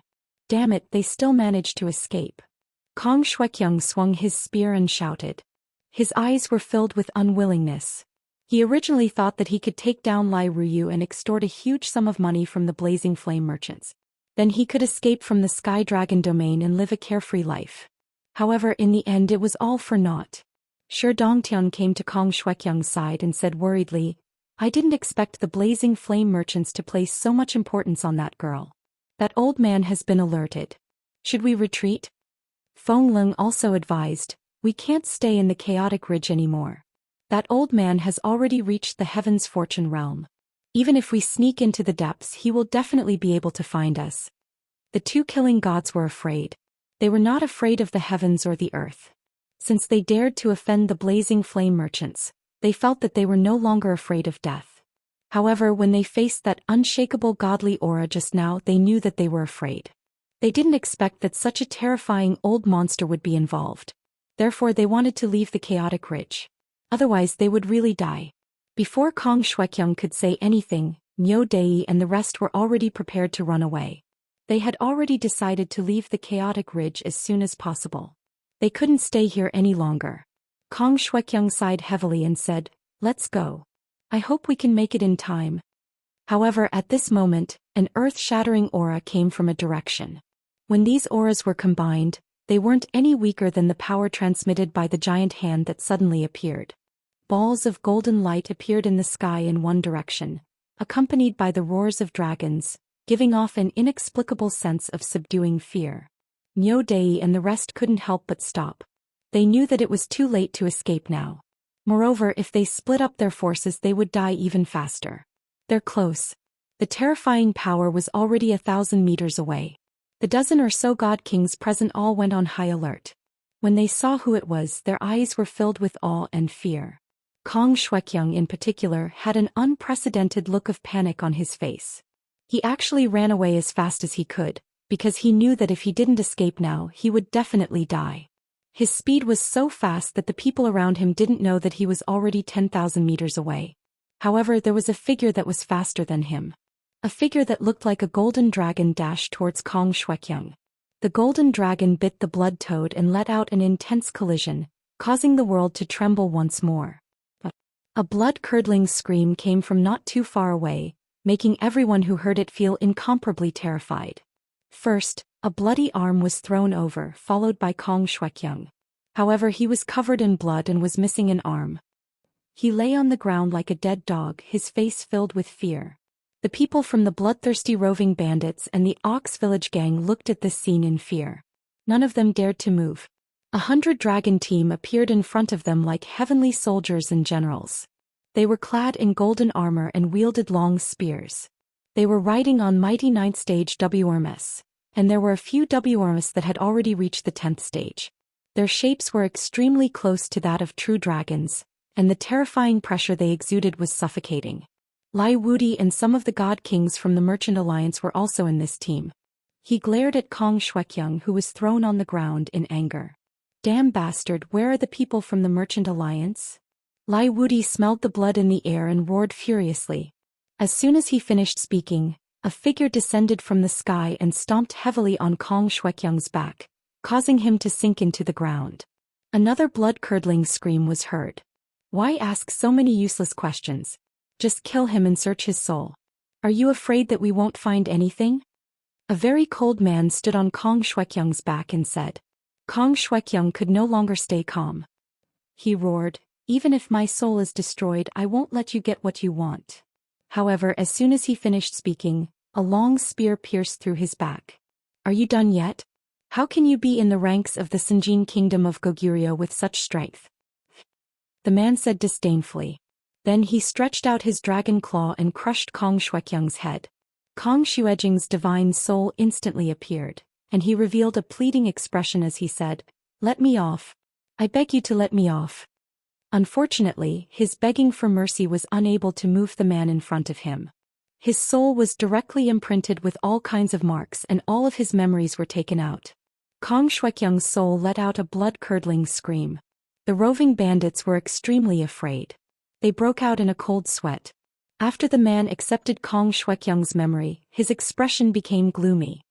Damn it, they still managed to escape. Kong Shuekyung swung his spear and shouted. His eyes were filled with unwillingness. He originally thought that he could take down Lai Ruyu and extort a huge sum of money from the Blazing Flame merchants. Then he could escape from the Sky Dragon domain and live a carefree life. However, in the end it was all for naught. Shi Dongtian came to Kong Shuekyung's side and said worriedly, I didn't expect the Blazing Flame merchants to place so much importance on that girl. That old man has been alerted. Should we retreat? Feng Lung also advised, we can't stay in the Chaotic Ridge anymore. That old man has already reached the Heaven's Fortune realm. Even if we sneak into the depths, he will definitely be able to find us. The two killing gods were afraid. They were not afraid of the heavens or the earth. Since they dared to offend the Blazing Flame merchants, they felt that they were no longer afraid of death. However, when they faced that unshakable godly aura just now, they knew that they were afraid. They didn't expect that such a terrifying old monster would be involved. Therefore they wanted to leave the Chaotic Ridge. Otherwise they would really die. Before Kong Shuekyung could say anything, Niu Dei and the rest were already prepared to run away. They had already decided to leave the Chaotic Ridge as soon as possible. They couldn't stay here any longer. Kong Shuekyung sighed heavily and said, let's go. I hope we can make it in time. However, at this moment, an earth-shattering aura came from a direction. When these auras were combined, they weren't any weaker than the power transmitted by the giant hand that suddenly appeared. Balls of golden light appeared in the sky in one direction, accompanied by the roars of dragons, giving off an inexplicable sense of subduing fear. Niu Dei and the rest couldn't help but stop. They knew that it was too late to escape now. Moreover, if they split up their forces they would die even faster. They're close. The terrifying power was already 1,000 meters away. The dozen or so god kings present all went on high alert. When they saw who it was, their eyes were filled with awe and fear. Kong Shuekyung in particular had an unprecedented look of panic on his face. He actually ran away as fast as he could, because he knew that if he didn't escape now, he would definitely die. His speed was so fast that the people around him didn't know that he was already 10,000 meters away. However, there was a figure that was faster than him. A figure that looked like a golden dragon dashed towards Kong Shuekyung. The golden dragon bit the blood toad and let out an intense collision, causing the world to tremble once more. A blood-curdling scream came from not too far away, making everyone who heard it feel incomparably terrified. First, a bloody arm was thrown over, followed by Kong Shuekyung. However, he was covered in blood and was missing an arm. He lay on the ground like a dead dog, his face filled with fear. The people from the bloodthirsty roving bandits and the Ox Village gang looked at this scene in fear. None of them dared to move. 100 dragon team appeared in front of them like heavenly soldiers and generals. They were clad in golden armor and wielded long spears. They were riding on mighty 9th stage WRMS, and there were a few WRMS that had already reached the 10th stage. Their shapes were extremely close to that of true dragons, and the terrifying pressure they exuded was suffocating. Lai Wudi and some of the god kings from the Merchant Alliance were also in this team. He glared at Kong Shuekyung, who was thrown on the ground in anger. Damn bastard, where are the people from the Merchant Alliance? Lai Wudi smelled the blood in the air and roared furiously. As soon as he finished speaking, a figure descended from the sky and stomped heavily on Kong Shuekyung's back, causing him to sink into the ground. Another blood-curdling scream was heard. Why ask so many useless questions? Just kill him and search his soul. Are you afraid that we won't find anything? A very cold man stood on Kong Shuekyung's back and said. Kong Shuekyung could no longer stay calm. He roared, even if my soul is destroyed, I won't let you get what you want. However, as soon as he finished speaking, a long spear pierced through his back. Are you done yet? How can you be in the ranks of the Sinjin kingdom of Goguryeo with such strength? The man said disdainfully. Then he stretched out his dragon claw and crushed Kong Shuekyung's head. Kong Shuekyung's divine soul instantly appeared, and he revealed a pleading expression as he said, Let me off. I beg you to let me off. Unfortunately, his begging for mercy was unable to move the man in front of him. His soul was directly imprinted with all kinds of marks and all of his memories were taken out. Kong Shuekyung's soul let out a blood-curdling scream. The roving bandits were extremely afraid. They broke out in a cold sweat. After the man accepted Kong Shuekyung's memory, his expression became gloomy.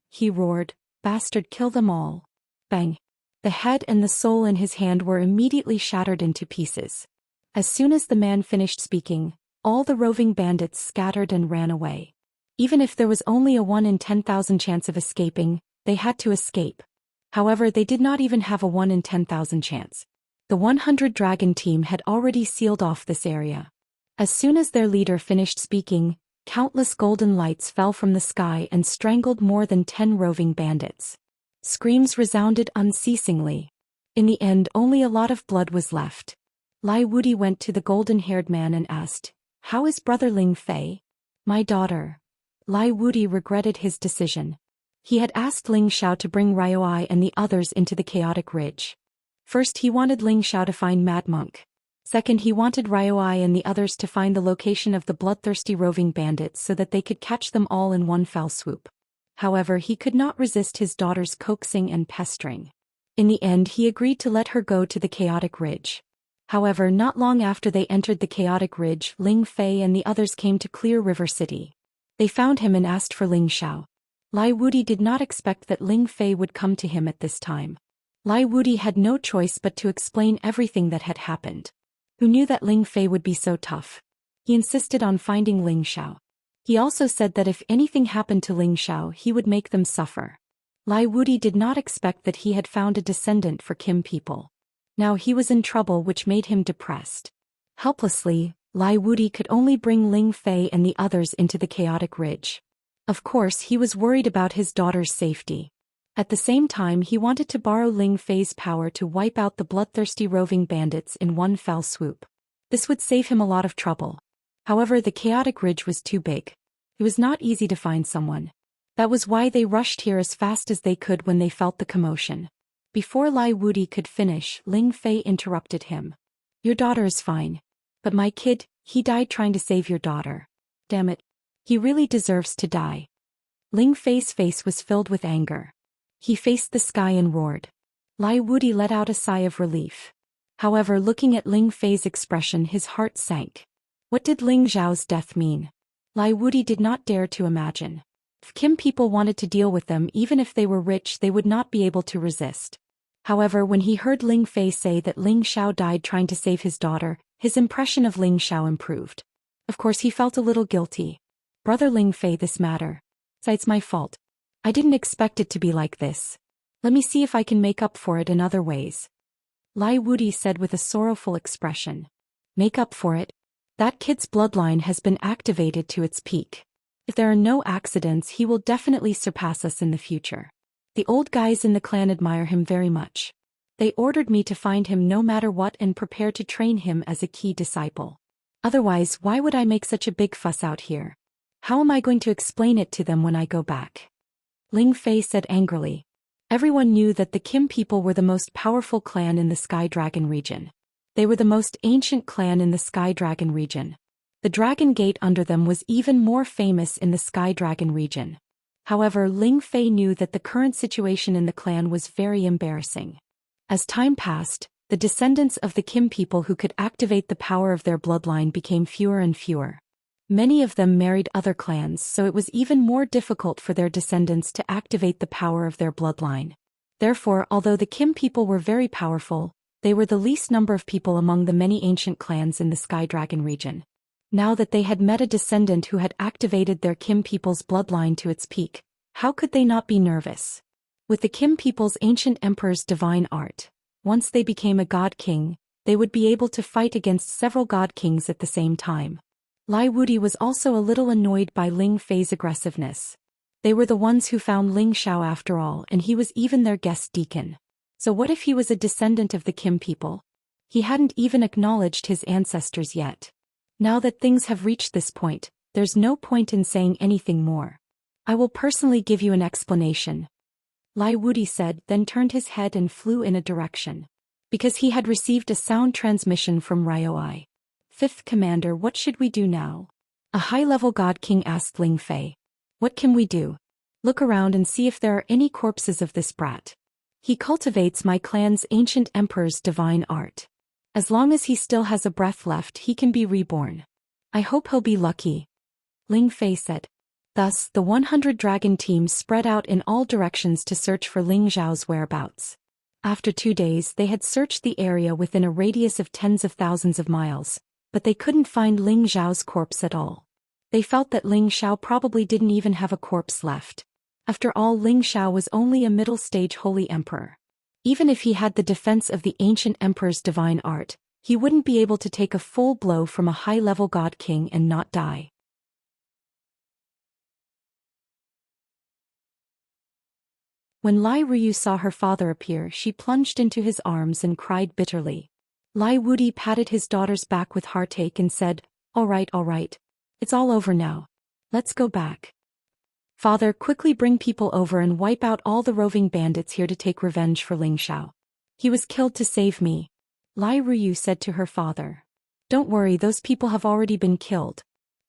He roared, Bastard, kill them all. Bang! The head and the soul in his hand were immediately shattered into pieces. As soon as the man finished speaking, all the roving bandits scattered and ran away. Even if there was only a 1 in 10,000 chance of escaping, they had to escape. However, they did not even have a 1 in 10,000 chance. The 100 Dragon team had already sealed off this area. As soon as their leader finished speaking, countless golden lights fell from the sky and strangled more than 10 roving bandits. Screams resounded unceasingly. In the end, only a lot of blood was left. Lai Wudi went to the golden-haired man and asked, How is brother Ling Fei? My daughter. Lai Wudi regretted his decision. He had asked Ling Xiao to bring Ryoi and the others into the chaotic ridge. First, he wanted Ling Xiao to find Mad Monk. Second, he wanted Ryoi and the others to find the location of the bloodthirsty roving bandits so that they could catch them all in one fell swoop. However, he could not resist his daughter's coaxing and pestering. In the end, he agreed to let her go to the chaotic ridge. However, not long after they entered the chaotic ridge, Ling Fei and the others came to Clear River City. They found him and asked for Ling Xiao. Lai Wudi did not expect that Ling Fei would come to him at this time. Lai Wudi had no choice but to explain everything that had happened. Who knew that Ling Fei would be so tough? He insisted on finding Ling Xiao. He also said that if anything happened to Ling Xiao, he would make them suffer. Lai Wudi did not expect that he had found a descendant for Kim people. Now he was in trouble, which made him depressed. Helplessly, Lai Wudi could only bring Ling Fei and the others into the chaotic ridge. Of course, he was worried about his daughter's safety. At the same time, he wanted to borrow Ling Fei's power to wipe out the bloodthirsty roving bandits in one fell swoop. This would save him a lot of trouble. However, the chaotic ridge was too big. It was not easy to find someone. That was why they rushed here as fast as they could when they felt the commotion. Before Lai Wudi could finish, Ling Fei interrupted him. Your daughter is fine. But my kid, he died trying to save your daughter. Damn it. He really deserves to die. Ling Fei's face was filled with anger. He faced the sky and roared. Lai Wudi let out a sigh of relief. However, looking at Ling Fei's expression, his heart sank. What did Ling Zhao's death mean? Lai Wudi did not dare to imagine. If Kim people wanted to deal with them, even if they were rich, they would not be able to resist. However, when he heard Ling Fei say that Ling Xiao died trying to save his daughter, his impression of Ling Xiao improved. Of course, he felt a little guilty. Brother Ling Fei, this matter. It's my fault. I didn't expect it to be like this. Let me see if I can make up for it in other ways. Lai Wudi said with a sorrowful expression. Make up for it? That kid's bloodline has been activated to its peak. If there are no accidents, he will definitely surpass us in the future. The old guys in the clan admire him very much. They ordered me to find him no matter what and prepare to train him as a key disciple. Otherwise, why would I make such a big fuss out here? How am I going to explain it to them when I go back? Ling Fei said angrily. Everyone knew that the Kim people were the most powerful clan in the Sky Dragon region. They were the most ancient clan in the Sky Dragon region. The Dragon Gate under them was even more famous in the Sky Dragon region. However, Ling Fei knew that the current situation in the clan was very embarrassing. As time passed, the descendants of the Kim people who could activate the power of their bloodline became fewer and fewer. Many of them married other clans, so it was even more difficult for their descendants to activate the power of their bloodline. Therefore, although the Kim people were very powerful, They were the least number of people among the many ancient clans in the Sky Dragon region. Now that they had met a descendant who had activated their Kim people's bloodline to its peak, how could they not be nervous? With the Kim people's ancient emperor's divine art, once they became a god king, they would be able to fight against several god kings at the same time. Lai Wudi was also a little annoyed by Ling Fei's aggressiveness. They were the ones who found Ling Xiao after all, and he was even their guest deacon. So what if he was a descendant of the Kim people? He hadn't even acknowledged his ancestors yet. Now that things have reached this point, there's no point in saying anything more. I will personally give you an explanation. Lai Wudi said, then turned his head and flew in a direction. Because he had received a sound transmission from Ryoi. Fifth Commander, what should we do now? A high-level god king asked Ling Fei. What can we do? Look around and see if there are any corpses of this brat. He cultivates my clan's ancient emperor's divine art. As long as he still has a breath left, he can be reborn. I hope he'll be lucky. Ling Fei said. Thus, the 100 dragon teams spread out in all directions to search for Ling Zhao's whereabouts. After 2 days, they had searched the area within a radius of tens of thousands of miles, but they couldn't find Ling Zhao's corpse at all. They felt that Ling Xiao probably didn't even have a corpse left. After all, Ling Xiao was only a middle-stage holy emperor. Even if he had the defense of the ancient emperor's divine art, he wouldn't be able to take a full blow from a high-level god king and not die. When Lai Ruyu saw her father appear, she plunged into his arms and cried bitterly. Lai Wudi patted his daughter's back with heartache and said, all right. It's all over now. Let's go back. Father, quickly bring people over and wipe out all the roving bandits here to take revenge for Ling Xiao. He was killed to save me. Lai Ruyu said to her father. Don't worry, those people have already been killed.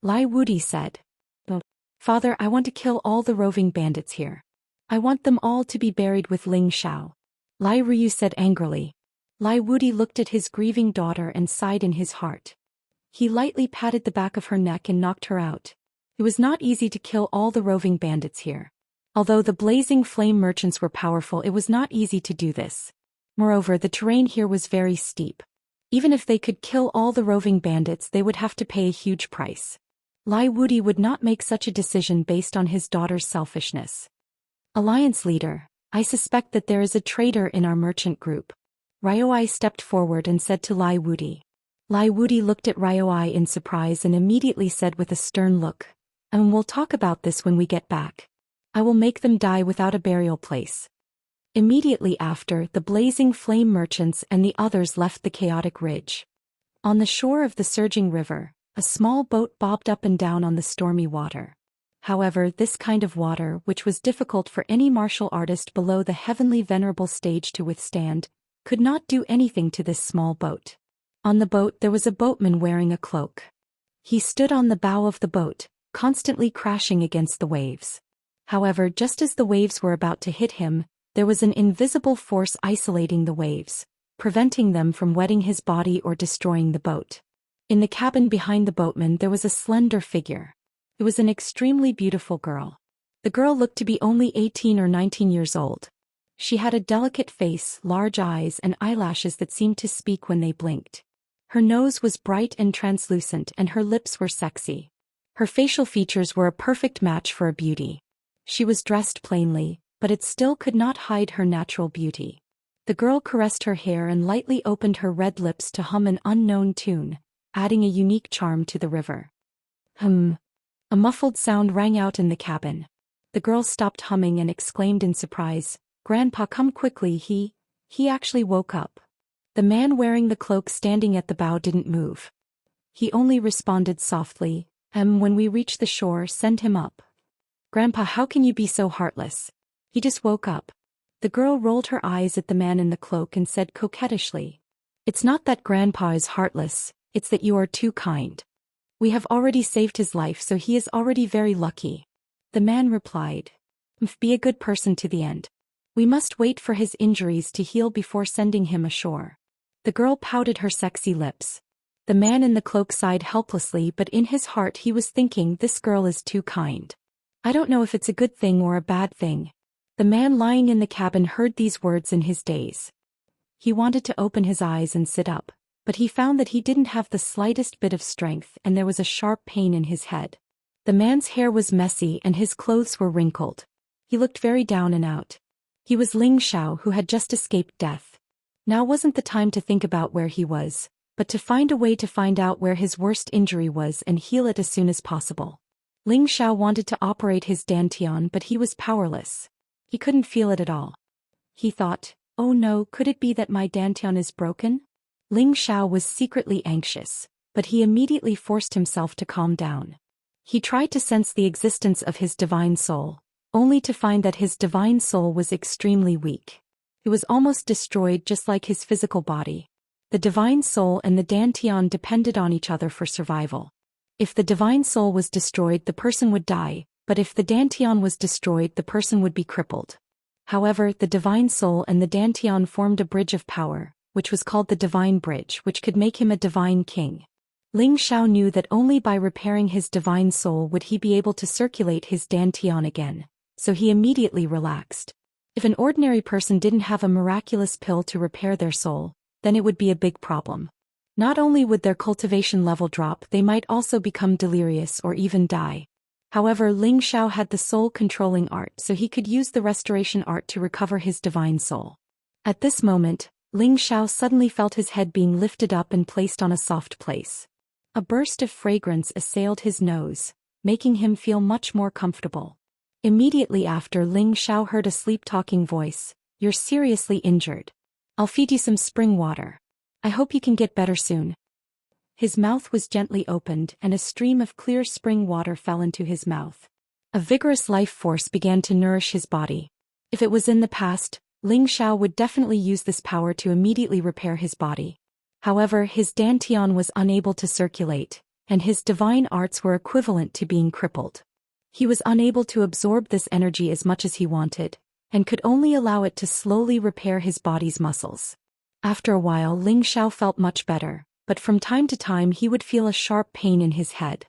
Lai Wudi said. But, Father, I want to kill all the roving bandits here. I want them all to be buried with Ling Xiao. Lai Ruyu said angrily. Lai Wudi looked at his grieving daughter and sighed in his heart. He lightly patted the back of her neck and knocked her out. It was not easy to kill all the roving bandits here. Although the blazing flame merchants were powerful, it was not easy to do this. Moreover, the terrain here was very steep. Even if they could kill all the roving bandits, they would have to pay a huge price. Lai Wudi would not make such a decision based on his daughter's selfishness. Alliance leader, I suspect that there is a traitor in our merchant group. Ryoi stepped forward and said to Lai Wudi. Lai Wudi looked at Ryoi in surprise and immediately said with a stern look, we'll talk about this when we get back. I will make them die without a burial place. Immediately after, the blazing flame merchants and the others left the chaotic ridge. On the shore of the surging river, a small boat bobbed up and down on the stormy water. However, this kind of water, which was difficult for any martial artist below the heavenly venerable stage to withstand, could not do anything to this small boat. On the boat there was a boatman wearing a cloak. He stood on the bow of the boat, constantly crashing against the waves. However, just as the waves were about to hit him, there was an invisible force isolating the waves, preventing them from wetting his body or destroying the boat. In the cabin behind the boatman there was a slender figure. It was an extremely beautiful girl. The girl looked to be only 18 or 19 years old. She had a delicate face, large eyes and eyelashes that seemed to speak when they blinked. Her nose was bright and translucent and her lips were sexy. Her facial features were a perfect match for a beauty. She was dressed plainly, but it still could not hide her natural beauty. The girl caressed her hair and lightly opened her red lips to hum an unknown tune, adding a unique charm to the river. A muffled sound rang out in the cabin. The girl stopped humming and exclaimed in surprise, Grandpa, come quickly, he actually woke up. The man wearing the cloak standing at the bow didn't move. He only responded softly, when we reach the shore, send him up. Grandpa, how can you be so heartless? He just woke up. The girl rolled her eyes at the man in the cloak and said coquettishly, It's not that Grandpa is heartless, it's that you are too kind. We have already saved his life, so he is already very lucky. The man replied, Be a good person to the end. We must wait for his injuries to heal before sending him ashore. The girl pouted her sexy lips. The man in the cloak sighed helplessly, but in his heart he was thinking, this girl is too kind. I don't know if it's a good thing or a bad thing. The man lying in the cabin heard these words in his daze. He wanted to open his eyes and sit up, but he found that he didn't have the slightest bit of strength and there was a sharp pain in his head. The man's hair was messy and his clothes were wrinkled. He looked very down and out. He was Ling Xiao, who had just escaped death. Now wasn't the time to think about where he was, but to find a way to find out where his worst injury was and heal it as soon as possible. Ling Xiao wanted to operate his dantian, but he was powerless. He couldn't feel it at all. He thought, oh no, could it be that my dantian is broken? Ling Xiao was secretly anxious, but he immediately forced himself to calm down. He tried to sense the existence of his divine soul, only to find that his divine soul was extremely weak. It was almost destroyed just like his physical body. The divine soul and the dantian depended on each other for survival. If the divine soul was destroyed, the person would die, but if the dantian was destroyed, the person would be crippled. However, the divine soul and the dantian formed a bridge of power, which was called the divine bridge, which could make him a divine king. Ling Xiao knew that only by repairing his divine soul would he be able to circulate his dantian again, so he immediately relaxed. If an ordinary person didn't have a miraculous pill to repair their soul, then it would be a big problem. Not only would their cultivation level drop, they might also become delirious or even die. However, Ling Xiao had the soul-controlling art, so he could use the restoration art to recover his divine soul. At this moment, Ling Xiao suddenly felt his head being lifted up and placed on a soft place. A burst of fragrance assailed his nose, making him feel much more comfortable. Immediately after, Ling Xiao heard a sleep-talking voice, "You're seriously injured. I'll feed you some spring water. I hope you can get better soon." His mouth was gently opened and a stream of clear spring water fell into his mouth. A vigorous life force began to nourish his body. If it was in the past, Ling Xiao would definitely use this power to immediately repair his body. However, his dantian was unable to circulate, and his divine arts were equivalent to being crippled. He was unable to absorb this energy as much as he wanted, and could only allow it to slowly repair his body's muscles. After a while, Ling Xiao felt much better, but from time to time he would feel a sharp pain in his head.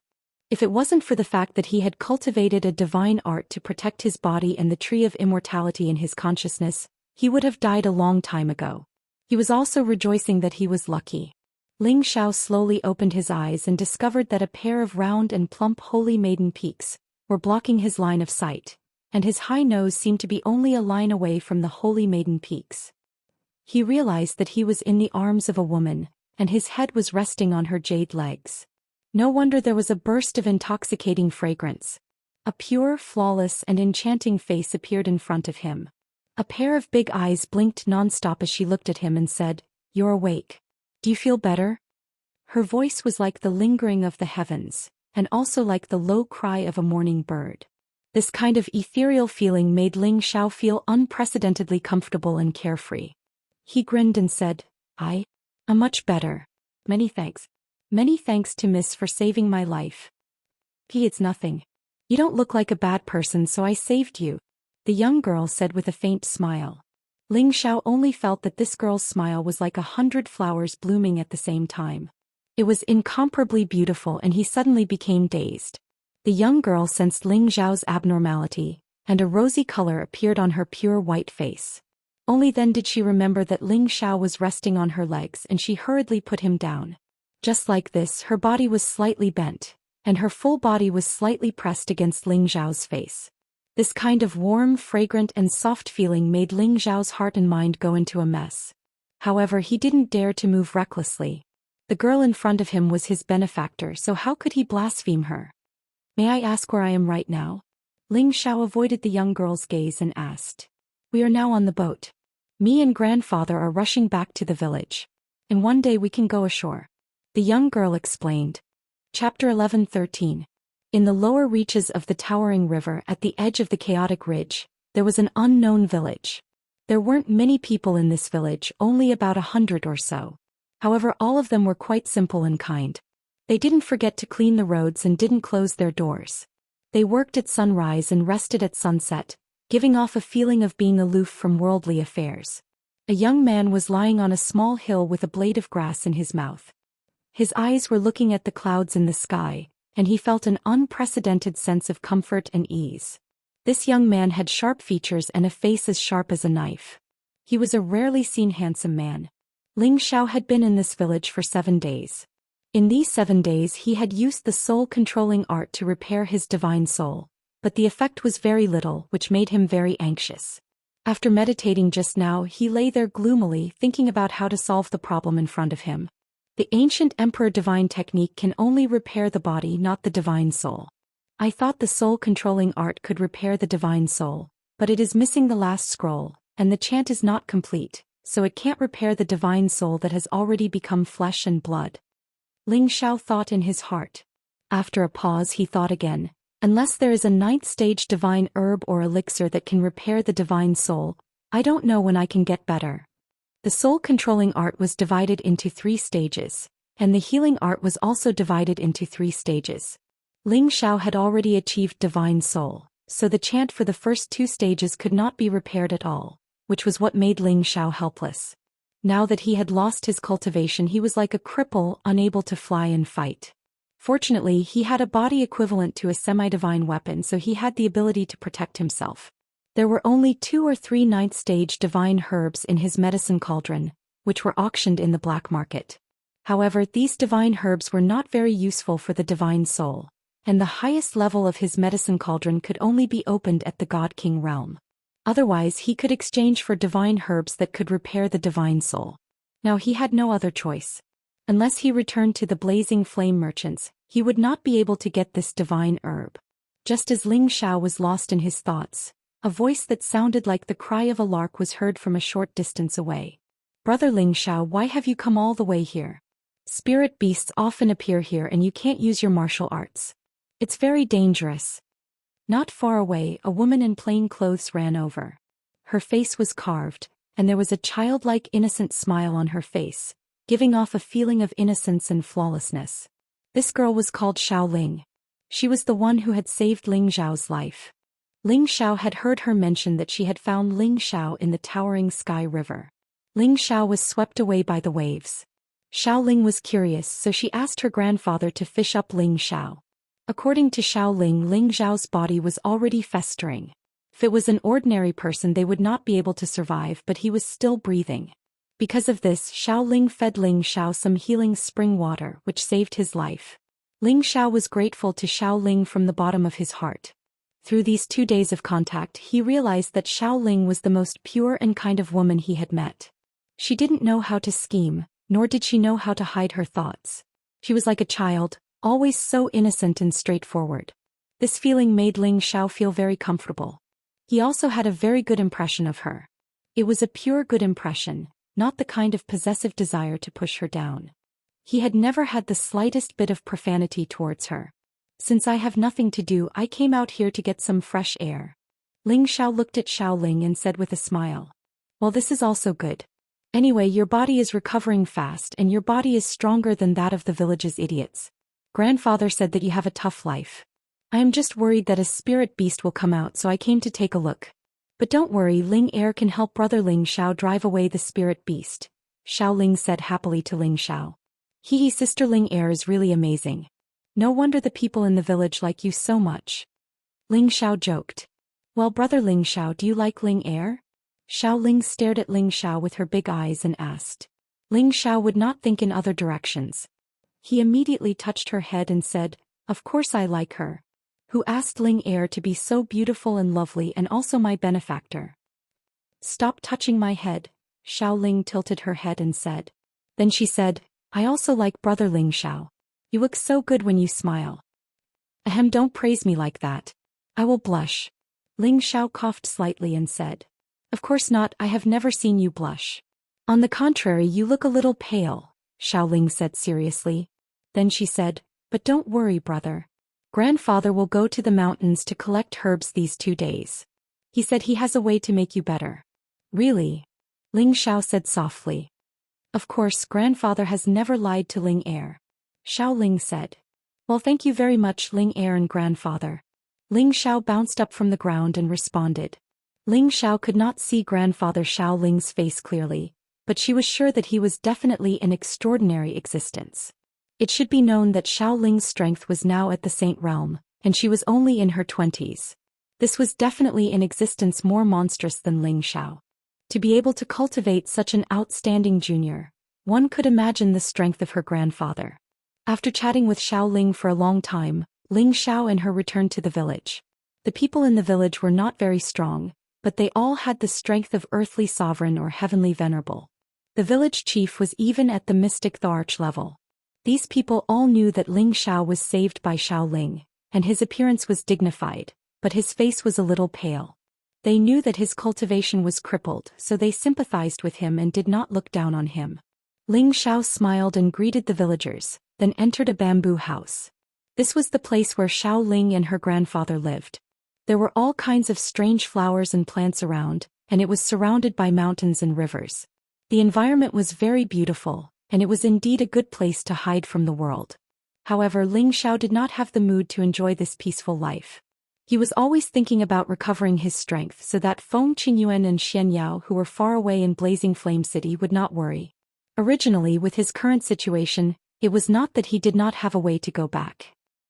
If it wasn't for the fact that he had cultivated a divine art to protect his body and the tree of immortality in his consciousness, he would have died a long time ago. He was also rejoicing that he was lucky. Ling Xiao slowly opened his eyes and discovered that a pair of round and plump holy maiden peaks were blocking his line of sight, and his high nose seemed to be only a line away from the holy maiden peaks. He realized that he was in the arms of a woman, and his head was resting on her jade legs. No wonder there was a burst of intoxicating fragrance. A pure, flawless, and enchanting face appeared in front of him. A pair of big eyes blinked non-stop as she looked at him and said, "You're awake. Do you feel better?" Her voice was like the lingering of the heavens, and also like the low cry of a morning bird. This kind of ethereal feeling made Ling Xiao feel unprecedentedly comfortable and carefree. He grinned and said, I'm much better. Many thanks. Many thanks to Miss for saving my life." It's nothing. You don't look like a bad person, so I saved you," the young girl said with a faint smile. Ling Xiao only felt that this girl's smile was like 100 flowers blooming at the same time. It was incomparably beautiful and he suddenly became dazed. The young girl sensed Ling Xiao's abnormality, and a rosy color appeared on her pure white face. Only then did she remember that Ling Xiao was resting on her legs and she hurriedly put him down. Just like this, her body was slightly bent, and her full body was slightly pressed against Ling Xiao's face. This kind of warm, fragrant, and soft feeling made Ling Xiao's heart and mind go into a mess. However, he didn't dare to move recklessly. The girl in front of him was his benefactor, so how could he blaspheme her? "May I ask where I am right now?" Ling Xiao avoided the young girl's gaze and asked. "We are now on the boat. Me and grandfather are rushing back to the village. And one day we can go ashore," the young girl explained. Chapter 11:13. In the lower reaches of the towering river at the edge of the chaotic ridge, there was an unknown village. There weren't many people in this village, only about 100 or so. However, all of them were quite simple and kind. They didn't forget to clean the roads and didn't close their doors. They worked at sunrise and rested at sunset, giving off a feeling of being aloof from worldly affairs. A young man was lying on a small hill with a blade of grass in his mouth. His eyes were looking at the clouds in the sky, and he felt an unprecedented sense of comfort and ease. This young man had sharp features and a face as sharp as a knife. He was a rarely seen handsome man. Ling Xiao had been in this village for 7 days. In these 7 days he had used the soul-controlling art to repair his divine soul, but the effect was very little, which made him very anxious. After meditating just now, he lay there gloomily thinking about how to solve the problem in front of him. The ancient Emperor Divine technique can only repair the body, not the divine soul. I thought the soul-controlling art could repair the divine soul, but it is missing the last scroll, and the chant is not complete, so it can't repair the divine soul that has already become flesh and blood. Ling Xiao thought in his heart. After a pause he thought again, unless there is a 9th stage divine herb or elixir that can repair the divine soul, I don't know when I can get better. The soul-controlling art was divided into 3 stages, and the healing art was also divided into 3 stages. Ling Xiao had already achieved divine soul, so the chant for the first 2 stages could not be repaired at all, which was what made Ling Xiao helpless. Now that he had lost his cultivation, he was like a cripple, unable to fly and fight. Fortunately, he had a body equivalent to a semi-divine weapon, so he had the ability to protect himself. There were only 2 or 3 9th stage divine herbs in his medicine cauldron, which were auctioned in the black market. However, these divine herbs were not very useful for the divine soul, and the highest level of his medicine cauldron could only be opened at the God King realm. Otherwise he could exchange for divine herbs that could repair the divine soul. Now he had no other choice. Unless he returned to the blazing flame merchants, he would not be able to get this divine herb. Just as Ling Xiao was lost in his thoughts, a voice that sounded like the cry of a lark was heard from a short distance away. Brother Ling Xiao, why have you come all the way here? Spirit beasts often appear here and you can't use your martial arts. It's very dangerous. Not far away, a woman in plain clothes ran over. Her face was carved, and there was a childlike innocent smile on her face, giving off a feeling of innocence and flawlessness. This girl was called Xiao Ling. She was the one who had saved Ling Xiao's life. Ling Xiao had heard her mention that she had found Ling Xiao in the towering sky river. Ling Xiao was swept away by the waves. Xiao Ling was curious, so she asked her grandfather to fish up Ling Xiao. According to Xiao Ling, Ling Xiao's body was already festering. If it was an ordinary person they would not be able to survive, but he was still breathing. Because of this, Xiao Ling fed Ling Xiao some healing spring water, which saved his life. Ling Xiao was grateful to Xiao Ling from the bottom of his heart. Through these 2 days of contact he realized that Xiao Ling was the most pure and kind of woman he had met. She didn't know how to scheme, nor did she know how to hide her thoughts. She was like a child, always so innocent and straightforward. This feeling made Ling Xiao feel very comfortable. He also had a very good impression of her. It was a pure good impression, not the kind of possessive desire to push her down. He had never had the slightest bit of profanity towards her. Since I have nothing to do, I came out here to get some fresh air. Ling Xiao looked at Xiao Ling and said with a smile. Well, this is also good. Anyway, your body is recovering fast and your body is stronger than that of the village's idiots. Grandfather said that you have a tough life. I am just worried that a spirit beast will come out, so I came to take a look. But don't worry, Ling Er can help brother Ling Xiao drive away the spirit beast, Xiao Ling said happily to Ling Xiao. Sister Ling Er is really amazing. No wonder the people in the village like you so much. Ling Xiao joked. Well, brother Ling Xiao, do you like Ling Er? Xiao Ling stared at Ling Xiao with her big eyes and asked. Ling Xiao would not think in other directions. He immediately touched her head and said, of course I like her. Who asked Ling Er to be so beautiful and lovely and also my benefactor? Stop touching my head, Xiao Ling tilted her head and said. Then she said, I also like brother Ling Xiao. You look so good when you smile. Ahem, don't praise me like that. I will blush. Ling Xiao coughed slightly and said. Of course not, I have never seen you blush. On the contrary, you look a little pale, Xiao Ling said seriously. Then she said, but don't worry, brother. Grandfather will go to the mountains to collect herbs these 2 days. He said he has a way to make you better. Really? Ling Xiao said softly. Of course, grandfather has never lied to Ling Er. Xiao Ling said. Well, thank you very much, Ling Er and grandfather. Ling Xiao bounced up from the ground and responded. Ling Xiao could not see grandfather Xiao Ling's face clearly, but she was sure that he was definitely an extraordinary existence. It should be known that Xiao Ling's strength was now at the Saint Realm, and she was only in her 20s. This was definitely an existence more monstrous than Ling Xiao. To be able to cultivate such an outstanding junior, one could imagine the strength of her grandfather. After chatting with Xiao Ling for a long time, Ling Xiao and her returned to the village. The people in the village were not very strong, but they all had the strength of earthly sovereign or heavenly venerable. The village chief was even at the mystic Tharch level. These people all knew that Ling Xiao was saved by Xiao Ling, and his appearance was dignified, but his face was a little pale. They knew that his cultivation was crippled, so they sympathized with him and did not look down on him. Ling Xiao smiled and greeted the villagers, then entered a bamboo house. This was the place where Xiao Ling and her grandfather lived. There were all kinds of strange flowers and plants around, and it was surrounded by mountains and rivers. The environment was very beautiful, and it was indeed a good place to hide from the world. However, Ling Xiao did not have the mood to enjoy this peaceful life. He was always thinking about recovering his strength so that Feng Qingyuan and Xianyao, who were far away in Blazing Flame City, would not worry. Originally, with his current situation, it was not that he did not have a way to go back.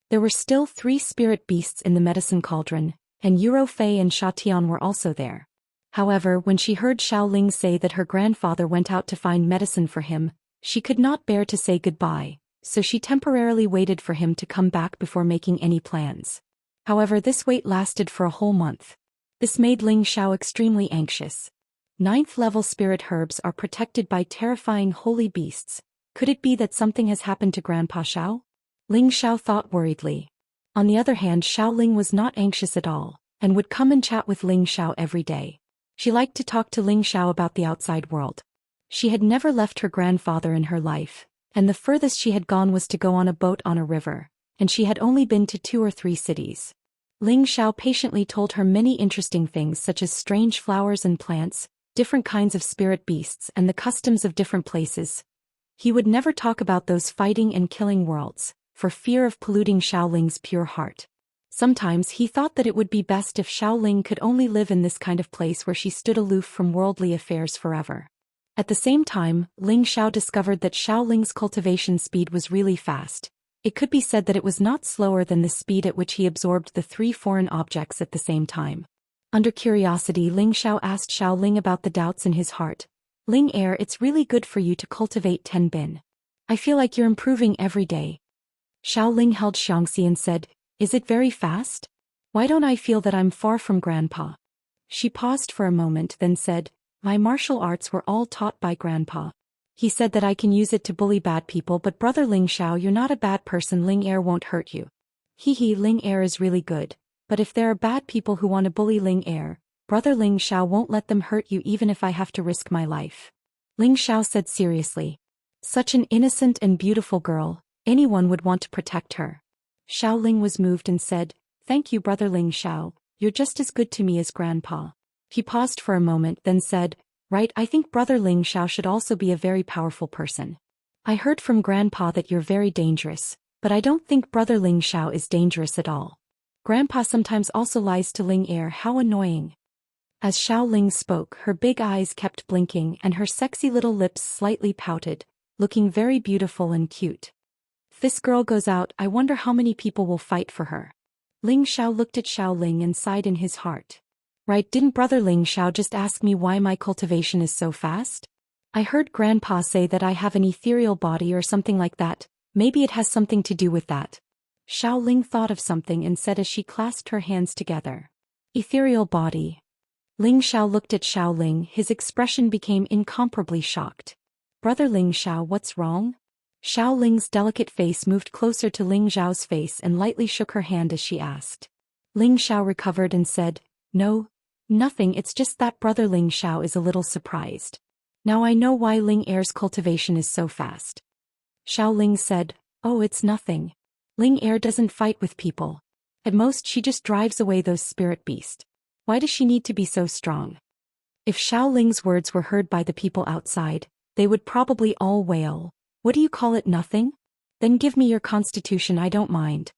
There were still 3 spirit beasts in the medicine cauldron, and Eurofei and Shatian were also there. However, when she heard Xiao Ling say that her grandfather went out to find medicine for him, she could not bear to say goodbye, so she temporarily waited for him to come back before making any plans. However, this wait lasted for a whole month. This made Ling Xiao extremely anxious. 9th-level spirit herbs are protected by terrifying holy beasts. Could it be that something has happened to Grandpa Xiao? Ling Xiao thought worriedly. On the other hand, Xiao Ling was not anxious at all, and would come and chat with Ling Xiao every day. She liked to talk to Ling Xiao about the outside world. She had never left her grandfather in her life, and the furthest she had gone was to go on a boat on a river, and she had only been to 2 or 3 cities. Ling Xiao patiently told her many interesting things such as strange flowers and plants, different kinds of spirit beasts, and the customs of different places. He would never talk about those fighting and killing worlds, for fear of polluting Xiao Ling's pure heart. Sometimes he thought that it would be best if Xiao Ling could only live in this kind of place where she stood aloof from worldly affairs forever. At the same time, Ling Xiao discovered that Xiao Ling's cultivation speed was really fast. It could be said that it was not slower than the speed at which he absorbed the 3 foreign objects at the same time. Under curiosity, Ling Xiao asked Xiao Ling about the doubts in his heart. Ling Heir, it's really good for you to cultivate 10 bin. I feel like you're improving every day. Xiao Ling held Xianxia and said, is it very fast? Why don't I feel that I'm far from Grandpa? She paused for a moment, then said, my martial arts were all taught by Grandpa. He said that I can use it to bully bad people, but brother Ling Xiao, you're not a bad person. Ling Heir won't hurt you. Ling Heir is really good, but if there are bad people who want to bully Ling Heir, brother Ling Xiao won't let them hurt you even if I have to risk my life. Ling Xiao said seriously. Such an innocent and beautiful girl, anyone would want to protect her. Xiao Ling was moved and said, thank you brother Ling Xiao, you're just as good to me as Grandpa. He paused for a moment, then said, right, I think brother Ling Xiao should also be a very powerful person. I heard from Grandpa that you're very dangerous, but I don't think brother Ling Xiao is dangerous at all. Grandpa sometimes also lies to Ling Heir. How annoying. As Xiao Ling spoke, her big eyes kept blinking and her sexy little lips slightly pouted, looking very beautiful and cute. If this girl goes out, I wonder how many people will fight for her. Ling Xiao looked at Xiao Ling and sighed in his heart. Right, didn't brother Ling Xiao just ask me why my cultivation is so fast? I heard Grandpa say that I have an ethereal body or something like that. Maybe it has something to do with that. Xiao Ling thought of something and said as she clasped her hands together. Ethereal body. Ling Xiao looked at Xiao Ling. His expression became incomparably shocked. Brother Ling Xiao, what's wrong? Xiao Ling's delicate face moved closer to Ling Xiao's face and lightly shook her hand as she asked. Ling Xiao recovered and said, no, nothing, it's just that brother Ling Xiao is a little surprised. Now I know why Ling Heir's cultivation is so fast. Xiao Ling said, oh, it's nothing. Ling Heir doesn't fight with people. At most she just drives away those spirit beasts. Why does she need to be so strong? If Xiao Ling's words were heard by the people outside, they would probably all wail. What do you call it, nothing? Then give me your constitution, I don't mind.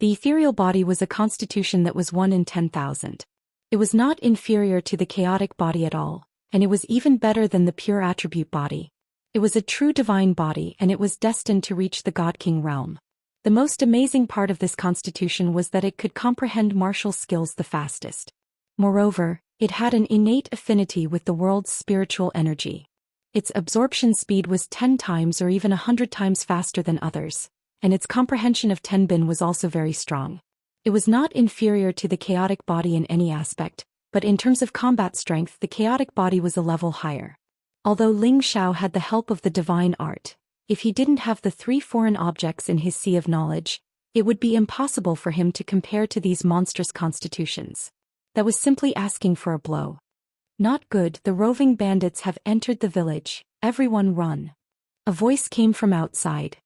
The ethereal body was a constitution that was 1 in 10,000. It was not inferior to the chaotic body at all, and it was even better than the pure attribute body. It was a true divine body and it was destined to reach the God King realm. The most amazing part of this constitution was that it could comprehend martial skills the fastest. Moreover, It had an innate affinity with the world's spiritual energy. Its absorption speed was 10 times or even 100 times faster than others, and its comprehension of Tenbin was also very strong. It was not inferior to the chaotic body in any aspect, but in terms of combat strength the chaotic body was a level higher. Although Ling Xiao had the help of the divine art, if he didn't have the 3 foreign objects in his sea of knowledge, it would be impossible for him to compare to these monstrous constitutions. That was simply asking for a blow. Not good, the roving bandits have entered the village, everyone run. A voice came from outside.